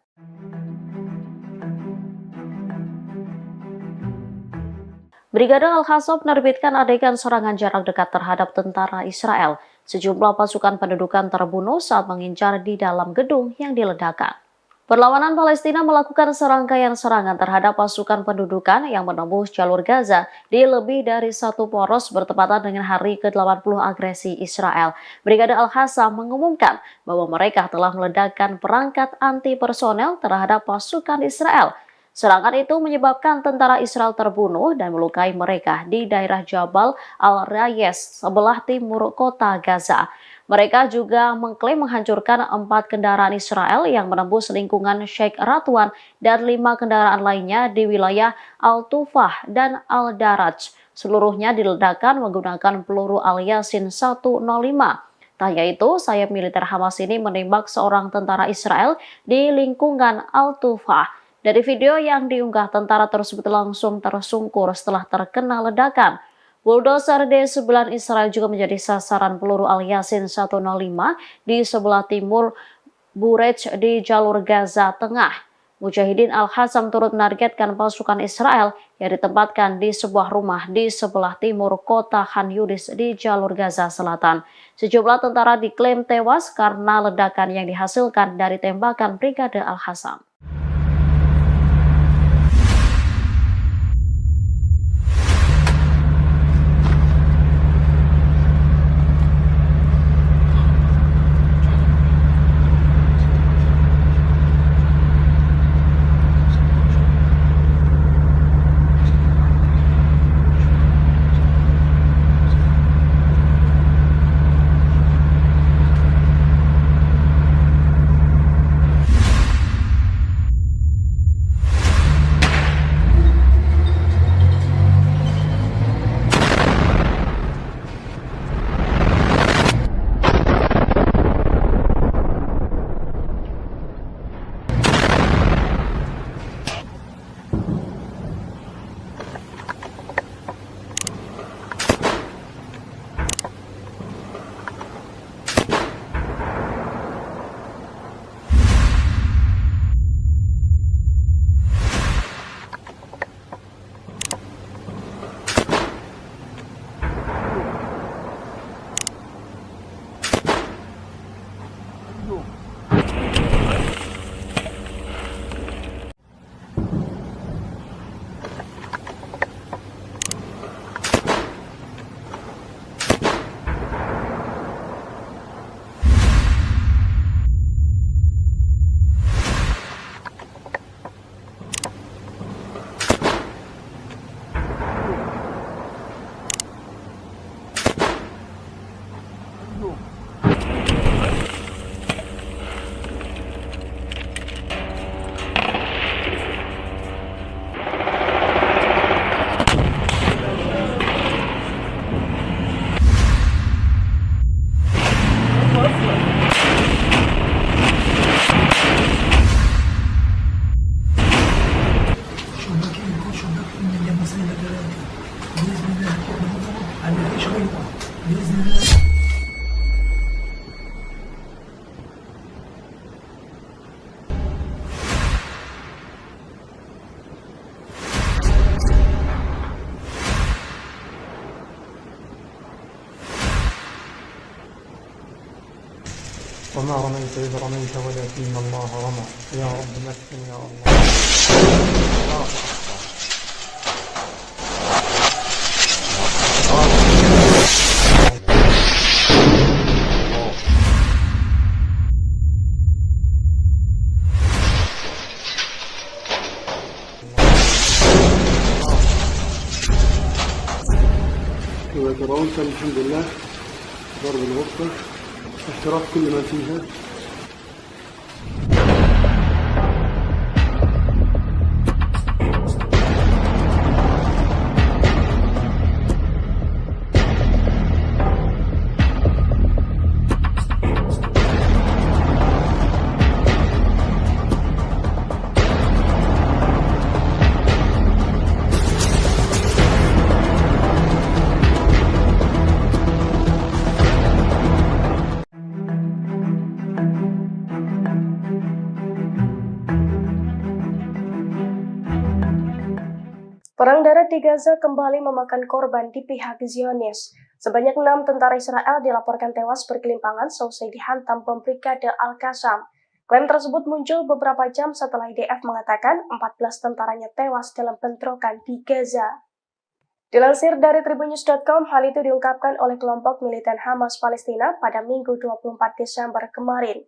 Brigade Al-Qassam menerbitkan adegan serangan jarak dekat terhadap tentara Israel. Sejumlah pasukan pendudukan terbunuh saat mengincar di dalam gedung yang diledakkan. Perlawanan Palestina melakukan serangkaian serangan terhadap pasukan pendudukan yang menembus jalur Gaza di lebih dari satu poros bertepatan dengan hari ke-80 agresi Israel. Brigade Al-Qassam mengumumkan bahwa mereka telah meledakkan perangkat anti-personel terhadap pasukan Israel. Serangan itu menyebabkan tentara Israel terbunuh dan melukai mereka di daerah Jabal Al-Rayes, sebelah timur kota Gaza. Mereka juga mengklaim menghancurkan 4 kendaraan Israel yang menembus lingkungan Sheikh Radwan dan 5 kendaraan lainnya di wilayah Al-Tufah dan Al-Daraj. Seluruhnya diledakkan menggunakan peluru Al-Yasin 105. Tak hanya itu, sayap militer Hamas ini menembak seorang tentara Israel di lingkungan Al-Tufah. Dari video yang diunggah, tentara tersebut langsung tersungkur setelah terkena ledakan. Bulldozer D9 Israel juga menjadi sasaran peluru Al-Yasin 105 di sebelah timur Bureij di jalur Gaza Tengah. Mujahidin Al-Qassam turut menargetkan pasukan Israel yang ditempatkan di sebuah rumah di sebelah timur kota Khan Yunis di jalur Gaza Selatan. Sejumlah tentara diklaim tewas karena ledakan yang dihasilkan dari tembakan Brigade Al-Qassam. وما رميت إذ رميت ولكن الله رمى يا رب مكن يا الله. كما ترون الحمد لله ضرب الغرفة احتراق كل ما فيها. Perang darat di Gaza kembali memakan korban di pihak Zionis. Sebanyak 6 tentara Israel dilaporkan tewas bergelimpangan seusai dihantam bom Brigade Al-Qassam. Klaim tersebut muncul beberapa jam setelah IDF mengatakan 14 tentaranya tewas dalam bentrokan di Gaza. Dilansir dari Tribunnews.com, hal itu diungkapkan oleh kelompok militan Hamas Palestina pada Minggu 24 Desember kemarin.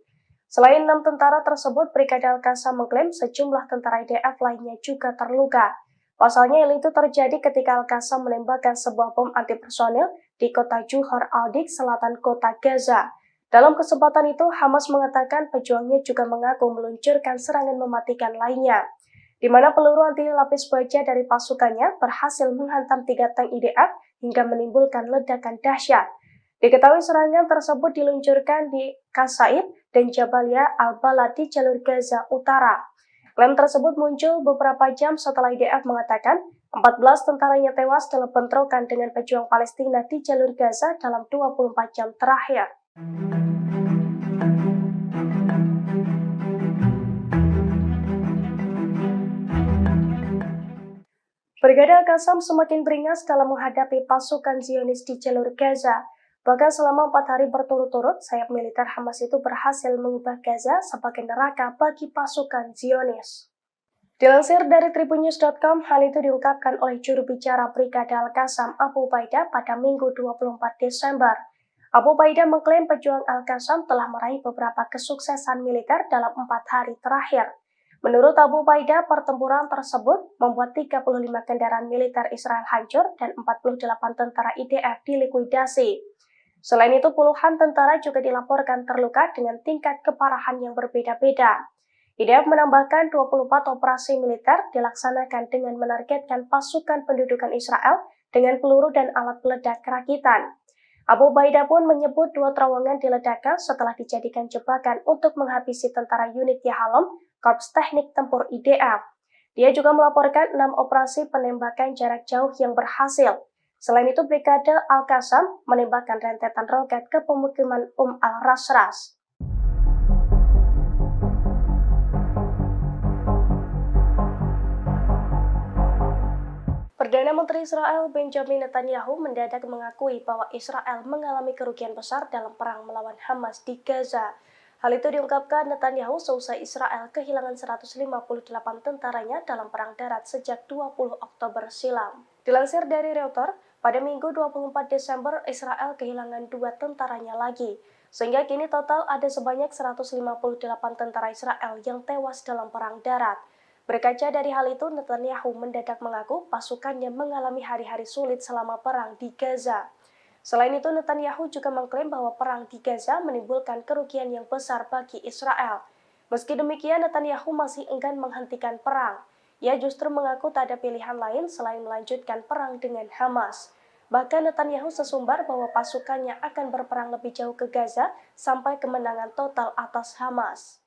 Selain 6 tentara tersebut, Brigade Al-Qassam mengklaim sejumlah tentara IDF lainnya juga terluka. Pasalnya, hal itu terjadi ketika Al-Qassam menembakkan sebuah bom anti-personil di kota Juhar al-Dik, selatan kota Gaza. Dalam kesempatan itu, Hamas mengatakan pejuangnya juga mengaku meluncurkan serangan mematikan lainnya, di mana peluru anti lapis baja dari pasukannya berhasil menghantam 3 tank IDF hingga menimbulkan ledakan dahsyat. Diketahui serangan tersebut diluncurkan di Qasaid dan Jabalia al-Balad di jalur Gaza Utara. Klaim tersebut muncul beberapa jam setelah IDF mengatakan 14 tentaranya tewas dalam bentrokan dengan pejuang Palestina di jalur Gaza dalam 24 jam terakhir. Brigade Al-Qassam semakin beringas dalam menghadapi pasukan Zionis di jalur Gaza. Bahkan selama 4 hari berturut-turut, sayap militer Hamas itu berhasil mengubah Gaza sebagai neraka bagi pasukan Zionis. Dilansir dari Tribunnews.com, hal itu diungkapkan oleh juru bicara Brigade Al-Qassam Abu Ubaidah pada Minggu 24 Desember. Abu Ubaidah mengklaim pejuang Al-Qassam telah meraih beberapa kesuksesan militer dalam 4 hari terakhir. Menurut Abu Ubaidah, pertempuran tersebut membuat 35 kendaraan militer Israel hancur dan 48 tentara IDF dilikuidasi. Selain itu, puluhan tentara juga dilaporkan terluka dengan tingkat keparahan yang berbeda-beda. IDF menambahkan 24 operasi militer dilaksanakan dengan menargetkan pasukan pendudukan Israel dengan peluru dan alat peledak kerakitan. Abu Ubaidah pun menyebut 2 terowongan diledakkan setelah dijadikan jebakan untuk menghabisi tentara unit Yahalom, Korps Teknik Tempur IDF. Dia juga melaporkan 6 operasi penembakan jarak jauh yang berhasil. Selain itu, Brigade Al-Qassam menembakkan rentetan roket ke pemukiman al-Rasras. Perdana Menteri Israel Benjamin Netanyahu mendadak mengakui bahwa Israel mengalami kerugian besar dalam perang melawan Hamas di Gaza. Hal itu diungkapkan Netanyahu seusai Israel kehilangan 158 tentaranya dalam perang darat sejak 20 Oktober silam. Dilansir dari Reuters, pada Minggu 24 Desember, Israel kehilangan 2 tentaranya lagi, sehingga kini total ada sebanyak 158 tentara Israel yang tewas dalam perang darat. Berkaca dari hal itu, Netanyahu mendadak mengaku pasukannya mengalami hari-hari sulit selama perang di Gaza. Selain itu, Netanyahu juga mengklaim bahwa perang di Gaza menimbulkan kerugian yang besar bagi Israel. Meski demikian, Netanyahu masih enggan menghentikan perang. Ia justru mengaku tak ada pilihan lain selain melanjutkan perang dengan Hamas. Bahkan Netanyahu sesumbar bahwa pasukannya akan berperang lebih jauh ke Gaza sampai kemenangan total atas Hamas.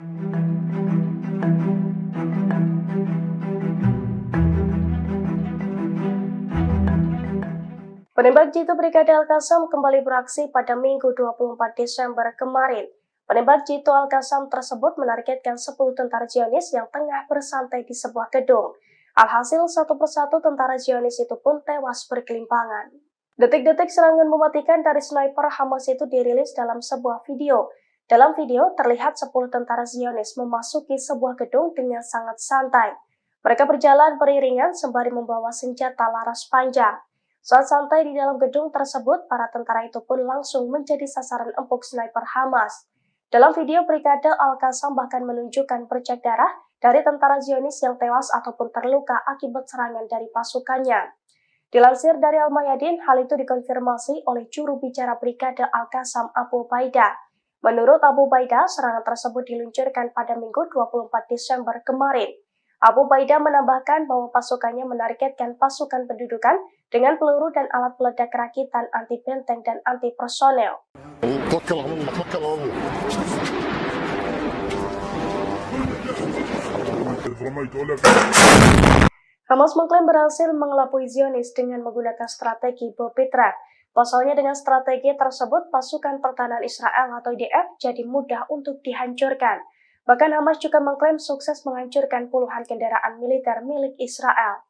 Penembak jitu Brigade Al-Qassam kembali beraksi pada Minggu 24 Desember kemarin. Penembak jitu Al-Qassam tersebut menargetkan 10 tentara Zionis yang tengah bersantai di sebuah gedung. Alhasil, satu persatu tentara Zionis itu pun tewas bergelimpangan. Detik-detik serangan mematikan dari sniper Hamas itu dirilis dalam sebuah video. Dalam video, terlihat 10 tentara Zionis memasuki sebuah gedung dengan sangat santai. Mereka berjalan beriringan sembari membawa senjata laras panjang. Saat santai di dalam gedung tersebut, para tentara itu pun langsung menjadi sasaran empuk sniper Hamas. Dalam video, Brigade Al-Qassam bahkan menunjukkan bercak darah dari tentara Zionis yang tewas ataupun terluka akibat serangan dari pasukannya. Dilansir dari Al-Mayadin, hal itu dikonfirmasi oleh juru bicara Brigade Al-Qassam Abu Ubaidah. Menurut Abu Ubaidah, serangan tersebut diluncurkan pada Minggu 24 Desember kemarin. Abu Ubaidah menambahkan bahwa pasukannya menargetkan pasukan pendudukan dengan peluru dan alat peledak rakitan anti benteng dan anti personel. توكل على الله توكل على الله رميت ولا Hamas mengklaim berhasil mengelabui Zionis dengan menggunakan strategi bom Petra. Pasalnya dengan strategi tersebut, pasukan pertahanan Israel atau IDF jadi mudah untuk dihancurkan. Bahkan Hamas juga mengklaim sukses menghancurkan puluhan kendaraan militer milik Israel.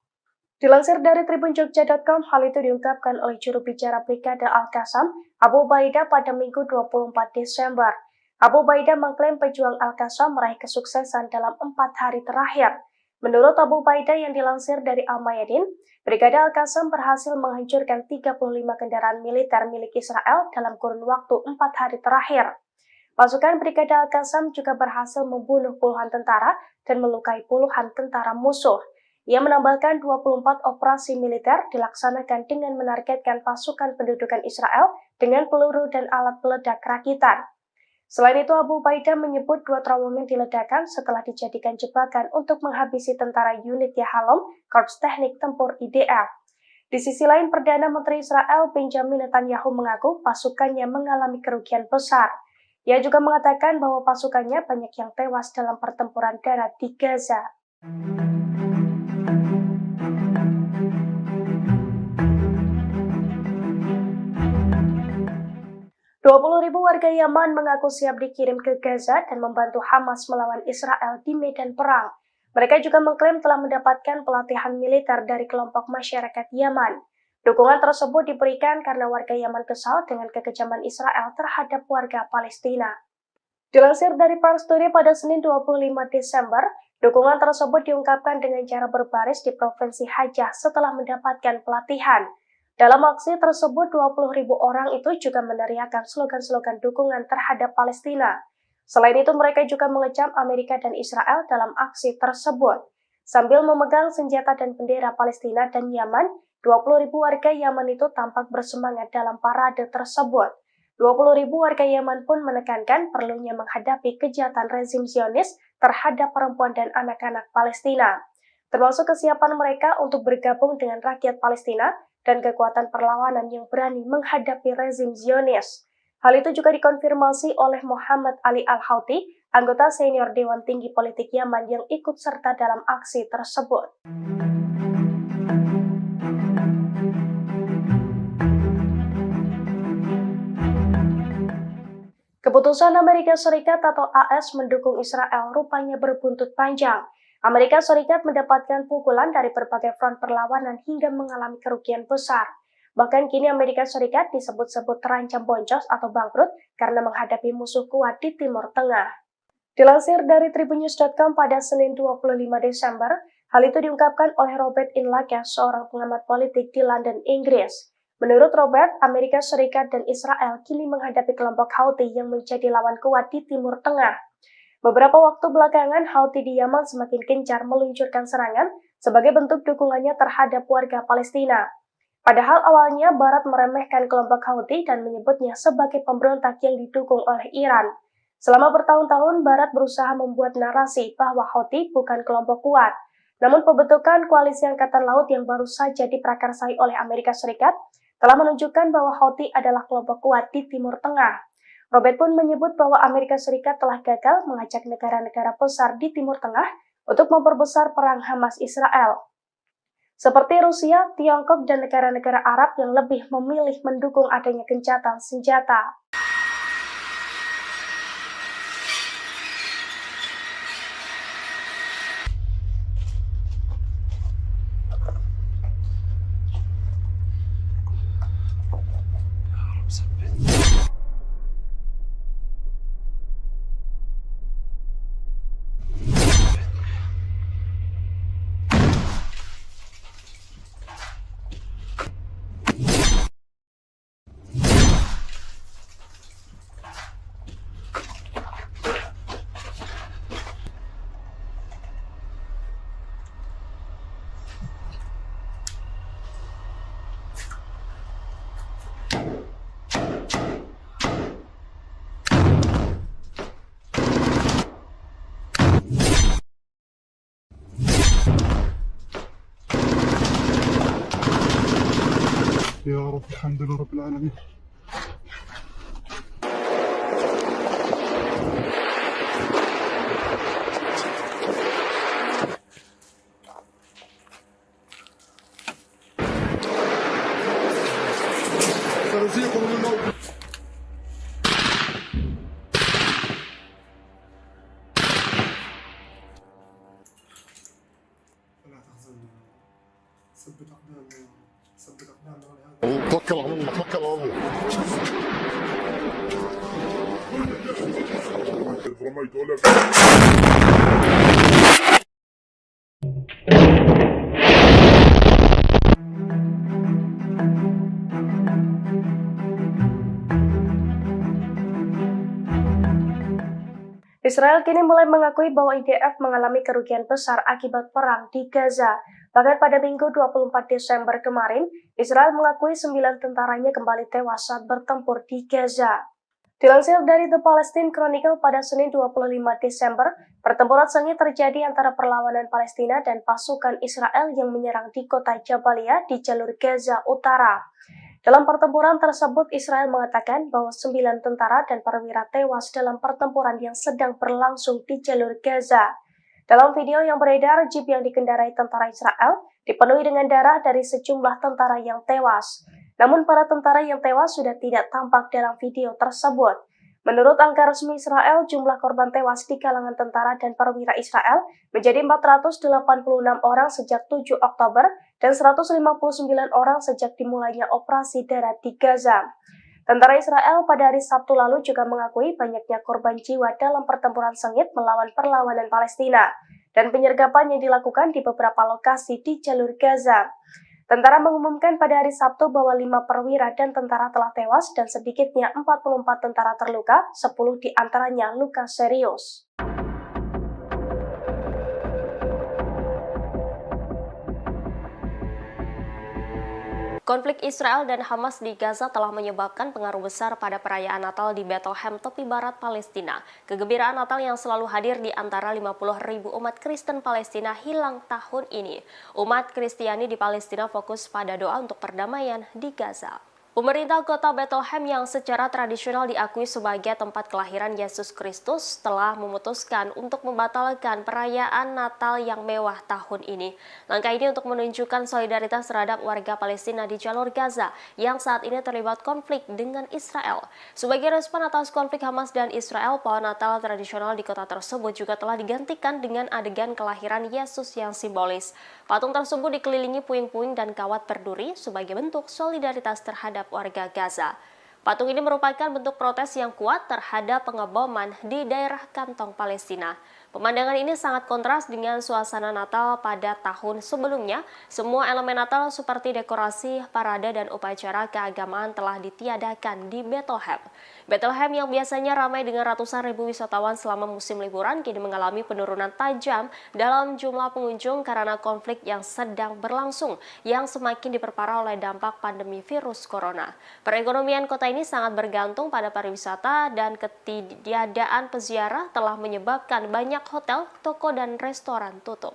Dilansir dari tribunjogja.com, hal itu diungkapkan oleh juru bicara Brigade Al-Qassam, Abu Ubaidah pada Minggu 24 Desember. Abu Ubaidah mengklaim pejuang Al-Qassam meraih kesuksesan dalam 4 hari terakhir. Menurut Abu Ubaidah yang dilansir dari Al-Mayadin, Brigade Al-Qassam berhasil menghancurkan 35 kendaraan militer milik Israel dalam kurun waktu 4 hari terakhir. Pasukan Brigade Al-Qassam juga berhasil membunuh puluhan tentara dan melukai puluhan tentara musuh. Ia menambahkan 24 operasi militer dilaksanakan dengan menargetkan pasukan pendudukan Israel dengan peluru dan alat peledak rakitan. Selain itu, Abu Ubaidah menyebut 2 terowongan diledakkan setelah dijadikan jebakan untuk menghabisi tentara unit Yahalom, Korps Teknik Tempur IDF. Di sisi lain, Perdana Menteri Israel Benjamin Netanyahu mengaku pasukannya mengalami kerugian besar. Ia juga mengatakan bahwa pasukannya banyak yang tewas dalam pertempuran darat di Gaza. 20.000 warga Yaman mengaku siap dikirim ke Gaza dan membantu Hamas melawan Israel di medan perang. Mereka juga mengklaim telah mendapatkan pelatihan militer dari kelompok masyarakat Yaman. Dukungan tersebut diberikan karena warga Yaman kesal dengan kekejaman Israel terhadap warga Palestina. Dilansir dari Pars Today pada Senin 25 Desember, dukungan tersebut diungkapkan dengan cara berbaris di Provinsi Hajjah setelah mendapatkan pelatihan. Dalam aksi tersebut, 20.000 orang itu juga meneriakkan slogan-slogan dukungan terhadap Palestina. Selain itu, mereka juga mengecam Amerika dan Israel dalam aksi tersebut. Sambil memegang senjata dan bendera Palestina dan Yaman, 20.000 warga Yaman itu tampak bersemangat dalam parade tersebut. 20.000 warga Yaman pun menekankan perlunya menghadapi kejahatan rezim Zionis terhadap perempuan dan anak-anak Palestina, termasuk kesiapan mereka untuk bergabung dengan rakyat Palestina dan kekuatan perlawanan yang berani menghadapi rezim Zionis. Hal itu juga dikonfirmasi oleh Muhammad Ali Al-Houthi, anggota senior Dewan Tinggi Politik Yaman yang ikut serta dalam aksi tersebut. Keputusan Amerika Serikat atau AS mendukung Israel rupanya berbuntut panjang. Amerika Serikat mendapatkan pukulan dari berbagai front perlawanan hingga mengalami kerugian besar. Bahkan kini Amerika Serikat disebut-sebut terancam boncos atau bangkrut karena menghadapi musuh kuat di Timur Tengah. Dilansir dari tribunnews.com pada Senin 25 Desember, hal itu diungkapkan oleh Robert Inlaca, seorang pengamat politik di London, Inggris. Menurut Robert, Amerika Serikat dan Israel kini menghadapi kelompok Houthi yang menjadi lawan kuat di Timur Tengah. Beberapa waktu belakangan, Houthi di Yaman semakin gencar meluncurkan serangan sebagai bentuk dukungannya terhadap warga Palestina. Padahal awalnya Barat meremehkan kelompok Houthi dan menyebutnya sebagai pemberontak yang didukung oleh Iran. Selama bertahun-tahun, Barat berusaha membuat narasi bahwa Houthi bukan kelompok kuat. Namun pembentukan koalisi Angkatan Laut yang baru saja diprakarsai oleh Amerika Serikat telah menunjukkan bahwa Houthi adalah kelompok kuat di Timur Tengah. Robert pun menyebut bahwa Amerika Serikat telah gagal mengajak negara-negara besar di Timur Tengah untuk memperbesar perang Hamas-Israel, seperti Rusia, Tiongkok, dan negara-negara Arab yang lebih memilih mendukung adanya gencatan senjata. رب الحمد لله رب العالمين. سنذيقهم الموت. فلا تحزن، ثبت أقدامنا، ثبت أقدامنا ولهذا توكل على الله، توكل على الله. إذ رميت ولم Israel kini mulai mengakui bahwa IDF mengalami kerugian besar akibat perang di Gaza. Bahkan pada Minggu 24 Desember kemarin, Israel mengakui 9 tentaranya kembali tewas saat bertempur di Gaza. Dilansir dari The Palestine Chronicle pada Senin 25 Desember, pertempuran sengit terjadi antara perlawanan Palestina dan pasukan Israel yang menyerang di kota Jabalia di jalur Gaza Utara. Dalam pertempuran tersebut, Israel mengatakan bahwa 9 tentara dan perwira tewas dalam pertempuran yang sedang berlangsung di jalur Gaza. Dalam video yang beredar, jeep yang dikendarai tentara Israel dipenuhi dengan darah dari sejumlah tentara yang tewas. Namun para tentara yang tewas sudah tidak tampak dalam video tersebut. Menurut angka resmi Israel, jumlah korban tewas di kalangan tentara dan perwira Israel menjadi 486 orang sejak 7 Oktober dan 159 orang sejak dimulainya operasi darat di Gaza. Tentara Israel pada hari Sabtu lalu juga mengakui banyaknya korban jiwa dalam pertempuran sengit melawan perlawanan Palestina dan penyergapan yang dilakukan di beberapa lokasi di jalur Gaza. Tentara mengumumkan pada hari Sabtu bahwa 5 perwira dan tentara telah tewas dan sedikitnya 44 tentara terluka, 10 diantaranya luka serius. Konflik Israel dan Hamas di Gaza telah menyebabkan pengaruh besar pada perayaan Natal di Bethlehem, tepi barat Palestina. Kegembiraan Natal yang selalu hadir di antara 50.000 umat Kristen Palestina hilang tahun ini. Umat Kristiani di Palestina fokus pada doa untuk perdamaian di Gaza. Pemerintah kota Bethlehem yang secara tradisional diakui sebagai tempat kelahiran Yesus Kristus telah memutuskan untuk membatalkan perayaan Natal yang mewah tahun ini. Langkah ini untuk menunjukkan solidaritas terhadap warga Palestina di jalur Gaza yang saat ini terlibat konflik dengan Israel. Sebagai respon atas konflik Hamas dan Israel, pohon Natal tradisional di kota tersebut juga telah digantikan dengan adegan kelahiran Yesus yang simbolis. Patung tersebut dikelilingi puing-puing dan kawat berduri sebagai bentuk solidaritas terhadap warga Gaza. Patung ini merupakan bentuk protes yang kuat terhadap pengeboman di daerah kantong Palestina. Pemandangan ini sangat kontras dengan suasana Natal pada tahun sebelumnya. Semua elemen Natal seperti dekorasi, parade, dan upacara keagamaan telah ditiadakan di Bethlehem. Bethlehem yang biasanya ramai dengan ratusan ribu wisatawan selama musim liburan kini mengalami penurunan tajam dalam jumlah pengunjung karena konflik yang sedang berlangsung yang semakin diperparah oleh dampak pandemi virus corona. Perekonomian kota ini sangat bergantung pada pariwisata dan ketiadaan peziarah telah menyebabkan banyak hotel, toko, dan restoran tutup.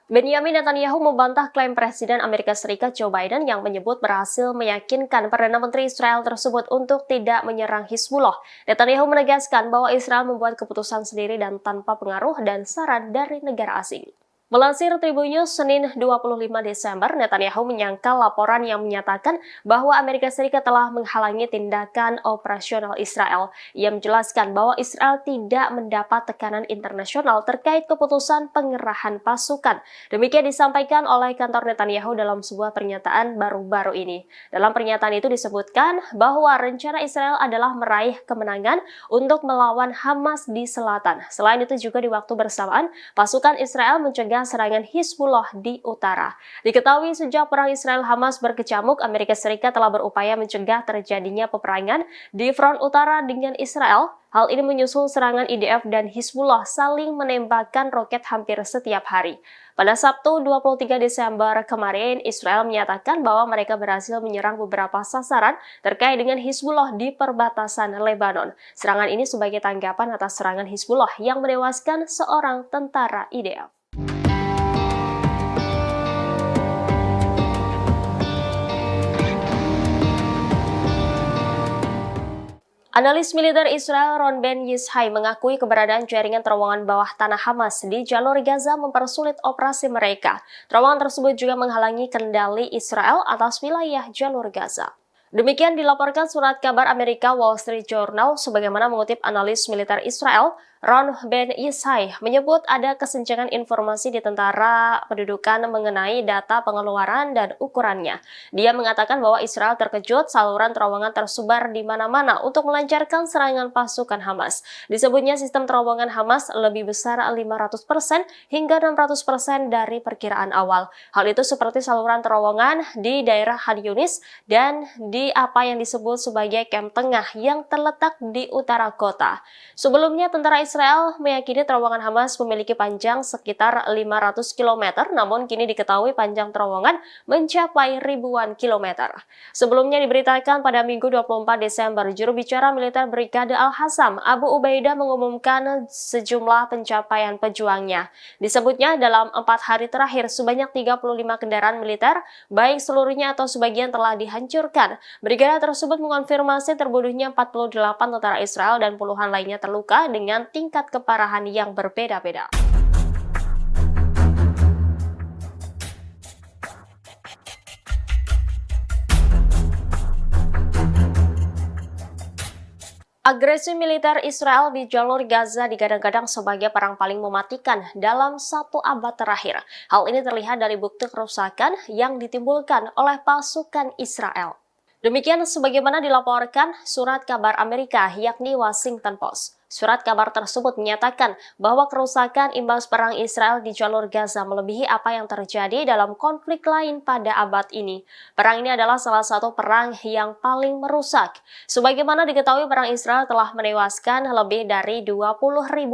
Benyamin Netanyahu membantah klaim Presiden Amerika Serikat Joe Biden yang menyebut berhasil meyakinkan Perdana Menteri Israel tersebut untuk tidak menyerang Hizbullah. Netanyahu menegaskan bahwa Israel membuat keputusan sendiri dan tanpa pengaruh dan saran dari negara asing. Melansir Tribun News Senin 25 Desember, Netanyahu menyangkal laporan yang menyatakan bahwa Amerika Serikat telah menghalangi tindakan operasional Israel. Ia menjelaskan bahwa Israel tidak mendapat tekanan internasional terkait keputusan pengerahan pasukan. Demikian disampaikan oleh kantor Netanyahu dalam sebuah pernyataan baru-baru ini. Dalam pernyataan itu disebutkan bahwa rencana Israel adalah meraih kemenangan untuk melawan Hamas di selatan. Selain itu juga di waktu bersamaan, pasukan Israel mencegah terjadinya serangan Hizbullah di utara. Diketahui sejak perang Israel-Hamas berkecamuk, Amerika Serikat telah berupaya mencegah terjadinya peperangan di front utara dengan Israel. Hal ini menyusul serangan IDF dan Hizbullah saling menembakkan roket hampir setiap hari. Pada Sabtu 23 Desember kemarin, Israel menyatakan bahwa mereka berhasil menyerang beberapa sasaran terkait dengan Hizbullah di perbatasan Lebanon. Serangan ini sebagai tanggapan atas serangan Hizbullah yang menewaskan seorang tentara IDF. Analis militer Israel Ron Ben Yishai mengakui keberadaan jaringan terowongan bawah tanah Hamas di jalur Gaza mempersulit operasi mereka. Terowongan tersebut juga menghalangi kendali Israel atas wilayah jalur Gaza. Demikian dilaporkan surat kabar Amerika Wall Street Journal sebagaimana mengutip analis militer Israel Ron Ben Yishai menyebut ada kesenjangan informasi di tentara pendudukan mengenai data pengeluaran dan ukurannya. Dia mengatakan bahwa Israel terkejut saluran terowongan tersebar di mana-mana untuk melancarkan serangan pasukan Hamas. Disebutnya sistem terowongan Hamas lebih besar 500% hingga 600% dari perkiraan awal. Hal itu seperti saluran terowongan di daerah Khan Yunis dan di apa yang disebut sebagai kamp tengah yang terletak di utara kota. Sebelumnya tentara Israel meyakini terowongan Hamas memiliki panjang sekitar 500 km, namun kini diketahui panjang terowongan mencapai ribuan kilometer. Sebelumnya diberitakan pada Minggu 24 Desember, juru bicara militer Brigade Al-Hassam, Abu Ubaidah mengumumkan sejumlah pencapaian pejuangnya. Disebutnya dalam 4 hari terakhir, sebanyak 35 kendaraan militer, baik seluruhnya atau sebagian telah dihancurkan. Brigade tersebut mengonfirmasi terbunuhnya 48 tentara Israel dan puluhan lainnya terluka dengan tingkat keparahan yang berbeda-beda. Agresi militer Israel di jalur Gaza digadang-gadang sebagai perang paling mematikan dalam 1 abad terakhir. Hal ini terlihat dari bukti kerusakan yang ditimbulkan oleh pasukan Israel. Demikian sebagaimana dilaporkan surat kabar Amerika yakni Washington Post. Surat kabar tersebut menyatakan bahwa kerusakan imbas perang Israel di jalur Gaza melebihi apa yang terjadi dalam konflik lain pada abad ini. Perang ini adalah salah satu perang yang paling merusak. Sebagaimana diketahui, perang Israel telah menewaskan lebih dari 20.000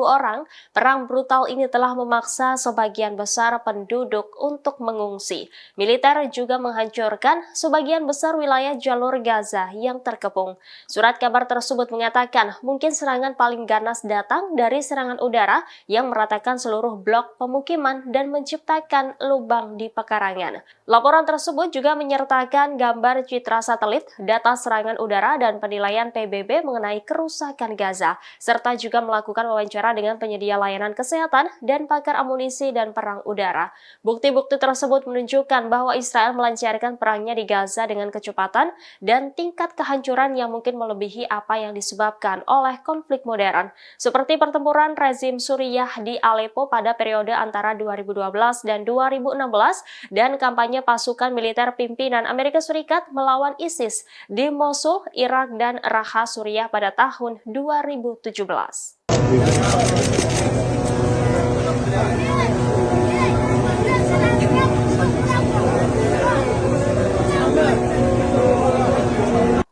orang. Perang brutal ini telah memaksa sebagian besar penduduk untuk mengungsi. Militer juga menghancurkan sebagian besar wilayah jalur Gaza yang terkepung. Surat kabar tersebut mengatakan mungkin serangan paling ganas datang dari serangan udara yang meratakan seluruh blok pemukiman dan menciptakan lubang di pekarangan. Laporan tersebut juga menyertakan gambar citra satelit, data serangan udara, dan penilaian PBB mengenai kerusakan Gaza, serta juga melakukan wawancara dengan penyedia layanan kesehatan dan pakar amunisi dan perang udara. Bukti-bukti tersebut menunjukkan bahwa Israel melancarkan perangnya di Gaza dengan kecepatan dan tingkat kehancuran yang mungkin melebihi apa yang disebabkan oleh konflik modern. Seperti pertempuran rezim Suriah di Aleppo pada periode antara 2012 dan 2016 dan kampanye pasukan militer pimpinan Amerika Serikat melawan ISIS di Mosul, Irak, dan Raqqa, Suriah pada tahun 2017.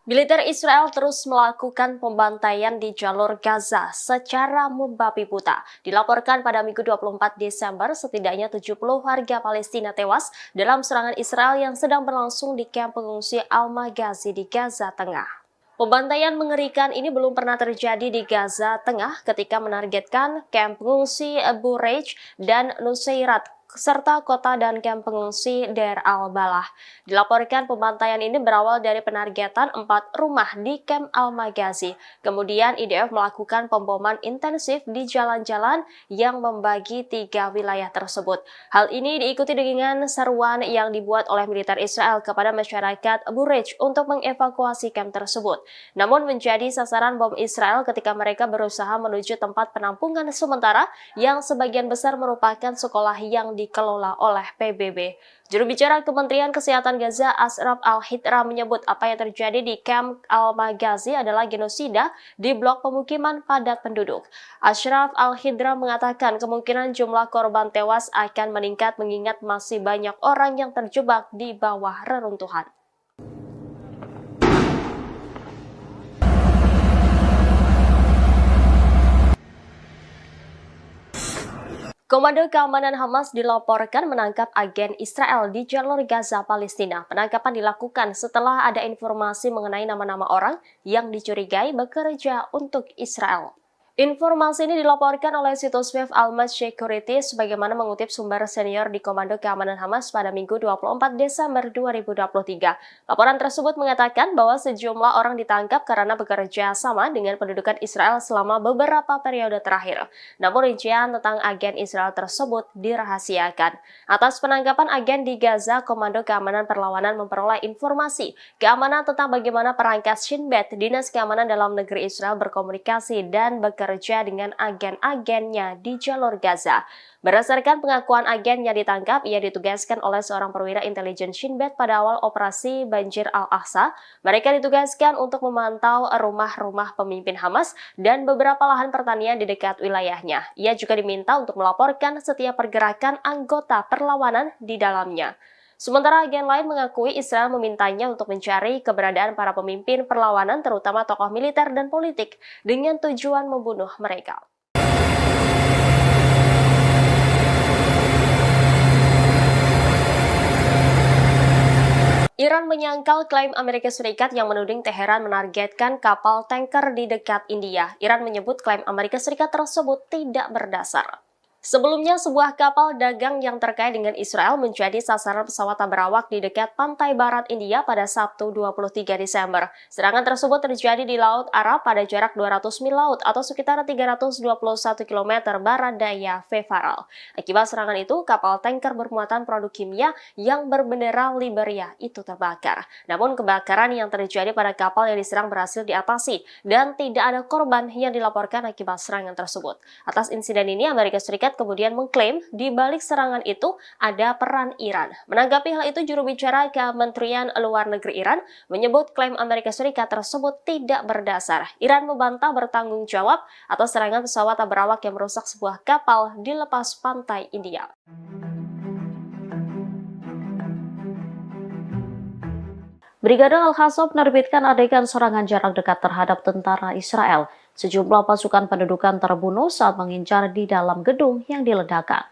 Militer Israel terus melakukan pembantaian di jalur Gaza secara membabi buta. Dilaporkan pada Minggu 24 Desember, setidaknya 70 warga Palestina tewas dalam serangan Israel yang sedang berlangsung di kamp pengungsi Al-Maghazi di Gaza Tengah. Pembantaian mengerikan ini belum pernah terjadi di Gaza Tengah ketika menargetkan kamp pengungsi Bureij dan Nuseirat serta kota dan kamp pengungsi Deir al-Balah. Dilaporkan pembantaian ini berawal dari penargetan 4 rumah di kamp Al-Maghazi. Kemudian IDF melakukan pemboman intensif di jalan-jalan yang membagi 3 wilayah tersebut. Hal ini diikuti dengan seruan yang dibuat oleh militer Israel kepada masyarakat Bureij untuk mengevakuasi kamp tersebut. Namun menjadi sasaran bom Israel ketika mereka berusaha menuju tempat penampungan sementara yang sebagian besar merupakan sekolah yang dikelola oleh PBB. Juru bicara Kementerian Kesehatan Gaza, Ashraf Al-Hidra, menyebut apa yang terjadi di Camp Al-Maghazi adalah genosida di blok pemukiman padat penduduk. Ashraf Al-Hidra mengatakan kemungkinan jumlah korban tewas akan meningkat mengingat masih banyak orang yang terjebak di bawah reruntuhan. Komando Keamanan Hamas dilaporkan menangkap agen Israel di jalur Gaza, Palestina. Penangkapan dilakukan setelah ada informasi mengenai nama-nama orang yang dicurigai bekerja untuk Israel. Informasi ini dilaporkan oleh situs web Almas Security sebagaimana mengutip sumber senior di Komando Keamanan Hamas pada Minggu 24 Desember 2023. Laporan tersebut mengatakan bahwa sejumlah orang ditangkap karena bekerja sama dengan pendudukan Israel selama beberapa periode terakhir. Namun rincian tentang agen Israel tersebut dirahasiakan. Atas penangkapan agen di Gaza, Komando Keamanan Perlawanan memperoleh informasi keamanan tentang bagaimana perangkat Shin Bet, Dinas Keamanan Dalam Negeri Israel, berkomunikasi dan bekerja dengan agen-agennya di jalur Gaza. Berdasarkan pengakuan agen yang ditangkap, ia ditugaskan oleh seorang perwira intelijen Shin Bet pada awal operasi Banjir Al-Aqsa. Mereka ditugaskan untuk memantau rumah-rumah pemimpin Hamas dan beberapa lahan pertanian di dekat wilayahnya. Ia juga diminta untuk melaporkan setiap pergerakan anggota perlawanan di dalamnya. Sementara agen lain mengakui Israel memintanya untuk mencari keberadaan para pemimpin perlawanan, terutama tokoh militer dan politik, dengan tujuan membunuh mereka. Iran menyangkal klaim Amerika Serikat yang menuding Teheran menargetkan kapal tanker di dekat India. Iran menyebut klaim Amerika Serikat tersebut tidak berdasar. Sebelumnya, sebuah kapal dagang yang terkait dengan Israel menjadi sasaran pesawat tak berawak di dekat pantai barat India pada Sabtu 23 Desember. Serangan tersebut terjadi di Laut Arab pada jarak 200 mil laut atau sekitar 321 km barat daya Fefaral. Akibat serangan itu, kapal tanker bermuatan produk kimia yang berbendera Liberia itu terbakar. Namun kebakaran yang terjadi pada kapal yang diserang berhasil diatasi dan tidak ada korban yang dilaporkan akibat serangan tersebut. Atas insiden ini, Amerika Serikat kemudian mengklaim di balik serangan itu ada peran Iran. Menanggapi hal itu, juru bicara Kementerian Luar Negeri Iran menyebut klaim Amerika Serikat tersebut tidak berdasar. Iran membantah bertanggung jawab atas serangan pesawat tak berawak yang merusak sebuah kapal di lepas pantai India. Brigade Al-Qassam menerbitkan adegan serangan jarak dekat terhadap tentara Israel. Sejumlah pasukan pendudukan terbunuh saat mengincar di dalam gedung yang diledakkan.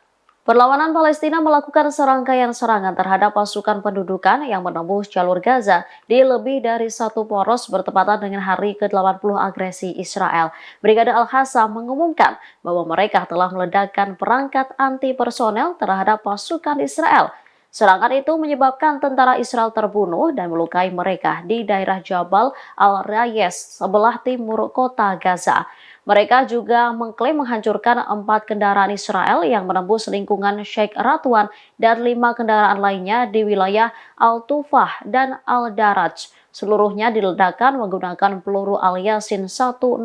Perlawanan Palestina melakukan serangkaian serangan terhadap pasukan pendudukan yang menembus jalur Gaza di lebih dari satu poros bertepatan dengan hari ke-80 agresi Israel. Brigade Al-Qassam mengumumkan bahwa mereka telah meledakkan perangkat anti-personel terhadap pasukan Israel. Serangan itu menyebabkan tentara Israel terbunuh dan melukai mereka di daerah Jabal Al-Rayes sebelah timur kota Gaza. Mereka juga mengklaim menghancurkan 4 kendaraan Israel yang menembus lingkungan Sheikh Radwan dan 5 kendaraan lainnya di wilayah Al-Tufah dan Al-Daraj. Seluruhnya diledakkan menggunakan peluru Al-Yasin 105.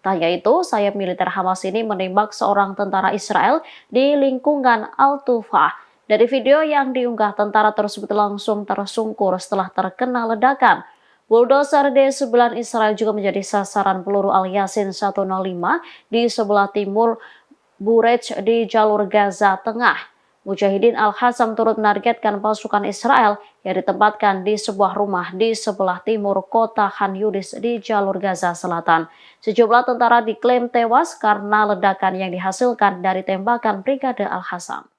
Tak hanya itu, sayap militer Hamas ini menembak seorang tentara Israel di lingkungan Al-Tufah. Dari video yang diunggah, tentara tersebut langsung tersungkur setelah terkena ledakan. Bulldozer D9 Israel juga menjadi sasaran peluru Al-Yasin 105 di sebelah timur Burej di jalur Gaza Tengah. Mujahidin Al-Qassam turut menargetkan pasukan Israel yang ditempatkan di sebuah rumah di sebelah timur kota Khan Yunis di jalur Gaza Selatan. Sejumlah tentara diklaim tewas karena ledakan yang dihasilkan dari tembakan Brigade Al-Qassam.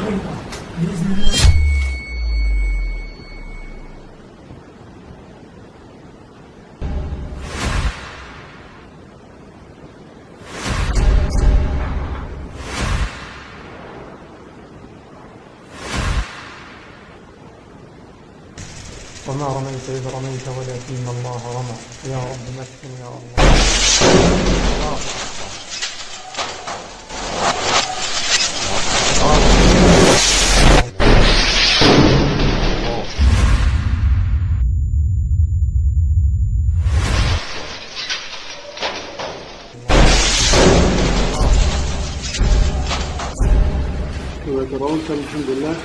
بإذن الله. وما رميت إذ رميت ولكن الله رمى. يا رب مسكن يا الله. كما ترون كان الحمد لله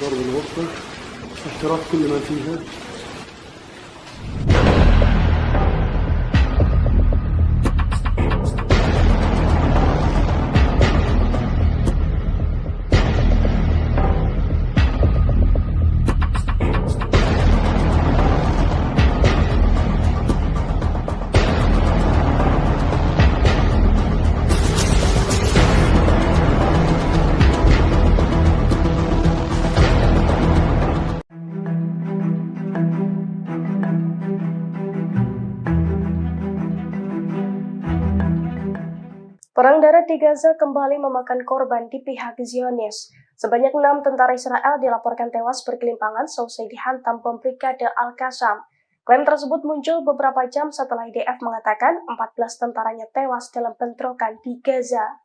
ضرب الغرفة احتراق كل ما فيها. Perang darat di Gaza kembali memakan korban di pihak Zionis. Sebanyak 6 tentara Israel dilaporkan tewas bergelimpangan seusai dihantam bom Brigade Al-Qassam. Klaim tersebut muncul beberapa jam setelah IDF mengatakan 14 tentaranya tewas dalam bentrokan di Gaza.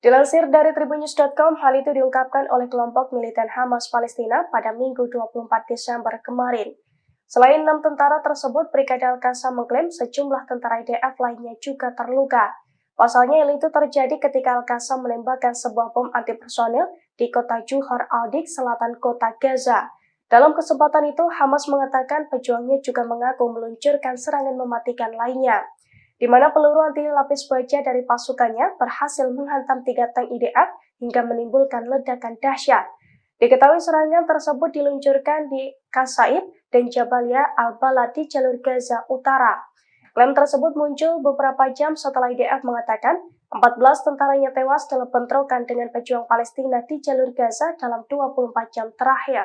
Dilansir dari Tribunnews.com, hal itu diungkapkan oleh kelompok militan Hamas Palestina pada Minggu 24 Desember kemarin. Selain 6 tentara tersebut, Brigade Al-Qassam mengklaim sejumlah tentara IDF lainnya juga terluka. Pasalnya hal itu terjadi ketika Al-Qassam menembakkan sebuah bom antipersonil di kota Juhar al-Dik, selatan kota Gaza. Dalam kesempatan itu, Hamas mengatakan pejuangnya juga mengaku meluncurkan serangan mematikan lainnya, di mana peluru anti lapis baja dari pasukannya berhasil menghantam 3 tank IDF hingga menimbulkan ledakan dahsyat. Diketahui serangan tersebut diluncurkan di Qasaib dan Jabalia al-Balad di jalur Gaza Utara. Klaim tersebut muncul beberapa jam setelah IDF mengatakan 14 tentaranya tewas dalam bentrokan dengan pejuang Palestina di jalur Gaza dalam 24 jam terakhir.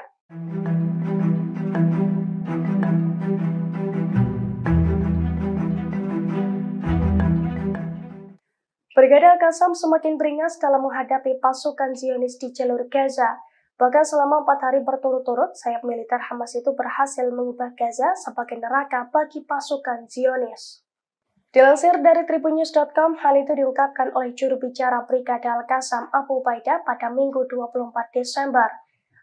Brigade Al-Qassam semakin beringas dalam menghadapi pasukan Zionis di jalur Gaza. Bahkan selama 4 hari berturut-turut, sayap militer Hamas itu berhasil mengubah Gaza sebagai neraka bagi pasukan Zionis. Dilansir dari Tribunnews.com, hal itu diungkapkan oleh juru bicara Brigade Al-Qassam Abu Ubaidah pada Minggu 24 Desember.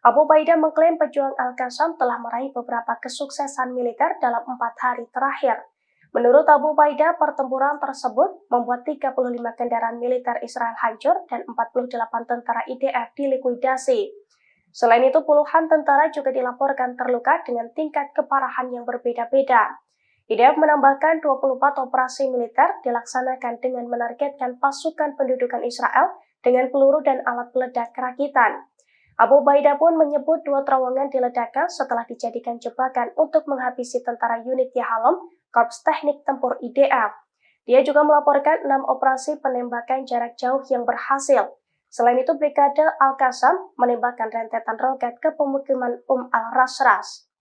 Abu Ubaidah mengklaim pejuang Al-Qassam telah meraih beberapa kesuksesan militer dalam 4 hari terakhir. Menurut Abu Ubaidah, pertempuran tersebut membuat 35 kendaraan militer Israel hancur dan 48 tentara IDF dilikuidasi. Selain itu, puluhan tentara juga dilaporkan terluka dengan tingkat keparahan yang berbeda-beda. IDF menambahkan 24 operasi militer dilaksanakan dengan menargetkan pasukan pendudukan Israel dengan peluru dan alat peledak rakitan. Abu Ubaidah pun menyebut 2 terowongan diledakkan setelah dijadikan jebakan untuk menghabisi tentara unit Yahalom, Korps Teknik Tempur IDF. Dia juga melaporkan 6 operasi penembakan jarak jauh yang berhasil. Selain itu, Brigade Al-Qassam menembakkan rentetan roket ke pemukiman al-Rasras.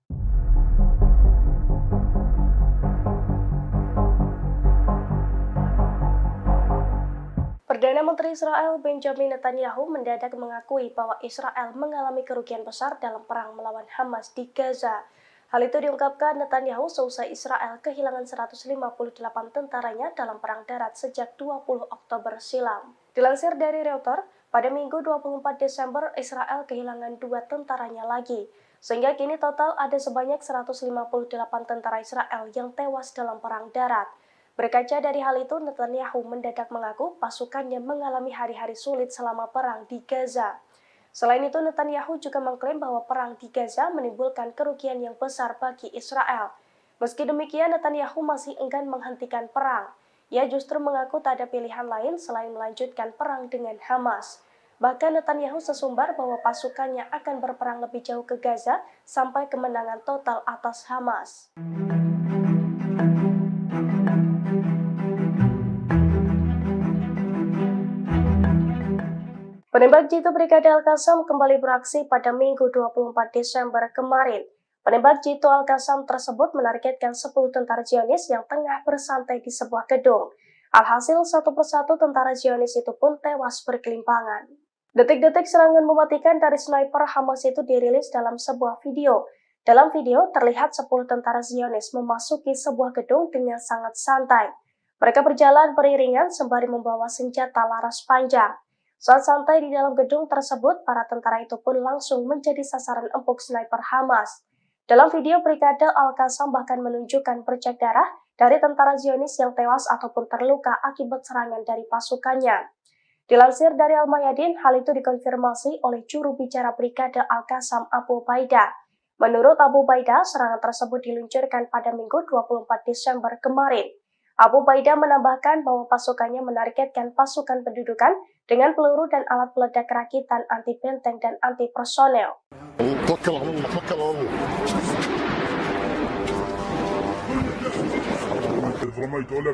Perdana Menteri Israel Benjamin Netanyahu mendadak mengakui bahwa Israel mengalami kerugian besar dalam perang melawan Hamas di Gaza. Hal itu diungkapkan Netanyahu seusai Israel kehilangan 158 tentaranya dalam perang darat sejak 20 Oktober silam. Dilansir dari Reuters, pada Minggu 24 Desember Israel kehilangan 2 tentaranya lagi, sehingga kini total ada sebanyak 158 tentara Israel yang tewas dalam perang darat. Berkaca dari hal itu, Netanyahu mendadak mengaku pasukannya mengalami hari-hari sulit selama perang di Gaza. Selain itu, Netanyahu juga mengklaim bahwa perang di Gaza menimbulkan kerugian yang besar bagi Israel. Meski demikian, Netanyahu masih enggan menghentikan perang. Ia justru mengaku tak ada pilihan lain selain melanjutkan perang dengan Hamas. Bahkan Netanyahu sesumbar bahwa pasukannya akan berperang lebih jauh ke Gaza sampai kemenangan total atas Hamas. Penembak jitu Brigade Al-Qassam kembali beraksi pada Minggu 24 Desember kemarin. Penembak jitu Al-Qassam tersebut menargetkan 10 tentara Zionis yang tengah bersantai di sebuah gedung. Alhasil satu persatu tentara Zionis itu pun tewas berkelimpangan. Detik-detik serangan mematikan dari sniper Hamas itu dirilis dalam sebuah video. Dalam video terlihat 10 tentara Zionis memasuki sebuah gedung dengan sangat santai. Mereka berjalan beriringan sembari membawa senjata laras panjang. Saat santai di dalam gedung tersebut, para tentara itu pun langsung menjadi sasaran empuk sniper Hamas. Dalam video, Brigade Al-Qassam bahkan menunjukkan bercak darah dari tentara Zionis yang tewas ataupun terluka akibat serangan dari pasukannya. Dilansir dari Al-Mayadin, hal itu dikonfirmasi oleh juru bicara Brigade Al-Qassam Abu Ubaidah. Menurut Abu Ubaidah, serangan tersebut diluncurkan pada Minggu 24 Desember kemarin. Abu Ubaidah menambahkan bahwa pasukannya menargetkan pasukan pendudukan dengan peluru dan alat peledak rakitan anti benteng dan anti personel. توكل على الله توكل على الله رميت ولا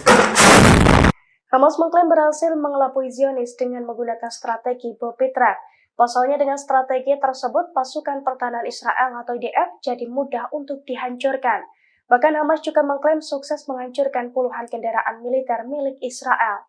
Hamas mengklaim berhasil mengelabui Zionis dengan menggunakan strategi bom Petra. Pasalnya dengan strategi tersebut, pasukan pertahanan Israel atau IDF jadi mudah untuk dihancurkan. Bahkan Hamas juga mengklaim sukses menghancurkan puluhan kendaraan militer milik Israel.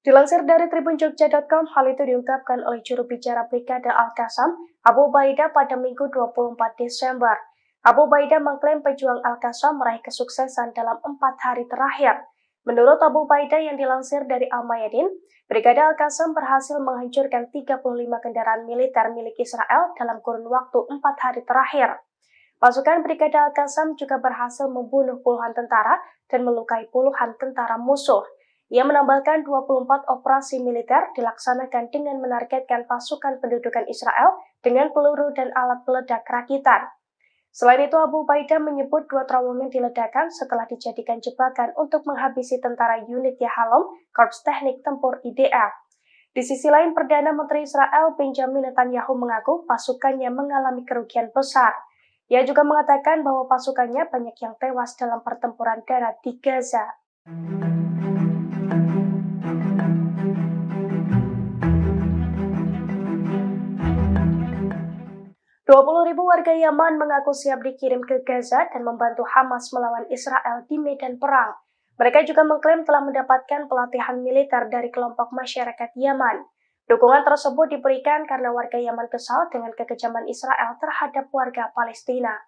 Dilansir dari tribunjogja.com, hal itu diungkapkan oleh juru bicara Brigade Al-Qassam, Abu Ubaidah pada Minggu 24 Desember. Abu Ubaidah mengklaim pejuang Al-Qassam meraih kesuksesan dalam 4 hari terakhir. Menurut Abu Ubaidah yang dilansir dari Al-Mayadin, Brigade Al-Qassam berhasil menghancurkan 35 kendaraan militer milik Israel dalam kurun waktu 4 hari terakhir. Pasukan Brigade Al-Qassam juga berhasil membunuh puluhan tentara dan melukai puluhan tentara musuh. Ia menambahkan 24 operasi militer dilaksanakan dengan menargetkan pasukan pendudukan Israel dengan peluru dan alat peledak rakitan. Selain itu, Abu Ubaidah menyebut 2 terowongan diledakkan setelah dijadikan jebakan untuk menghabisi tentara unit Yahalom, Korps Teknik Tempur IDF. Di sisi lain, Perdana Menteri Israel Benjamin Netanyahu mengaku pasukannya mengalami kerugian besar. Ia juga mengatakan bahwa pasukannya banyak yang tewas dalam pertempuran darat di Gaza. 20.000 warga Yaman mengaku siap dikirim ke Gaza dan membantu Hamas melawan Israel di medan perang. Mereka juga mengklaim telah mendapatkan pelatihan militer dari kelompok masyarakat Yaman. Dukungan tersebut diberikan karena warga Yaman kesal dengan kekejaman Israel terhadap warga Palestina.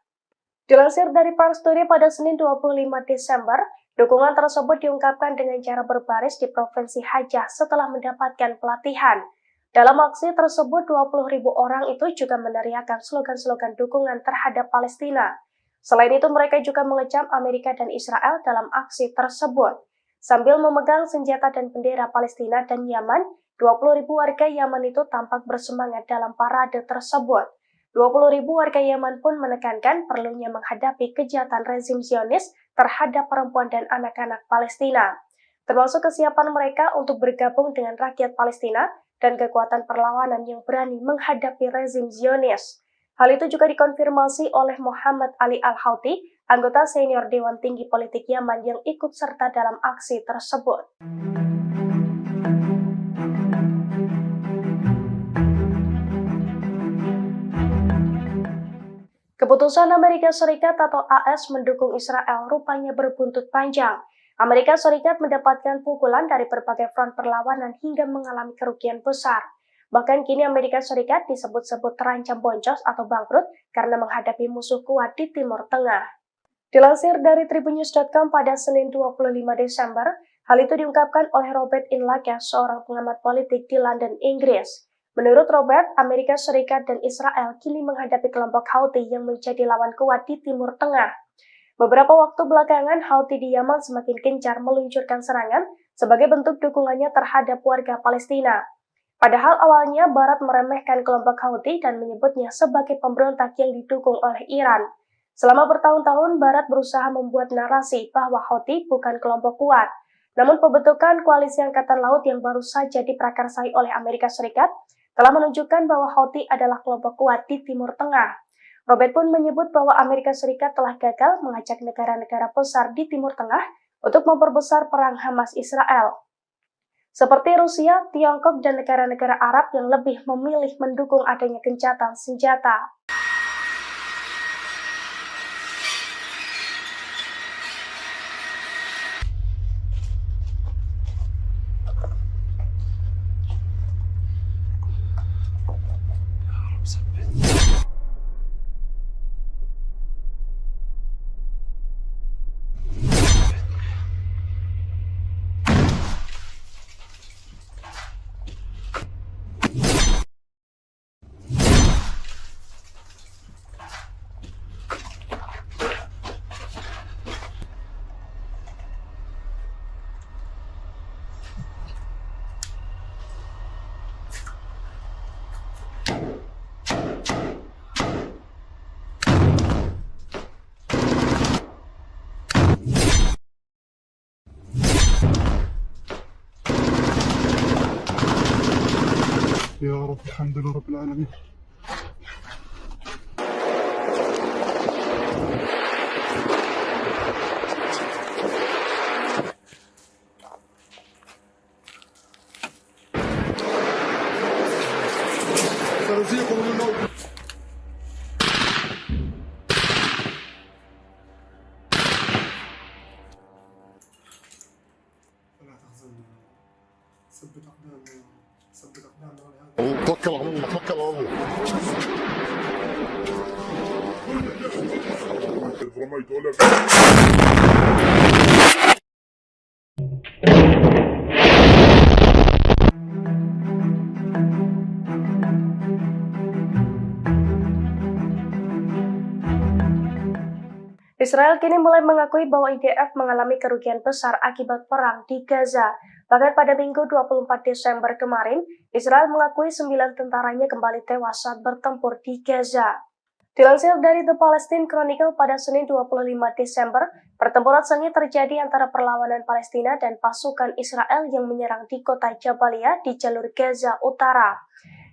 Dilansir dari Pars Today pada Senin 25 Desember, dukungan tersebut diungkapkan dengan cara berbaris di Provinsi Hajjah setelah mendapatkan pelatihan. Dalam aksi tersebut, 20.000 orang itu juga meneriakkan slogan-slogan dukungan terhadap Palestina. Selain itu, mereka juga mengecam Amerika dan Israel dalam aksi tersebut. Sambil memegang senjata dan bendera Palestina dan Yaman, 20.000 warga Yaman itu tampak bersemangat dalam parade tersebut. 20.000 warga Yaman pun menekankan perlunya menghadapi kejahatan rezim Zionis terhadap perempuan dan anak-anak Palestina, termasuk kesiapan mereka untuk bergabung dengan rakyat Palestina dan kekuatan perlawanan yang berani menghadapi rezim Zionis. Hal itu juga dikonfirmasi oleh Muhammad Ali Al-Houthi, anggota senior Dewan Tinggi Politik Yaman yang ikut serta dalam aksi tersebut. Keputusan Amerika Serikat atau AS mendukung Israel rupanya berbuntut panjang. Amerika Serikat mendapatkan pukulan dari berbagai front perlawanan hingga mengalami kerugian besar. Bahkan kini Amerika Serikat disebut-sebut terancam boncos atau bangkrut karena menghadapi musuh kuat di Timur Tengah. Dilansir dari tribunnews.com pada Senin 25 Desember, hal itu diungkapkan oleh Robert Inlaca, seorang pengamat politik di London, Inggris. Menurut Robert, Amerika Serikat dan Israel kini menghadapi kelompok Houthi yang menjadi lawan kuat di Timur Tengah. Beberapa waktu belakangan, Houthi di Yaman semakin gencar meluncurkan serangan sebagai bentuk dukungannya terhadap warga Palestina. Padahal awalnya Barat meremehkan kelompok Houthi dan menyebutnya sebagai pemberontak yang didukung oleh Iran. Selama bertahun-tahun, Barat berusaha membuat narasi bahwa Houthi bukan kelompok kuat. Namun pembentukan koalisi Angkatan Laut yang baru saja diprakarsai oleh Amerika Serikat telah menunjukkan bahwa Houthi adalah kelompok kuat di Timur Tengah. Robert pun menyebut bahwa Amerika Serikat telah gagal mengajak negara-negara besar di Timur Tengah untuk memperbesar perang Hamas-Israel. seperti Rusia, Tiongkok, dan negara-negara Arab yang lebih memilih mendukung adanya gencatan senjata. يا رب الحمد لله رب العالمين. سنزيقهم الموت. فلا تحزن، ثبت أقدامنا يا رب، ثبت أقدامنا ولهذا توكل على الله، توكل على الله. رميت ولا Israel kini mulai mengakui bahwa IDF mengalami kerugian besar akibat perang di Gaza. Bahkan pada Minggu 24 Desember kemarin, Israel mengakui 9 tentaranya kembali tewas saat bertempur di Gaza. Dilansir dari The Palestine Chronicle pada Senin 25 Desember, pertempuran sengit terjadi antara perlawanan Palestina dan pasukan Israel yang menyerang di kota Jabalia di jalur Gaza Utara.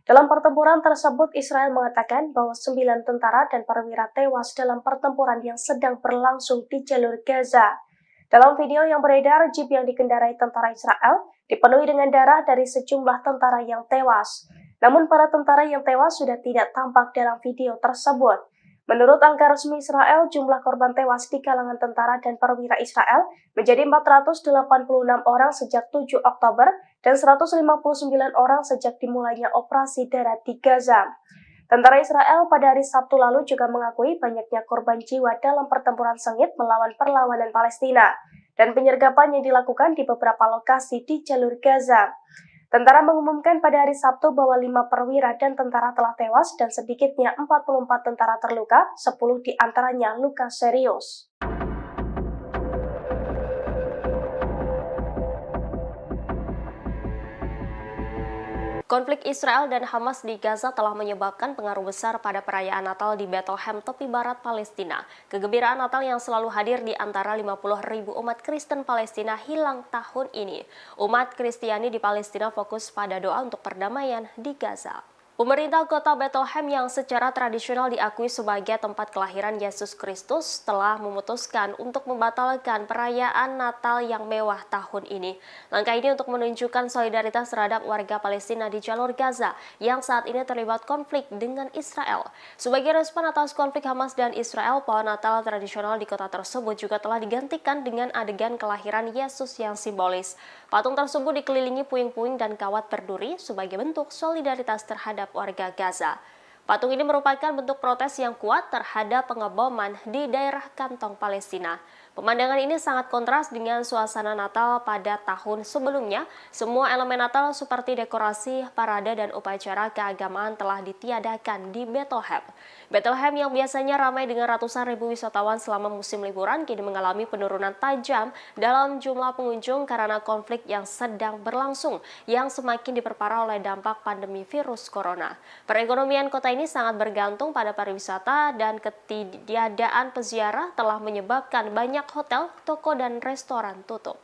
Dalam pertempuran tersebut, Israel mengatakan bahwa 9 tentara dan perwira tewas dalam pertempuran yang sedang berlangsung di jalur Gaza. Dalam video yang beredar, jeep yang dikendarai tentara Israel dipenuhi dengan darah dari sejumlah tentara yang tewas. Namun para tentara yang tewas sudah tidak tampak dalam video tersebut. Menurut angka resmi Israel, jumlah korban tewas di kalangan tentara dan perwira Israel menjadi 486 orang sejak 7 Oktober dan 159 orang sejak dimulainya operasi darat di Gaza. Tentara Israel pada hari Sabtu lalu juga mengakui banyaknya korban jiwa dalam pertempuran sengit melawan perlawanan Palestina dan penyergapan yang dilakukan di beberapa lokasi di jalur Gaza. Tentara mengumumkan pada hari Sabtu bahwa 5 perwira dan tentara telah tewas dan sedikitnya 44 tentara terluka, 10 di antaranya luka serius. Konflik Israel dan Hamas di Gaza telah menyebabkan pengaruh besar pada perayaan Natal di Bethlehem, tepi barat Palestina. Kegembiraan Natal yang selalu hadir di antara 50.000 umat Kristen Palestina hilang tahun ini. Umat Kristiani di Palestina fokus pada doa untuk perdamaian di Gaza. Pemerintah kota Bethlehem yang secara tradisional diakui sebagai tempat kelahiran Yesus Kristus telah memutuskan untuk membatalkan perayaan Natal yang mewah tahun ini. Langkah ini untuk menunjukkan solidaritas terhadap warga Palestina di jalur Gaza yang saat ini terlibat konflik dengan Israel. Sebagai respon atas konflik Hamas dan Israel, pohon Natal tradisional di kota tersebut juga telah digantikan dengan adegan kelahiran Yesus yang simbolis. Patung tersebut dikelilingi puing-puing dan kawat berduri sebagai bentuk solidaritas terhadap warga Gaza. Patung ini merupakan bentuk protes yang kuat terhadap pengeboman di daerah kantong Palestina. Pemandangan ini sangat kontras dengan suasana Natal pada tahun sebelumnya. Semua elemen Natal seperti dekorasi, parade, dan upacara keagamaan telah ditiadakan di Bethlehem. Bethlehem yang biasanya ramai dengan ratusan ribu wisatawan selama musim liburan kini mengalami penurunan tajam dalam jumlah pengunjung karena konflik yang sedang berlangsung yang semakin diperparah oleh dampak pandemi virus corona. Perekonomian kota ini sangat bergantung pada pariwisata dan ketiadaan peziarah telah menyebabkan banyak hotel, toko, dan restoran tutup.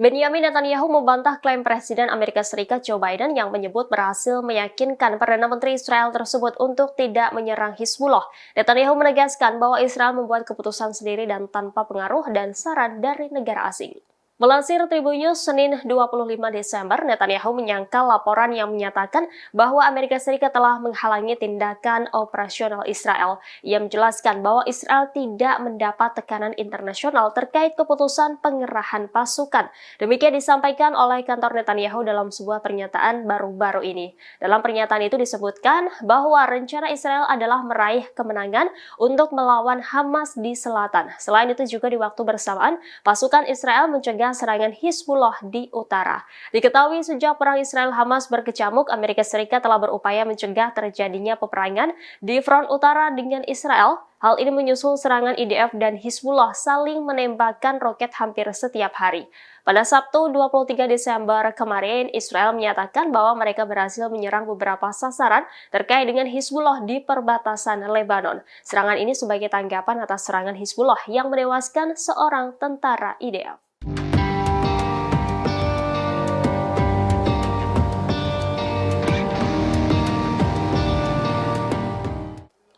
Benyamin Netanyahu membantah klaim Presiden Amerika Serikat Joe Biden yang menyebut berhasil meyakinkan Perdana Menteri Israel tersebut untuk tidak menyerang Hizbullah. Netanyahu menegaskan bahwa Israel membuat keputusan sendiri dan tanpa pengaruh dan saran dari negara asing. Melansir Tribunnews Senin 25 Desember, Netanyahu menyangkal laporan yang menyatakan bahwa Amerika Serikat telah menghalangi tindakan operasional Israel. Ia menjelaskan bahwa Israel tidak mendapat tekanan internasional terkait keputusan pengerahan pasukan. Demikian disampaikan oleh kantor Netanyahu dalam sebuah pernyataan baru-baru ini. Dalam pernyataan itu disebutkan bahwa rencana Israel adalah meraih kemenangan untuk melawan Hamas di selatan. Selain itu juga di waktu bersamaan, pasukan Israel mencegah serangan Hizbullah di utara. Diketahui sejak perang Israel-Hamas berkecamuk, Amerika Serikat telah berupaya mencegah terjadinya peperangan di front utara dengan Israel. Hal ini menyusul serangan IDF dan Hizbullah saling menembakkan roket hampir setiap hari. Pada Sabtu 23 Desember kemarin, Israel menyatakan bahwa mereka berhasil menyerang beberapa sasaran terkait dengan Hizbullah di perbatasan Lebanon. Serangan ini sebagai tanggapan atas serangan Hizbullah yang menewaskan seorang tentara IDF.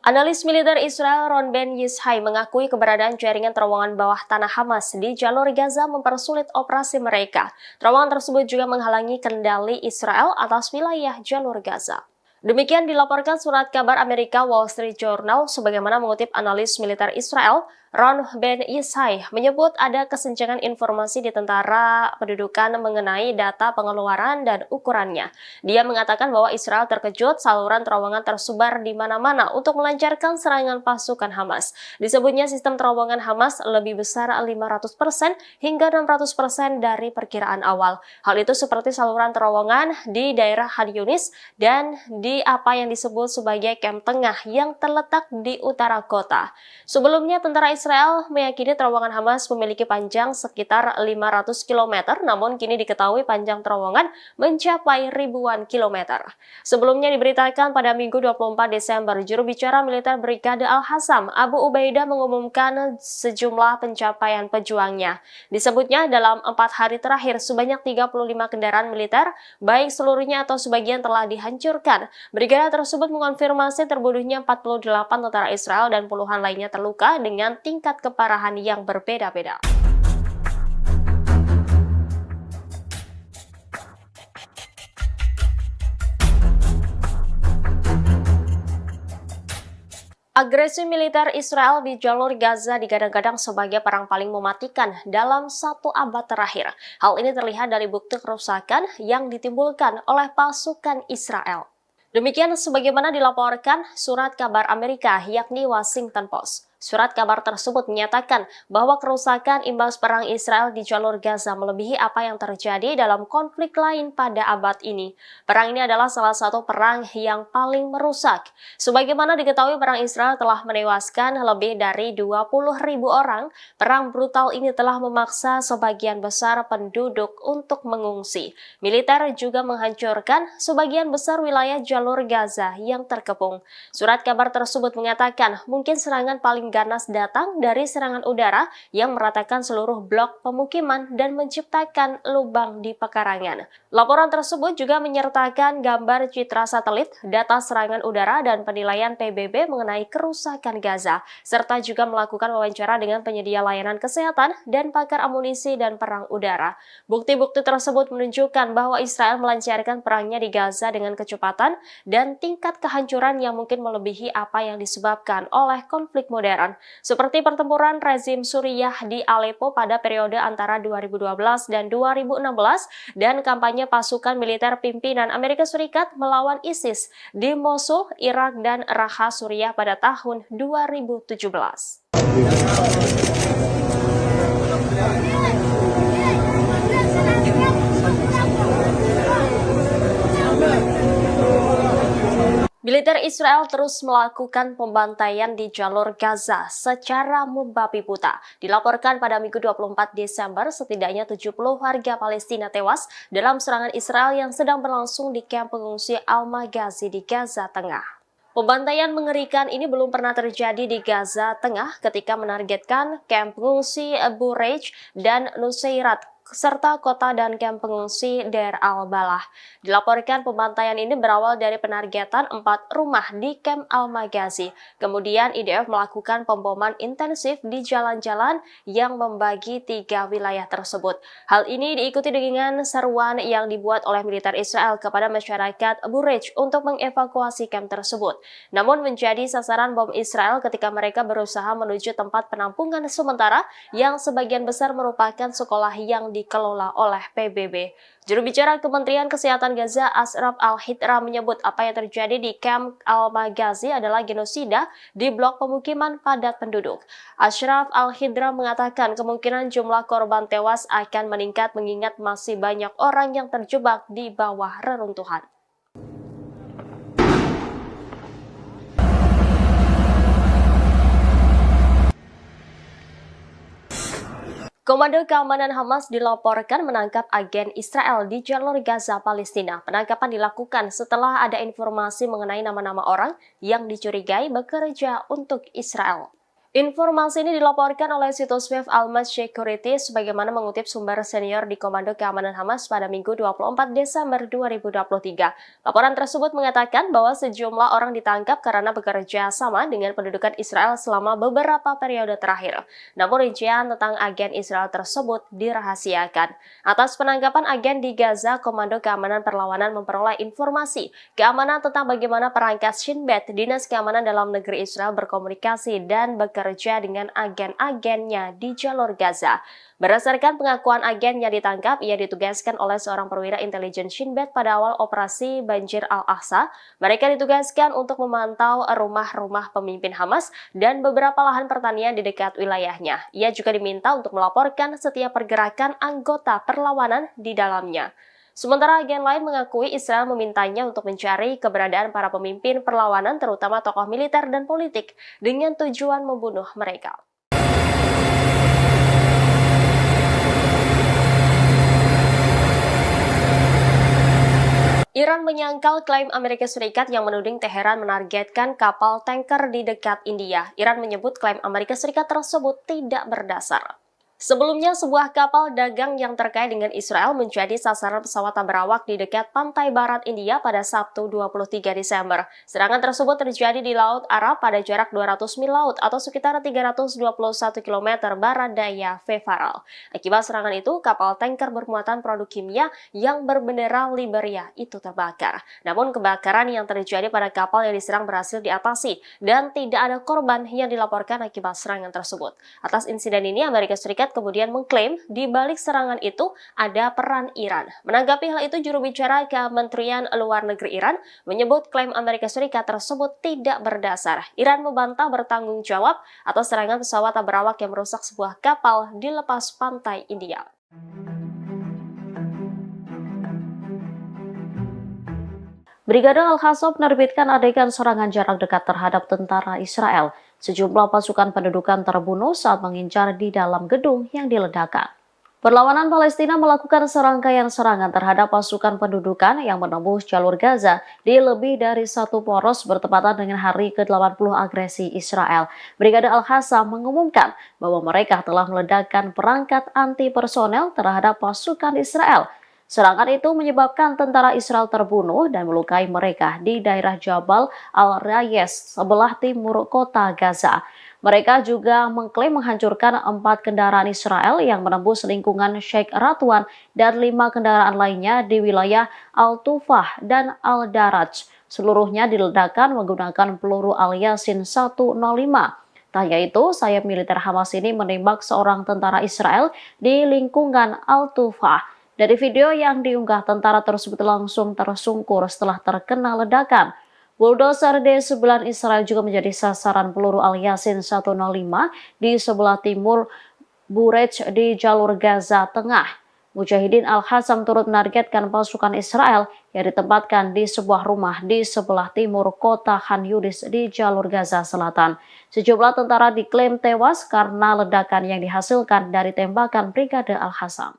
Analis militer Israel Ron Ben Yishai mengakui keberadaan jaringan terowongan bawah tanah Hamas di jalur Gaza mempersulit operasi mereka. Terowongan tersebut juga menghalangi kendali Israel atas wilayah jalur Gaza. Demikian dilaporkan surat kabar Amerika Wall Street Journal sebagaimana mengutip analis militer Israel Ron Ben Yishai menyebut ada kesenjangan informasi di tentara pendudukan mengenai data pengeluaran dan ukurannya. Dia mengatakan bahwa Israel terkejut saluran terowongan tersebar di mana-mana untuk melancarkan serangan pasukan Hamas. Disebutnya sistem terowongan Hamas lebih besar 500% hingga 600% dari perkiraan awal. Hal itu seperti saluran terowongan di daerah Khan Yunis dan di apa yang disebut sebagai Kem Tengah yang terletak di utara kota. Sebelumnya, tentara Israel meyakini terowongan Hamas memiliki panjang sekitar 500 km, namun kini diketahui panjang terowongan mencapai ribuan kilometer. Sebelumnya diberitakan pada Minggu 24 Desember, juru bicara militer Brigade Al-Hassam, Abu Ubaidah mengumumkan sejumlah pencapaian pejuangnya. Disebutnya dalam 4 hari terakhir sebanyak 35 kendaraan militer, baik seluruhnya atau sebagian telah dihancurkan. Brigade tersebut mengonfirmasi terbunuhnya 48 tentara Israel dan puluhan lainnya terluka dengan tingkat keparahan yang berbeda-beda. Agresi militer Israel di jalur Gaza digadang-gadang sebagai perang paling mematikan dalam 1 abad terakhir. Hal ini terlihat dari bukti kerusakan yang ditimbulkan oleh pasukan Israel. Demikian sebagaimana dilaporkan surat kabar Amerika yakni Washington Post. Surat kabar tersebut menyatakan bahwa kerusakan imbas perang Israel di jalur Gaza melebihi apa yang terjadi dalam konflik lain pada abad ini. Perang ini adalah salah satu perang yang paling merusak. Sebagaimana diketahui, perang Israel telah menewaskan lebih dari 20.000 orang. Perang brutal ini telah memaksa sebagian besar penduduk untuk mengungsi. Militer juga menghancurkan sebagian besar wilayah jalur Gaza yang terkepung. Surat kabar tersebut mengatakan mungkin serangan paling ganas datang dari serangan udara yang meratakan seluruh blok pemukiman dan menciptakan lubang di pekarangan. Laporan tersebut juga menyertakan gambar citra satelit, data serangan udara, dan penilaian PBB mengenai kerusakan Gaza, serta juga melakukan wawancara dengan penyedia layanan kesehatan dan pakar amunisi dan perang udara. Bukti-bukti tersebut menunjukkan bahwa Israel melancarkan perangnya di Gaza dengan kecepatan dan tingkat kehancuran yang mungkin melebihi apa yang disebabkan oleh konflik modern, seperti pertempuran rezim Suriah di Aleppo pada periode antara 2012 dan 2016 dan kampanye pasukan militer pimpinan Amerika Serikat melawan ISIS di Mosul, Irak, dan Raqqa, Suriah pada tahun 2017. Militer Israel terus melakukan pembantaian di jalur Gaza secara membabi buta. Dilaporkan pada Minggu 24 Desember, setidaknya 70 warga Palestina tewas dalam serangan Israel yang sedang berlangsung di kamp pengungsi Al-Maghazi di Gaza Tengah. Pembantaian mengerikan ini belum pernah terjadi di Gaza Tengah ketika menargetkan kamp pengungsi Bureij dan Nuseirat serta kota dan kamp pengungsi Deir al-Balah. Dilaporkan pembantaian ini berawal dari penargetan 4 rumah di kamp Al-Maghazi. Kemudian IDF melakukan pemboman intensif di jalan-jalan yang membagi 3 wilayah tersebut. Hal ini diikuti dengan seruan yang dibuat oleh militer Israel kepada masyarakat Burej untuk mengevakuasi kamp tersebut. Namun menjadi sasaran bom Israel ketika mereka berusaha menuju tempat penampungan sementara yang sebagian besar merupakan sekolah yang dikelola oleh PBB. Juru bicara Kementerian Kesehatan Gaza, Ashraf Al-Hidra, menyebut apa yang terjadi di kamp Al-Maghazi adalah genosida di blok pemukiman padat penduduk. Ashraf Al-Hidra mengatakan kemungkinan jumlah korban tewas akan meningkat mengingat masih banyak orang yang terjebak di bawah reruntuhan. Komando Keamanan Hamas dilaporkan menangkap agen Israel di jalur Gaza, Palestina. Penangkapan dilakukan setelah ada informasi mengenai nama-nama orang yang dicurigai bekerja untuk Israel. Informasi ini dilaporkan oleh situs web Al-Mas Security sebagaimana mengutip sumber senior di Komando Keamanan Hamas pada Minggu 24 Desember 2023. Laporan tersebut mengatakan bahwa sejumlah orang ditangkap karena bekerja sama dengan pendudukan Israel selama beberapa periode terakhir. Namun rincian tentang agen Israel tersebut dirahasiakan. Atas penangkapan agen di Gaza, Komando Keamanan Perlawanan memperoleh informasi keamanan tentang bagaimana perangkat Shin Bet, Dinas Keamanan Dalam Negeri Israel, berkomunikasi dan bekerja dengan agen-agennya di jalur Gaza. Berdasarkan pengakuan agen yang ditangkap, ia ditugaskan oleh seorang perwira intelijen Shin Bet pada awal operasi Banjir Al-Aqsa. Mereka ditugaskan untuk memantau rumah-rumah pemimpin Hamas dan beberapa lahan pertanian di dekat wilayahnya. Ia juga diminta untuk melaporkan setiap pergerakan anggota perlawanan di dalamnya. Sementara agen lain mengakui Israel memintanya untuk mencari keberadaan para pemimpin perlawanan, terutama tokoh militer dan politik, dengan tujuan membunuh mereka. Iran menyangkal klaim Amerika Serikat yang menuding Teheran menargetkan kapal tanker di dekat India. Iran menyebut klaim Amerika Serikat tersebut tidak berdasar. Sebelumnya, sebuah kapal dagang yang terkait dengan Israel menjadi sasaran pesawat tak berawak di dekat pantai barat India pada Sabtu 23 Desember. Serangan tersebut terjadi di Laut Arab pada jarak 200 mil laut atau sekitar 321 km barat daya Fefaral. Akibat serangan itu, kapal tanker bermuatan produk kimia yang berbendera Liberia itu terbakar. Namun kebakaran yang terjadi pada kapal yang diserang berhasil diatasi dan tidak ada korban yang dilaporkan akibat serangan tersebut. Atas insiden ini, Amerika Serikat kemudian mengklaim di balik serangan itu ada peran Iran. Menanggapi hal itu, juru bicara Kementerian Luar Negeri Iran menyebut klaim Amerika Serikat tersebut tidak berdasar. Iran membantah bertanggung jawab atas serangan pesawat tak berawak yang merusak sebuah kapal di lepas pantai India. Brigade Al-Hasab menerbitkan adegan serangan jarak dekat terhadap tentara Israel. Sejumlah pasukan pendudukan terbunuh saat mengincar di dalam gedung yang diledakkan. Perlawanan Palestina melakukan serangkaian serangan terhadap pasukan pendudukan yang menembus jalur Gaza di lebih dari satu poros bertepatan dengan hari ke-80 agresi Israel. Brigade Al-Hasab mengumumkan bahwa mereka telah meledakkan perangkat anti-personel terhadap pasukan Israel. Serangan itu menyebabkan tentara Israel terbunuh dan melukai mereka di daerah Jabal Al-Rayes sebelah timur kota Gaza. Mereka juga mengklaim menghancurkan 4 kendaraan Israel yang menembus lingkungan Sheikh Radwan dan 5 kendaraan lainnya di wilayah Al-Tufah dan Al-Daraj. Seluruhnya diledakkan menggunakan peluru Al-Yasin 105. Tak hanya itu, sayap militer Hamas ini menembak seorang tentara Israel di lingkungan Al-Tufah. Dari video yang diunggah, tentara tersebut langsung tersungkur setelah terkena ledakan. Bulldozer D9 Israel juga menjadi sasaran peluru Al-Yasin 105 di sebelah timur Burej di jalur Gaza Tengah. Mujahidin Al-Hasam turut menargetkan pasukan Israel yang ditempatkan di sebuah rumah di sebelah timur kota Khan Yunis di jalur Gaza Selatan. Sejumlah tentara diklaim tewas karena ledakan yang dihasilkan dari tembakan Brigade Al-Hasam.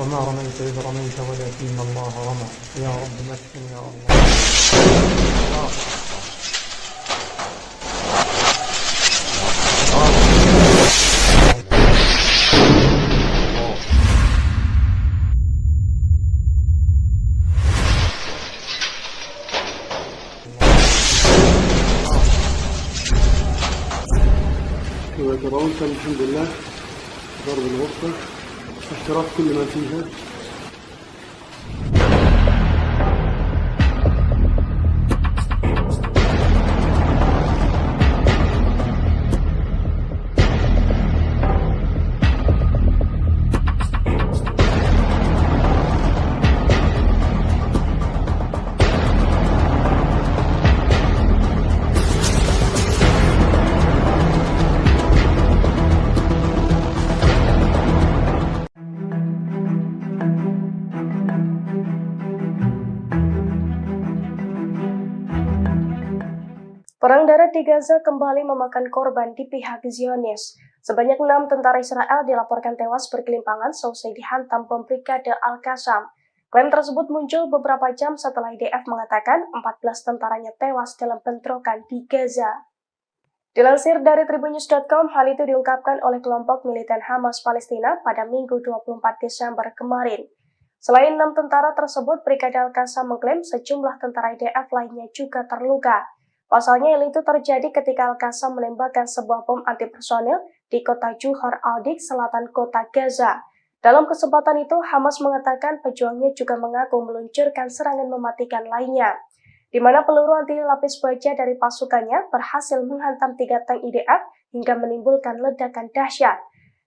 وما رميت إذ رميت ولكن الله رمى يا رب مكن يا الله. كما ترون الحمد لله ضرب الغرفة احتراق كل ما فيها. Perang darat di Gaza kembali memakan korban di pihak Zionis. Sebanyak 6 tentara Israel dilaporkan tewas bergelimpangan seusai dihantam bom Brigade Al-Qassam. Klaim tersebut muncul beberapa jam setelah IDF mengatakan 14 tentaranya tewas dalam bentrokan di Gaza. Dilansir dari Tribunnews.com, hal itu diungkapkan oleh kelompok militan Hamas Palestina pada Minggu 24 Desember kemarin. Selain 6 tentara tersebut, Brigade Al-Qassam mengklaim sejumlah tentara IDF lainnya juga terluka. Pasalnya hal itu terjadi ketika Al-Qassam menembakkan sebuah bom antipersonil di kota Juhar al-Dik, selatan kota Gaza. Dalam kesempatan itu, Hamas mengatakan pejuangnya juga mengaku meluncurkan serangan mematikan lainnya, di mana peluru anti lapis baja dari pasukannya berhasil menghantam 3 tank IDF hingga menimbulkan ledakan dahsyat.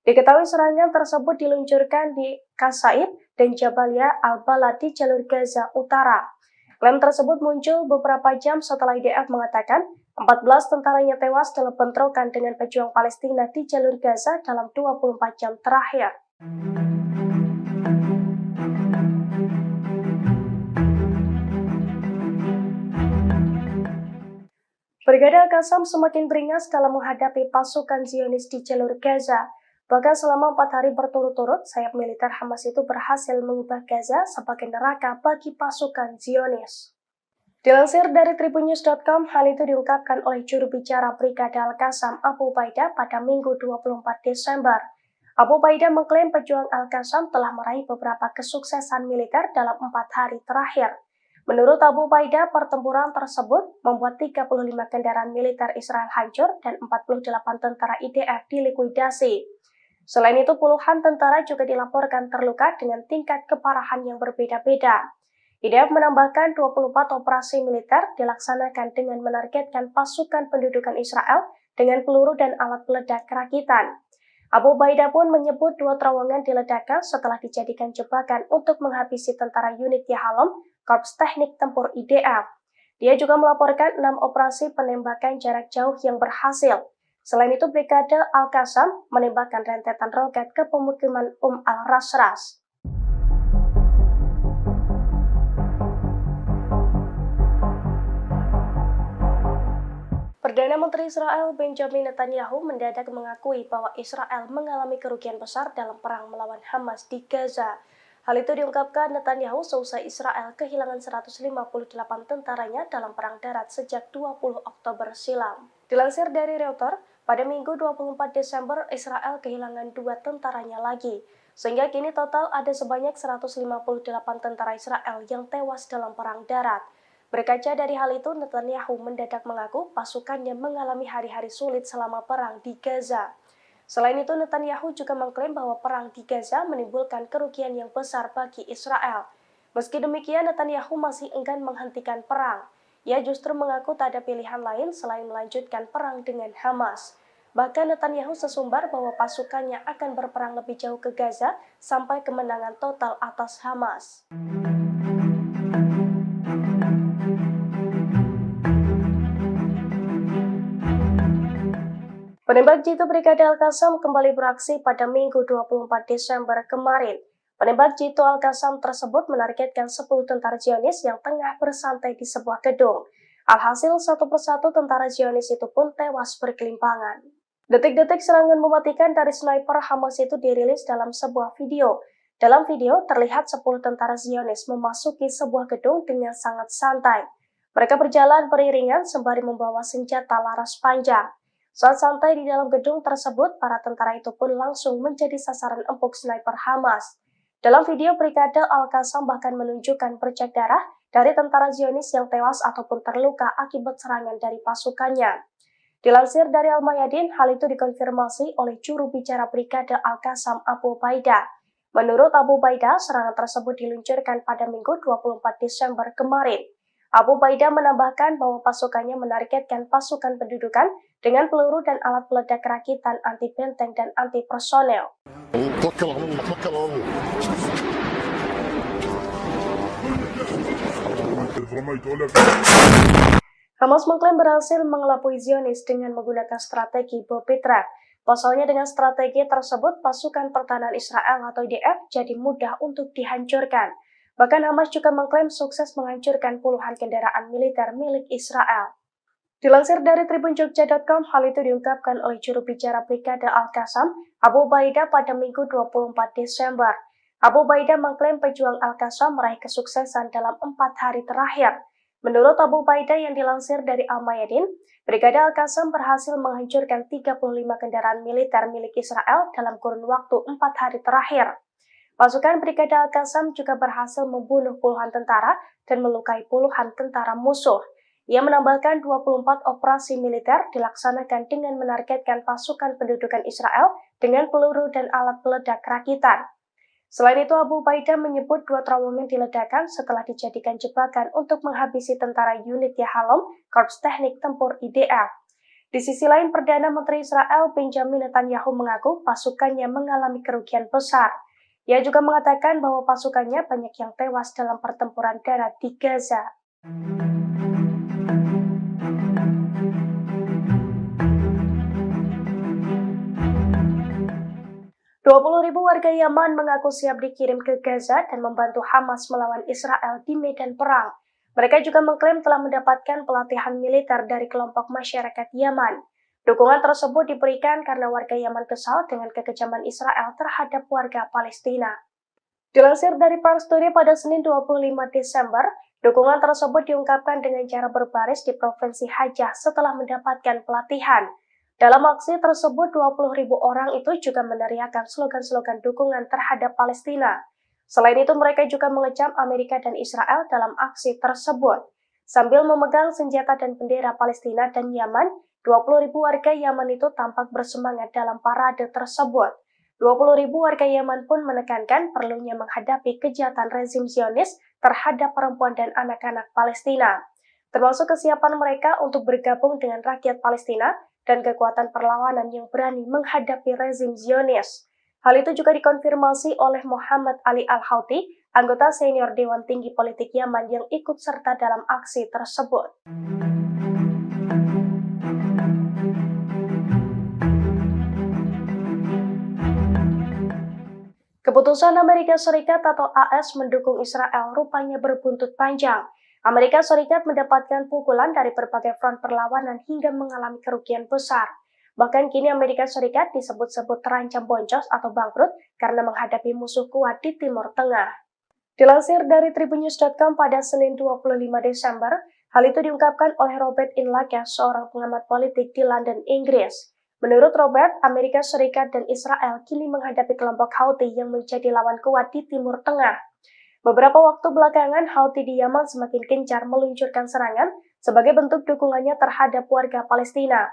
Diketahui serangan tersebut diluncurkan di Qasaid dan Jabalia al-Balad di jalur Gaza Utara. Klaim tersebut muncul beberapa jam setelah IDF mengatakan 14 tentaranya tewas dalam bentrokan dengan pejuang Palestina di jalur Gaza dalam 24 jam terakhir. Brigade Al-Qassam semakin beringas dalam menghadapi pasukan Zionis di jalur Gaza. Bahkan selama 4 hari berturut-turut, sayap militer Hamas itu berhasil mengubah Gaza sebagai neraka bagi pasukan Zionis. Dilansir dari Tribunnews.com, hal itu diungkapkan oleh juru bicara Brigade Al-Qassam Abu Ubaidah pada Minggu 24 Desember. Abu Ubaidah mengklaim pejuang Al-Qassam telah meraih beberapa kesuksesan militer dalam 4 hari terakhir. Menurut Abu Ubaidah, pertempuran tersebut membuat 35 kendaraan militer Israel hancur dan 48 tentara IDF dilikuidasi. Selain itu, puluhan tentara juga dilaporkan terluka dengan tingkat keparahan yang berbeda-beda. IDF menambahkan 24 operasi militer dilaksanakan dengan menargetkan pasukan pendudukan Israel dengan peluru dan alat peledak rakitan. Abu Ubaidah pun menyebut 2 terowongan diledakkan setelah dijadikan jebakan untuk menghabisi tentara unit Yahalom, Korps Teknik Tempur IDF. Dia juga melaporkan 6 operasi penembakan jarak jauh yang berhasil. Selain itu, Brigade Al-Qassam menembakkan rentetan roket ke pemukiman al-Rasras. Perdana Menteri Israel Benjamin Netanyahu mendadak mengakui bahwa Israel mengalami kerugian besar dalam perang melawan Hamas di Gaza. Hal itu diungkapkan Netanyahu seusai Israel kehilangan 158 tentaranya dalam perang darat sejak 20 Oktober silam. Dilansir dari Reuters, pada Minggu 24 Desember, Israel kehilangan 2 tentaranya lagi, sehingga kini total ada sebanyak 158 tentara Israel yang tewas dalam perang darat. Berkaca dari hal itu, Netanyahu mendadak mengaku pasukannya mengalami hari-hari sulit selama perang di Gaza. Selain itu, Netanyahu juga mengklaim bahwa perang di Gaza menimbulkan kerugian yang besar bagi Israel. Meski demikian, Netanyahu masih enggan menghentikan perang. Ia justru mengaku tak ada pilihan lain selain melanjutkan perang dengan Hamas. Bahkan Netanyahu sesumbar bahwa pasukannya akan berperang lebih jauh ke Gaza sampai kemenangan total atas Hamas. Penembak jitu Brigade Al-Qassam kembali beraksi pada Minggu 24 Desember kemarin. Penembak jitu Al-Qassam tersebut menargetkan 10 tentara Zionis yang tengah bersantai di sebuah gedung. Alhasil, satu persatu tentara Zionis itu pun tewas bergelimpangan. Detik-detik serangan mematikan dari sniper Hamas itu dirilis dalam sebuah video. Dalam video, terlihat 10 tentara Zionis memasuki sebuah gedung dengan sangat santai. Mereka berjalan beriringan sembari membawa senjata laras panjang. Saat santai di dalam gedung tersebut, para tentara itu pun langsung menjadi sasaran empuk sniper Hamas. Dalam video, Brigade Al-Qassam bahkan menunjukkan bercak darah dari tentara Zionis yang tewas ataupun terluka akibat serangan dari pasukannya. Dilansir dari Al-Mayadin, hal itu dikonfirmasi oleh juru bicara Brigade Al-Qassam Abu Ubaidah. Menurut Abu Ubaidah, serangan tersebut diluncurkan pada Minggu 24 Desember kemarin. Abu Ubaidah menambahkan bahwa pasukannya menargetkan pasukan pendudukan dengan peluru dan alat peledak rakitan anti benteng dan anti personel. Hamas mengklaim berhasil mengelabui Zionis dengan menggunakan strategi bom Petra. Pasalnya dengan strategi tersebut, pasukan pertahanan Israel atau IDF jadi mudah untuk dihancurkan. Bahkan Hamas juga mengklaim sukses menghancurkan puluhan kendaraan militer milik Israel. Dilansir dari tribunjogja.com, hal itu diungkapkan oleh juru bicara Brigade Al-Qassam, Abu Ubaidah pada Minggu 24 Desember. Abu Ubaidah mengklaim pejuang Al-Qassam meraih kesuksesan dalam 4 hari terakhir. Menurut Abu Ubaidah yang dilansir dari Al-Mayadin, Brigade Al-Qassam berhasil menghancurkan 35 kendaraan militer milik Israel dalam kurun waktu 4 hari terakhir. Pasukan Brigade Al-Qassam juga berhasil membunuh puluhan tentara dan melukai puluhan tentara musuh. Ia menambahkan 24 operasi militer dilaksanakan dengan menargetkan pasukan pendudukan Israel dengan peluru dan alat peledak rakitan. Selain itu, Abu Ubaidah menyebut 2 terowongan diledakkan setelah dijadikan jebakan untuk menghabisi tentara unit Yahalom, Korps Teknik Tempur IDF. Di sisi lain, Perdana Menteri Israel Benjamin Netanyahu mengaku pasukannya mengalami kerugian besar. Ia juga mengatakan bahwa pasukannya banyak yang tewas dalam pertempuran darat di Gaza. 20.000 warga Yaman mengaku siap dikirim ke Gaza dan membantu Hamas melawan Israel di medan perang. Mereka juga mengklaim telah mendapatkan pelatihan militer dari kelompok masyarakat Yaman. Dukungan tersebut diberikan karena warga Yaman kesal dengan kekejaman Israel terhadap warga Palestina. Dilansir dari Pars Today pada Senin 25 Desember, dukungan tersebut diungkapkan dengan cara berbaris di Provinsi Hajjah setelah mendapatkan pelatihan. Dalam aksi tersebut, 20.000 orang itu juga meneriakkan slogan-slogan dukungan terhadap Palestina. Selain itu, mereka juga mengecam Amerika dan Israel dalam aksi tersebut. Sambil memegang senjata dan bendera Palestina dan Yaman, 20.000 warga Yaman itu tampak bersemangat dalam parade tersebut. 20.000 warga Yaman pun menekankan perlunya menghadapi kejahatan rezim Zionis terhadap perempuan dan anak-anak Palestina, termasuk kesiapan mereka untuk bergabung dengan rakyat Palestina dan kekuatan perlawanan yang berani menghadapi rezim Zionis. Hal itu juga dikonfirmasi oleh Muhammad Ali Al-Houthi, anggota senior Dewan Tinggi Politik Yaman yang ikut serta dalam aksi tersebut. Keputusan Amerika Serikat atau AS mendukung Israel rupanya berbuntut panjang. Amerika Serikat mendapatkan pukulan dari berbagai front perlawanan hingga mengalami kerugian besar. Bahkan kini Amerika Serikat disebut-sebut terancam boncos atau bangkrut karena menghadapi musuh kuat di Timur Tengah. Dilansir dari tribunnews.com pada Senin 25 Desember, hal itu diungkapkan oleh Robert Inlaca, seorang pengamat politik di London, Inggris. Menurut Robert, Amerika Serikat dan Israel kini menghadapi kelompok Houthi yang menjadi lawan kuat di Timur Tengah. Beberapa waktu belakangan, Houthi di Yaman semakin gencar meluncurkan serangan sebagai bentuk dukungannya terhadap warga Palestina.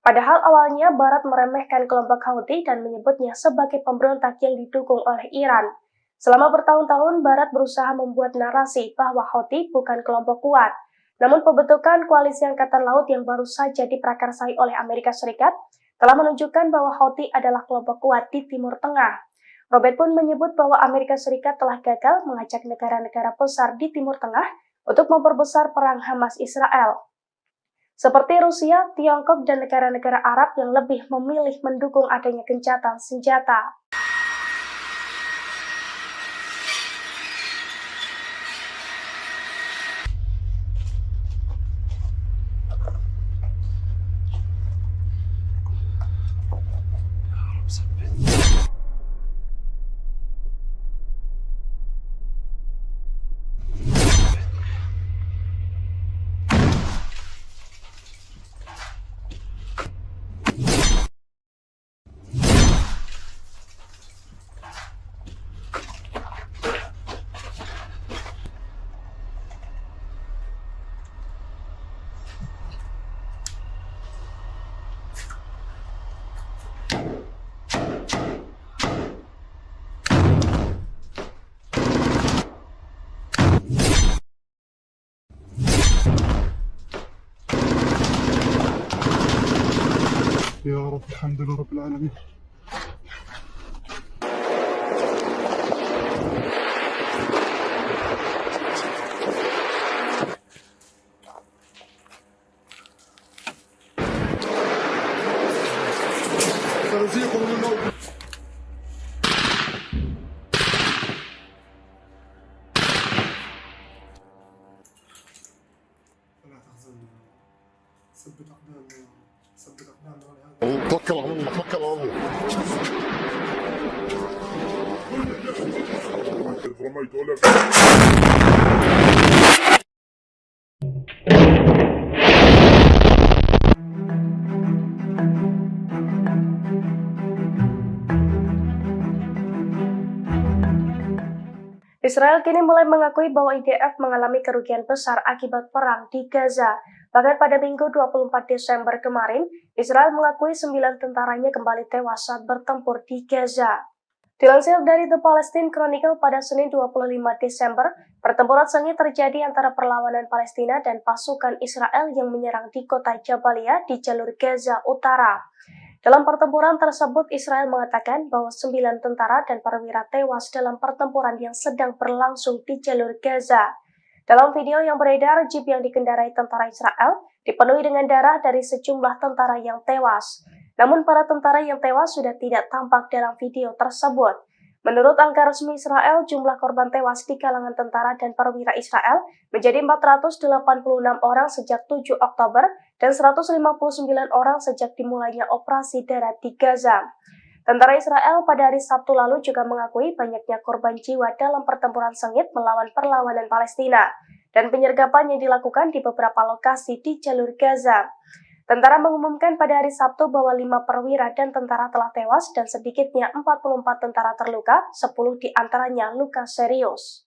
Padahal awalnya Barat meremehkan kelompok Houthi dan menyebutnya sebagai pemberontak yang didukung oleh Iran. Selama bertahun-tahun, Barat berusaha membuat narasi bahwa Houthi bukan kelompok kuat. Namun pembentukan koalisi Angkatan Laut yang baru saja diprakarsai oleh Amerika Serikat telah menunjukkan bahwa Houthi adalah kelompok kuat di Timur Tengah. Robert pun menyebut bahwa Amerika Serikat telah gagal mengajak negara-negara besar di Timur Tengah untuk memperbesar perang Hamas-Israel, seperti Rusia, Tiongkok, dan negara-negara Arab yang lebih memilih mendukung adanya gencatan senjata. يا رب الحمد لله رب العالمين. سنزيكم من الموت. فلا تحزن، ثبت أقدامنا يا رب، ثبت أقدامنا ولهذا توكل على الله، توكل على الله. إذ رميت ولم Israel kini mulai mengakui bahwa IDF mengalami kerugian besar akibat perang di Gaza. Bahkan pada Minggu 24 Desember kemarin, Israel mengakui 9 tentaranya kembali tewas saat bertempur di Gaza. Dilansir dari The Palestine Chronicle pada Senin 25 Desember, pertempuran sengit terjadi antara perlawanan Palestina dan pasukan Israel yang menyerang di kota Jabalia di jalur Gaza Utara. Dalam pertempuran tersebut, Israel mengatakan bahwa 9 tentara dan perwira tewas dalam pertempuran yang sedang berlangsung di jalur Gaza. Dalam video yang beredar, jeep yang dikendarai tentara Israel dipenuhi dengan darah dari sejumlah tentara yang tewas. Namun para tentara yang tewas sudah tidak tampak dalam video tersebut. Menurut angka resmi Israel, jumlah korban tewas di kalangan tentara dan perwira Israel menjadi 486 orang sejak 7 Oktober dan 159 orang sejak dimulainya operasi darat di Gaza. Tentara Israel pada hari Sabtu lalu juga mengakui banyaknya korban jiwa dalam pertempuran sengit melawan perlawanan Palestina dan penyergapan yang dilakukan di beberapa lokasi di jalur Gaza. Tentara mengumumkan pada hari Sabtu bahwa 5 perwira dan tentara telah tewas dan sedikitnya 44 tentara terluka, 10 diantaranya luka serius.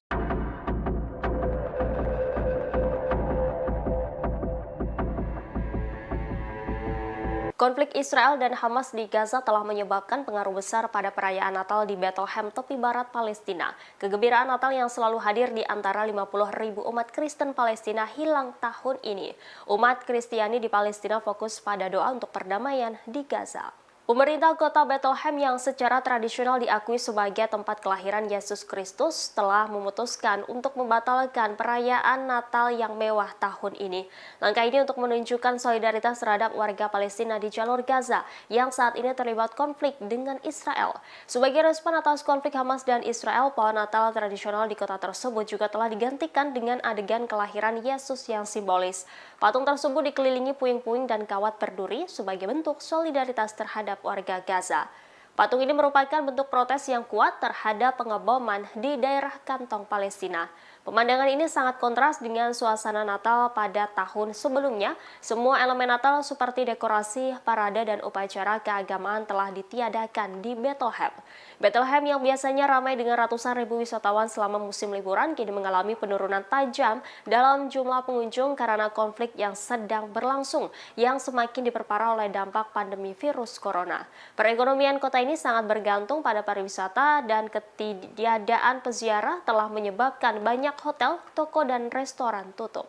Konflik Israel dan Hamas di Gaza telah menyebabkan pengaruh besar pada perayaan Natal di Bethlehem, tepi barat Palestina. Kegembiraan Natal yang selalu hadir di antara 50.000 umat Kristen Palestina hilang tahun ini. Umat Kristiani di Palestina fokus pada doa untuk perdamaian di Gaza. Pemerintah kota Bethlehem yang secara tradisional diakui sebagai tempat kelahiran Yesus Kristus telah memutuskan untuk membatalkan perayaan Natal yang mewah tahun ini. Langkah ini untuk menunjukkan solidaritas terhadap warga Palestina di jalur Gaza yang saat ini terlibat konflik dengan Israel. Sebagai respon atas konflik Hamas dan Israel, pohon Natal tradisional di kota tersebut juga telah digantikan dengan adegan kelahiran Yesus yang simbolis. Patung tersebut dikelilingi puing-puing dan kawat berduri sebagai bentuk solidaritas terhadap warga Gaza. Patung ini merupakan bentuk protes yang kuat terhadap pengeboman di daerah kantong Palestina. Pemandangan ini sangat kontras dengan suasana Natal pada tahun sebelumnya. Semua elemen Natal seperti dekorasi, parade, dan upacara keagamaan telah ditiadakan di Bethlehem. Bethlehem yang biasanya ramai dengan ratusan ribu wisatawan selama musim liburan kini mengalami penurunan tajam dalam jumlah pengunjung karena konflik yang sedang berlangsung yang semakin diperparah oleh dampak pandemi virus corona. Perekonomian kota ini sangat bergantung pada pariwisata dan ketiadaan peziarah telah menyebabkan banyak hotel, toko, dan restoran tutup.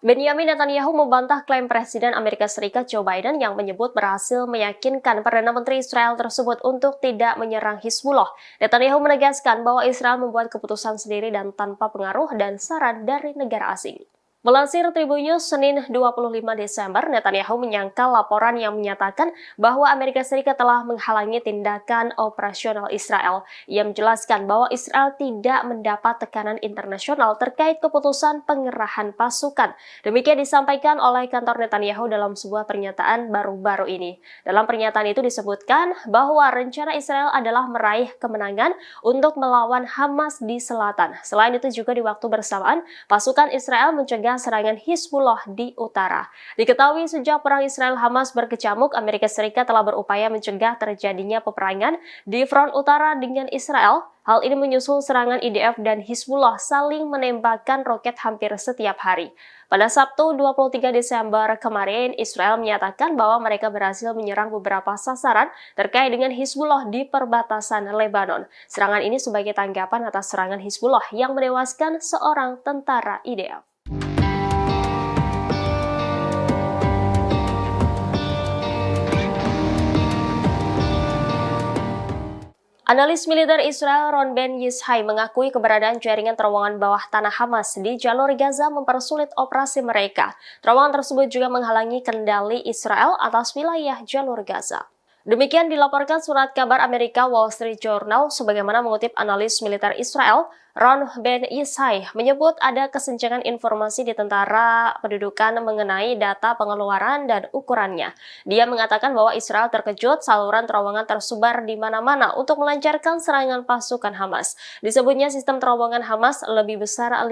Benjamin Netanyahu membantah klaim Presiden Amerika Serikat Joe Biden yang menyebut berhasil meyakinkan Perdana Menteri Israel tersebut untuk tidak menyerang Hizbullah. Netanyahu menegaskan bahwa Israel membuat keputusan sendiri dan tanpa pengaruh dan saran dari negara asing. Melansir Tribun News Senin 25 Desember, Netanyahu menyangkal laporan yang menyatakan bahwa Amerika Serikat telah menghalangi tindakan operasional Israel. Ia menjelaskan bahwa Israel tidak mendapat tekanan internasional terkait keputusan pengerahan pasukan. Demikian disampaikan oleh kantor Netanyahu dalam sebuah pernyataan baru-baru ini. Dalam pernyataan itu disebutkan bahwa rencana Israel adalah meraih kemenangan untuk melawan Hamas di selatan. Selain itu juga di waktu bersamaan, pasukan Israel mencegah serangan Hizbullah di utara. Diketahui sejak perang Israel-Hamas berkecamuk, Amerika Serikat telah berupaya mencegah terjadinya peperangan di front utara dengan Israel. Hal ini menyusul serangan IDF dan Hizbullah saling menembakkan roket hampir setiap hari. Pada Sabtu 23 Desember kemarin, Israel menyatakan bahwa mereka berhasil menyerang beberapa sasaran terkait dengan Hizbullah di perbatasan Lebanon. Serangan ini sebagai tanggapan atas serangan Hizbullah yang menewaskan seorang tentara IDF. Analis militer Israel Ron Ben Yishai mengakui keberadaan jaringan terowongan bawah tanah Hamas di jalur Gaza mempersulit operasi mereka. Terowongan tersebut juga menghalangi kendali Israel atas wilayah jalur Gaza. Demikian dilaporkan surat kabar Amerika Wall Street Journal sebagaimana mengutip analis militer Israel Ron Ben Yishai menyebut ada kesenjangan informasi di tentara pendudukan mengenai data pengeluaran dan ukurannya. Dia mengatakan bahwa Israel terkejut saluran terowongan tersebar di mana-mana untuk melancarkan serangan pasukan Hamas. Disebutnya sistem terowongan Hamas lebih besar 500%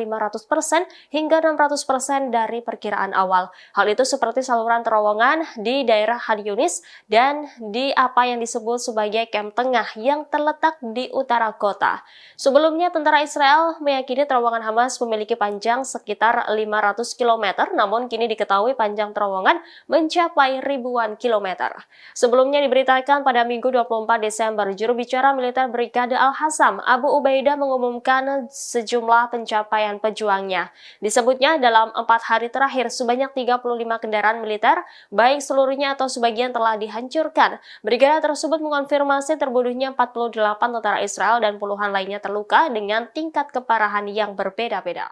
hingga 600% dari perkiraan awal. Hal itu seperti saluran terowongan di daerah Khan Yunis dan di apa yang disebut sebagai Kem Tengah yang terletak di utara kota. Sebelumnya tentara Israel meyakini terowongan Hamas memiliki panjang sekitar 500 km, namun kini diketahui panjang terowongan mencapai ribuan kilometer. Sebelumnya diberitakan pada Minggu 24 Desember, juru bicara militer Brigade Al-Hassam, Abu Ubaidah mengumumkan sejumlah pencapaian pejuangnya. Disebutnya dalam 4 hari terakhir, sebanyak 35 kendaraan militer, baik seluruhnya atau sebagian telah dihancurkan. Brigade tersebut mengonfirmasi terbunuhnya 48 tentara Israel dan puluhan lainnya terluka dengan tingkat keparahan yang berbeda-beda.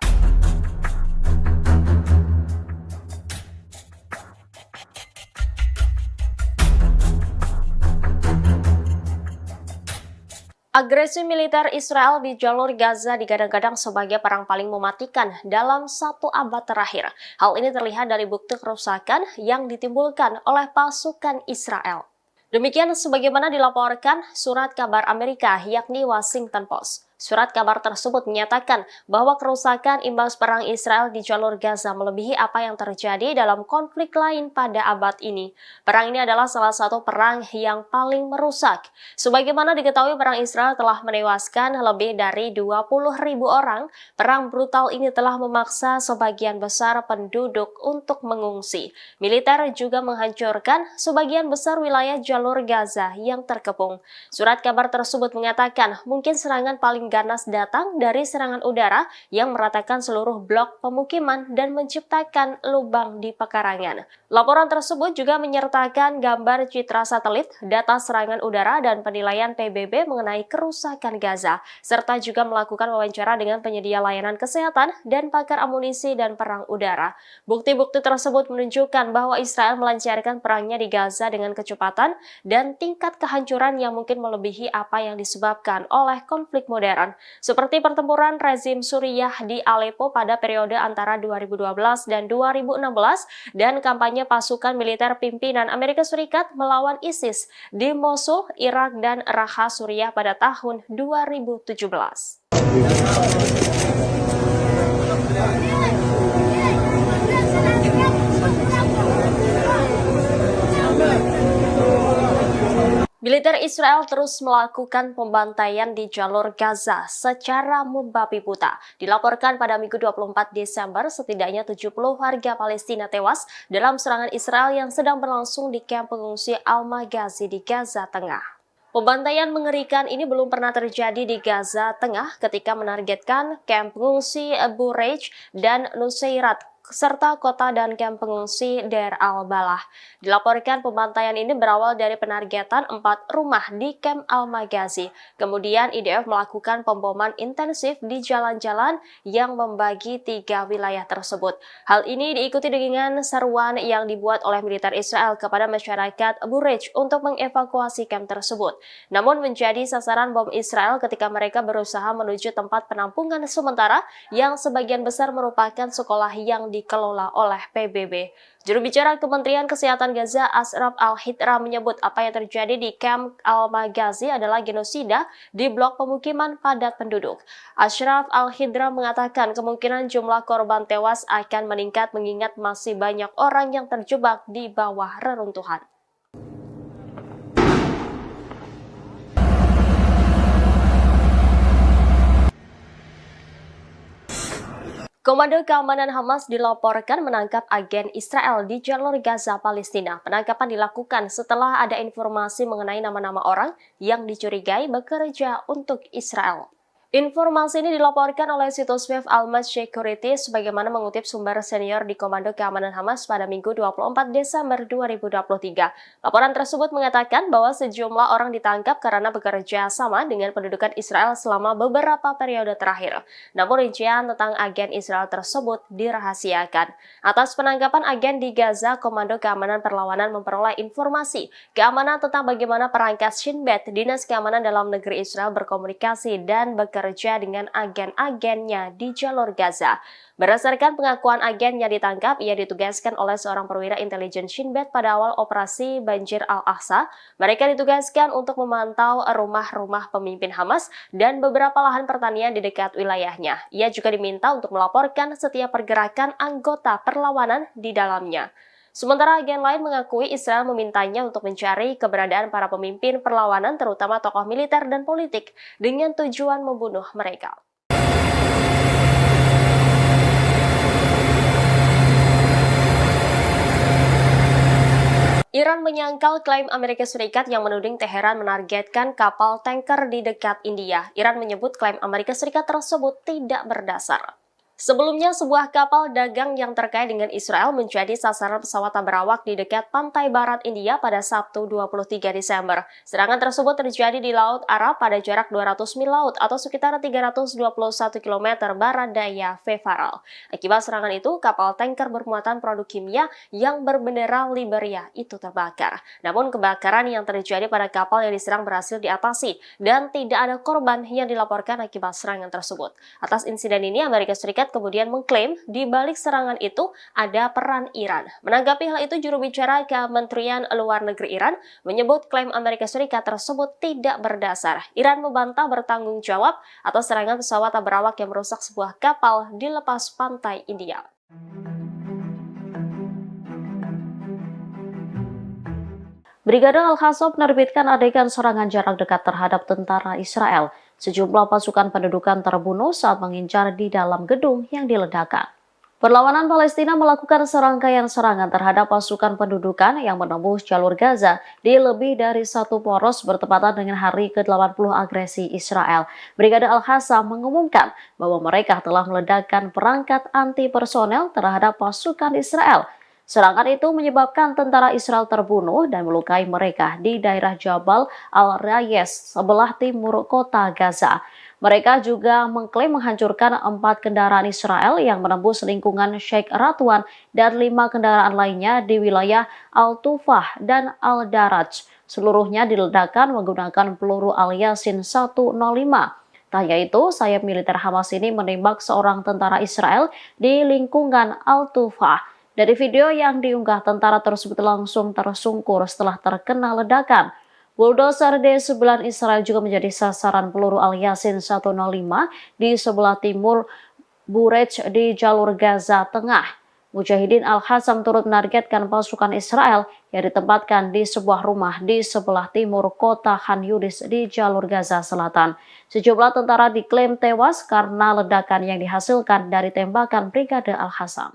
Agresi militer Israel di jalur Gaza digadang-gadang sebagai perang paling mematikan dalam 1 abad terakhir. Hal ini terlihat dari bukti kerusakan yang ditimbulkan oleh pasukan Israel. Demikian sebagaimana dilaporkan surat kabar Amerika yakni Washington Post. Surat kabar tersebut menyatakan bahwa kerusakan imbas perang Israel di jalur Gaza melebihi apa yang terjadi dalam konflik lain pada abad ini. Perang ini adalah salah satu perang yang paling merusak. Sebagaimana diketahui, perang Israel telah menewaskan lebih dari 20.000 orang. Perang brutal ini telah memaksa sebagian besar penduduk untuk mengungsi. Militer juga menghancurkan sebagian besar wilayah jalur Gaza yang terkepung. Surat kabar tersebut mengatakan mungkin serangan paling ganas datang dari serangan udara yang meratakan seluruh blok pemukiman dan menciptakan lubang di pekarangan. Laporan tersebut juga menyertakan gambar citra satelit, data serangan udara, dan penilaian PBB mengenai kerusakan Gaza, serta juga melakukan wawancara dengan penyedia layanan kesehatan dan pakar amunisi dan perang udara. Bukti-bukti tersebut menunjukkan bahwa Israel melancarkan perangnya di Gaza dengan kecepatan dan tingkat kehancuran yang mungkin melebihi apa yang disebabkan oleh konflik modern, seperti pertempuran rezim Suriah di Aleppo pada periode antara 2012 dan 2016 dan kampanye pasukan militer pimpinan Amerika Serikat melawan ISIS di Mosul, Irak, dan Raqqa, Suriah pada tahun 2017. Militer Israel terus melakukan pembantaian di jalur Gaza secara membabi buta. Dilaporkan pada Minggu 24 Desember, setidaknya 70 warga Palestina tewas dalam serangan Israel yang sedang berlangsung di kamp pengungsi Al-Maghazi di Gaza Tengah. Pembantaian mengerikan ini belum pernah terjadi di Gaza Tengah ketika menargetkan kamp pengungsi Bureij dan Nuseirat serta kota dan kamp pengungsi Deir al-Balah. Dilaporkan pembantaian ini berawal dari penargetan 4 rumah di kamp Al-Maghazi. Kemudian IDF melakukan pemboman intensif di jalan-jalan yang membagi 3 wilayah tersebut. Hal ini diikuti dengan seruan yang dibuat oleh militer Israel kepada masyarakat Bureij untuk mengevakuasi kamp tersebut. Namun menjadi sasaran bom Israel ketika mereka berusaha menuju tempat penampungan sementara yang sebagian besar merupakan sekolah yang dikelola oleh PBB. Juru bicara Kementerian Kesehatan Gaza, Ashraf Al-Hidra, menyebut apa yang terjadi di kamp Al-Maghazi adalah genosida di blok pemukiman padat penduduk. Ashraf Al-Hidra mengatakan kemungkinan jumlah korban tewas akan meningkat mengingat masih banyak orang yang terjebak di bawah reruntuhan. Komando Keamanan Hamas dilaporkan menangkap agen Israel di jalur Gaza, Palestina. Penangkapan dilakukan setelah ada informasi mengenai nama-nama orang yang dicurigai bekerja untuk Israel. Informasi ini dilaporkan oleh situs web Al-Mas Security sebagaimana mengutip sumber senior di Komando Keamanan Hamas pada Minggu 24 Desember 2023. Laporan tersebut mengatakan bahwa sejumlah orang ditangkap karena bekerja sama dengan pendudukan Israel selama beberapa periode terakhir. Namun rincian tentang agen Israel tersebut dirahasiakan. Atas penangkapan agen di Gaza, Komando Keamanan Perlawanan memperoleh informasi keamanan tentang bagaimana perangkat Shin Bet, Dinas Keamanan Dalam Negeri Israel berkomunikasi dan bekerja dengan agen-agennya di jalur Gaza. Berdasarkan pengakuan agen yang ditangkap, ia ditugaskan oleh seorang perwira intelijen Shin Bet pada awal operasi Banjir Al-Aqsa. Mereka ditugaskan untuk memantau rumah-rumah pemimpin Hamas dan beberapa lahan pertanian di dekat wilayahnya. Ia juga diminta untuk melaporkan setiap pergerakan anggota perlawanan di dalamnya. Sementara agen lain mengakui Israel memintanya untuk mencari keberadaan para pemimpin perlawanan terutama tokoh militer dan politik dengan tujuan membunuh mereka. Iran menyangkal klaim Amerika Serikat yang menuding Teheran menargetkan kapal tanker di dekat India. Iran menyebut klaim Amerika Serikat tersebut tidak berdasar. Sebelumnya, sebuah kapal dagang yang terkait dengan Israel menjadi sasaran pesawat tak berawak di dekat pantai barat India pada Sabtu 23 Desember. Serangan tersebut terjadi di Laut Arab pada jarak 200 mil laut atau sekitar 321 km barat daya Faral. Akibat serangan itu, kapal tanker bermuatan produk kimia yang berbendera Liberia itu terbakar. Namun kebakaran yang terjadi pada kapal yang diserang berhasil diatasi dan tidak ada korban yang dilaporkan akibat serangan tersebut. Atas insiden ini, Amerika Serikat kemudian mengklaim di balik serangan itu ada peran Iran. Menanggapi hal itu, juru bicara Kementerian Luar Negeri Iran menyebut klaim Amerika Serikat tersebut tidak berdasar. Iran membantah bertanggung jawab atas serangan pesawat tak berawak yang merusak sebuah kapal di lepas pantai India. Brigade Al-Qassam menerbitkan adegan serangan jarak dekat terhadap tentara Israel. Sejumlah pasukan pendudukan terbunuh saat mengincar di dalam gedung yang diledakkan. Perlawanan Palestina melakukan serangkaian serangan terhadap pasukan pendudukan yang menembus jalur Gaza di lebih dari satu poros bertepatan dengan hari ke-80 agresi Israel. Brigade Al-Qassam mengumumkan bahwa mereka telah meledakkan perangkat anti-personel terhadap pasukan Israel. Serangan itu menyebabkan tentara Israel terbunuh dan melukai mereka di daerah Jabal Al-Rayes sebelah timur kota Gaza. Mereka juga mengklaim menghancurkan 4 kendaraan Israel yang menembus lingkungan Sheikh Radwan dan 5 kendaraan lainnya di wilayah Al-Tufah dan Al-Daraj. Seluruhnya diledakkan menggunakan peluru Al-Yasin 105. Tak hanya itu, sayap militer Hamas ini menembak seorang tentara Israel di lingkungan Al-Tufah. Dari video yang diunggah, tentara tersebut langsung tersungkur setelah terkena ledakan. Bulldozer D9 Israel juga menjadi sasaran peluru Al-Yasin 105 di sebelah timur Burej di jalur Gaza Tengah. Mujahidin Al-Qassam turut menargetkan pasukan Israel yang ditempatkan di sebuah rumah di sebelah timur kota Khan Yunis di jalur Gaza Selatan. Sejumlah tentara diklaim tewas karena ledakan yang dihasilkan dari tembakan Brigade Al-Qassam.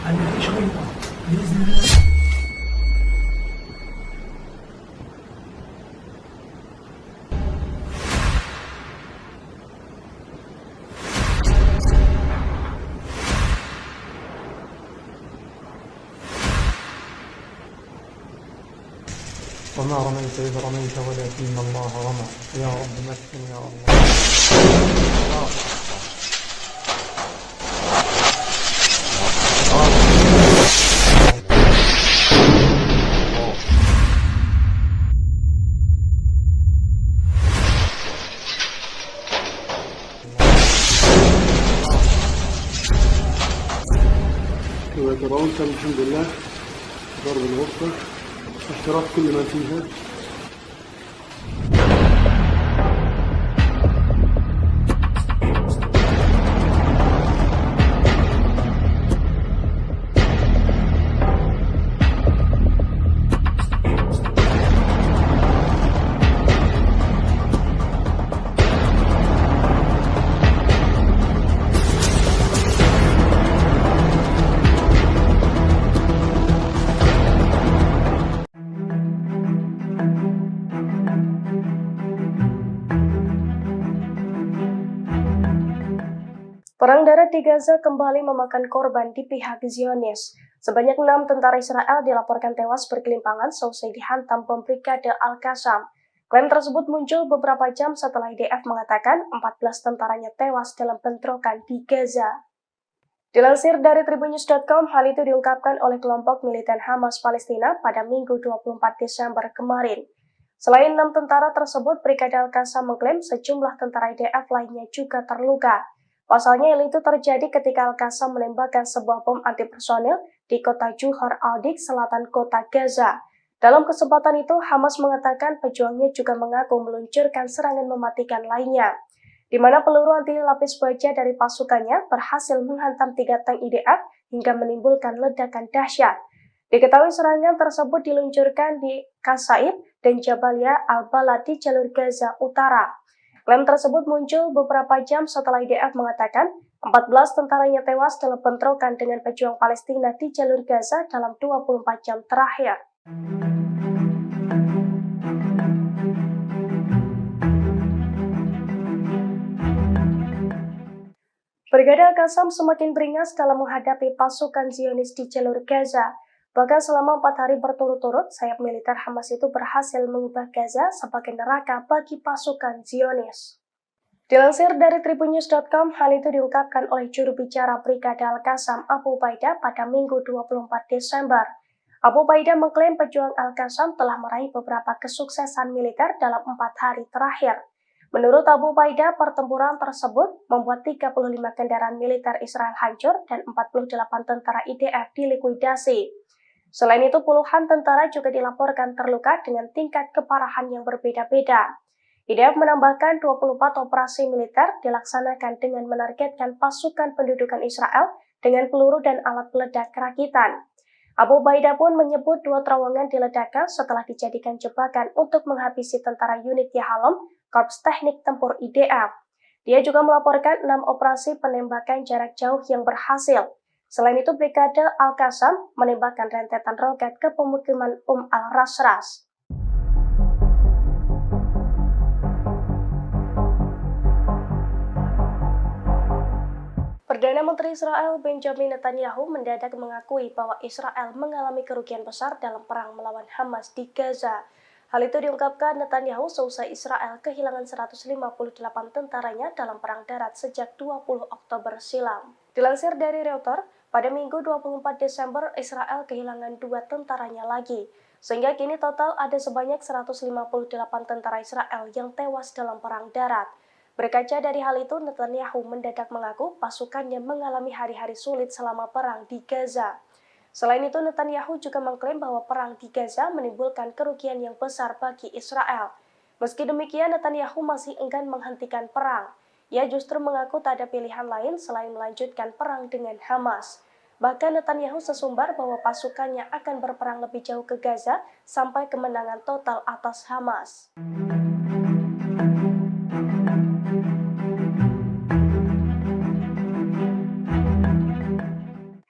أنا في شريطة بإذن الله. وما رميت إذ رميت ولكن الله رمى. يا رب مكن يا الله. كما ترون كان الحمد لله ضرب الغرفة احتراق كل ما فيها. Perang darat di Gaza kembali memakan korban di pihak Zionis. Sebanyak 6 tentara Israel dilaporkan tewas bergelimpangan seusai dihantam bom Brigade Al-Qassam. Klaim tersebut muncul beberapa jam setelah IDF mengatakan 14 tentaranya tewas dalam bentrokan di Gaza. Dilansir dari Tribunnews.com, hal itu diungkapkan oleh kelompok militan Hamas Palestina pada Minggu 24 Desember kemarin. Selain 6 tentara tersebut, Brigade Al-Qassam mengklaim sejumlah tentara IDF lainnya juga terluka. Pasalnya, hal itu terjadi ketika Al-Qassam menembakkan sebuah bom anti-personil di kota Juhar al-Dik, selatan kota Gaza. Dalam kesempatan itu, Hamas mengatakan pejuangnya juga mengaku meluncurkan serangan mematikan lainnya, di mana peluru anti lapis baja dari pasukannya berhasil menghantam 3 tank IDF hingga menimbulkan ledakan dahsyat. Diketahui serangan tersebut diluncurkan di Qasaid dan Jabalia al-Balad di jalur Gaza Utara. Klaim tersebut muncul beberapa jam setelah IDF mengatakan 14 tentaranya tewas dalam bentrokan dengan pejuang Palestina di jalur Gaza dalam 24 jam terakhir. Brigade Al-Qassam semakin beringas dalam menghadapi pasukan Zionis di jalur Gaza. Bahkan selama 4 hari berturut-turut, sayap militer Hamas itu berhasil mengubah Gaza sebagai neraka bagi pasukan Zionis. Dilansir dari Tribunnews.com, hal itu diungkapkan oleh juru bicara Brigade Al-Qassam Abu Ubaidah pada Minggu 24 Desember. Abu Ubaidah mengklaim pejuang Al-Qassam telah meraih beberapa kesuksesan militer dalam 4 hari terakhir. Menurut Abu Ubaidah, pertempuran tersebut membuat 35 kendaraan militer Israel hancur dan 48 tentara IDF dilikuidasi. Selain itu, puluhan tentara juga dilaporkan terluka dengan tingkat keparahan yang berbeda-beda. IDF menambahkan 24 operasi militer dilaksanakan dengan menargetkan pasukan pendudukan Israel dengan peluru dan alat peledak rakitan. Abu Ubaidah pun menyebut 2 terowongan diledakkan setelah dijadikan jebakan untuk menghabisi tentara unit Yahalom, Korps Teknik Tempur IDF. Dia juga melaporkan 6 operasi penembakan jarak jauh yang berhasil. Selain itu, Brigade Al-Qassam menembakkan rentetan roket ke pemukiman al-Rasras. Perdana Menteri Israel Benjamin Netanyahu mendadak mengakui bahwa Israel mengalami kerugian besar dalam perang melawan Hamas di Gaza. Hal itu diungkapkan Netanyahu seusai Israel kehilangan 158 tentaranya dalam perang darat sejak 20 Oktober silam. Dilansir dari Reuters, pada Minggu 24 Desember, Israel kehilangan 2 tentaranya lagi, sehingga kini total ada sebanyak 158 tentara Israel yang tewas dalam perang darat. Berkaca dari hal itu, Netanyahu mendadak mengaku pasukannya mengalami hari-hari sulit selama perang di Gaza. Selain itu, Netanyahu juga mengklaim bahwa perang di Gaza menimbulkan kerugian yang besar bagi Israel. Meski demikian, Netanyahu masih enggan menghentikan perang. Ia justru mengaku tak ada pilihan lain selain melanjutkan perang dengan Hamas. Bahkan Netanyahu sesumbar bahwa pasukannya akan berperang lebih jauh ke Gaza sampai kemenangan total atas Hamas.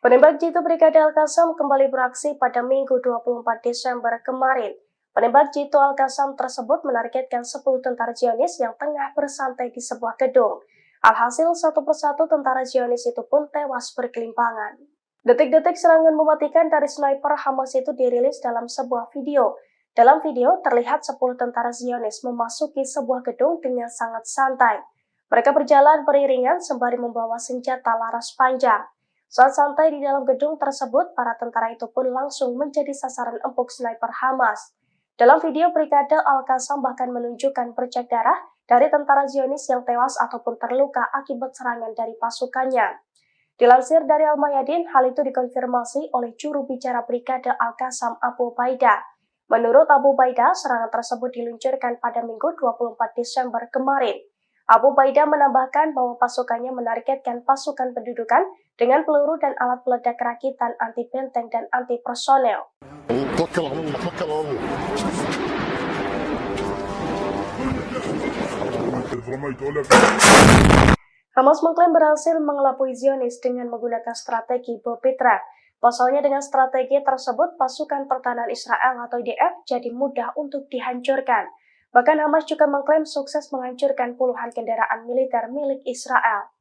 Penembak jitu Brigade Al-Qassam kembali beraksi pada Minggu 24 Desember kemarin. Penembak jitu Al-Qassam tersebut menargetkan 10 tentara Zionis yang tengah bersantai di sebuah gedung. Alhasil satu persatu tentara Zionis itu pun tewas berkelimpangan. Detik-detik serangan mematikan dari sniper Hamas itu dirilis dalam sebuah video. Dalam video terlihat 10 tentara Zionis memasuki sebuah gedung dengan sangat santai. Mereka berjalan beriringan sembari membawa senjata laras panjang. Saat santai di dalam gedung tersebut, para tentara itu pun langsung menjadi sasaran empuk sniper Hamas. Dalam video, Brigade Al-Qassam bahkan menunjukkan bercak darah dari tentara Zionis yang tewas ataupun terluka akibat serangan dari pasukannya. Dilansir dari Al-Mayadin, hal itu dikonfirmasi oleh juru bicara Brigade Al-Qassam Abu Ubaidah. Menurut Abu Ubaidah, serangan tersebut diluncurkan pada Minggu 24 Desember kemarin. Abu Ubaidah menambahkan bahwa pasukannya menargetkan pasukan pendudukan dengan peluru dan alat peledak rakitan anti benteng dan anti personel. توكل على الله توكل على الله رميت ولا Hamas mengklaim berhasil mengelabui Zionis dengan menggunakan strategi bom Petra. Pasalnya dengan strategi tersebut, pasukan pertahanan Israel atau IDF jadi mudah untuk dihancurkan. Bahkan Hamas juga mengklaim sukses menghancurkan puluhan kendaraan militer milik Israel.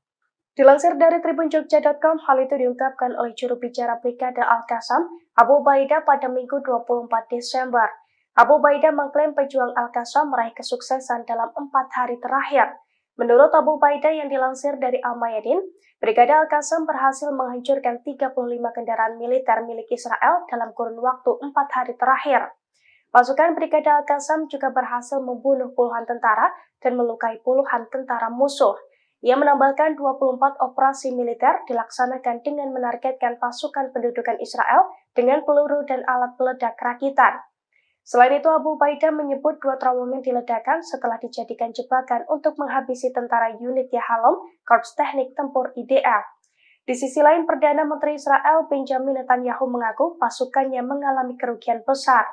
Dilansir dari tribunjogja.com, hal itu diungkapkan oleh juru bicara Brigade Al-Qassam, Abu Ubaidah pada Minggu 24 Desember. Abu Ubaidah mengklaim pejuang Al-Qassam meraih kesuksesan dalam 4 hari terakhir. Menurut Abu Ubaidah yang dilansir dari Al-Mayadin, Brigade Al-Qassam berhasil menghancurkan 35 kendaraan militer milik Israel dalam kurun waktu 4 hari terakhir. Pasukan Brigade Al-Qassam juga berhasil membunuh puluhan tentara dan melukai puluhan tentara musuh. Ia menambahkan 24 operasi militer dilaksanakan dengan menargetkan pasukan pendudukan Israel dengan peluru dan alat peledak rakitan. Selain itu, Abu Ubaidah menyebut 2 terowongan diledakkan setelah dijadikan jebakan untuk menghabisi tentara unit Yahalom, Korps Teknik Tempur IDF. Di sisi lain, Perdana Menteri Israel Benjamin Netanyahu mengaku pasukannya mengalami kerugian besar.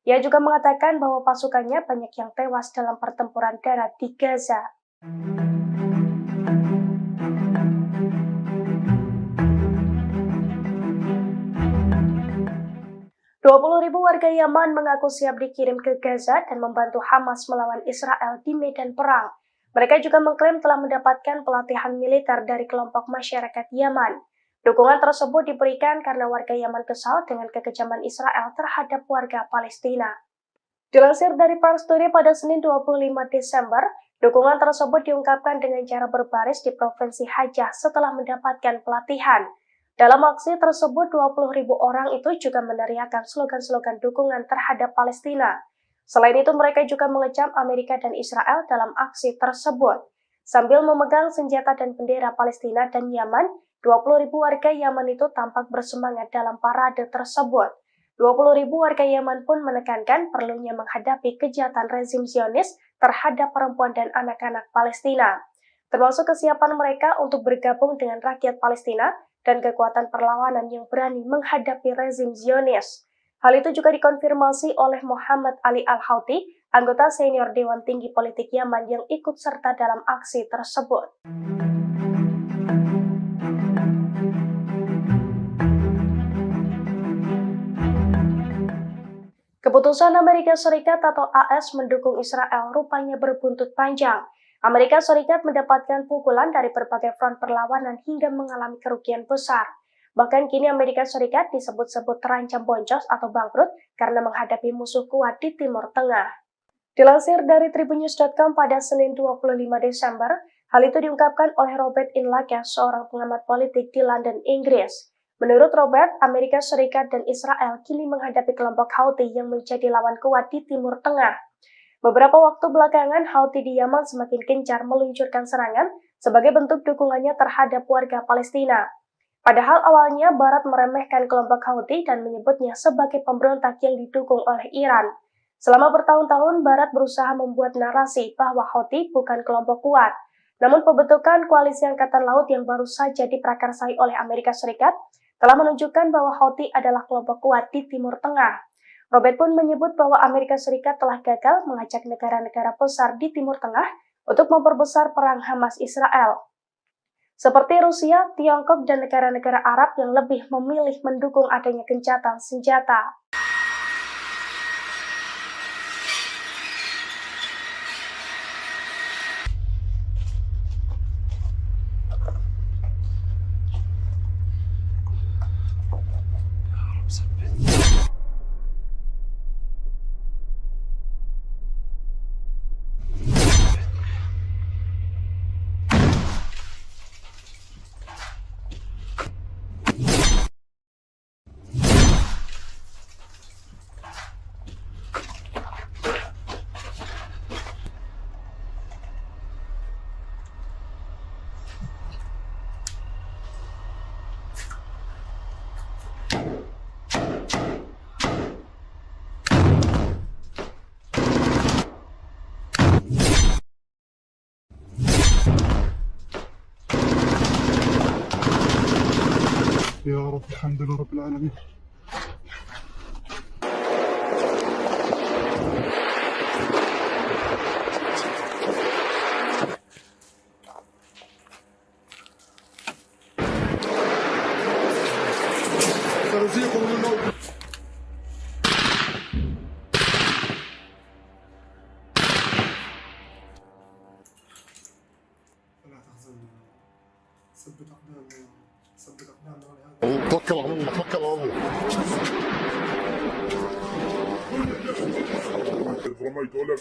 Ia juga mengatakan bahwa pasukannya banyak yang tewas dalam pertempuran darat di Gaza. Ribu warga Yaman mengaku siap dikirim ke Gaza dan membantu Hamas melawan Israel di medan perang. Mereka juga mengklaim telah mendapatkan pelatihan militer dari kelompok masyarakat Yaman. Dukungan tersebut diberikan karena warga Yaman kesal dengan kekejaman Israel terhadap warga Palestina. Dilansir dari Pars Today pada Senin 25 Desember, dukungan tersebut diungkapkan dengan cara berbaris di Provinsi Hajjah setelah mendapatkan pelatihan. Dalam aksi tersebut, 20.000 orang itu juga meneriakkan slogan-slogan dukungan terhadap Palestina. Selain itu, mereka juga mengecam Amerika dan Israel dalam aksi tersebut. Sambil memegang senjata dan bendera Palestina dan Yaman, 20.000 warga Yaman itu tampak bersemangat dalam parade tersebut. 20.000 warga Yaman pun menekankan perlunya menghadapi kejahatan rezim Zionis terhadap perempuan dan anak-anak Palestina, termasuk kesiapan mereka untuk bergabung dengan rakyat Palestina dan kekuatan perlawanan yang berani menghadapi rezim Zionis. Hal itu juga dikonfirmasi oleh Muhammad Ali Al-Houthi, anggota senior Dewan Tinggi Politik Yaman yang ikut serta dalam aksi tersebut. Keputusan Amerika Serikat atau AS mendukung Israel rupanya berbuntut panjang. Amerika Serikat mendapatkan pukulan dari berbagai front perlawanan hingga mengalami kerugian besar. Bahkan kini Amerika Serikat disebut-sebut terancam boncos atau bangkrut karena menghadapi musuh kuat di Timur Tengah. Dilansir dari tribunnews.com pada Senin 25 Desember, hal itu diungkapkan oleh Robert Inlakas, seorang pengamat politik di London, Inggris. Menurut Robert, Amerika Serikat dan Israel kini menghadapi kelompok Houthi yang menjadi lawan kuat di Timur Tengah. Beberapa waktu belakangan, Houthi di Yaman semakin gencar meluncurkan serangan sebagai bentuk dukungannya terhadap warga Palestina. Padahal awalnya Barat meremehkan kelompok Houthi dan menyebutnya sebagai pemberontak yang didukung oleh Iran. Selama bertahun-tahun, Barat berusaha membuat narasi bahwa Houthi bukan kelompok kuat. Namun pembentukan koalisi Angkatan Laut yang baru saja diprakarsai oleh Amerika Serikat telah menunjukkan bahwa Houthi adalah kelompok kuat di Timur Tengah. Robert pun menyebut bahwa Amerika Serikat telah gagal mengajak negara-negara besar di Timur Tengah untuk memperbesar perang Hamas-Israel. seperti Rusia, Tiongkok, dan negara-negara Arab yang lebih memilih mendukung adanya gencatan senjata. يا رب الحمد لله رب العالمين. سنذيقهم الموت. لا تحزن، ثبت أقدامنا، ثبت أقدامنا ولهذا توكل على الله، توكل على الله. رميت ولا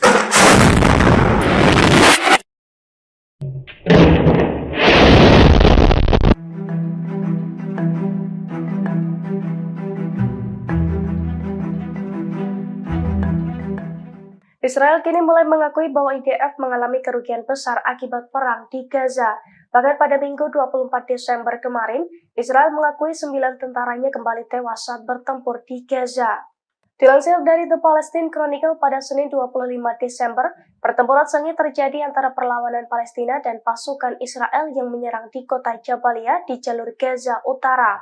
Israel kini mulai mengakui bahwa IDF mengalami kerugian besar akibat perang di Gaza. Bahkan pada Minggu 24 Desember kemarin, Israel mengakui 9 tentaranya kembali tewas saat bertempur di Gaza. Dilansir dari The Palestine Chronicle pada Senin 25 Desember, pertempuran sengit terjadi antara perlawanan Palestina dan pasukan Israel yang menyerang di kota Jabalia di jalur Gaza Utara.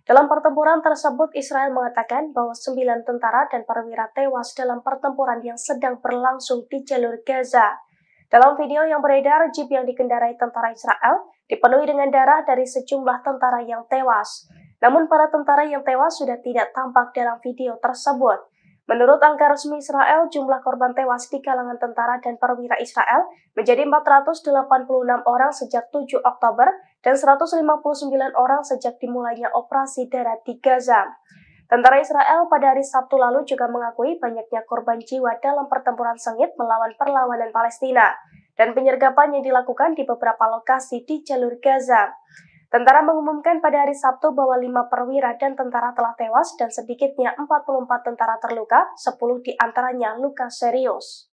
Dalam pertempuran tersebut, Israel mengatakan bahwa 9 tentara dan perwira tewas dalam pertempuran yang sedang berlangsung di jalur Gaza. Dalam video yang beredar, jeep yang dikendarai tentara Israel dipenuhi dengan darah dari sejumlah tentara yang tewas. Namun para tentara yang tewas sudah tidak tampak dalam video tersebut. Menurut angka resmi Israel, jumlah korban tewas di kalangan tentara dan perwira Israel menjadi 486 orang sejak 7 Oktober dan 159 orang sejak dimulainya operasi darat di Gaza. Tentara Israel pada hari Sabtu lalu juga mengakui banyaknya korban jiwa dalam pertempuran sengit melawan perlawanan Palestina dan penyergapan yang dilakukan di beberapa lokasi di jalur Gaza. Tentara mengumumkan pada hari Sabtu bahwa 5 perwira dan tentara telah tewas dan sedikitnya 44 tentara terluka, 10 diantaranya luka serius.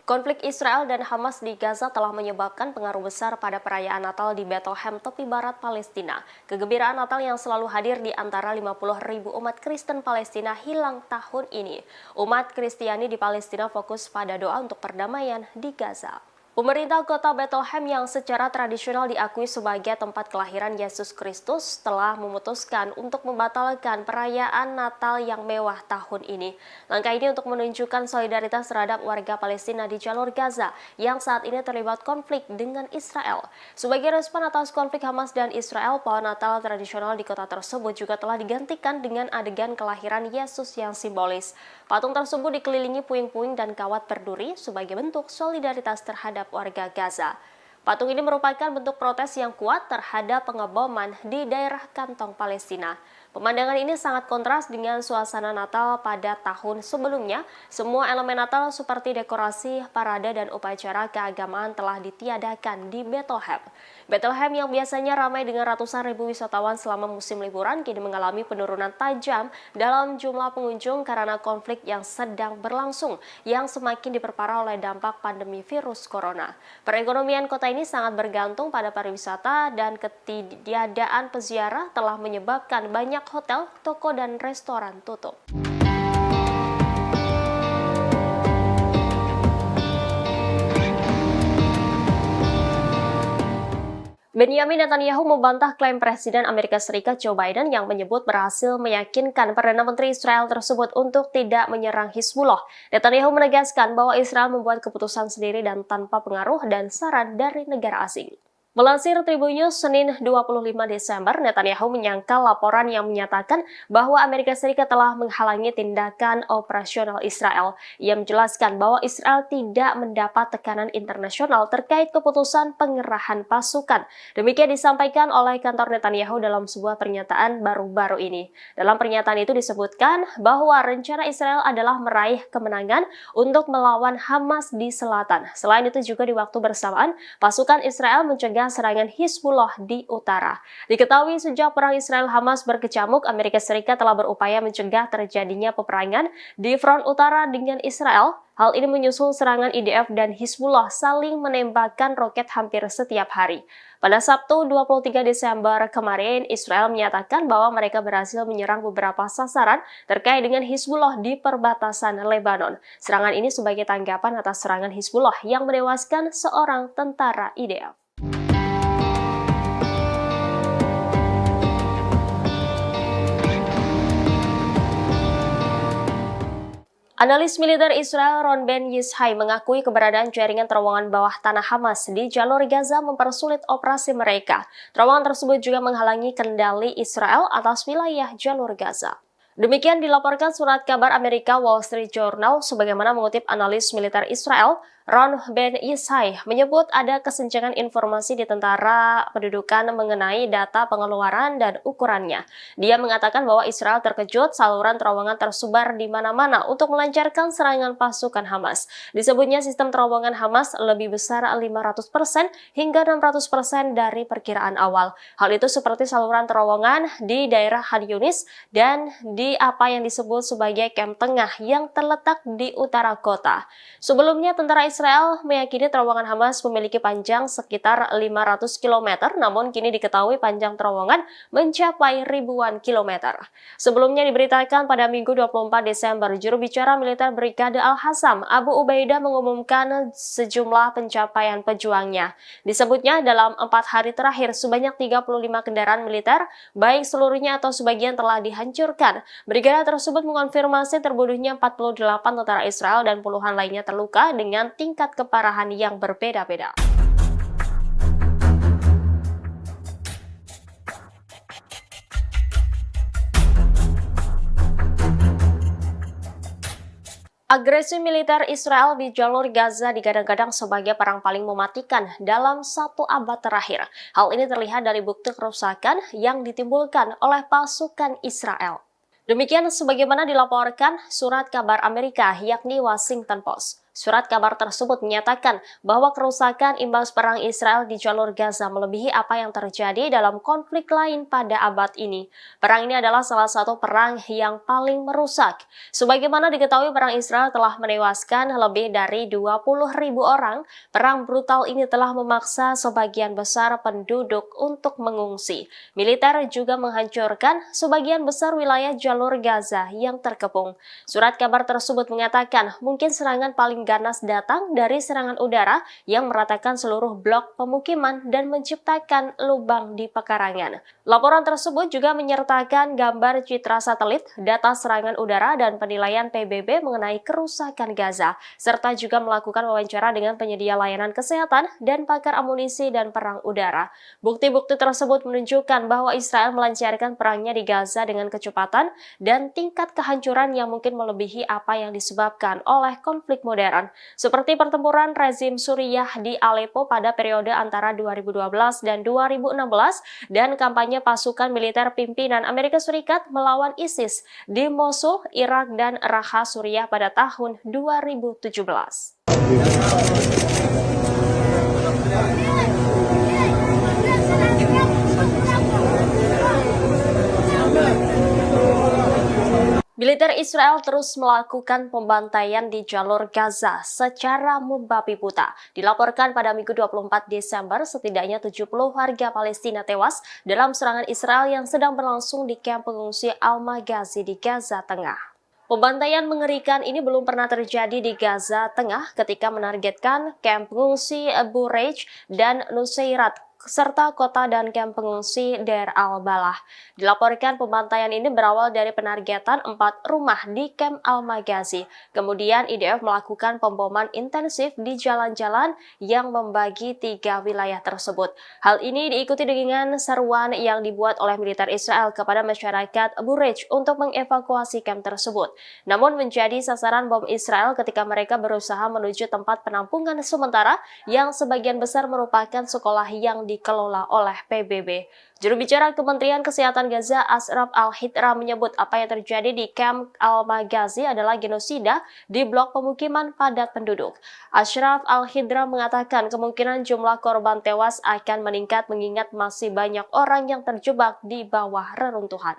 Konflik Israel dan Hamas di Gaza telah menyebabkan pengaruh besar pada perayaan Natal di Bethlehem, tepi barat Palestina. Kegembiraan Natal yang selalu hadir di antara 50.000 umat Kristen Palestina hilang tahun ini. Umat Kristiani di Palestina fokus pada doa untuk perdamaian di Gaza. Pemerintah kota Bethlehem yang secara tradisional diakui sebagai tempat kelahiran Yesus Kristus telah memutuskan untuk membatalkan perayaan Natal yang mewah tahun ini. Langkah ini untuk menunjukkan solidaritas terhadap warga Palestina di jalur Gaza yang saat ini terlibat konflik dengan Israel. Sebagai respon atas konflik Hamas dan Israel, pohon Natal tradisional di kota tersebut juga telah digantikan dengan adegan kelahiran Yesus yang simbolis. Patung tersebut dikelilingi puing-puing dan kawat berduri sebagai bentuk solidaritas terhadap warga Gaza. Patung ini merupakan bentuk protes yang kuat terhadap pengeboman di daerah kantong Palestina. Pemandangan ini sangat kontras dengan suasana Natal pada tahun sebelumnya. Semua elemen Natal seperti dekorasi, parade, dan upacara keagamaan telah ditiadakan di Bethlehem. Bethlehem yang biasanya ramai dengan ratusan ribu wisatawan selama musim liburan kini mengalami penurunan tajam dalam jumlah pengunjung karena konflik yang sedang berlangsung yang semakin diperparah oleh dampak pandemi virus corona. Perekonomian kota ini sangat bergantung pada pariwisata dan ketiadaan peziarah telah menyebabkan banyak hotel, toko, dan restoran tutup. Benyamin Netanyahu membantah klaim Presiden Amerika Serikat Joe Biden yang menyebut berhasil meyakinkan Perdana Menteri Israel tersebut untuk tidak menyerang Hizbullah. Netanyahu menegaskan bahwa Israel membuat keputusan sendiri dan tanpa pengaruh dan saran dari negara asing. Melansir Tribunnews Senin 25 Desember, Netanyahu menyangkal laporan yang menyatakan bahwa Amerika Serikat telah menghalangi tindakan operasional Israel. Ia menjelaskan bahwa Israel tidak mendapat tekanan internasional terkait keputusan pengerahan pasukan. Demikian disampaikan oleh kantor Netanyahu dalam sebuah pernyataan baru-baru ini. Dalam pernyataan itu disebutkan bahwa rencana Israel adalah meraih kemenangan untuk melawan Hamas di selatan. Selain itu juga di waktu bersamaan, pasukan Israel mencegah serangan Hizbullah di utara. Diketahui sejak perang Israel-Hamas berkecamuk, Amerika Serikat telah berupaya mencegah terjadinya peperangan di front utara dengan Israel. Hal ini menyusul serangan IDF dan Hizbullah saling menembakkan roket hampir setiap hari. Pada Sabtu 23 Desember kemarin, Israel menyatakan bahwa mereka berhasil menyerang beberapa sasaran terkait dengan Hizbullah di perbatasan Lebanon. Serangan ini sebagai tanggapan atas serangan Hizbullah yang menewaskan seorang tentara IDF. Analis militer Israel Ron Ben Yishai mengakui keberadaan jaringan terowongan bawah tanah Hamas di jalur Gaza mempersulit operasi mereka. Terowongan tersebut juga menghalangi kendali Israel atas wilayah jalur Gaza. Demikian dilaporkan surat kabar Amerika Wall Street Journal sebagaimana mengutip analis militer Israel Ron Ben Yishai menyebut ada kesenjangan informasi di tentara pendudukan mengenai data pengeluaran dan ukurannya. Dia mengatakan bahwa Israel terkejut saluran terowongan tersebar di mana-mana untuk melancarkan serangan pasukan Hamas. Disebutnya sistem terowongan Hamas lebih besar 500% hingga 600% dari perkiraan awal. Hal itu seperti saluran terowongan di daerah Khan Yunis dan di apa yang disebut sebagai Kem Tengah yang terletak di utara kota. Sebelumnya tentara Israel meyakini terowongan Hamas memiliki panjang sekitar 500 km, namun kini diketahui panjang terowongan mencapai ribuan kilometer. Sebelumnya diberitakan pada Minggu 24 Desember, juru bicara militer Brigade Al-Hassam, Abu Ubaidah mengumumkan sejumlah pencapaian pejuangnya. Disebutnya dalam 4 hari terakhir, sebanyak 35 kendaraan militer, baik seluruhnya atau sebagian telah dihancurkan. Brigade tersebut mengonfirmasi terbunuhnya 48 tentara Israel dan puluhan lainnya terluka dengan tingkat keparahan yang berbeda-beda. Agresi militer Israel di jalur Gaza digadang-gadang sebagai perang paling mematikan dalam 1 abad terakhir. Hal ini terlihat dari bukti kerusakan yang ditimbulkan oleh pasukan Israel. Demikian sebagaimana dilaporkan surat kabar Amerika yakni Washington Post. Surat kabar tersebut menyatakan bahwa kerusakan imbas perang Israel di jalur Gaza melebihi apa yang terjadi dalam konflik lain pada abad ini. Perang ini adalah salah satu perang yang paling merusak. Sebagaimana diketahui, perang Israel telah menewaskan lebih dari 20.000 orang. Perang brutal ini telah memaksa sebagian besar penduduk untuk mengungsi. Militer juga menghancurkan sebagian besar wilayah jalur Gaza yang terkepung. Surat kabar tersebut mengatakan mungkin serangan paling ganas datang dari serangan udara yang meratakan seluruh blok pemukiman dan menciptakan lubang di pekarangan. Laporan tersebut juga menyertakan gambar citra satelit, data serangan udara, dan penilaian PBB mengenai kerusakan Gaza, serta juga melakukan wawancara dengan penyedia layanan kesehatan dan pakar amunisi dan perang udara. Bukti-bukti tersebut menunjukkan bahwa Israel melancarkan perangnya di Gaza dengan kecepatan dan tingkat kehancuran yang mungkin melebihi apa yang disebabkan oleh konflik modern. Seperti pertempuran rezim Suriah di Aleppo pada periode antara 2012 dan 2016 dan kampanye pasukan militer pimpinan Amerika Serikat melawan ISIS di Mosul, Irak, dan Raqqa, Suriah pada tahun 2017. Militer Israel terus melakukan pembantaian di jalur Gaza secara membabi buta. Dilaporkan pada Minggu 24 Desember, setidaknya 70 warga Palestina tewas dalam serangan Israel yang sedang berlangsung di kamp pengungsi Al-Maghazi di Gaza Tengah. Pembantaian mengerikan ini belum pernah terjadi di Gaza Tengah ketika menargetkan kamp pengungsi Abu Rej dan Nuseirat serta kota dan kamp pengungsi Deir al-Balah. Dilaporkan pembantaian ini berawal dari penargetan 4 rumah di kamp Al-Maghazi. Kemudian IDF melakukan pemboman intensif di jalan-jalan yang membagi 3 wilayah tersebut. Hal ini diikuti dengan seruan yang dibuat oleh militer Israel kepada masyarakat Burej untuk mengevakuasi kamp tersebut. Namun menjadi sasaran bom Israel ketika mereka berusaha menuju tempat penampungan sementara yang sebagian besar merupakan sekolah yang dikelola oleh PBB. Juru bicara Kementerian Kesehatan Gaza, Ashraf Al-Hidra, menyebut apa yang terjadi di kamp Al-Maghazi adalah genosida di blok pemukiman padat penduduk. Ashraf Al-Hidra mengatakan kemungkinan jumlah korban tewas akan meningkat mengingat masih banyak orang yang terjebak di bawah reruntuhan.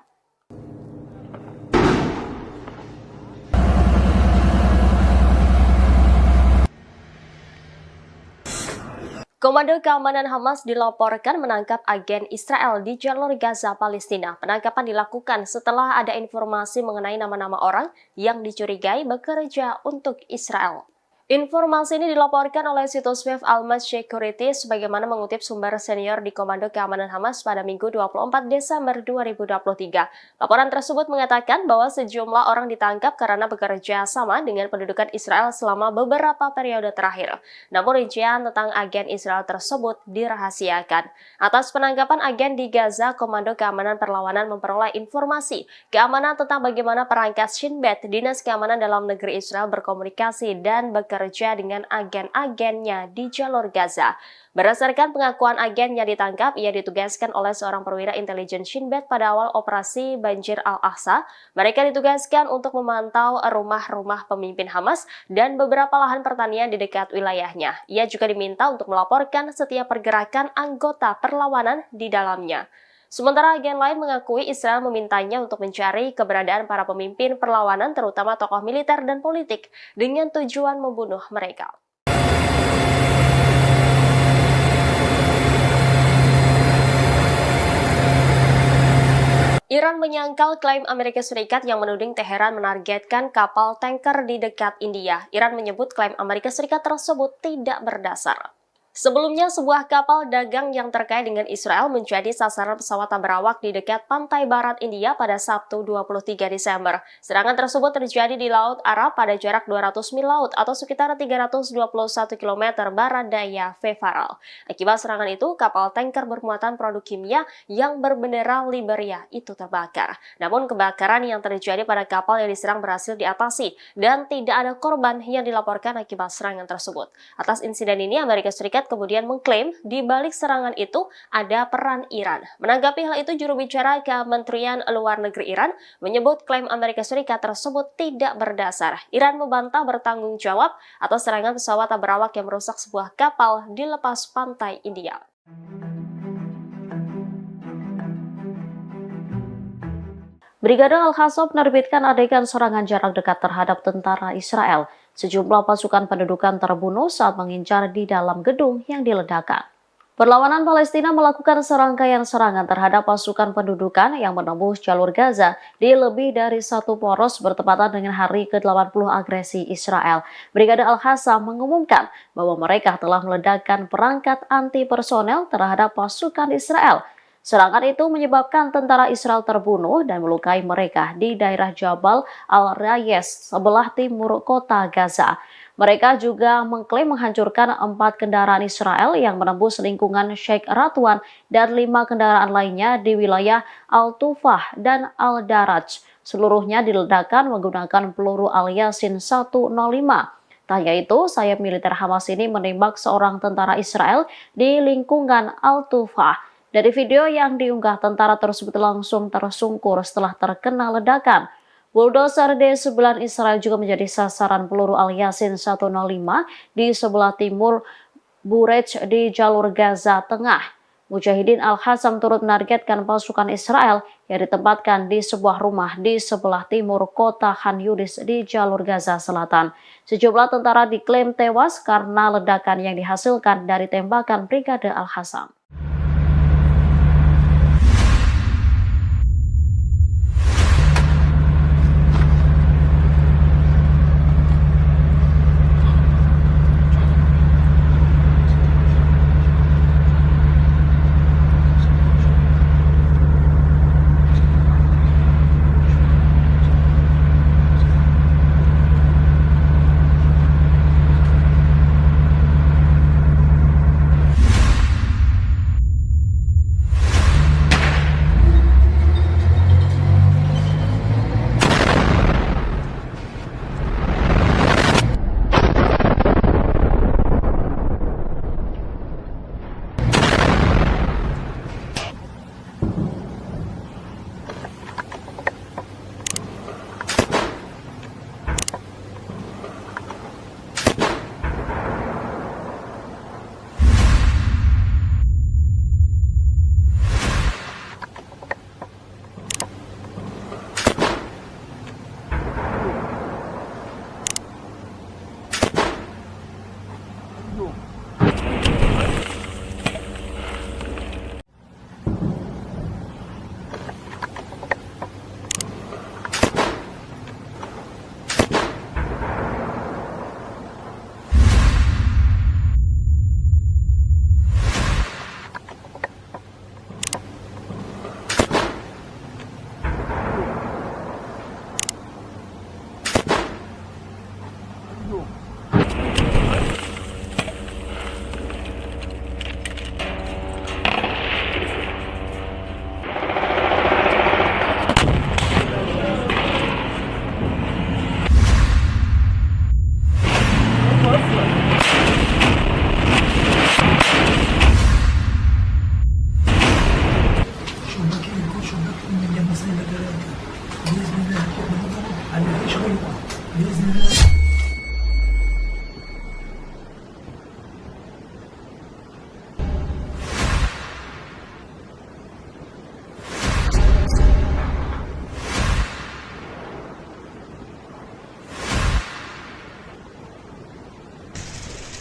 Komando Keamanan Hamas dilaporkan menangkap agen Israel di jalur Gaza, Palestina. Penangkapan dilakukan setelah ada informasi mengenai nama-nama orang yang dicurigai bekerja untuk Israel. Informasi ini dilaporkan oleh situs web Almas Security sebagaimana mengutip sumber senior di Komando Keamanan Hamas pada Minggu 24 Desember 2023. Laporan tersebut mengatakan bahwa sejumlah orang ditangkap karena bekerja sama dengan pendudukan Israel selama beberapa periode terakhir. Namun rincian tentang agen Israel tersebut dirahasiakan. Atas penangkapan agen di Gaza, Komando Keamanan Perlawanan memperoleh informasi keamanan tentang bagaimana perangkat Shin Bet, Dinas Keamanan Dalam Negeri Israel, berkomunikasi dan bekerja dengan agen-agennya di jalur Gaza. Berdasarkan pengakuan agen yang ditangkap, ia ditugaskan oleh seorang perwira intelijen Shin Bet pada awal operasi Banjir Al-Aqsa. Mereka ditugaskan untuk memantau rumah-rumah pemimpin Hamas dan beberapa lahan pertanian di dekat wilayahnya. Ia juga diminta untuk melaporkan setiap pergerakan anggota perlawanan di dalamnya. Sementara agen lain mengakui Israel memintanya untuk mencari keberadaan para pemimpin perlawanan, terutama tokoh militer dan politik, dengan tujuan membunuh mereka. Iran menyangkal klaim Amerika Serikat yang menuding Teheran menargetkan kapal tanker di dekat India. Iran menyebut klaim Amerika Serikat tersebut tidak berdasar. Sebelumnya, sebuah kapal dagang yang terkait dengan Israel menjadi sasaran pesawat tak berawak di dekat pantai barat India pada Sabtu 23 Desember. Serangan tersebut terjadi di Laut Arab pada jarak 200 mil laut atau sekitar 321 km barat daya Fefaral. Akibat serangan itu, kapal tanker bermuatan produk kimia yang berbendera Liberia itu terbakar. Namun kebakaran yang terjadi pada kapal yang diserang berhasil diatasi dan tidak ada korban yang dilaporkan akibat serangan tersebut. Atas insiden ini, Amerika Serikat kemudian mengklaim di balik serangan itu ada peran Iran. Menanggapi hal itu, juru bicara Kementerian Luar Negeri Iran menyebut klaim Amerika Serikat tersebut tidak berdasar. Iran membantah bertanggung jawab atas serangan pesawat tak berawak yang merusak sebuah kapal di lepas pantai India. Brigade Al-Qassam menerbitkan adegan serangan jarak dekat terhadap tentara Israel. Sejumlah pasukan pendudukan terbunuh saat mengincar di dalam gedung yang diledakkan. Perlawanan Palestina melakukan serangkaian serangan terhadap pasukan pendudukan yang menembus jalur Gaza di lebih dari satu poros bertepatan dengan hari ke-80 agresi Israel. Brigade Al-Qassam mengumumkan bahwa mereka telah meledakkan perangkat anti-personel terhadap pasukan Israel. Serangan itu menyebabkan tentara Israel terbunuh dan melukai mereka di daerah Jabal Al-Rayes sebelah timur kota Gaza. Mereka juga mengklaim menghancurkan 4 kendaraan Israel yang menembus lingkungan Sheikh Radwan dan 5 kendaraan lainnya di wilayah Al-Tufah dan Al-Daraj. Seluruhnya diledakkan menggunakan peluru Al-Yasin 105. Tak hanya itu, sayap militer Hamas ini menembak seorang tentara Israel di lingkungan Al-Tufah. Dari video yang diunggah, tentara tersebut langsung tersungkur setelah terkena ledakan. Bulldozer D9 Israel juga menjadi sasaran peluru Al-Yasin 105 di sebelah timur Burej di jalur Gaza Tengah. Mujahidin Al-Qassam turut menargetkan pasukan Israel yang ditempatkan di sebuah rumah di sebelah timur kota Khan Yunis di jalur Gaza Selatan. Sejumlah tentara diklaim tewas karena ledakan yang dihasilkan dari tembakan Brigade Al-Qassam.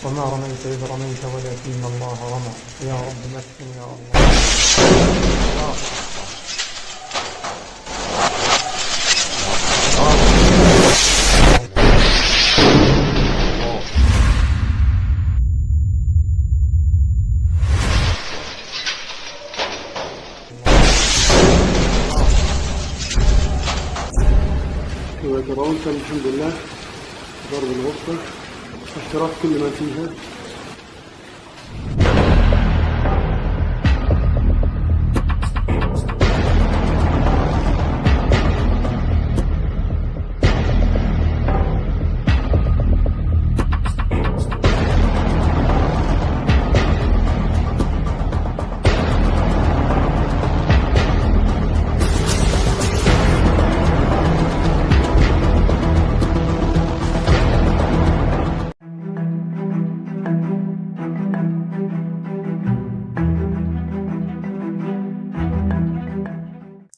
وما رميت إذ رميت ولكن الله رمى يا رب مكن يا الله. كما ترون تم الحمد لله ضرب الغرفة واحتراق كل ما فيها.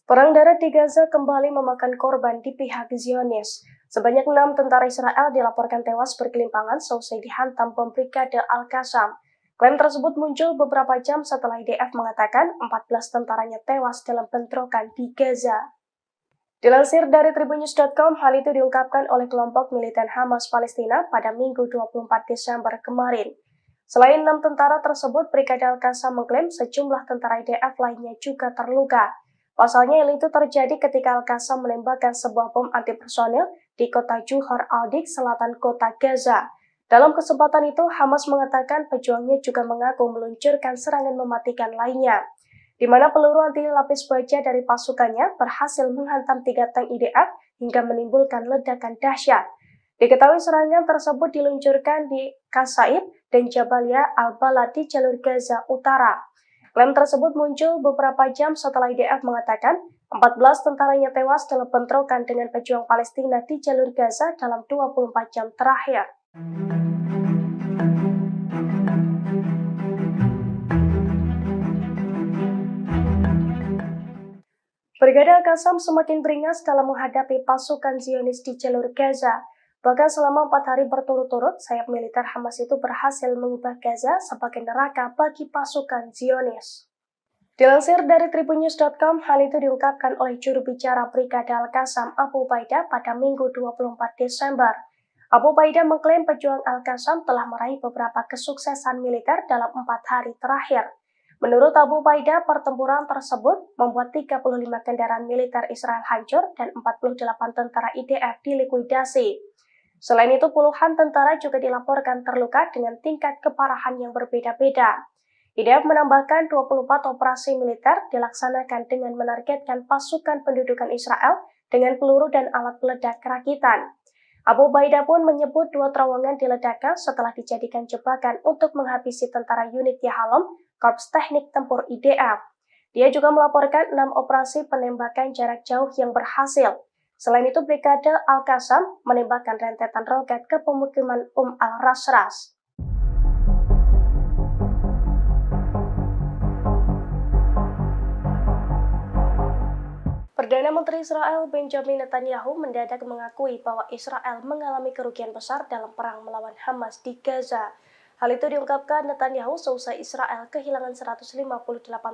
Perang darat di Gaza kembali memakan korban di pihak Zionis. Sebanyak 6 tentara Israel dilaporkan tewas berkelimpangan seusai dihantam bom Brigade Al-Qassam. Klaim tersebut muncul beberapa jam setelah IDF mengatakan 14 tentaranya tewas dalam bentrokan di Gaza. Dilansir dari Tribunnews.com, hal itu diungkapkan oleh kelompok militan Hamas Palestina pada Minggu 24 Desember kemarin. Selain 6 tentara tersebut, Brigade Al-Qassam mengklaim sejumlah tentara IDF lainnya juga terluka. Pasalnya hal itu terjadi ketika Al-Qassam menembakkan sebuah bom antipersonil di kota Juhar al-Dik, selatan kota Gaza. Dalam kesempatan itu, Hamas mengatakan pejuangnya juga mengaku meluncurkan serangan mematikan lainnya, di mana peluru anti lapis baja dari pasukannya berhasil menghantam 3 tank IDF hingga menimbulkan ledakan dahsyat. Diketahui serangan tersebut diluncurkan di Qasaib dan Jabalia al-Balad di jalur Gaza Utara. Klaim tersebut muncul beberapa jam setelah IDF mengatakan 14 tentaranya tewas dalam bentrokan dengan pejuang Palestina di jalur Gaza dalam 24 jam terakhir. Brigade Al-Qassam semakin beringas dalam menghadapi pasukan Zionis di jalur Gaza. Bahkan selama 4 hari berturut-turut, sayap militer Hamas itu berhasil mengubah Gaza sebagai neraka bagi pasukan Zionis. Dilansir dari Tribunnews.com, hal itu diungkapkan oleh juru bicara Brigade Al-Qassam Abu Ubaidah pada Minggu 24 Desember. Abu Ubaidah mengklaim pejuang Al-Qassam telah meraih beberapa kesuksesan militer dalam 4 hari terakhir. Menurut Abu Ubaidah, pertempuran tersebut membuat 35 kendaraan militer Israel hancur dan 48 tentara IDF dilikuidasi. Selain itu, puluhan tentara juga dilaporkan terluka dengan tingkat keparahan yang berbeda-beda. IDF menambahkan 24 operasi militer dilaksanakan dengan menargetkan pasukan pendudukan Israel dengan peluru dan alat peledak rakitan. Abu Ubaidah pun menyebut 2 terowongan diledakkan setelah dijadikan jebakan untuk menghabisi tentara unit Yahalom, Korps Teknik Tempur IDF. Dia juga melaporkan 6 operasi penembakan jarak jauh yang berhasil. Selain itu, Brigade Al-Qassam menembakkan rentetan roket ke pemukiman al-Rasras. Perdana Menteri Israel Benjamin Netanyahu mendadak mengakui bahwa Israel mengalami kerugian besar dalam perang melawan Hamas di Gaza. Hal itu diungkapkan Netanyahu seusai Israel kehilangan 158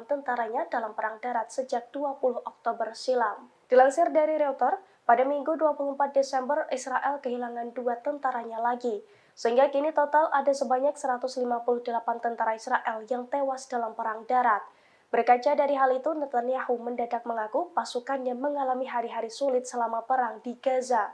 tentaranya dalam perang darat sejak 20 Oktober silam. Dilansir dari Reuters, pada Minggu 24 Desember Israel kehilangan 2 tentaranya lagi, sehingga kini total ada sebanyak 158 tentara Israel yang tewas dalam perang darat. Berkaca dari hal itu, Netanyahu mendadak mengaku pasukannya mengalami hari-hari sulit selama perang di Gaza.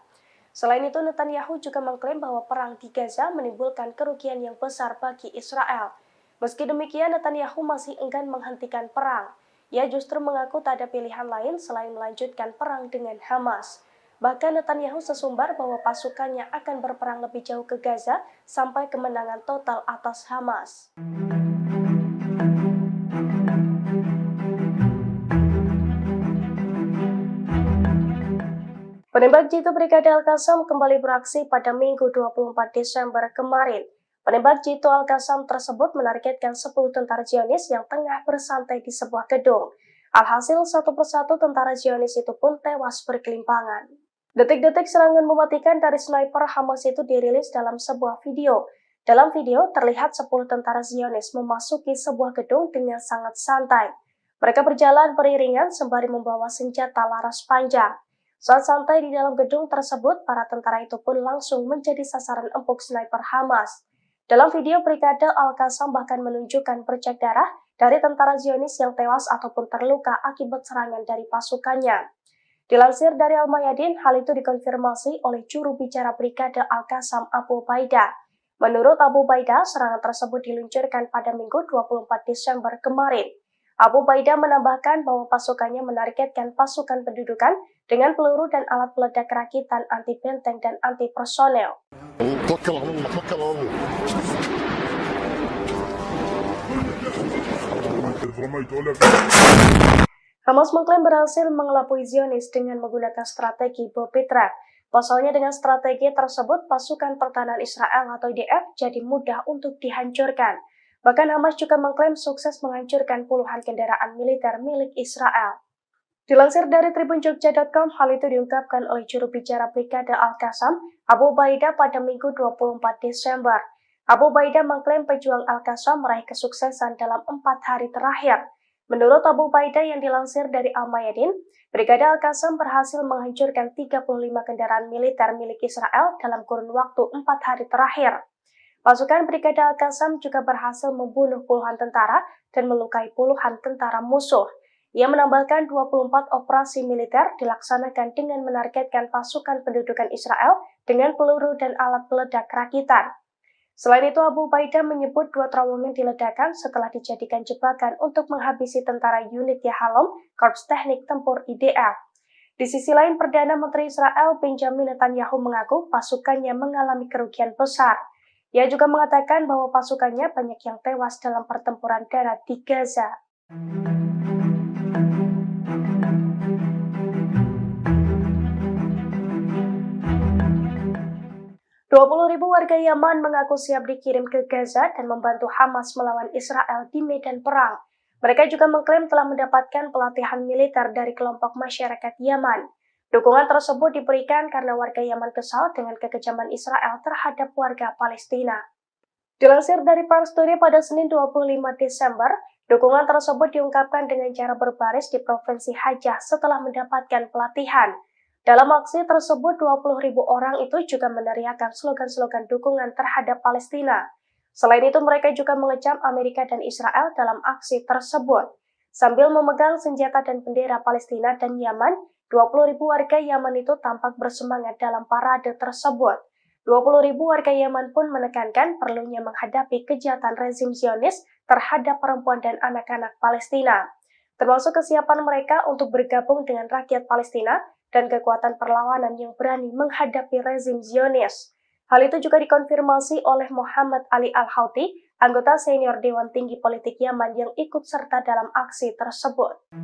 Selain itu, Netanyahu juga mengklaim bahwa perang di Gaza menimbulkan kerugian yang besar bagi Israel. Meski demikian, Netanyahu masih enggan menghentikan perang. Ia justru mengaku tak ada pilihan lain selain melanjutkan perang dengan Hamas. Bahkan Netanyahu sesumbar bahwa pasukannya akan berperang lebih jauh ke Gaza sampai kemenangan total atas Hamas. Penembak jitu Brigade Al-Qassam kembali beraksi pada Minggu 24 Desember kemarin. Penembak jitu Al-Qassam tersebut menargetkan 10 tentara Zionis yang tengah bersantai di sebuah gedung. Alhasil, satu persatu tentara Zionis itu pun tewas berkelimpangan. Detik-detik serangan mematikan dari sniper Hamas itu dirilis dalam sebuah video. Dalam video, terlihat 10 tentara Zionis memasuki sebuah gedung dengan sangat santai. Mereka berjalan beriringan sembari membawa senjata laras panjang. Saat santai di dalam gedung tersebut, para tentara itu pun langsung menjadi sasaran empuk sniper Hamas. Dalam video, Brigade Al-Qassam bahkan menunjukkan bercak darah dari tentara Zionis yang tewas ataupun terluka akibat serangan dari pasukannya. Dilansir dari Al-Mayadin, hal itu dikonfirmasi oleh juru bicara Brigade Al-Qassam Abu Ubaidah. Menurut Abu Ubaidah, serangan tersebut diluncurkan pada Minggu 24 Desember kemarin. Abu Ubaidah menambahkan bahwa pasukannya menargetkan pasukan pendudukan dengan peluru dan alat peledak rakitan anti benteng dan anti personel. Hamas mengklaim berhasil mengelabui Zionis dengan menggunakan strategi bom Petra. Pasalnya dengan strategi tersebut, pasukan pertahanan Israel atau IDF jadi mudah untuk dihancurkan. Bahkan Hamas juga mengklaim sukses menghancurkan puluhan kendaraan militer milik Israel. Dilansir dari tribunjogja.com, hal itu diungkapkan oleh juru bicara Brigade Al-Qassam, Abu Ubaidah pada Minggu 24 Desember. Abu Ubaidah mengklaim pejuang Al-Qassam meraih kesuksesan dalam 4 hari terakhir. Menurut Abu Ubaidah yang dilansir dari Al-Mayadin, Brigade Al-Qassam berhasil menghancurkan 35 kendaraan militer milik Israel dalam kurun waktu 4 hari terakhir. Pasukan Brigade Al-Qassam juga berhasil membunuh puluhan tentara dan melukai puluhan tentara musuh. Ia menambahkan 24 operasi militer dilaksanakan dengan menargetkan pasukan pendudukan Israel dengan peluru dan alat peledak rakitan. Selain itu, Abu Ubaidah menyebut 2 terowongan diledakkan setelah dijadikan jebakan untuk menghabisi tentara unit Yahalom, Korps Teknik Tempur IDF. Di sisi lain, Perdana Menteri Israel Benjamin Netanyahu mengaku pasukannya mengalami kerugian besar. Ia juga mengatakan bahwa pasukannya banyak yang tewas dalam pertempuran darat di Gaza. 20.000 warga Yaman mengaku siap dikirim ke Gaza dan membantu Hamas melawan Israel di medan perang. Mereka juga mengklaim telah mendapatkan pelatihan militer dari kelompok masyarakat Yaman. Dukungan tersebut diberikan karena warga Yaman kesal dengan kekejaman Israel terhadap warga Palestina. Dilansir dari Pars Today pada Senin 25 Desember, dukungan tersebut diungkapkan dengan cara berbaris di Provinsi Hajjah setelah mendapatkan pelatihan. Dalam aksi tersebut, 20.000 orang itu juga meneriakkan slogan-slogan dukungan terhadap Palestina. Selain itu, mereka juga mengecam Amerika dan Israel dalam aksi tersebut. Sambil memegang senjata dan bendera Palestina dan Yaman, 20.000 warga Yaman itu tampak bersemangat dalam parade tersebut. 20.000 warga Yaman pun menekankan perlunya menghadapi kejahatan rezim Zionis terhadap perempuan dan anak-anak Palestina, termasuk kesiapan mereka untuk bergabung dengan rakyat Palestina dan kekuatan perlawanan yang berani menghadapi rezim Zionis. Hal itu juga dikonfirmasi oleh Muhammad Ali Al-Houthi, anggota senior Dewan Tinggi Politik Yaman yang ikut serta dalam aksi tersebut.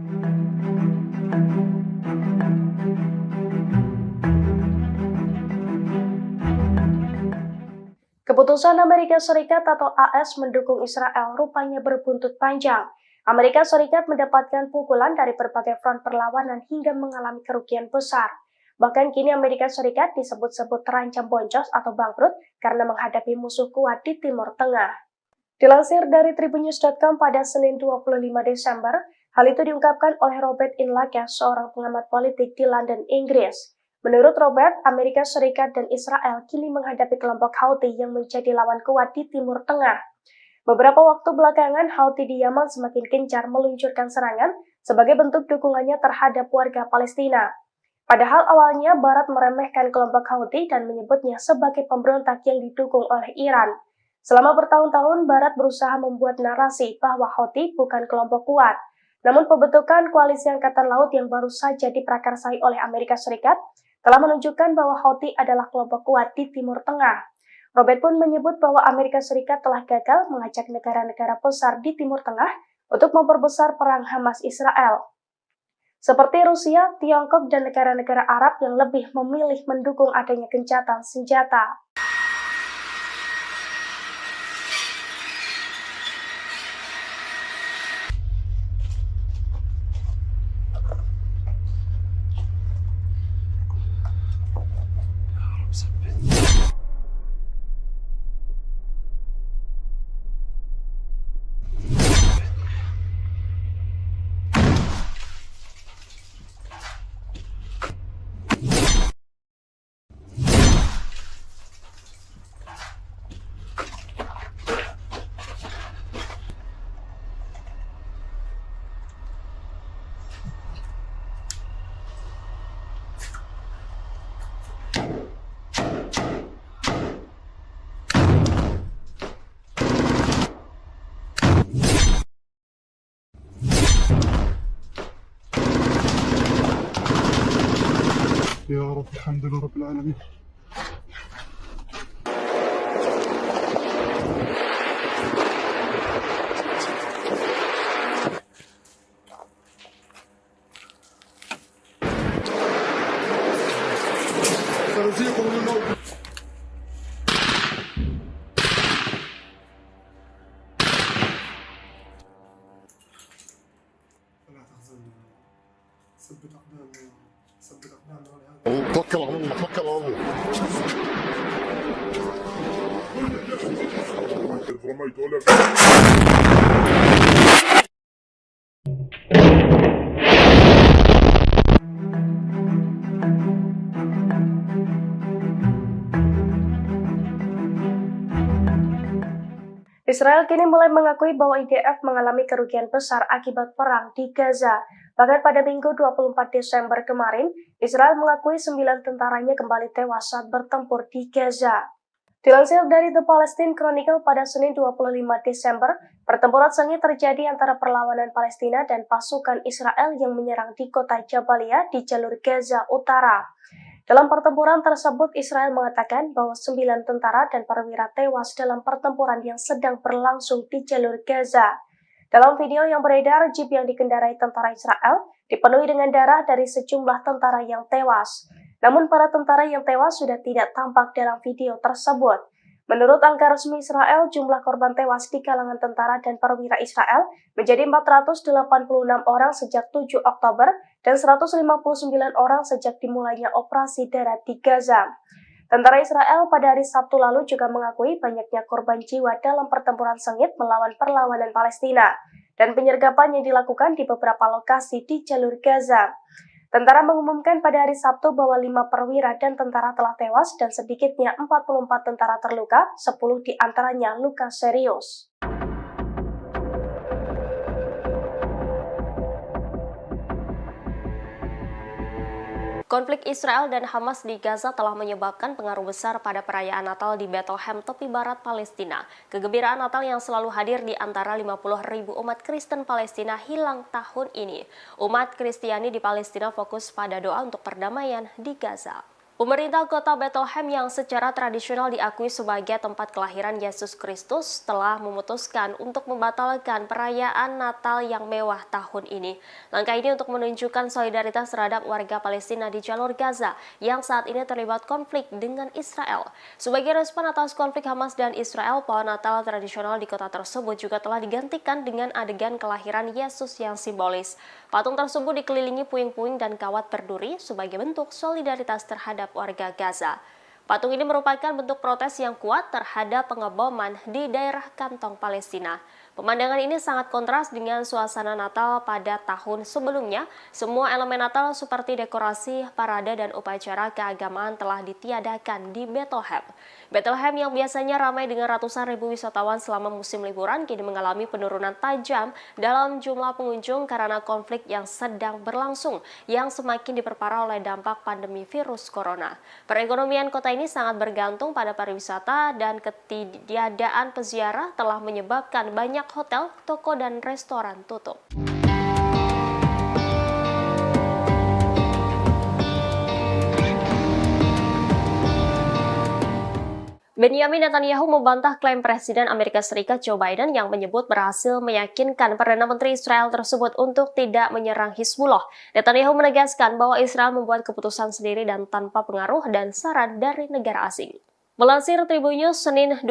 Keputusan Amerika Serikat atau AS mendukung Israel rupanya berbuntut panjang. Amerika Serikat mendapatkan pukulan dari berbagai front perlawanan hingga mengalami kerugian besar. Bahkan kini Amerika Serikat disebut-sebut terancam boncos atau bangkrut karena menghadapi musuh kuat di Timur Tengah. Dilansir dari tribunnews.com pada Senin 25 Desember, hal itu diungkapkan oleh Robert Inlaga, seorang pengamat politik di London, Inggris. Menurut Robert, Amerika Serikat dan Israel kini menghadapi kelompok Houthi yang menjadi lawan kuat di Timur Tengah. Beberapa waktu belakangan, Houthi di Yaman semakin gencar meluncurkan serangan sebagai bentuk dukungannya terhadap warga Palestina. Padahal awalnya Barat meremehkan kelompok Houthi dan menyebutnya sebagai pemberontak yang didukung oleh Iran. Selama bertahun-tahun, Barat berusaha membuat narasi bahwa Houthi bukan kelompok kuat. Namun pembentukan koalisi Angkatan Laut yang baru saja diprakarsai oleh Amerika Serikat telah menunjukkan bahwa Houthi adalah kelompok kuat di Timur Tengah. Robert pun menyebut bahwa Amerika Serikat telah gagal mengajak negara-negara besar di Timur Tengah untuk memperbesar perang Hamas-Israel, seperti Rusia, Tiongkok, dan negara-negara Arab yang lebih memilih mendukung adanya gencatan senjata. يا رب الحمد لله رب العالمين. سنزيقهم الموت. لا تحزن، ثبت أقدامنا، ثبت أقدامنا على هذا. توكل على الله، توكل على الله. رميت ولا Israel kini mulai mengakui bahwa IDF mengalami kerugian besar akibat perang di Gaza. Bahkan pada Minggu 24 Desember kemarin, Israel mengakui 9 tentaranya kembali tewas saat bertempur di Gaza. Dilansir dari The Palestine Chronicle pada Senin 25 Desember, pertempuran sengit terjadi antara perlawanan Palestina dan pasukan Israel yang menyerang di kota Jabalia di jalur Gaza Utara. Dalam pertempuran tersebut, Israel mengatakan bahwa 9 tentara dan perwira tewas dalam pertempuran yang sedang berlangsung di jalur Gaza. Dalam video yang beredar, jeep yang dikendarai tentara Israel dipenuhi dengan darah dari sejumlah tentara yang tewas. Namun para tentara yang tewas sudah tidak tampak dalam video tersebut. Menurut angka resmi Israel, jumlah korban tewas di kalangan tentara dan perwira Israel menjadi 486 orang sejak 7 Oktober dan 159 orang sejak dimulainya operasi darat di Gaza. Tentara Israel pada hari Sabtu lalu juga mengakui banyaknya korban jiwa dalam pertempuran sengit melawan perlawanan Palestina dan penyergapan yang dilakukan di beberapa lokasi di jalur Gaza. Tentara mengumumkan pada hari Sabtu bahwa 5 perwira dan tentara telah tewas dan sedikitnya 44 tentara terluka, 10 diantaranya luka serius. Konflik Israel dan Hamas di Gaza telah menyebabkan pengaruh besar pada perayaan Natal di Bethlehem, tepi barat Palestina. Kegembiraan Natal yang selalu hadir di antara 50.000 umat Kristen Palestina hilang tahun ini. Umat Kristiani di Palestina fokus pada doa untuk perdamaian di Gaza. Pemerintah kota Bethlehem yang secara tradisional diakui sebagai tempat kelahiran Yesus Kristus telah memutuskan untuk membatalkan perayaan Natal yang mewah tahun ini. Langkah ini untuk menunjukkan solidaritas terhadap warga Palestina di jalur Gaza yang saat ini terlibat konflik dengan Israel. Sebagai respon atas konflik Hamas dan Israel, pohon Natal tradisional di kota tersebut juga telah digantikan dengan adegan kelahiran Yesus yang simbolis. Patung tersebut dikelilingi puing-puing dan kawat berduri sebagai bentuk solidaritas terhadap warga Gaza. Patung ini merupakan bentuk protes yang kuat terhadap pengeboman di daerah kantong Palestina. Pemandangan ini sangat kontras dengan suasana Natal pada tahun sebelumnya. Semua elemen Natal seperti dekorasi, parade, dan upacara keagamaan telah ditiadakan di Bethlehem. Bethlehem yang biasanya ramai dengan ratusan ribu wisatawan selama musim liburan kini mengalami penurunan tajam dalam jumlah pengunjung karena konflik yang sedang berlangsung yang semakin diperparah oleh dampak pandemi virus corona. Perekonomian kota ini sangat bergantung pada pariwisata dan ketiadaan peziarah telah menyebabkan banyak hotel, toko, dan restoran tutup. Benjamin Netanyahu membantah klaim Presiden Amerika Serikat Joe Biden yang menyebut berhasil meyakinkan Perdana Menteri Israel tersebut untuk tidak menyerang Hizbullah. Netanyahu menegaskan bahwa Israel membuat keputusan sendiri dan tanpa pengaruh dan saran dari negara asing. Melansir Tribunnews Senin 25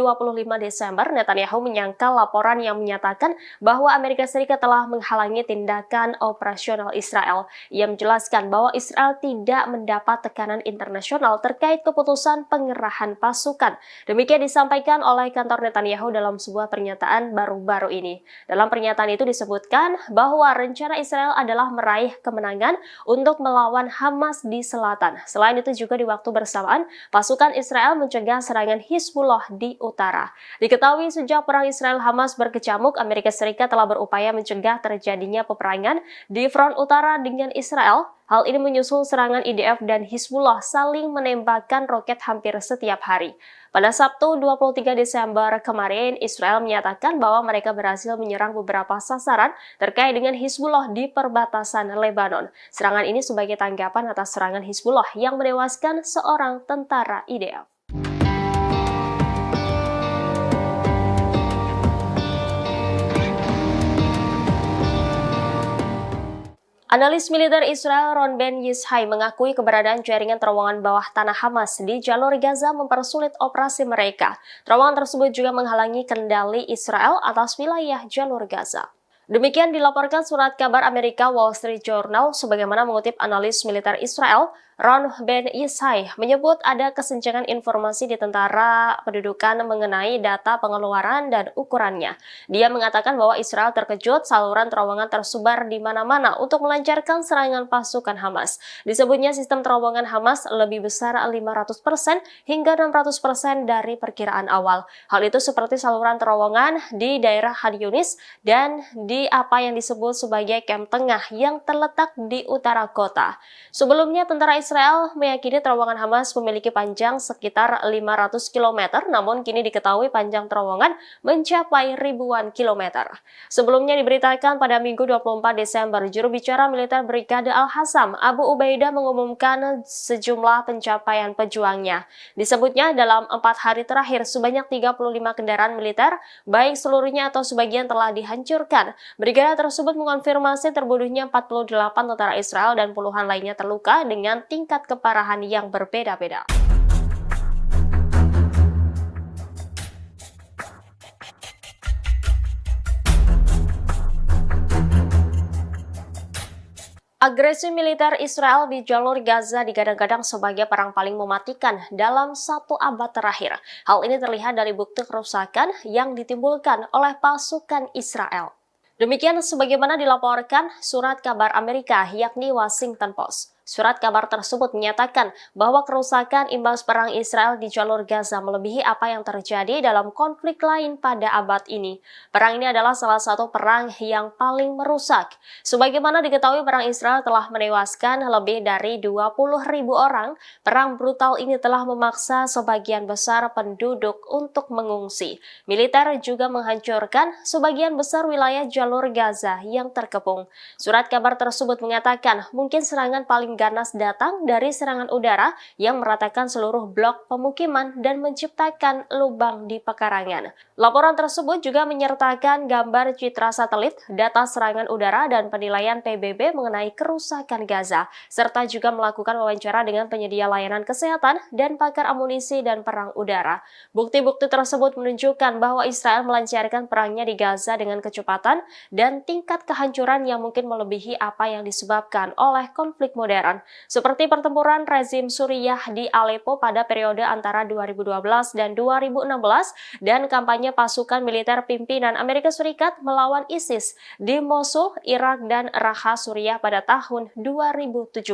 Desember, Netanyahu menyangkal laporan yang menyatakan bahwa Amerika Serikat telah menghalangi tindakan operasional Israel. Ia menjelaskan bahwa Israel tidak mendapat tekanan internasional terkait keputusan pengerahan pasukan. Demikian disampaikan oleh kantor Netanyahu dalam sebuah pernyataan baru-baru ini. Dalam pernyataan itu disebutkan bahwa rencana Israel adalah meraih kemenangan untuk melawan Hamas di selatan. Selain itu juga di waktu bersamaan, pasukan Israel mencegah terjadinya serangan Hizbullah di utara. Diketahui sejak perang Israel-Hamas berkecamuk, Amerika Serikat telah berupaya mencegah terjadinya peperangan di front utara dengan Israel. Hal ini menyusul serangan IDF dan Hizbullah saling menembakkan roket hampir setiap hari. Pada Sabtu 23 Desember kemarin, Israel menyatakan bahwa mereka berhasil menyerang beberapa sasaran terkait dengan Hizbullah di perbatasan Lebanon. Serangan ini sebagai tanggapan atas serangan Hizbullah yang menewaskan seorang tentara IDF. Analis militer Israel Ron Ben Yishai mengakui keberadaan jaringan terowongan bawah tanah Hamas di jalur Gaza mempersulit operasi mereka. Terowongan tersebut juga menghalangi kendali Israel atas wilayah jalur Gaza. Demikian dilaporkan surat kabar Amerika Wall Street Journal sebagaimana mengutip analis militer Israel Ron Ben Yishai menyebut ada kesenjangan informasi di tentara pendudukan mengenai data pengeluaran dan ukurannya. Dia mengatakan bahwa Israel terkejut saluran terowongan tersebar di mana-mana untuk melancarkan serangan pasukan Hamas. Disebutnya sistem terowongan Hamas lebih besar 500% hingga 600% dari perkiraan awal. Hal itu seperti saluran terowongan di daerah Khan Yunis dan di apa yang disebut sebagai Kem Tengah yang terletak di utara kota. Sebelumnya, tentara Israel meyakini terowongan Hamas memiliki panjang sekitar 500 km, namun kini diketahui panjang terowongan mencapai ribuan kilometer. Sebelumnya diberitakan pada Minggu 24 Desember, juru bicara militer Brigade Al-Hassam, Abu Ubaidah mengumumkan sejumlah pencapaian pejuangnya. Disebutnya dalam 4 hari terakhir, sebanyak 35 kendaraan militer, baik seluruhnya atau sebagian telah dihancurkan. Brigade tersebut mengonfirmasi terbunuhnya 48 tentara Israel dan puluhan lainnya terluka dengan tingkat keparahan yang berbeda-beda. Agresi militer Israel di jalur Gaza digadang-gadang sebagai perang paling mematikan dalam 1 abad terakhir. Hal ini terlihat dari bukti kerusakan yang ditimbulkan oleh pasukan Israel. Demikian sebagaimana dilaporkan surat kabar Amerika yakni Washington Post. Surat kabar tersebut menyatakan bahwa kerusakan imbas perang Israel di jalur Gaza melebihi apa yang terjadi dalam konflik lain pada abad ini. Perang ini adalah salah satu perang yang paling merusak. Sebagaimana diketahui, perang Israel telah menewaskan lebih dari 20.000 orang. Perang brutal ini telah memaksa sebagian besar penduduk untuk mengungsi. Militer juga menghancurkan sebagian besar wilayah jalur Gaza yang terkepung. Surat kabar tersebut mengatakan mungkin serangan paling ganas datang dari serangan udara yang meratakan seluruh blok pemukiman dan menciptakan lubang di pekarangan. Laporan tersebut juga menyertakan gambar citra satelit, data serangan udara, dan penilaian PBB mengenai kerusakan Gaza, serta juga melakukan wawancara dengan penyedia layanan kesehatan dan pakar amunisi dan perang udara. Bukti-bukti tersebut menunjukkan bahwa Israel melancarkan perangnya di Gaza dengan kecepatan dan tingkat kehancuran yang mungkin melebihi apa yang disebabkan oleh konflik modern, seperti pertempuran rezim Suriah di Aleppo pada periode antara 2012 dan 2016 dan kampanye pasukan militer pimpinan Amerika Serikat melawan ISIS di Mosul, Irak, dan Raqqa, Suriah pada tahun 2017.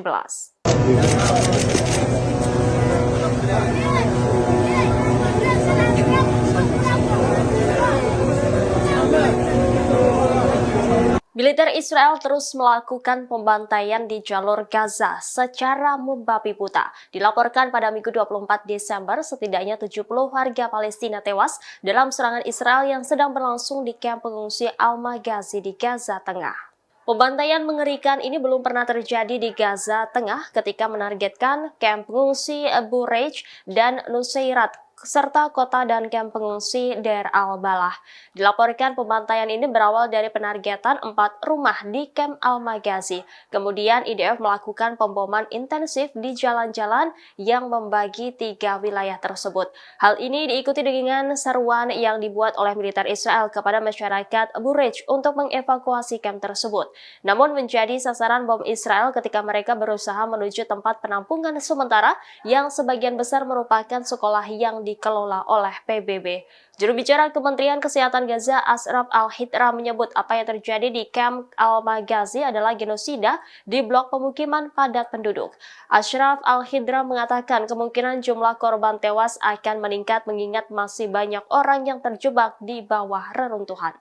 Militer Israel terus melakukan pembantaian di jalur Gaza secara membabi buta. Dilaporkan pada Minggu 24 Desember, setidaknya 70 warga Palestina tewas dalam serangan Israel yang sedang berlangsung di kamp pengungsi Al-Maghazi di Gaza Tengah. Pembantaian mengerikan ini belum pernah terjadi di Gaza Tengah ketika menargetkan kamp pengungsi Bureij dan Nuseirat serta kota dan kamp pengungsi Deir al-Balah. Dilaporkan pembantaian ini berawal dari penargetan 4 rumah di kamp Al-Maghazi. Kemudian IDF melakukan pemboman intensif di jalan-jalan yang membagi 3 wilayah tersebut. Hal ini diikuti dengan seruan yang dibuat oleh militer Israel kepada masyarakat Bureij untuk mengevakuasi kamp tersebut. Namun menjadi sasaran bom Israel ketika mereka berusaha menuju tempat penampungan sementara yang sebagian besar merupakan sekolah yang dikelola oleh PBB. Juru bicara Kementerian Kesehatan Gaza, Ashraf Al-Hidra, menyebut apa yang terjadi di Camp Al-Maghazi adalah genosida di blok pemukiman padat penduduk. Ashraf Al-Hidra mengatakan kemungkinan jumlah korban tewas akan meningkat mengingat masih banyak orang yang terjebak di bawah reruntuhan.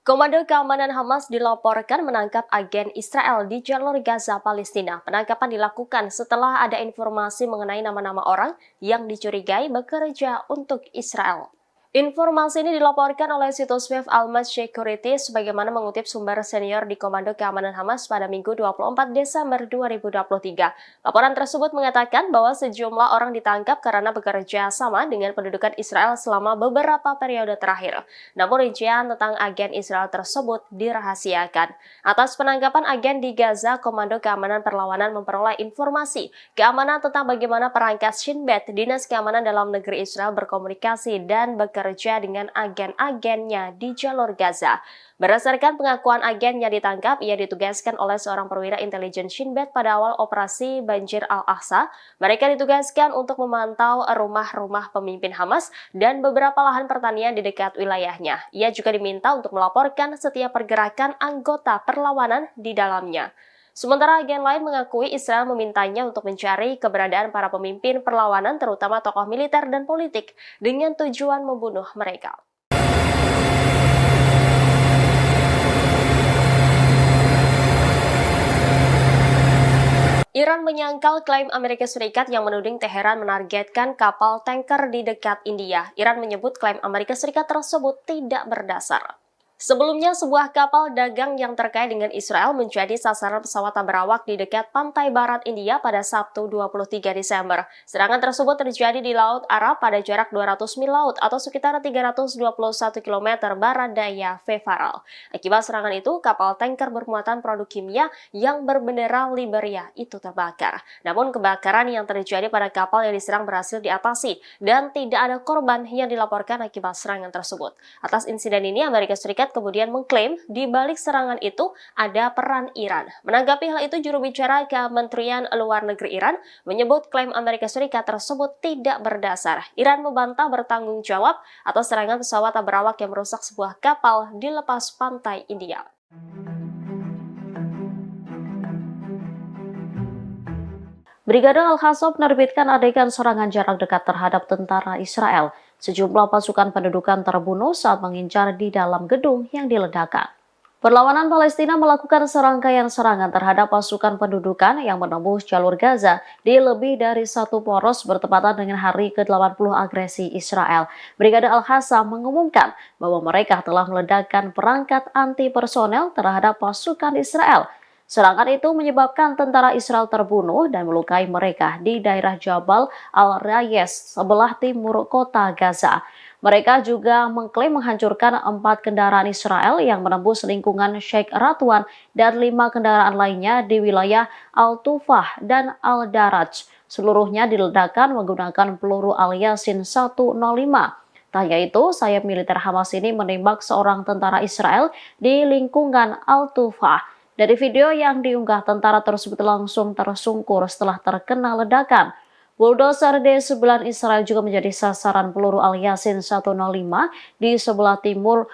Komando Keamanan Hamas dilaporkan menangkap agen Israel di jalur Gaza, Palestina. Penangkapan dilakukan setelah ada informasi mengenai nama-nama orang yang dicurigai bekerja untuk Israel. Informasi ini dilaporkan oleh situs web Al-Mas Security sebagaimana mengutip sumber senior di Komando Keamanan Hamas pada Minggu 24 Desember 2023. Laporan tersebut mengatakan bahwa sejumlah orang ditangkap karena bekerja sama dengan pendudukan Israel selama beberapa periode terakhir. Namun rincian tentang agen Israel tersebut dirahasiakan. Atas penangkapan agen di Gaza, Komando Keamanan Perlawanan memperoleh informasi keamanan tentang bagaimana perangkat Shin Bet, Dinas Keamanan Dalam Negeri Israel, berkomunikasi dan bekerja dengan agen-agennya di jalur Gaza. Berdasarkan pengakuan agen yang ditangkap, ia ditugaskan oleh seorang perwira intelijen Shin Bet pada awal operasi Banjir Al-Aqsa. Mereka ditugaskan untuk memantau rumah-rumah pemimpin Hamas dan beberapa lahan pertanian di dekat wilayahnya. Ia juga diminta untuk melaporkan setiap pergerakan anggota perlawanan di dalamnya. Sementara agen lain mengakui Israel memintanya untuk mencari keberadaan para pemimpin perlawanan, terutama tokoh militer dan politik, dengan tujuan membunuh mereka. Iran menyangkal klaim Amerika Serikat yang menuding Teheran menargetkan kapal tanker di dekat India. Iran menyebut klaim Amerika Serikat tersebut tidak berdasar. Sebelumnya, sebuah kapal dagang yang terkait dengan Israel menjadi sasaran pesawat tak berawak di dekat pantai barat India pada Sabtu 23 Desember. Serangan tersebut terjadi di Laut Arab pada jarak 200 mil laut atau sekitar 321 km barat daya Fefaral. Akibat serangan itu, kapal tanker bermuatan produk kimia yang berbendera Liberia itu terbakar. Namun kebakaran yang terjadi pada kapal yang diserang berhasil diatasi dan tidak ada korban yang dilaporkan akibat serangan tersebut. Atas insiden ini, Amerika Serikat kemudian mengklaim di balik serangan itu ada peran Iran. Menanggapi hal itu, juru bicara Kementerian Luar Negeri Iran menyebut klaim Amerika Serikat tersebut tidak berdasar. Iran membantah bertanggung jawab atas serangan pesawat tak berawak yang merusak sebuah kapal di lepas pantai India. Brigade Al-Qassam menerbitkan adegan serangan jarak dekat terhadap tentara Israel. Sejumlah pasukan pendudukan terbunuh saat mengincar di dalam gedung yang diledakkan. Perlawanan Palestina melakukan serangkaian serangan terhadap pasukan pendudukan yang menembus jalur Gaza di lebih dari satu poros bertepatan dengan hari ke-80 agresi Israel. Brigade Al-Qassam mengumumkan bahwa mereka telah meledakkan perangkat anti-personel terhadap pasukan Israel. Serangan itu menyebabkan tentara Israel terbunuh dan melukai mereka di daerah Jabal Al-Rayes sebelah timur kota Gaza. Mereka juga mengklaim menghancurkan 4 kendaraan Israel yang menembus lingkungan Sheikh Radwan dan 5 kendaraan lainnya di wilayah Al-Tufah dan Al-Daraj. Seluruhnya diledakkan menggunakan peluru Al-Yasin 105. Tak hanya itu, sayap militer Hamas ini menembak seorang tentara Israel di lingkungan Al-Tufah. Dari video yang diunggah, tentara tersebut langsung tersungkur setelah terkena ledakan. Bulldozer D9 Israel juga menjadi sasaran peluru Al-Yasin 105 di sebelah timur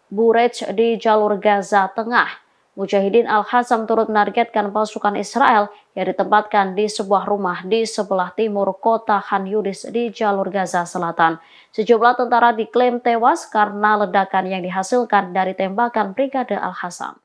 Burej di jalur Gaza Tengah. Mujahidin Al-Qassam turut menargetkan pasukan Israel yang ditempatkan di sebuah rumah di sebelah timur kota Khan Yunis di jalur Gaza Selatan. Sejumlah tentara diklaim tewas karena ledakan yang dihasilkan dari tembakan Brigade Al-Qassam.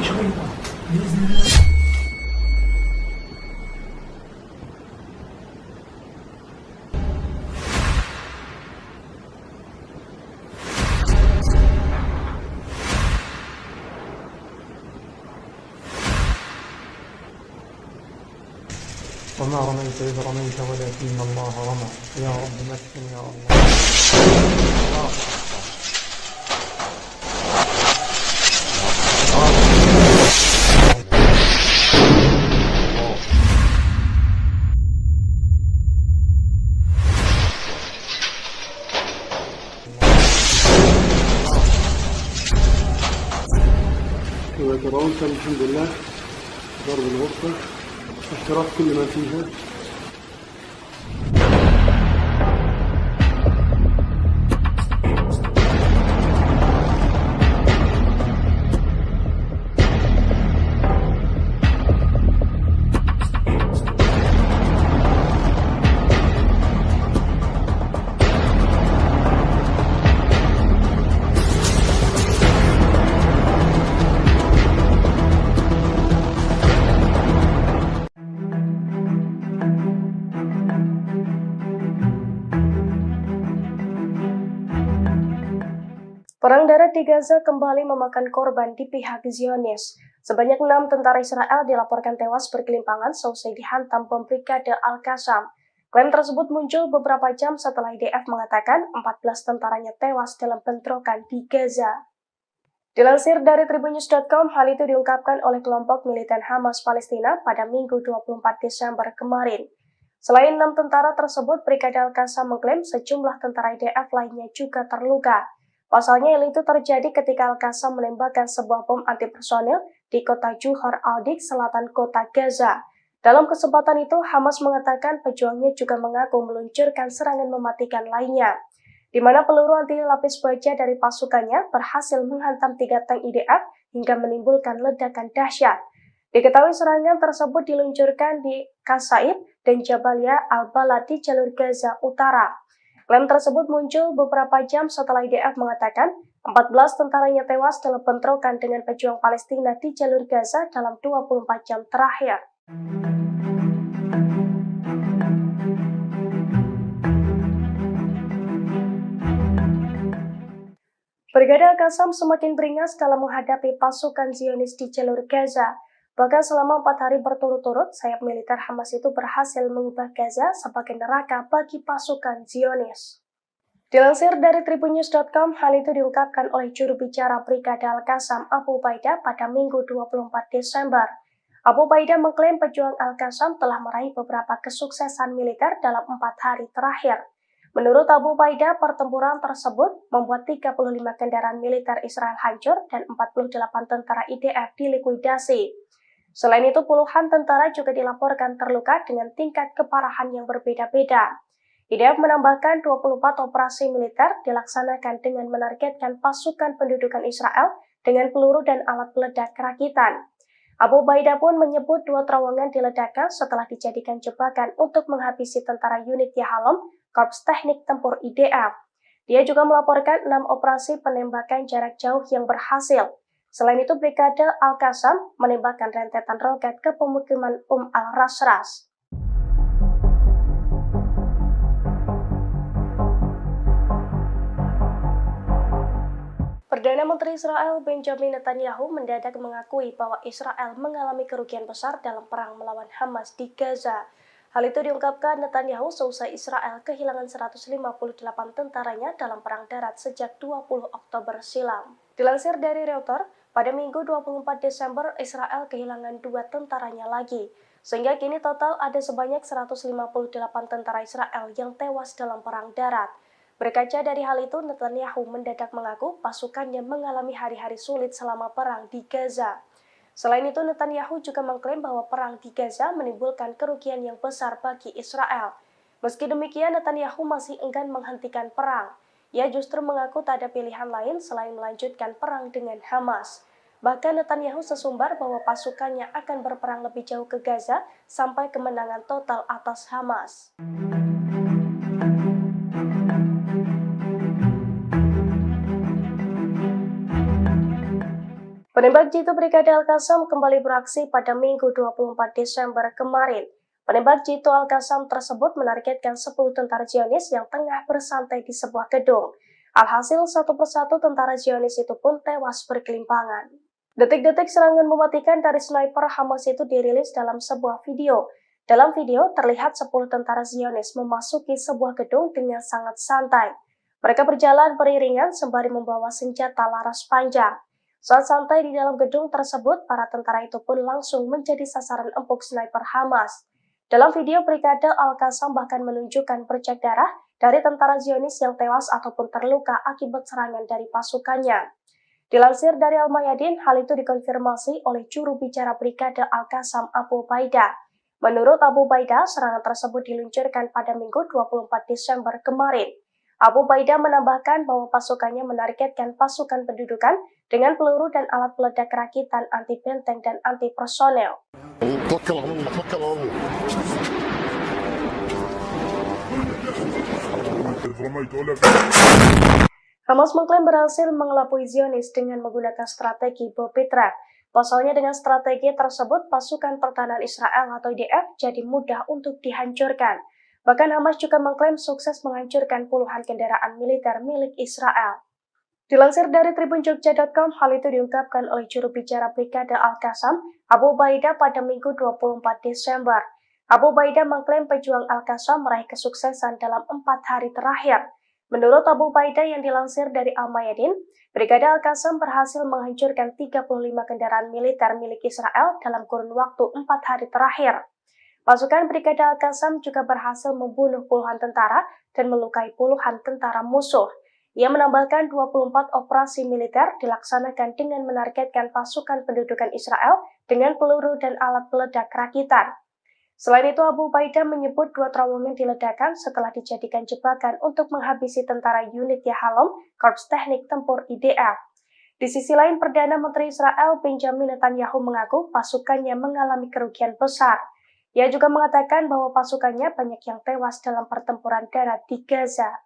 وما رميت إذ رميت ولكن الله رمى يا رب مكن يا الله. كما ترون كان الحمد لله ضرب الغرفة احتراق كل ما فيها. Perang darat di Gaza kembali memakan korban di pihak Zionis. Sebanyak 6 tentara Israel dilaporkan tewas bergelimpangan seusai dihantam bom Brigade Al-Qassam. Klaim tersebut muncul beberapa jam setelah IDF mengatakan 14 tentaranya tewas dalam bentrokan di Gaza. Dilansir dari Tribunnews.com, hal itu diungkapkan oleh kelompok militan Hamas Palestina pada Minggu 24 Desember kemarin. Selain 6 tentara tersebut, Brigade Al-Qassam mengklaim sejumlah tentara IDF lainnya juga terluka. Pasalnya hal itu terjadi ketika Al-Qassam menembakkan sebuah bom antipersonil di kota Juhar al-Dik, selatan kota Gaza. Dalam kesempatan itu, Hamas mengatakan pejuangnya juga mengaku meluncurkan serangan mematikan lainnya, di mana peluru anti lapis baja dari pasukannya berhasil menghantam 3 tank IDF hingga menimbulkan ledakan dahsyat. Diketahui serangan tersebut diluncurkan di Qasaib dan Jabalia al-Balad di jalur Gaza Utara. Klaim tersebut muncul beberapa jam setelah IDF mengatakan 14 tentaranya tewas dalam bentrokan dengan pejuang Palestina di jalur Gaza dalam 24 jam terakhir. Brigade Al-Qassam semakin beringas dalam menghadapi pasukan Zionis di jalur Gaza. Bahkan selama 4 hari berturut-turut, sayap militer Hamas itu berhasil mengubah Gaza sebagai neraka bagi pasukan Zionis. Dilansir dari Tribunnews.com, hal itu diungkapkan oleh juru bicara Brigade Al-Qassam Abu Ubaidah pada Minggu 24 Desember. Abu Ubaidah mengklaim pejuang Al-Qassam telah meraih beberapa kesuksesan militer dalam 4 hari terakhir. Menurut Abu Ubaidah, pertempuran tersebut membuat 35 kendaraan militer Israel hancur dan 48 tentara IDF dilikuidasi. Selain itu, puluhan tentara juga dilaporkan terluka dengan tingkat keparahan yang berbeda-beda. IDF menambahkan 24 operasi militer dilaksanakan dengan menargetkan pasukan pendudukan Israel dengan peluru dan alat peledak rakitan. Abu Ubaidah pun menyebut 2 terowongan diledakkan setelah dijadikan jebakan untuk menghabisi tentara unit Yahalom, Korps Teknik Tempur IDF. Dia juga melaporkan 6 operasi penembakan jarak jauh yang berhasil. Selain itu, Brigade Al-Qassam menembakkan rentetan roket ke pemukiman al-Rasras. Perdana Menteri Israel Benjamin Netanyahu mendadak mengakui bahwa Israel mengalami kerugian besar dalam perang melawan Hamas di Gaza. Hal itu diungkapkan Netanyahu seusai Israel kehilangan 158 tentaranya dalam perang darat sejak 20 Oktober silam. Dilansir dari Reuters, pada Minggu 24 Desember Israel kehilangan 2 tentaranya lagi, sehingga kini total ada sebanyak 158 tentara Israel yang tewas dalam perang darat. Berkaca dari hal itu, Netanyahu mendadak mengaku pasukannya mengalami hari-hari sulit selama perang di Gaza. Selain itu, Netanyahu juga mengklaim bahwa perang di Gaza menimbulkan kerugian yang besar bagi Israel. Meski demikian, Netanyahu masih enggan menghentikan perang. Ia justru mengaku tak ada pilihan lain selain melanjutkan perang dengan Hamas. Bahkan Netanyahu sesumbar bahwa pasukannya akan berperang lebih jauh ke Gaza sampai kemenangan total atas Hamas. Penembak jitu Brigade Al-Qassam kembali beraksi pada Minggu 24 Desember kemarin. Penembak jitu Al-Qassam tersebut menargetkan 10 tentara Zionis yang tengah bersantai di sebuah gedung. Alhasil satu persatu tentara Zionis itu pun tewas berkelimpangan. Detik-detik serangan mematikan dari sniper Hamas itu dirilis dalam sebuah video. Dalam video terlihat 10 tentara Zionis memasuki sebuah gedung dengan sangat santai. Mereka berjalan beriringan sembari membawa senjata laras panjang. Saat santai di dalam gedung tersebut, para tentara itu pun langsung menjadi sasaran empuk sniper Hamas. Dalam video, Brigade Al-Qassam bahkan menunjukkan bercak darah dari tentara Zionis yang tewas ataupun terluka akibat serangan dari pasukannya. Dilansir dari Al-Mayadin, hal itu dikonfirmasi oleh juru bicara Brigade Al-Qassam Abu Ubaidah. Menurut Abu Ubaidah, serangan tersebut diluncurkan pada Minggu 24 Desember kemarin. Abu Ubaidah menambahkan bahwa pasukannya menargetkan pasukan pendudukan dengan peluru dan alat peledak rakitan anti benteng dan anti personel. Hamas mengklaim berhasil mengelabui Zionis dengan menggunakan strategi bom Petra. Pasalnya dengan strategi tersebut, pasukan pertahanan Israel atau IDF jadi mudah untuk dihancurkan. Bahkan Hamas juga mengklaim sukses menghancurkan puluhan kendaraan militer milik Israel. Dilansir dari tribunjogja.com, hal itu diungkapkan oleh juru bicara Brigade Al-Qassam, Abu Ubaidah pada Minggu 24 Desember. Abu Ubaidah mengklaim pejuang Al-Qassam meraih kesuksesan dalam 4 hari terakhir. Menurut Abu Ubaidah yang dilansir dari Al-Mayadin, Brigade Al-Qassam berhasil menghancurkan 35 kendaraan militer milik Israel dalam kurun waktu 4 hari terakhir. Pasukan Brigade Al-Qassam juga berhasil membunuh puluhan tentara dan melukai puluhan tentara musuh. Ia menambahkan 24 operasi militer dilaksanakan dengan menargetkan pasukan pendudukan Israel dengan peluru dan alat peledak rakitan. Selain itu, Abu Ubaidah menyebut 2 terowongan diledakkan setelah dijadikan jebakan untuk menghabisi tentara unit Yahalom, Korps Teknik Tempur IDF. Di sisi lain, Perdana Menteri Israel Benjamin Netanyahu mengaku pasukannya mengalami kerugian besar. Ia juga mengatakan bahwa pasukannya banyak yang tewas dalam pertempuran darat di Gaza.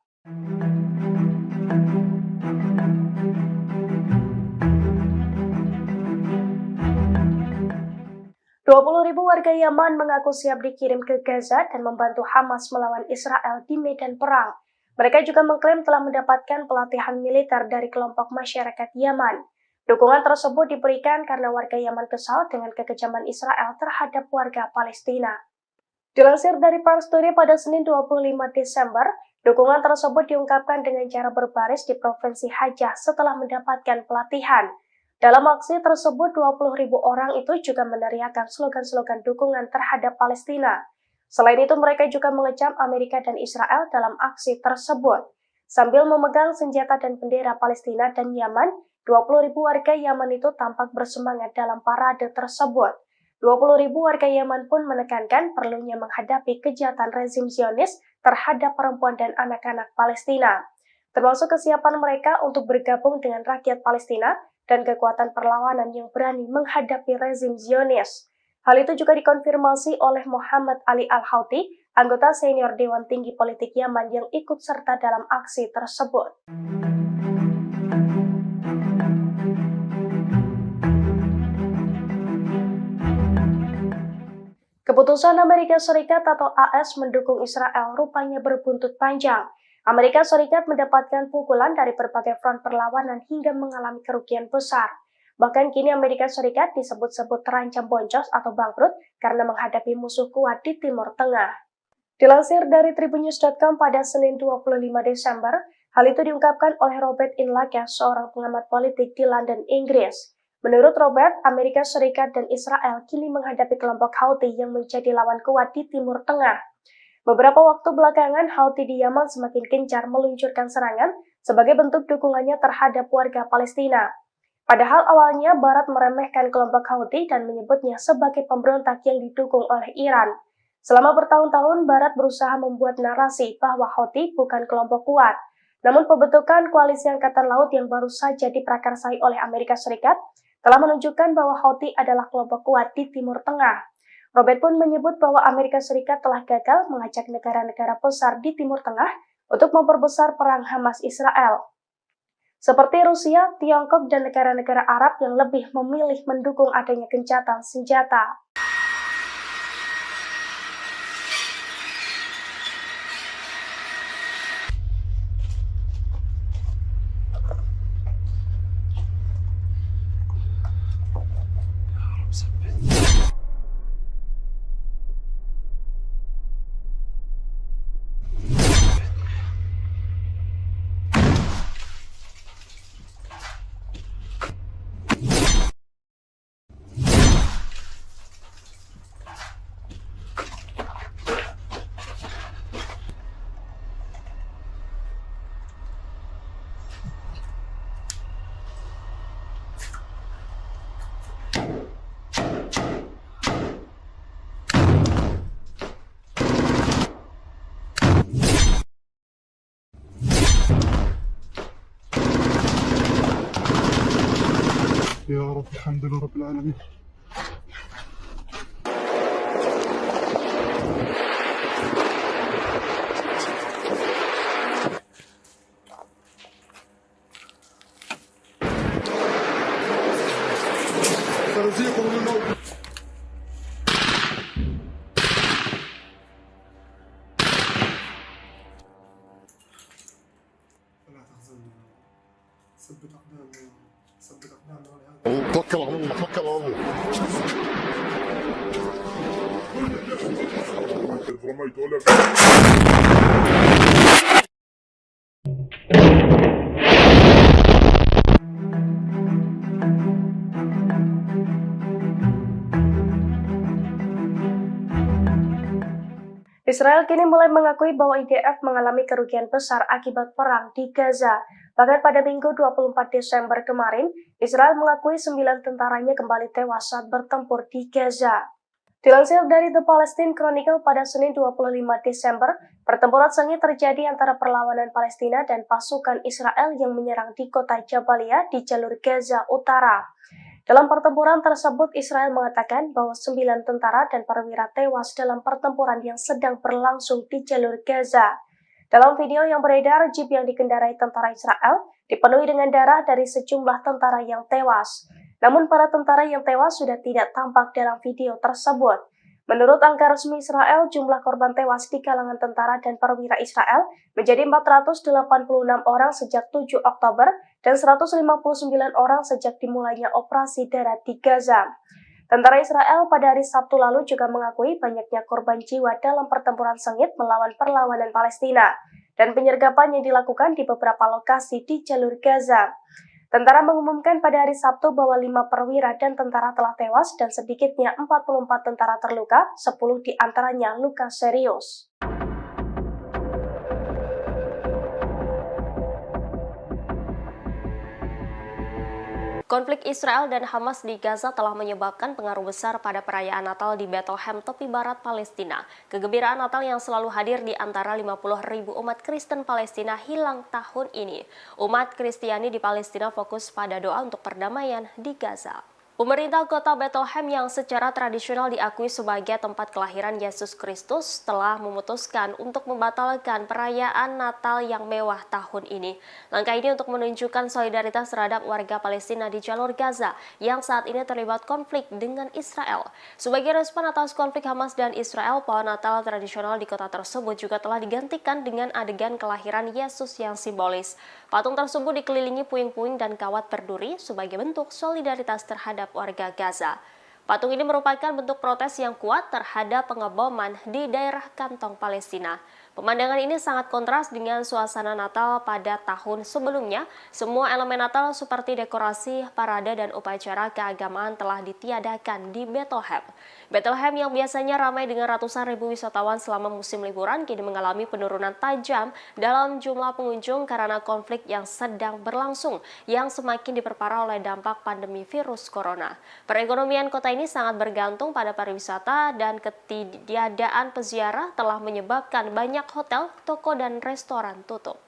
20.000 warga Yaman mengaku siap dikirim ke Gaza dan membantu Hamas melawan Israel di medan perang. Mereka juga mengklaim telah mendapatkan pelatihan militer dari kelompok masyarakat Yaman. Dukungan tersebut diberikan karena warga Yaman kesal dengan kekejaman Israel terhadap warga Palestina. Dilansir dari Pars Today pada Senin 25 Desember, dukungan tersebut diungkapkan dengan cara berbaris di Provinsi Hajjah setelah mendapatkan pelatihan. Dalam aksi tersebut, 20.000 orang itu juga meneriakkan slogan-slogan dukungan terhadap Palestina. Selain itu, mereka juga mengecam Amerika dan Israel dalam aksi tersebut. Sambil memegang senjata dan bendera Palestina dan Yaman, 20.000 warga Yaman itu tampak bersemangat dalam parade tersebut. 20.000 warga Yaman pun menekankan perlunya menghadapi kejahatan rezim Zionis terhadap perempuan dan anak-anak Palestina, termasuk kesiapan mereka untuk bergabung dengan rakyat Palestina dan kekuatan perlawanan yang berani menghadapi rezim Zionis. Hal itu juga dikonfirmasi oleh Muhammad Ali Al-Houthi, anggota senior Dewan Tinggi Politik Yaman yang ikut serta dalam aksi tersebut. Keputusan Amerika Serikat atau AS mendukung Israel rupanya berbuntut panjang. Amerika Serikat mendapatkan pukulan dari berbagai front perlawanan hingga mengalami kerugian besar. Bahkan kini Amerika Serikat disebut-sebut terancam boncos atau bangkrut karena menghadapi musuh kuat di Timur Tengah. Dilansir dari tribunnews.com pada Senin 25 Desember, hal itu diungkapkan oleh Robert Inlaken, seorang pengamat politik di London, Inggris. Menurut Robert, Amerika Serikat dan Israel kini menghadapi kelompok Houthi yang menjadi lawan kuat di Timur Tengah. Beberapa waktu belakangan, Houthi di Yaman semakin gencar meluncurkan serangan sebagai bentuk dukungannya terhadap warga Palestina. Padahal awalnya Barat meremehkan kelompok Houthi dan menyebutnya sebagai pemberontak yang didukung oleh Iran. Selama bertahun-tahun, Barat berusaha membuat narasi bahwa Houthi bukan kelompok kuat. Namun pembentukan koalisi Angkatan Laut yang baru saja diprakarsai oleh Amerika Serikat telah menunjukkan bahwa Houthi adalah kelompok kuat di Timur Tengah. Robert pun menyebut bahwa Amerika Serikat telah gagal mengajak negara-negara besar di Timur Tengah untuk memperbesar perang Hamas-Israel. seperti Rusia, Tiongkok, dan negara-negara Arab yang lebih memilih mendukung adanya gencatan senjata. يا رب الحمد لله رب العالمين. سنزيقهم الموت. فلا تحزن، ثبت أقدامنا يا رب، ثبت أقدامنا ولهذا توكل على الله، توكل على الله. رميت ولا Israel kini mulai mengakui bahwa IDF mengalami kerugian besar akibat perang di Gaza. Bahkan pada Minggu 24 Desember kemarin, Israel mengakui 9 tentaranya kembali tewas saat bertempur di Gaza. Dilansir dari The Palestine Chronicle pada Senin 25 Desember, pertempuran sengit terjadi antara perlawanan Palestina dan pasukan Israel yang menyerang di kota Jabalia di jalur Gaza Utara. Dalam pertempuran tersebut, Israel mengatakan bahwa 9 tentara dan perwira tewas dalam pertempuran yang sedang berlangsung di jalur Gaza. Dalam video yang beredar, jeep yang dikendarai tentara Israel dipenuhi dengan darah dari sejumlah tentara yang tewas. Namun para tentara yang tewas sudah tidak tampak dalam video tersebut. Menurut angka resmi Israel, jumlah korban tewas di kalangan tentara dan perwira Israel menjadi 486 orang sejak 7 Oktober dan 159 orang sejak dimulainya operasi darat di Gaza. Tentara Israel pada hari Sabtu lalu juga mengakui banyaknya korban jiwa dalam pertempuran sengit melawan perlawanan Palestina dan penyergapan yang dilakukan di beberapa lokasi di jalur Gaza. Tentara mengumumkan pada hari Sabtu bahwa 5 perwira dan tentara telah tewas dan sedikitnya 44 tentara terluka, 10 di antaranya luka serius. Konflik Israel dan Hamas di Gaza telah menyebabkan pengaruh besar pada perayaan Natal di Bethlehem, tepi barat Palestina. Kegembiraan Natal yang selalu hadir di antara 50.000 umat Kristen Palestina hilang tahun ini. Umat Kristiani di Palestina fokus pada doa untuk perdamaian di Gaza. Pemerintah kota Bethlehem yang secara tradisional diakui sebagai tempat kelahiran Yesus Kristus telah memutuskan untuk membatalkan perayaan Natal yang mewah tahun ini. Langkah ini untuk menunjukkan solidaritas terhadap warga Palestina di jalur Gaza yang saat ini terlibat konflik dengan Israel. Sebagai respon atas konflik Hamas dan Israel, pohon Natal tradisional di kota tersebut juga telah digantikan dengan adegan kelahiran Yesus yang simbolis. Patung tersebut dikelilingi puing-puing dan kawat berduri sebagai bentuk solidaritas terhadap warga Gaza. Patung ini merupakan bentuk protes yang kuat terhadap pengeboman di daerah kantong Palestina. Pemandangan ini sangat kontras dengan suasana Natal pada tahun sebelumnya. Semua elemen Natal seperti dekorasi, parade, dan upacara keagamaan telah ditiadakan di Bethlehem. Bethlehem yang biasanya ramai dengan ratusan ribu wisatawan selama musim liburan kini mengalami penurunan tajam dalam jumlah pengunjung karena konflik yang sedang berlangsung yang semakin diperparah oleh dampak pandemi virus corona. Perekonomian kota ini sangat bergantung pada pariwisata dan ketiadaan peziarah telah menyebabkan banyak hotel, toko, dan restoran tutup.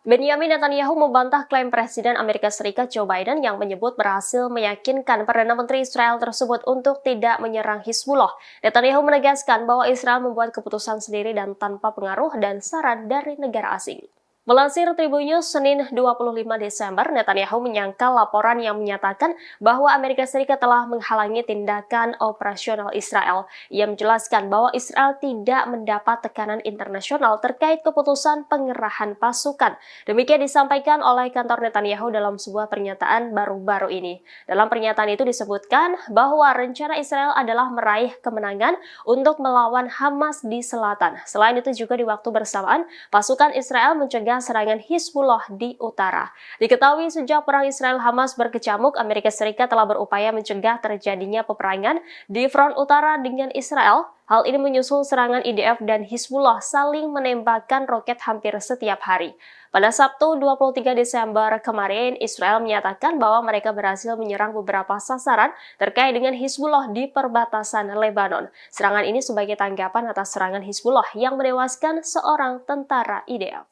Benyamin Netanyahu membantah klaim Presiden Amerika Serikat Joe Biden yang menyebut berhasil meyakinkan Perdana Menteri Israel tersebut untuk tidak menyerang Hizbullah. Netanyahu menegaskan bahwa Israel membuat keputusan sendiri dan tanpa pengaruh dan saran dari negara asing. Melansir Tribunnews Senin 25 Desember, Netanyahu menyangkal laporan yang menyatakan bahwa Amerika Serikat telah menghalangi tindakan operasional Israel. Ia menjelaskan bahwa Israel tidak mendapat tekanan internasional terkait keputusan pengerahan pasukan. Demikian disampaikan oleh kantor Netanyahu dalam sebuah pernyataan baru-baru ini. Dalam pernyataan itu disebutkan bahwa rencana Israel adalah meraih kemenangan untuk melawan Hamas di selatan. Selain itu juga di waktu bersamaan, pasukan Israel mencegah serangan Hizbullah di utara. Diketahui sejak perang Israel-Hamas berkecamuk, Amerika Serikat telah berupaya mencegah terjadinya peperangan di front utara dengan Israel. Hal ini menyusul serangan IDF dan Hizbullah saling menembakkan roket hampir setiap hari. Pada Sabtu 23 Desember kemarin, Israel menyatakan bahwa mereka berhasil menyerang beberapa sasaran terkait dengan Hizbullah di perbatasan Lebanon. Serangan ini sebagai tanggapan atas serangan Hizbullah yang menewaskan seorang tentara IDF.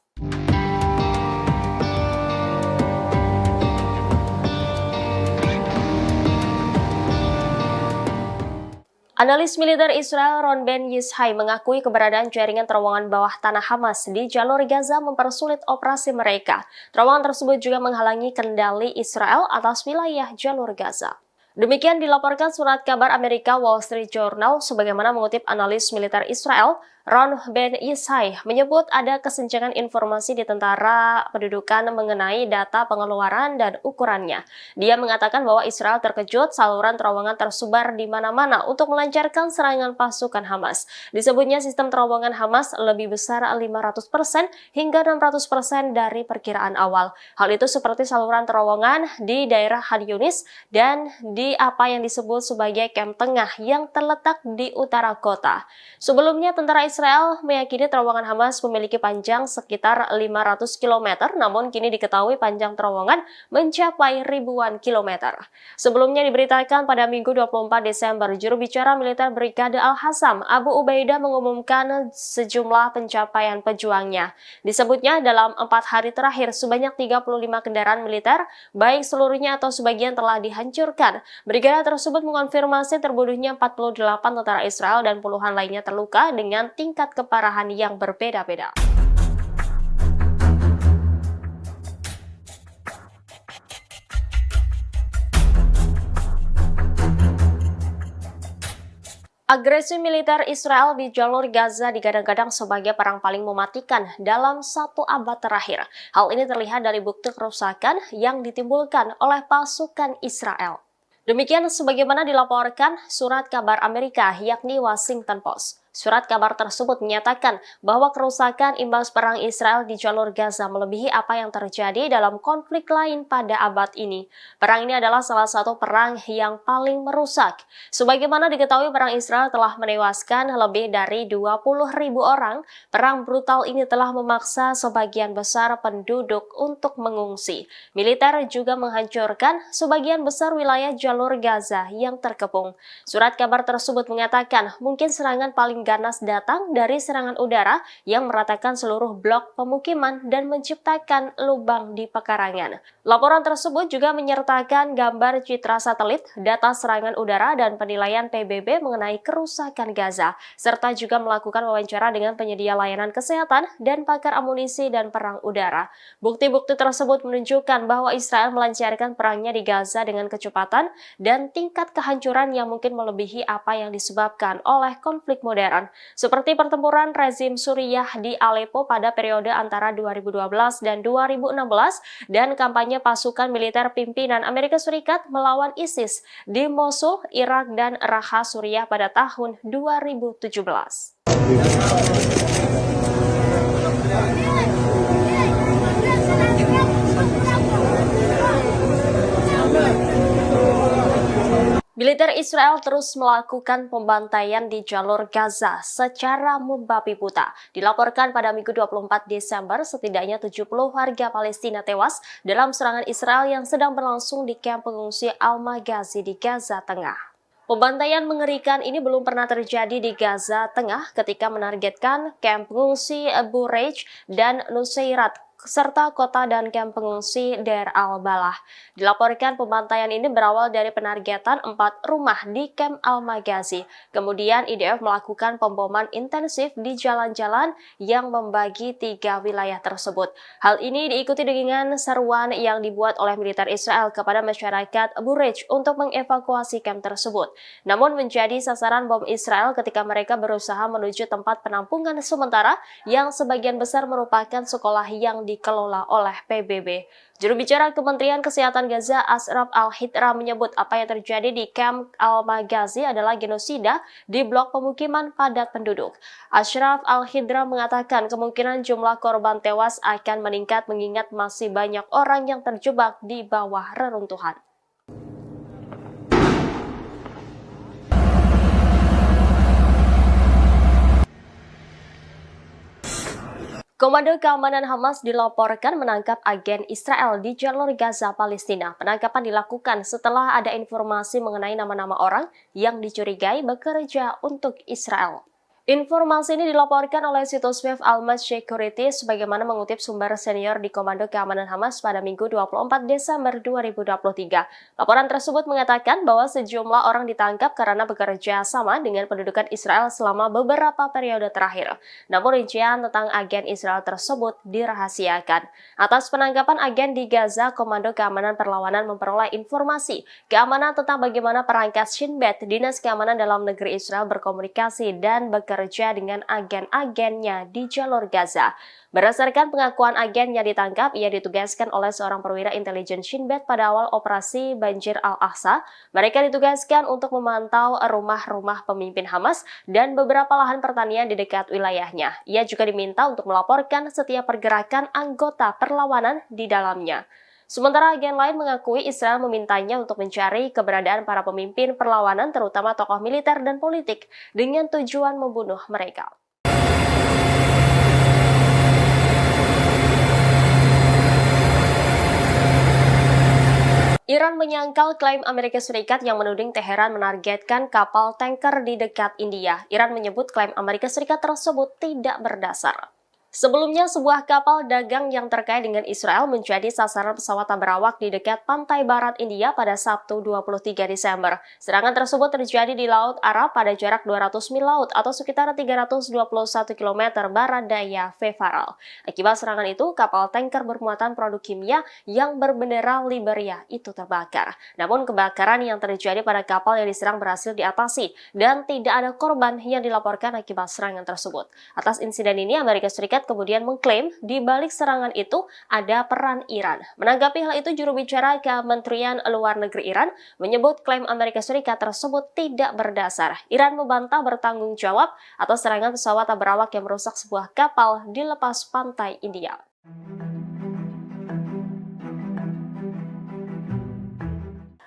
Analis militer Israel Ron Ben Yishai mengakui keberadaan jaringan terowongan bawah tanah Hamas di jalur Gaza mempersulit operasi mereka. Terowongan tersebut juga menghalangi kendali Israel atas wilayah jalur Gaza. Demikian dilaporkan surat kabar Amerika Wall Street Journal sebagaimana mengutip analis militer Israel Ron Ben Yishai menyebut ada kesenjangan informasi di tentara pendudukan mengenai data pengeluaran dan ukurannya. Dia mengatakan bahwa Israel terkejut saluran terowongan tersebar di mana-mana untuk melancarkan serangan pasukan Hamas. Disebutnya sistem terowongan Hamas lebih besar 500% hingga 600% dari perkiraan awal. Hal itu seperti saluran terowongan di daerah Khan Yunis dan di apa yang disebut sebagai kamp tengah yang terletak di utara kota. Sebelumnya, tentara Israel meyakini terowongan Hamas memiliki panjang sekitar 500 km, namun kini diketahui panjang terowongan mencapai ribuan kilometer. Sebelumnya diberitakan pada Minggu 24 Desember, juru bicara militer Brigade Al-Hassam, Abu Ubaidah mengumumkan sejumlah pencapaian pejuangnya. Disebutnya dalam 4 hari terakhir sebanyak 35 kendaraan militer, baik seluruhnya atau sebagian telah dihancurkan. Brigade tersebut mengonfirmasi terbunuhnya 48 tentara Israel dan puluhan lainnya terluka dengan tingkat keparahan yang berbeda-beda. Agresi militer Israel di jalur Gaza digadang-gadang sebagai perang paling mematikan dalam 1 abad terakhir. Hal ini terlihat dari bukti kerusakan yang ditimbulkan oleh pasukan Israel. Demikian sebagaimana dilaporkan surat kabar Amerika yakni Washington Post. Surat kabar tersebut menyatakan bahwa kerusakan imbas perang Israel di jalur Gaza melebihi apa yang terjadi dalam konflik lain pada abad ini. Perang ini adalah salah satu perang yang paling merusak. Sebagaimana diketahui, perang Israel telah menewaskan lebih dari 20.000 orang. Perang brutal ini telah memaksa sebagian besar penduduk untuk mengungsi. Militer juga menghancurkan sebagian besar wilayah jalur Gaza yang terkepung. Surat kabar tersebut mengatakan mungkin serangan paling ganas datang dari serangan udara yang meratakan seluruh blok pemukiman dan menciptakan lubang di pekarangan. Laporan tersebut juga menyertakan gambar citra satelit, data serangan udara, dan penilaian PBB mengenai kerusakan Gaza, serta juga melakukan wawancara dengan penyedia layanan kesehatan dan pakar amunisi dan perang udara. Bukti-bukti tersebut menunjukkan bahwa Israel melancarkan perangnya di Gaza dengan kecepatan dan tingkat kehancuran yang mungkin melebihi apa yang disebabkan oleh konflik modern, seperti pertempuran rezim Suriah di Aleppo pada periode antara 2012 dan 2016 dan kampanye pasukan militer pimpinan Amerika Serikat melawan ISIS di Mosul, Irak, dan Raqqa, Suriah pada tahun 2017. Militer Israel terus melakukan pembantaian di jalur Gaza secara membabi buta. Dilaporkan pada Minggu 24 Desember, setidaknya 70 warga Palestina tewas dalam serangan Israel yang sedang berlangsung di kamp pengungsi Al-Maghazi di Gaza Tengah. Pembantaian mengerikan ini belum pernah terjadi di Gaza Tengah ketika menargetkan kamp pengungsi Bureij dan Nuseirat serta kota dan kamp pengungsi Deir al-Balah. Dilaporkan pembantaian ini berawal dari penargetan 4 rumah di kamp Al-Maghazi. Kemudian IDF melakukan pemboman intensif di jalan-jalan yang membagi 3 wilayah tersebut. Hal ini diikuti dengan seruan yang dibuat oleh militer Israel kepada masyarakat Burej untuk mengevakuasi kamp tersebut. Namun menjadi sasaran bom Israel ketika mereka berusaha menuju tempat penampungan sementara yang sebagian besar merupakan sekolah yang dikelola oleh PBB. Juru bicara Kementerian Kesehatan Gaza, Ashraf Al-Hidra, menyebut apa yang terjadi di kamp Al-Maghazi adalah genosida di blok pemukiman padat penduduk. Ashraf Al-Hidra mengatakan kemungkinan jumlah korban tewas akan meningkat mengingat masih banyak orang yang terjebak di bawah reruntuhan. Komando Keamanan Hamas dilaporkan menangkap agen Israel di jalur Gaza, Palestina. Penangkapan dilakukan setelah ada informasi mengenai nama-nama orang yang dicurigai bekerja untuk Israel. Informasi ini dilaporkan oleh situs web Al-Mas Security sebagaimana mengutip sumber senior di Komando Keamanan Hamas pada Minggu 24 Desember 2023. Laporan tersebut mengatakan bahwa sejumlah orang ditangkap karena bekerja sama dengan pendudukan Israel selama beberapa periode terakhir. Namun rincian tentang agen Israel tersebut dirahasiakan. Atas penangkapan agen di Gaza, Komando Keamanan Perlawanan memperoleh informasi keamanan tentang bagaimana perangkat Shin Bet, Dinas Keamanan Dalam Negeri Israel, berkomunikasi dan bekerja dengan agen-agennya di jalur Gaza. Berdasarkan pengakuan agen yang ditangkap, ia ditugaskan oleh seorang perwira intelijen Shin Bet pada awal operasi Banjir Al-Aqsa. Mereka ditugaskan untuk memantau rumah-rumah pemimpin Hamas dan beberapa lahan pertanian di dekat wilayahnya. Ia juga diminta untuk melaporkan setiap pergerakan anggota perlawanan di dalamnya. Sementara agen lain mengakui Israel memintanya untuk mencari keberadaan para pemimpin perlawanan, terutama tokoh militer dan politik, dengan tujuan membunuh mereka. Iran menyangkal klaim Amerika Serikat yang menuding Teheran menargetkan kapal tanker di dekat India. Iran menyebut klaim Amerika Serikat tersebut tidak berdasar. Sebelumnya, sebuah kapal dagang yang terkait dengan Israel menjadi sasaran pesawat tak berawak di dekat pantai barat India pada Sabtu 23 Desember. Serangan tersebut terjadi di Laut Arab pada jarak 200 mil laut atau sekitar 321 km barat daya Fefaral. Akibat serangan itu, kapal tanker bermuatan produk kimia yang berbendera Liberia itu terbakar. Namun kebakaran yang terjadi pada kapal yang diserang berhasil diatasi dan tidak ada korban yang dilaporkan akibat serangan tersebut. Atas insiden ini, Amerika Serikat kemudian mengklaim di balik serangan itu ada peran Iran. Menanggapi hal itu, juru bicara Kementerian Luar Negeri Iran menyebut klaim Amerika Serikat tersebut tidak berdasar. Iran membantah bertanggung jawab atas serangan pesawat tak berawak yang merusak sebuah kapal di lepas pantai India.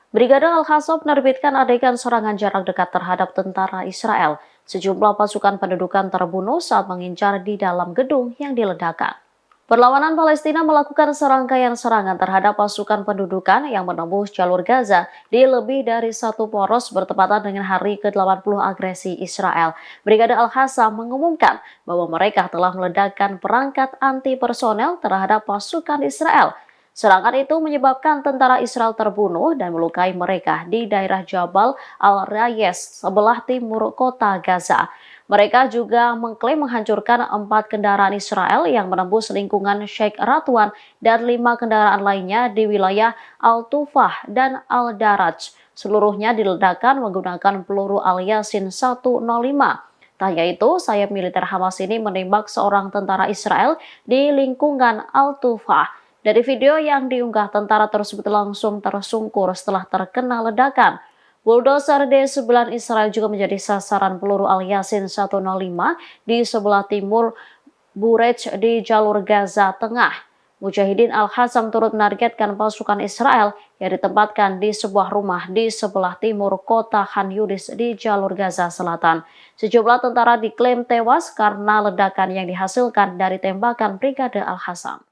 Brigade Al-Hasab menerbitkan adegan serangan jarak dekat terhadap tentara Israel. Sejumlah pasukan pendudukan terbunuh saat mengincar di dalam gedung yang diledakkan. Perlawanan Palestina melakukan serangkaian serangan terhadap pasukan pendudukan yang menembus jalur Gaza di lebih dari satu poros bertepatan dengan hari ke-80 agresi Israel. Brigade Al-Hasab mengumumkan bahwa mereka telah meledakkan perangkat anti-personel terhadap pasukan Israel. Serangan itu menyebabkan tentara Israel terbunuh dan melukai mereka di daerah Jabal Al-Rayes sebelah timur kota Gaza. Mereka juga mengklaim menghancurkan 4 kendaraan Israel yang menembus lingkungan Sheikh Radwan dan 5 kendaraan lainnya di wilayah Al-Tufah dan Al-Daraj. Seluruhnya diledakkan menggunakan peluru Al-Yasin 105. Tak hanya itu, sayap militer Hamas ini menembak seorang tentara Israel di lingkungan Al-Tufah. Dari video yang diunggah, tentara tersebut langsung tersungkur setelah terkena ledakan. Bulldozer D9 Israel juga menjadi sasaran peluru Al-Yasin 105 di sebelah timur Burej di jalur Gaza Tengah. Mujahidin Al-Hasam turut menargetkan pasukan Israel yang ditempatkan di sebuah rumah di sebelah timur kota Khan Yunis di jalur Gaza Selatan. Sejumlah tentara diklaim tewas karena ledakan yang dihasilkan dari tembakan Brigade Al-Hasam.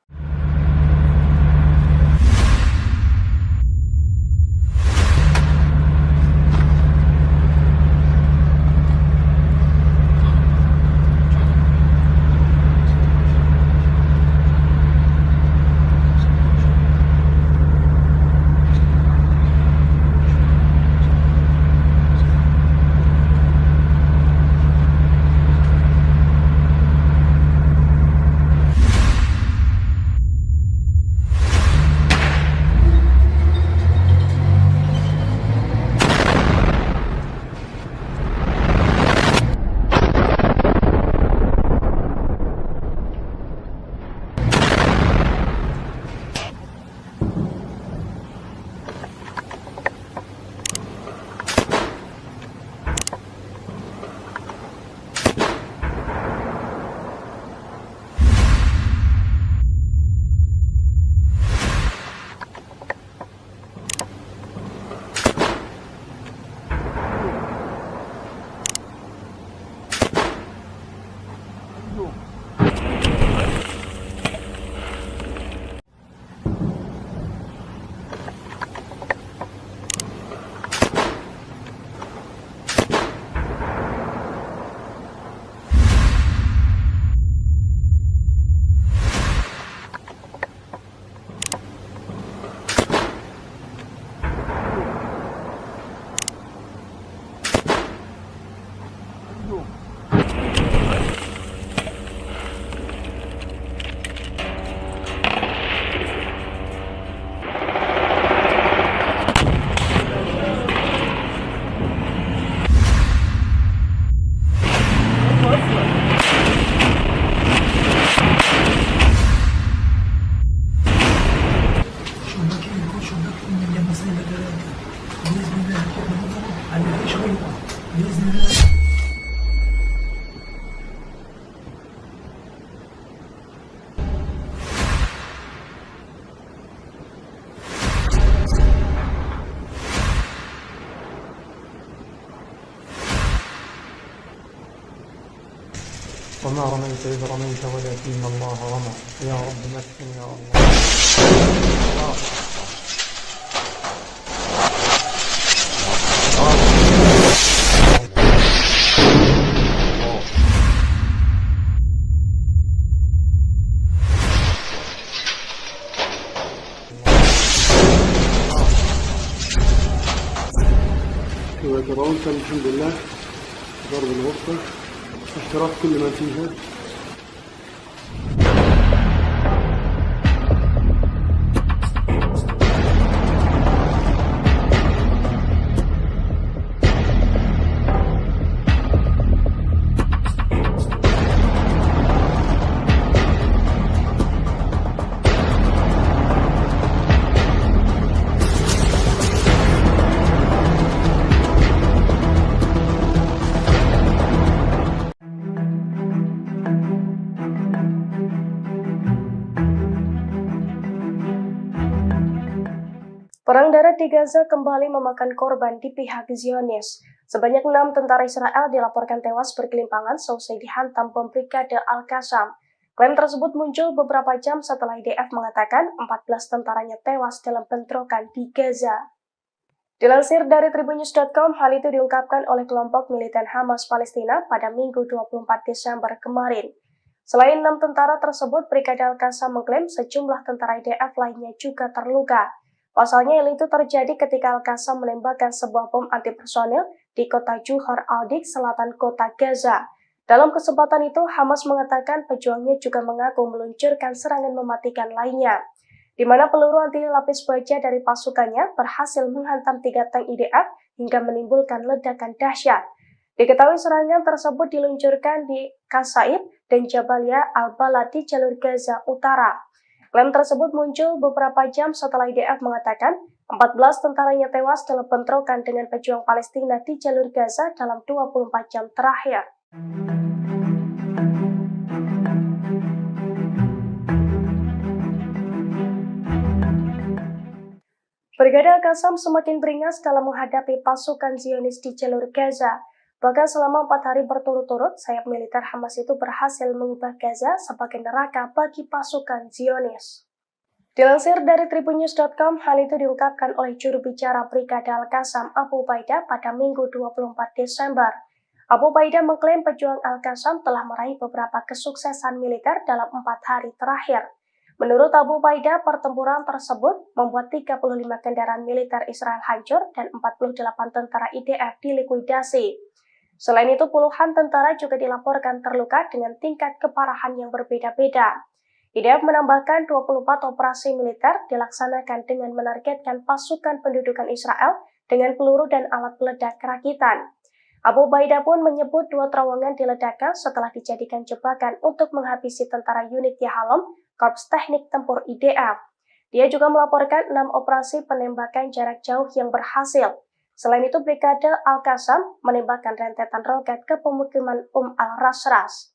وما رميت إذ رميت ولكن الله رمى يا رب مكن يا الله كما ترون كان الحمد لله ضرب الغرفة احتراق كل ما فيها. Perang darat di Gaza kembali memakan korban di pihak Zionis. Sebanyak 6 tentara Israel dilaporkan tewas bergelimpangan seusai dihantam bom Brigade Al-Qassam. Klaim tersebut muncul beberapa jam setelah IDF mengatakan 14 tentaranya tewas dalam bentrokan di Gaza. Dilansir dari Tribunnews.com, hal itu diungkapkan oleh kelompok militan Hamas Palestina pada Minggu 24 Desember kemarin. Selain 6 tentara tersebut, Brigade Al-Qassam mengklaim sejumlah tentara IDF lainnya juga terluka. Pasalnya hal itu terjadi ketika Al-Qassam menembakkan sebuah bom anti-personil di kota Juhar al-Dik, selatan kota Gaza. Dalam kesempatan itu, Hamas mengatakan pejuangnya juga mengaku meluncurkan serangan mematikan lainnya, di mana peluru anti lapis baja dari pasukannya berhasil menghantam 3 tank IDF hingga menimbulkan ledakan dahsyat. Diketahui serangan tersebut diluncurkan di Qasaid dan Jabalia al-Balad di jalur Gaza Utara. Klaim tersebut muncul beberapa jam setelah IDF mengatakan 14 tentaranya tewas dalam bentrokan dengan pejuang Palestina di jalur Gaza dalam 24 jam terakhir. Brigade Al-Qassam semakin beringas dalam menghadapi pasukan Zionis di jalur Gaza. Bahkan selama 4 hari berturut-turut, sayap militer Hamas itu berhasil mengubah Gaza sebagai neraka bagi pasukan Zionis. Dilansir dari Tribunnews.com, hal itu diungkapkan oleh juru bicara Brigade Al-Qassam Abu Ubaidah pada Minggu 24 Desember. Abu Ubaidah mengklaim pejuang Al-Qassam telah meraih beberapa kesuksesan militer dalam 4 hari terakhir. Menurut Abu Ubaidah, pertempuran tersebut membuat 35 kendaraan militer Israel hancur dan 48 tentara IDF dilikuidasi. Selain itu, puluhan tentara juga dilaporkan terluka dengan tingkat keparahan yang berbeda-beda. IDF menambahkan 24 operasi militer dilaksanakan dengan menargetkan pasukan pendudukan Israel dengan peluru dan alat peledak rakitan. Abu Ubaidah pun menyebut 2 terowongan diledakkan setelah dijadikan jebakan untuk menghabisi tentara unit Yahalom, Korps Teknik Tempur IDF. Dia juga melaporkan 6 operasi penembakan jarak jauh yang berhasil. Selain itu, Brigade Al-Qassam menembakkan rentetan roket ke pemukiman al-Rasras.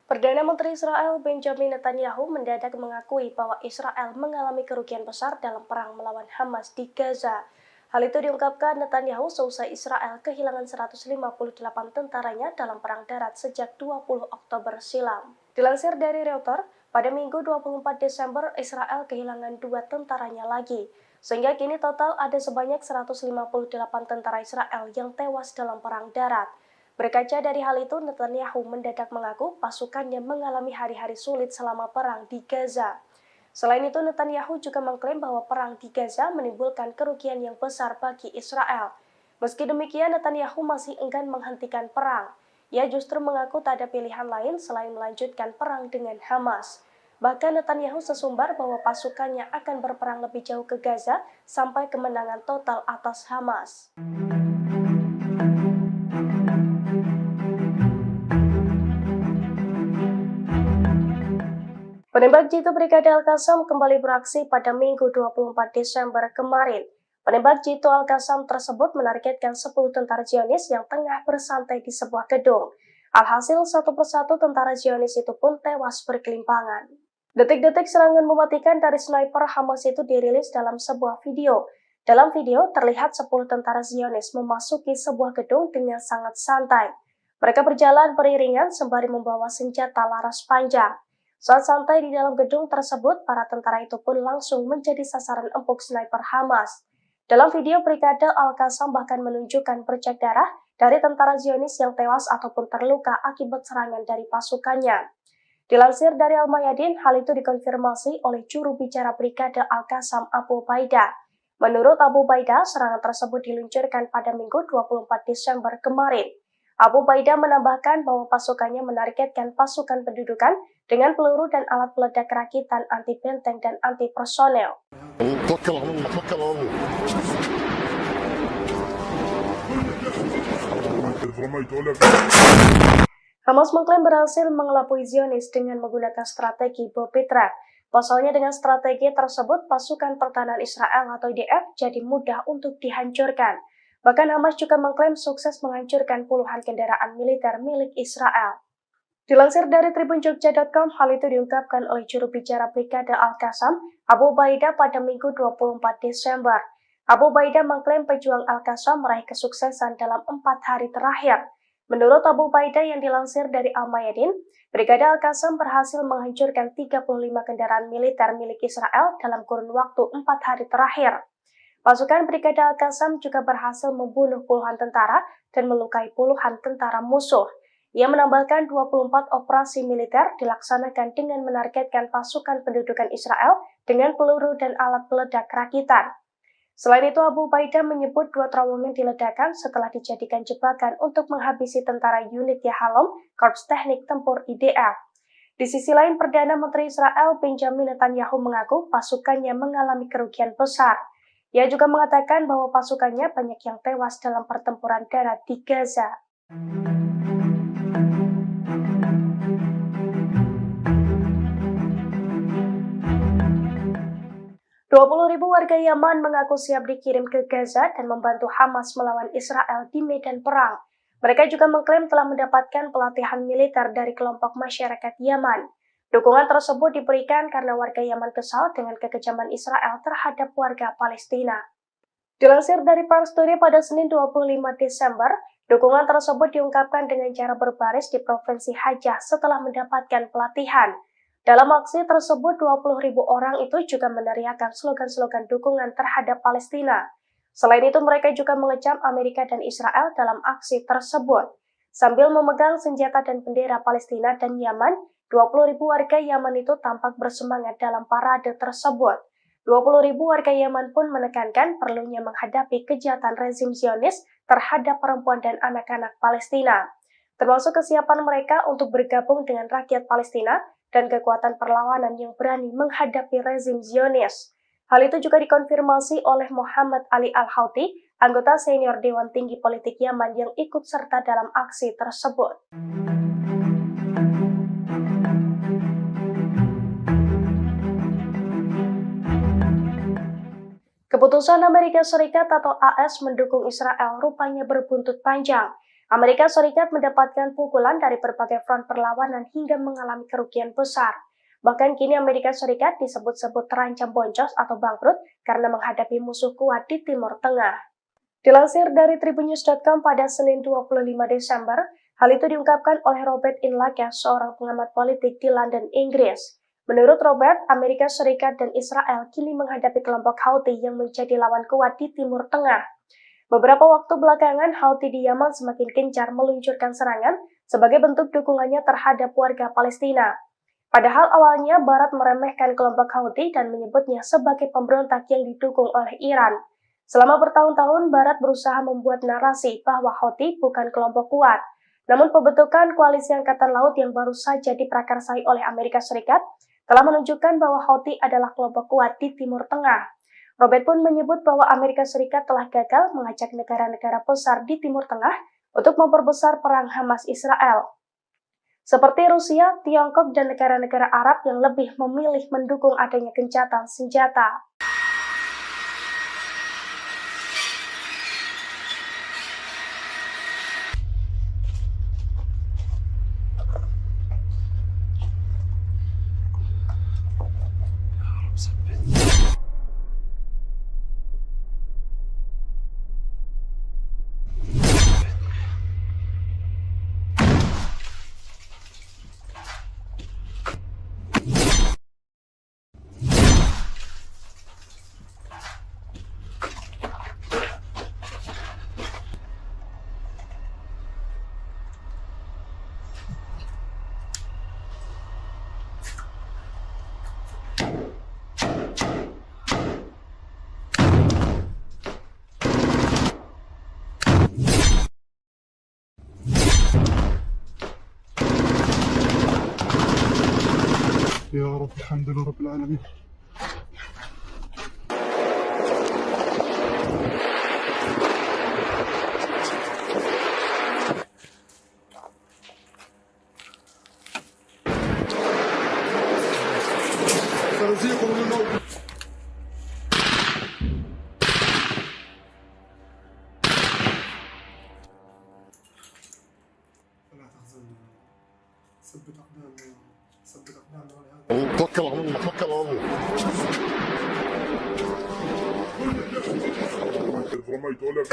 Perdana Menteri Israel Benjamin Netanyahu mendadak mengakui bahwa Israel mengalami kerugian besar dalam perang melawan Hamas di Gaza. Hal itu diungkapkan Netanyahu seusai Israel kehilangan 158 tentaranya dalam perang darat sejak 20 Oktober silam. Dilansir dari Reuters, pada Minggu 24 Desember, Israel kehilangan 2 tentaranya lagi, sehingga kini total ada sebanyak 158 tentara Israel yang tewas dalam perang darat. Berkaca dari hal itu, Netanyahu mendadak mengaku pasukannya mengalami hari-hari sulit selama perang di Gaza. Selain itu, Netanyahu juga mengklaim bahwa perang di Gaza menimbulkan kerugian yang besar bagi Israel. Meski demikian, Netanyahu masih enggan menghentikan perang. Ia justru mengaku tak ada pilihan lain selain melanjutkan perang dengan Hamas. Bahkan Netanyahu sesumbar bahwa pasukannya akan berperang lebih jauh ke Gaza sampai kemenangan total atas Hamas. Penembak jitu Brigade Al-Qassam kembali beraksi pada Minggu 24 Desember kemarin. Penembak jitu Al-Qassam tersebut menargetkan 10 tentara Zionis yang tengah bersantai di sebuah gedung. Alhasil, satu persatu tentara Zionis itu pun tewas berkelimpangan. Detik-detik serangan mematikan dari sniper Hamas itu dirilis dalam sebuah video. Dalam video, terlihat 10 tentara Zionis memasuki sebuah gedung dengan sangat santai. Mereka berjalan beriringan sembari membawa senjata laras panjang. Saat santai di dalam gedung tersebut, para tentara itu pun langsung menjadi sasaran empuk sniper Hamas. Dalam video, Brigade Al-Qassam bahkan menunjukkan bercak darah dari tentara Zionis yang tewas ataupun terluka akibat serangan dari pasukannya. Dilansir dari Al-Mayadin, hal itu dikonfirmasi oleh juru bicara Brigade Al-Qassam Abu Ubaidah. Menurut Abu Ubaidah, serangan tersebut diluncurkan pada Minggu 24 Desember kemarin. Abu Ubaidah menambahkan bahwa pasukannya menargetkan pasukan pendudukan dengan peluru dan alat peledak rakitan anti benteng dan anti personel. Hamas mengklaim berhasil mengelabui Zionis dengan menggunakan strategi bom Petra. Pasalnya dengan strategi tersebut, pasukan pertahanan Israel atau IDF jadi mudah untuk dihancurkan. Bahkan Hamas juga mengklaim sukses menghancurkan puluhan kendaraan militer milik Israel. Dilansir dari tribunjogja.com, hal itu diungkapkan oleh juru bicara Brigade Al-Qassam, Abu Ubaidah pada Minggu 24 Desember. Abu Ubaidah mengklaim pejuang Al-Qassam meraih kesuksesan dalam 4 hari terakhir. Menurut Abu Ubaidah yang dilansir dari Al-Mayadin, Brigade Al-Qassam berhasil menghancurkan 35 kendaraan militer milik Israel dalam kurun waktu 4 hari terakhir. Pasukan Brigade Al-Qassam juga berhasil membunuh puluhan tentara dan melukai puluhan tentara musuh. Ia menambahkan 24 operasi militer dilaksanakan dengan menargetkan pasukan pendudukan Israel dengan peluru dan alat peledak rakitan. Selain itu, Abu Ubaidah menyebut 2 terowongan diledakkan setelah dijadikan jebakan untuk menghabisi tentara unit Yahalom, Korps Teknik Tempur IDF. Di sisi lain, Perdana Menteri Israel Benjamin Netanyahu mengaku pasukannya mengalami kerugian besar. Ia juga mengatakan bahwa pasukannya banyak yang tewas dalam pertempuran darat di Gaza. 20.000 warga Yaman mengaku siap dikirim ke Gaza dan membantu Hamas melawan Israel di medan perang. Mereka juga mengklaim telah mendapatkan pelatihan militer dari kelompok masyarakat Yaman. Dukungan tersebut diberikan karena warga Yaman kesal dengan kekejaman Israel terhadap warga Palestina. Dilansir dari Pars Today pada Senin 25 Desember, dukungan tersebut diungkapkan dengan cara berbaris di Provinsi Hajjah setelah mendapatkan pelatihan. Dalam aksi tersebut, 20.000 orang itu juga meneriakkan slogan-slogan dukungan terhadap Palestina. Selain itu, mereka juga mengecam Amerika dan Israel dalam aksi tersebut. Sambil memegang senjata dan bendera Palestina dan Yaman, 20.000 warga Yaman itu tampak bersemangat dalam parade tersebut. 20.000 warga Yaman pun menekankan perlunya menghadapi kejahatan rezim Zionis terhadap perempuan dan anak-anak Palestina, termasuk kesiapan mereka untuk bergabung dengan rakyat Palestina dan kekuatan perlawanan yang berani menghadapi rezim Zionis. Hal itu juga dikonfirmasi oleh Muhammad Ali Al-Houthi, anggota senior Dewan Tinggi Politik Yaman yang ikut serta dalam aksi tersebut. Keputusan Amerika Serikat atau AS mendukung Israel rupanya berbuntut panjang. Amerika Serikat mendapatkan pukulan dari berbagai front perlawanan hingga mengalami kerugian besar. Bahkan kini Amerika Serikat disebut-sebut terancam boncos atau bangkrut karena menghadapi musuh kuat di Timur Tengah. Dilansir dari tribunnews.com pada Senin 25 Desember, hal itu diungkapkan oleh Robert Inlaca, seorang pengamat politik di London, Inggris. Menurut Robert, Amerika Serikat dan Israel kini menghadapi kelompok Houthi yang menjadi lawan kuat di Timur Tengah. Beberapa waktu belakangan, Houthi di Yaman semakin gencar meluncurkan serangan sebagai bentuk dukungannya terhadap warga Palestina. Padahal awalnya Barat meremehkan kelompok Houthi dan menyebutnya sebagai pemberontak yang didukung oleh Iran. Selama bertahun-tahun, Barat berusaha membuat narasi bahwa Houthi bukan kelompok kuat. Namun pembentukan koalisi Angkatan Laut yang baru saja diprakarsai oleh Amerika Serikat telah menunjukkan bahwa Houthi adalah kelompok kuat di Timur Tengah. Robert pun menyebut bahwa Amerika Serikat telah gagal mengajak negara-negara besar di Timur Tengah untuk memperbesar perang Hamas-Israel, seperti Rusia, Tiongkok, dan negara-negara Arab yang lebih memilih mendukung adanya gencatan senjata. يا رب الحمد لله رب العالمين. سنزيكم من الموت. فلا تحزن، ثبت أقدامنا، ثبت أقدامنا ولهذا توكل على الله، توكل على الله. إذ رميت ولم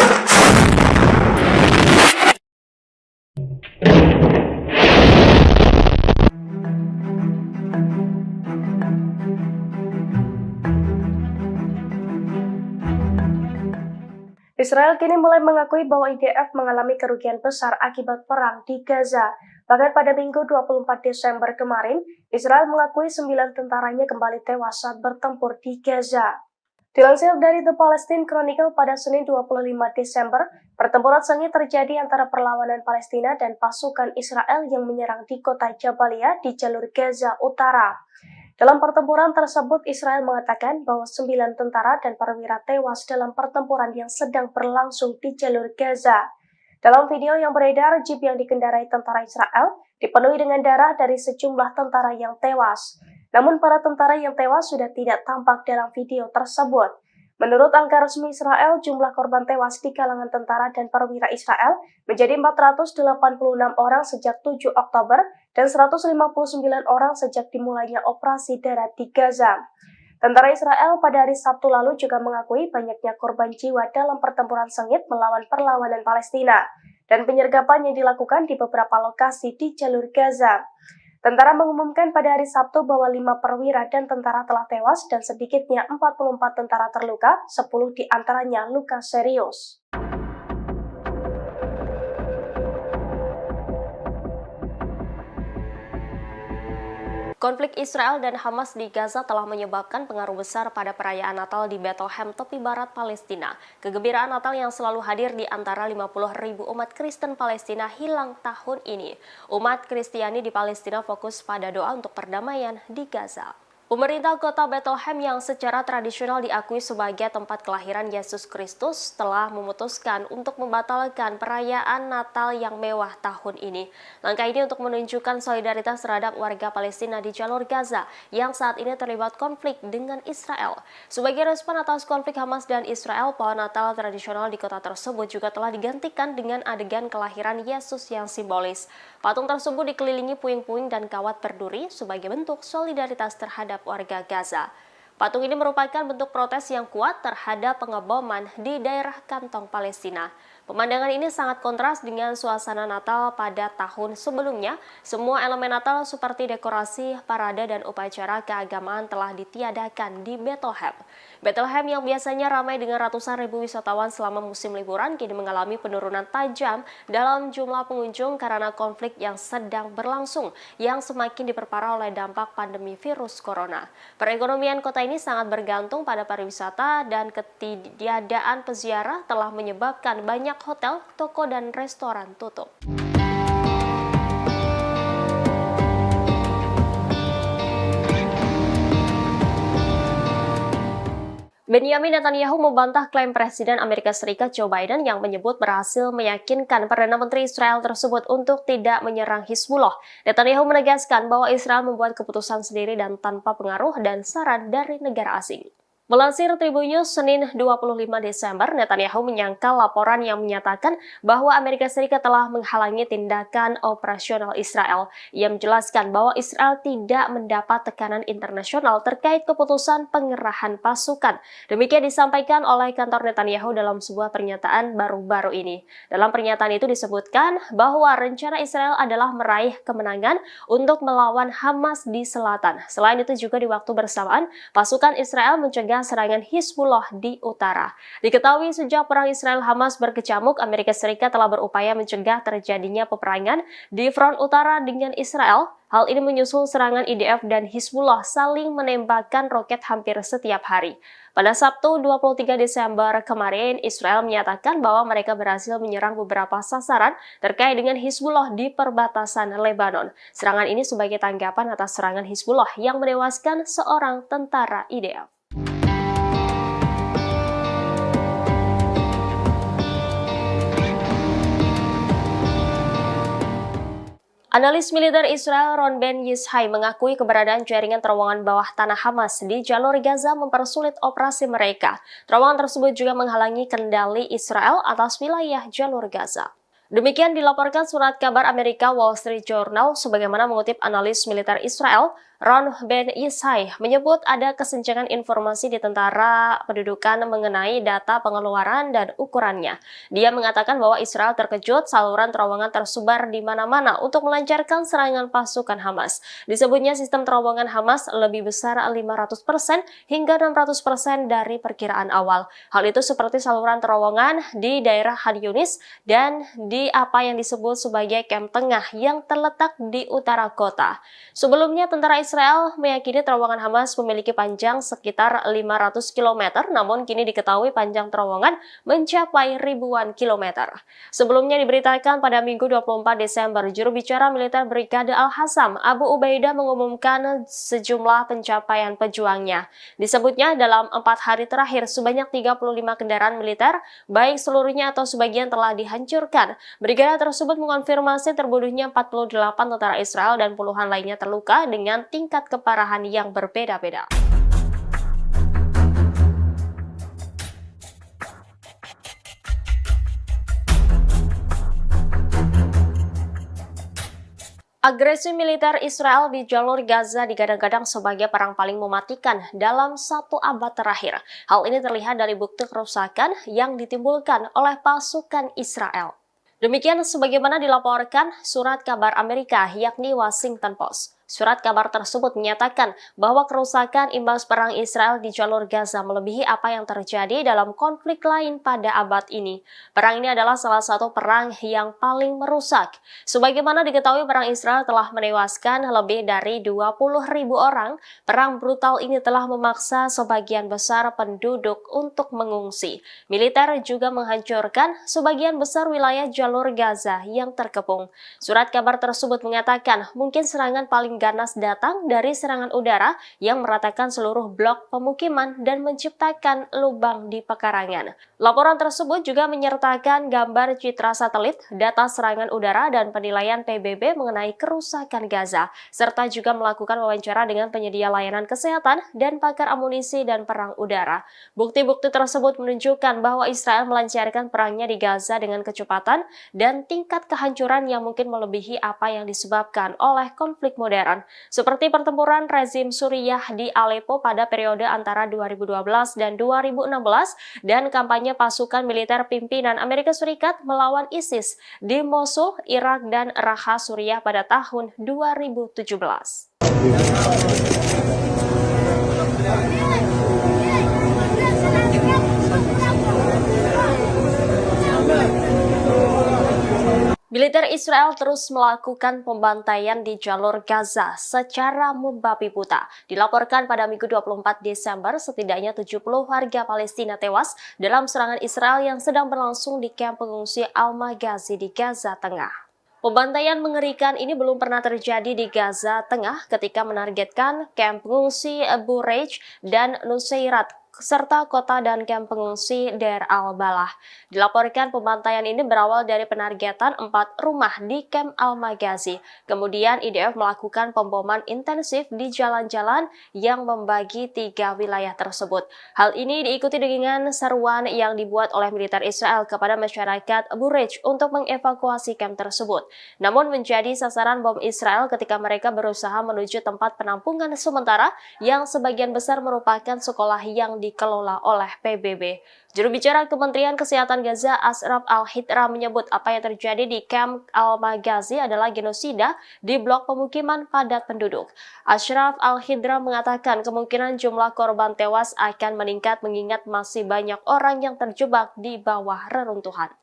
Israel kini mulai mengakui bahwa IDF mengalami kerugian besar akibat perang di Gaza. Bahkan pada Minggu 24 Desember kemarin, Israel mengakui 9 tentaranya kembali tewas saat bertempur di Gaza. Dilansir dari The Palestine Chronicle pada Senin 25 Desember, pertempuran sengit terjadi antara perlawanan Palestina dan pasukan Israel yang menyerang di kota Jabalia di jalur Gaza Utara. Dalam pertempuran tersebut, Israel mengatakan bahwa 9 tentara dan perwira tewas dalam pertempuran yang sedang berlangsung di jalur Gaza. Dalam video yang beredar, jeep yang dikendarai tentara Israel dipenuhi dengan darah dari sejumlah tentara yang tewas. Namun para tentara yang tewas sudah tidak tampak dalam video tersebut. Menurut angka resmi Israel, jumlah korban tewas di kalangan tentara dan perwira Israel menjadi 486 orang sejak 7 Oktober dan 159 orang sejak dimulainya operasi darat di Gaza. Tentara Israel pada hari Sabtu lalu juga mengakui banyaknya korban jiwa dalam pertempuran sengit melawan perlawanan Palestina dan penyergapan yang dilakukan di beberapa lokasi di jalur Gaza. Tentara mengumumkan pada hari Sabtu bahwa 5 perwira dan tentara telah tewas dan sedikitnya 44 tentara terluka, 10 diantaranya luka serius. Konflik Israel dan Hamas di Gaza telah menyebabkan pengaruh besar pada perayaan Natal di Bethlehem, tepi barat Palestina. Kegembiraan Natal yang selalu hadir di antara 50.000 umat Kristen Palestina hilang tahun ini. Umat Kristiani di Palestina fokus pada doa untuk perdamaian di Gaza. Pemerintah kota Bethlehem yang secara tradisional diakui sebagai tempat kelahiran Yesus Kristus telah memutuskan untuk membatalkan perayaan Natal yang mewah tahun ini. Langkah ini untuk menunjukkan solidaritas terhadap warga Palestina di jalur Gaza yang saat ini terlibat konflik dengan Israel. Sebagai respon atas konflik Hamas dan Israel, pohon Natal tradisional di kota tersebut juga telah digantikan dengan adegan kelahiran Yesus yang simbolis. Patung tersebut dikelilingi puing-puing dan kawat berduri sebagai bentuk solidaritas terhadap warga Gaza. Patung ini merupakan bentuk protes yang kuat terhadap pengeboman di daerah kantong Palestina. Pemandangan ini sangat kontras dengan suasana Natal pada tahun sebelumnya. Semua elemen Natal seperti dekorasi, parade, dan upacara keagamaan telah ditiadakan di Bethlehem. Bethlehem yang biasanya ramai dengan ratusan ribu wisatawan selama musim liburan kini mengalami penurunan tajam dalam jumlah pengunjung karena konflik yang sedang berlangsung yang semakin diperparah oleh dampak pandemi virus corona. Perekonomian kota ini sangat bergantung pada pariwisata dan ketiadaan peziarah telah menyebabkan banyak hotel, toko, dan restoran tutup. Benjamin Netanyahu membantah klaim Presiden Amerika Serikat Joe Biden yang menyebut berhasil meyakinkan Perdana Menteri Israel tersebut untuk tidak menyerang Hizbullah. Netanyahu menegaskan bahwa Israel membuat keputusan sendiri dan tanpa pengaruh dan saran dari negara asing. Melansir Tribun News Senin 25 Desember, Netanyahu menyangkal laporan yang menyatakan bahwa Amerika Serikat telah menghalangi tindakan operasional Israel. Ia menjelaskan bahwa Israel tidak mendapat tekanan internasional terkait keputusan pengerahan pasukan. Demikian disampaikan oleh kantor Netanyahu dalam sebuah pernyataan baru-baru ini. Dalam pernyataan itu disebutkan bahwa rencana Israel adalah meraih kemenangan untuk melawan Hamas di selatan. Selain itu juga di waktu bersamaan, pasukan Israel mencegah serangan Hizbullah di utara. Diketahui sejak perang Israel-Hamas berkecamuk, Amerika Serikat telah berupaya mencegah terjadinya peperangan di front utara dengan Israel. Hal ini menyusul serangan IDF dan Hizbullah saling menembakkan roket hampir setiap hari. Pada Sabtu 23 Desember kemarin, Israel menyatakan bahwa mereka berhasil menyerang beberapa sasaran terkait dengan Hizbullah di perbatasan Lebanon. Serangan ini sebagai tanggapan atas serangan Hizbullah yang menewaskan seorang tentara IDF. Analis militer Israel Ron Ben Yishai mengakui keberadaan jaringan terowongan bawah tanah Hamas di jalur Gaza mempersulit operasi mereka. Terowongan tersebut juga menghalangi kendali Israel atas wilayah jalur Gaza. Demikian dilaporkan surat kabar Amerika Wall Street Journal sebagaimana mengutip analis militer Israel Ron Ben Yishai menyebut ada kesenjangan informasi di tentara pendudukan mengenai data pengeluaran dan ukurannya. Dia mengatakan bahwa Israel terkejut saluran terowongan tersebar di mana-mana untuk melancarkan serangan pasukan Hamas. Disebutnya sistem terowongan Hamas lebih besar 500% hingga 600% dari perkiraan awal. Hal itu seperti saluran terowongan di daerah Khan Yunis dan di apa yang disebut sebagai kamp tengah yang terletak di utara kota. Sebelumnya tentara Israel meyakini terowongan Hamas memiliki panjang sekitar 500 km, namun kini diketahui panjang terowongan mencapai ribuan kilometer. Sebelumnya diberitakan pada Minggu 24 Desember, juru bicara militer Brigade Al-Hassam, Abu Ubaidah mengumumkan sejumlah pencapaian pejuangnya. Disebutnya dalam 4 hari terakhir, sebanyak 35 kendaraan militer, baik seluruhnya atau sebagian telah dihancurkan. Brigade tersebut mengonfirmasi terbunuhnya 48 tentara Israel dan puluhan lainnya terluka dengan tingkat keparahan yang berbeda-beda. Agresi militer Israel di jalur Gaza digadang-gadang sebagai perang paling mematikan dalam 1 abad terakhir. Hal ini terlihat dari bukti kerusakan yang ditimbulkan oleh pasukan Israel. Demikian sebagaimana dilaporkan surat kabar Amerika yakni Washington Post. Surat kabar tersebut menyatakan bahwa kerusakan imbas perang Israel di jalur Gaza melebihi apa yang terjadi dalam konflik lain pada abad ini. Perang ini adalah salah satu perang yang paling merusak. Sebagaimana diketahui, perang Israel telah menewaskan lebih dari 20.000 orang. Perang brutal ini telah memaksa sebagian besar penduduk untuk mengungsi. Militer juga menghancurkan sebagian besar wilayah jalur Gaza yang terkepung. Surat kabar tersebut mengatakan mungkin serangan paling ganas datang dari serangan udara yang meratakan seluruh blok pemukiman dan menciptakan lubang di pekarangan. Laporan tersebut juga menyertakan gambar citra satelit, data serangan udara, dan penilaian PBB mengenai kerusakan Gaza, serta juga melakukan wawancara dengan penyedia layanan kesehatan dan pakar amunisi dan perang udara. Bukti-bukti tersebut menunjukkan bahwa Israel melancarkan perangnya di Gaza dengan kecepatan dan tingkat kehancuran yang mungkin melebihi apa yang disebabkan oleh konflik modern, seperti pertempuran rezim Suriah di Aleppo pada periode antara 2012 dan 2016 dan kampanye pasukan militer pimpinan Amerika Serikat melawan ISIS di Mosul, Irak, dan Raqqa, Suriah pada tahun 2017. Militer Israel terus melakukan pembantaian di jalur Gaza secara membabi buta. Dilaporkan pada Minggu 24 Desember, setidaknya 70 warga Palestina tewas dalam serangan Israel yang sedang berlangsung di kamp pengungsi Al-Maghazi di Gaza Tengah. Pembantaian mengerikan ini belum pernah terjadi di Gaza Tengah ketika menargetkan kamp pengungsi Bureij dan Nuseirat serta kota dan kamp pengungsi Deir al-Balah. Dilaporkan pembantaian ini berawal dari penargetan 4 rumah di kamp Al-Maghazi. Kemudian IDF melakukan pemboman intensif di jalan-jalan yang membagi 3 wilayah tersebut. Hal ini diikuti dengan seruan yang dibuat oleh militer Israel kepada masyarakat Bureij untuk mengevakuasi kamp tersebut. Namun menjadi sasaran bom Israel ketika mereka berusaha menuju tempat penampungan sementara yang sebagian besar merupakan sekolah yang dikelola oleh PBB. Juru bicara Kementerian Kesehatan Gaza, Ashraf Al-Hidra, menyebut apa yang terjadi di kamp Al-Maghazi adalah genosida di blok pemukiman padat penduduk. Ashraf Al-Hidra mengatakan kemungkinan jumlah korban tewas akan meningkat mengingat masih banyak orang yang terjebak di bawah reruntuhan.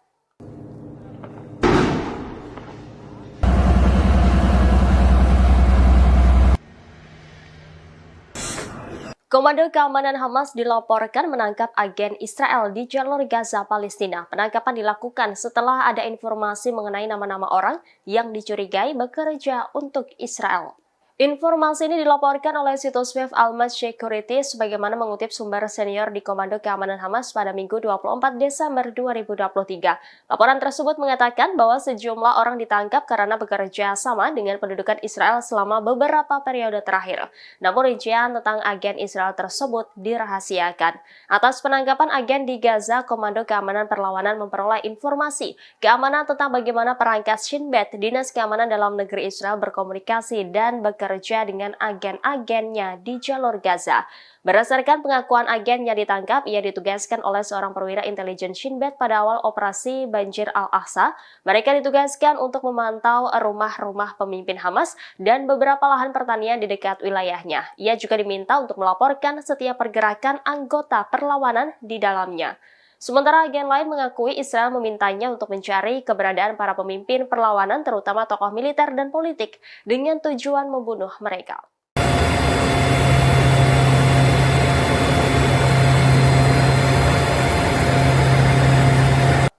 Komando Keamanan Hamas dilaporkan menangkap agen Israel di jalur Gaza, Palestina. Penangkapan dilakukan setelah ada informasi mengenai nama-nama orang yang dicurigai bekerja untuk Israel. Informasi ini dilaporkan oleh situs web Al-Mas Security sebagaimana mengutip sumber senior di Komando Keamanan Hamas pada Minggu 24 Desember 2023. Laporan tersebut mengatakan bahwa sejumlah orang ditangkap karena bekerja sama dengan pendudukan Israel selama beberapa periode terakhir. Namun rincian tentang agen Israel tersebut dirahasiakan. Atas penangkapan agen di Gaza, Komando Keamanan Perlawanan memperoleh informasi keamanan tentang bagaimana perangkat Shin Bet, Dinas Keamanan Dalam Negeri Israel berkomunikasi dan bekerja dengan agen-agennya di jalur Gaza. Berdasarkan pengakuan agen yang ditangkap, ia ditugaskan oleh seorang perwira intelijen Shin Bet pada awal operasi Banjir Al-Aqsa. Mereka ditugaskan untuk memantau rumah-rumah pemimpin Hamas dan beberapa lahan pertanian di dekat wilayahnya. Ia juga diminta untuk melaporkan setiap pergerakan anggota perlawanan di dalamnya. Sementara agen lain mengakui Israel memintanya untuk mencari keberadaan para pemimpin perlawanan terutama tokoh militer dan politik dengan tujuan membunuh mereka.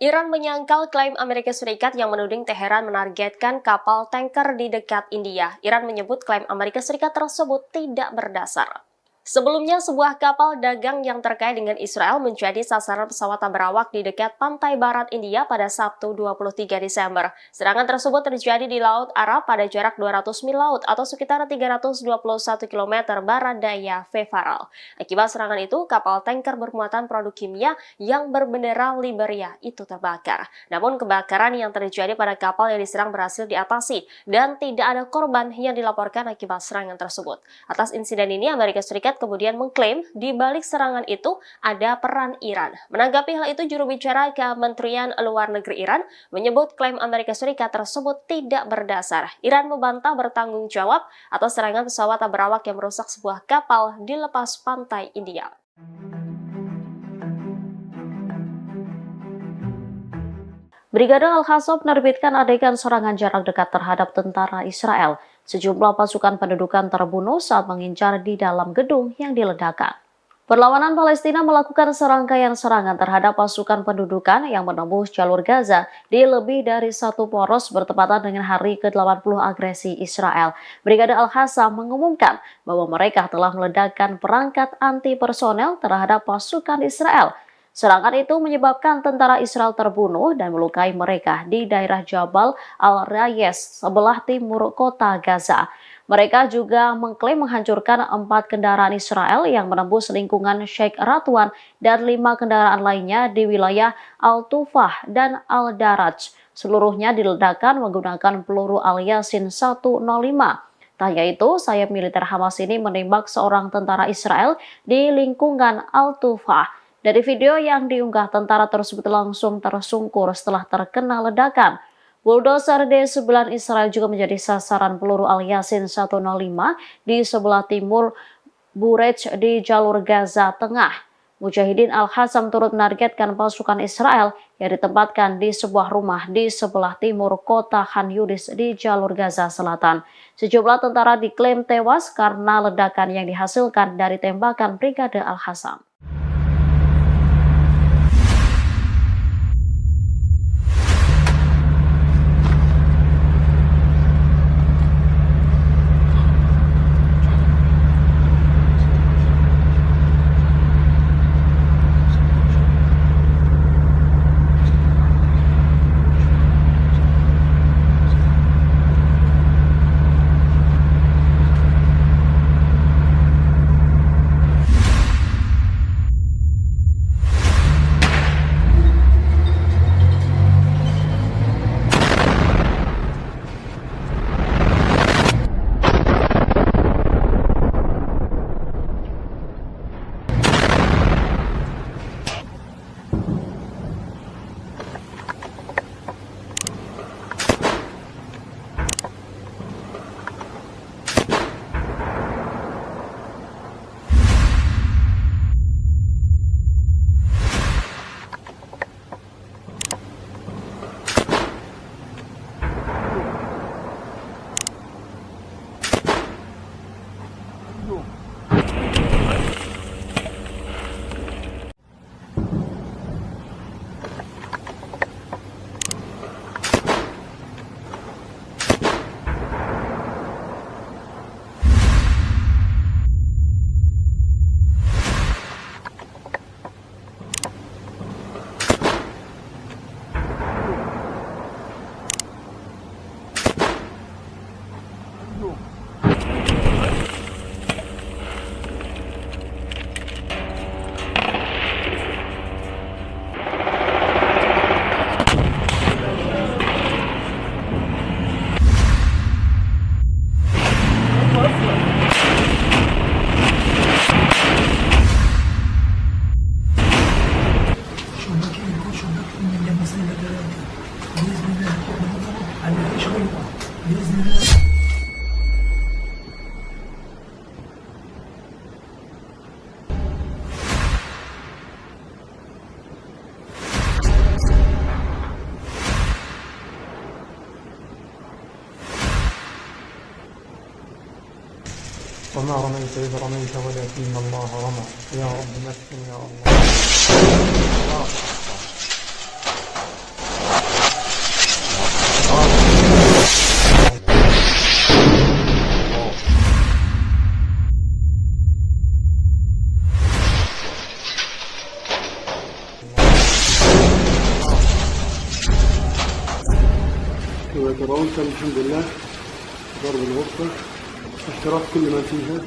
Iran menyangkal klaim Amerika Serikat yang menuding Teheran menargetkan kapal tanker di dekat India. Iran menyebut klaim Amerika Serikat tersebut tidak berdasar. Sebelumnya, sebuah kapal dagang yang terkait dengan Israel menjadi sasaran pesawat tak berawak di dekat pantai barat India pada Sabtu 23 Desember. Serangan tersebut terjadi di Laut Arab pada jarak 200 mil laut atau sekitar 321 km barat daya Fefaral. Akibat serangan itu, kapal tanker bermuatan produk kimia yang berbendera Liberia itu terbakar. Namun kebakaran yang terjadi pada kapal yang diserang berhasil diatasi dan tidak ada korban yang dilaporkan akibat serangan tersebut. Atas insiden ini, Amerika Serikat kemudian mengklaim di balik serangan itu ada peran Iran. Menanggapi hal itu, juru bicara Kementerian Luar Negeri Iran menyebut klaim Amerika Serikat tersebut tidak berdasar. Iran membantah bertanggung jawab atas serangan pesawat tak berawak yang merusak sebuah kapal di lepas pantai India. Brigade Al-Qassam menerbitkan adegan serangan jarak dekat terhadap tentara Israel. Sejumlah pasukan pendudukan terbunuh saat mengincar di dalam gedung yang diledakkan. Perlawanan Palestina melakukan serangkaian serangan terhadap pasukan pendudukan yang menembus jalur Gaza di lebih dari satu poros bertepatan dengan hari ke-80 agresi Israel. Brigade Al-Qassam mengumumkan bahwa mereka telah meledakkan perangkat anti-personel terhadap pasukan Israel. Serangan itu menyebabkan tentara Israel terbunuh dan melukai mereka di daerah Jabal Al-Rayes sebelah timur kota Gaza. Mereka juga mengklaim menghancurkan 4 kendaraan Israel yang menembus lingkungan Sheikh Radwan dan 5 kendaraan lainnya di wilayah Al-Tufah dan Al-Daraj. Seluruhnya diledakkan menggunakan peluru Al-Yasin 105. Tak hanya itu, sayap militer Hamas ini menembak seorang tentara Israel di lingkungan Al-Tufah. Dari video yang diunggah, tentara tersebut langsung tersungkur setelah terkena ledakan. Bulldozer D9 Israel juga menjadi sasaran peluru Al-Yasin 105 di sebelah timur Burej di jalur Gaza Tengah. Mujahidin Al-Qassam turut menargetkan pasukan Israel yang ditempatkan di sebuah rumah di sebelah timur kota Khan Yunis di jalur Gaza Selatan. Sejumlah tentara diklaim tewas karena ledakan yang dihasilkan dari tembakan Brigade Al-Qassam. وما رميت إذ رميت ولكن الله رمى يا رب مكن يا الله. كما ترون كان الحمد لله ضرب الغرفة احتراق كل ما فيها.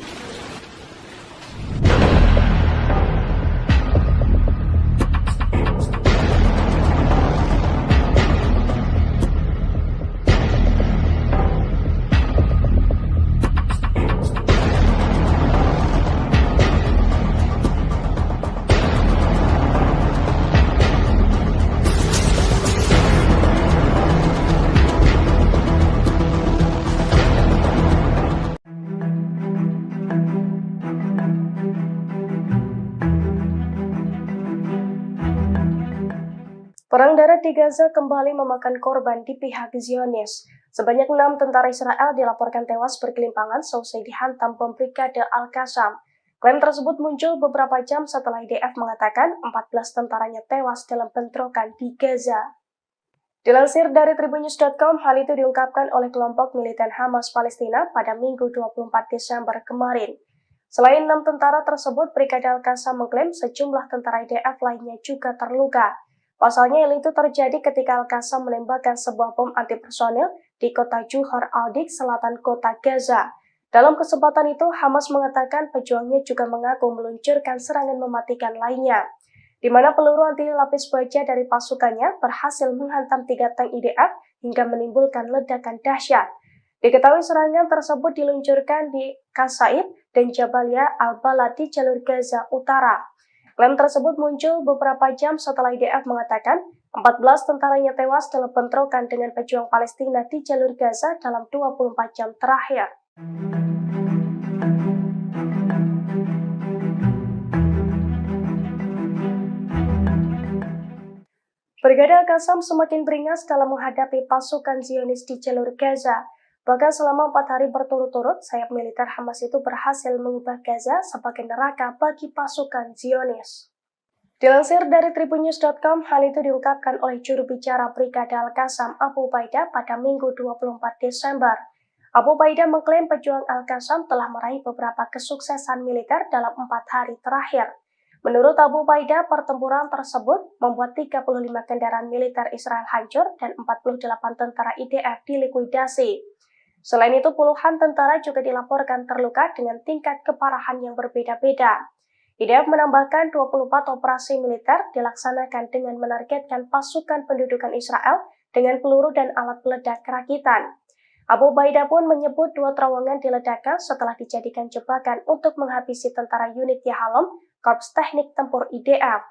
Perang darat di Gaza kembali memakan korban di pihak Zionis. Sebanyak 6 tentara Israel dilaporkan tewas bergelimpangan seusai dihantam bom Brigade Al-Qassam. Klaim tersebut muncul beberapa jam setelah IDF mengatakan 14 tentaranya tewas dalam bentrokan di Gaza. Dilansir dari Tribunnews.com, hal itu diungkapkan oleh kelompok militan Hamas Palestina pada Minggu 24 Desember kemarin. Selain 6 tentara tersebut, Brigade Al-Qassam mengklaim sejumlah tentara IDF lainnya juga terluka. Pasalnya, hal itu terjadi ketika Al-Qassam menembakkan sebuah bom anti-personil di kota Juhar al-Dik, selatan kota Gaza. Dalam kesempatan itu, Hamas mengatakan pejuangnya juga mengaku meluncurkan serangan mematikan lainnya, di mana peluru anti lapis baja dari pasukannya berhasil menghantam 3 tank IDF hingga menimbulkan ledakan dahsyat. Diketahui serangan tersebut diluncurkan di Qasaid dan Jabalia al-Balad di jalur Gaza Utara. Klaim tersebut muncul beberapa jam setelah IDF mengatakan 14 tentaranya tewas dalam bentrokan dengan pejuang Palestina di jalur Gaza dalam 24 jam terakhir. Brigade Al-Qassam semakin beringas dalam menghadapi pasukan Zionis di jalur Gaza. Bahkan selama 4 hari berturut-turut, sayap militer Hamas itu berhasil mengubah Gaza sebagai neraka bagi pasukan Zionis. Dilansir dari Tribunnews.com, hal itu diungkapkan oleh juru bicara Brigade Al-Qassam Abu Ubaidah pada Minggu 24 Desember. Abu Ubaidah mengklaim pejuang Al-Qassam telah meraih beberapa kesuksesan militer dalam 4 hari terakhir. Menurut Abu Ubaidah, pertempuran tersebut membuat 35 kendaraan militer Israel hancur dan 48 tentara IDF dilikuidasi. Selain itu, puluhan tentara juga dilaporkan terluka dengan tingkat keparahan yang berbeda-beda. IDF menambahkan 24 operasi militer dilaksanakan dengan menargetkan pasukan pendudukan Israel dengan peluru dan alat peledak rakitan. Abu Ubaidah pun menyebut 2 terowongan diledakkan setelah dijadikan jebakan untuk menghabisi tentara unit Yahalom, Korps Teknik Tempur IDF.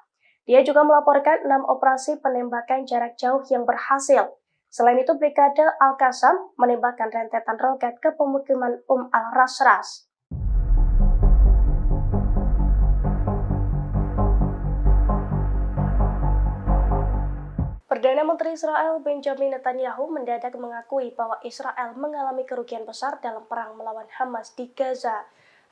Dia juga melaporkan 6 operasi penembakan jarak jauh yang berhasil. Selain itu, Brigade Al-Qassam menembakkan rentetan roket ke pemukiman al-Rasras. Perdana Menteri Israel Benjamin Netanyahu mendadak mengakui bahwa Israel mengalami kerugian besar dalam perang melawan Hamas di Gaza.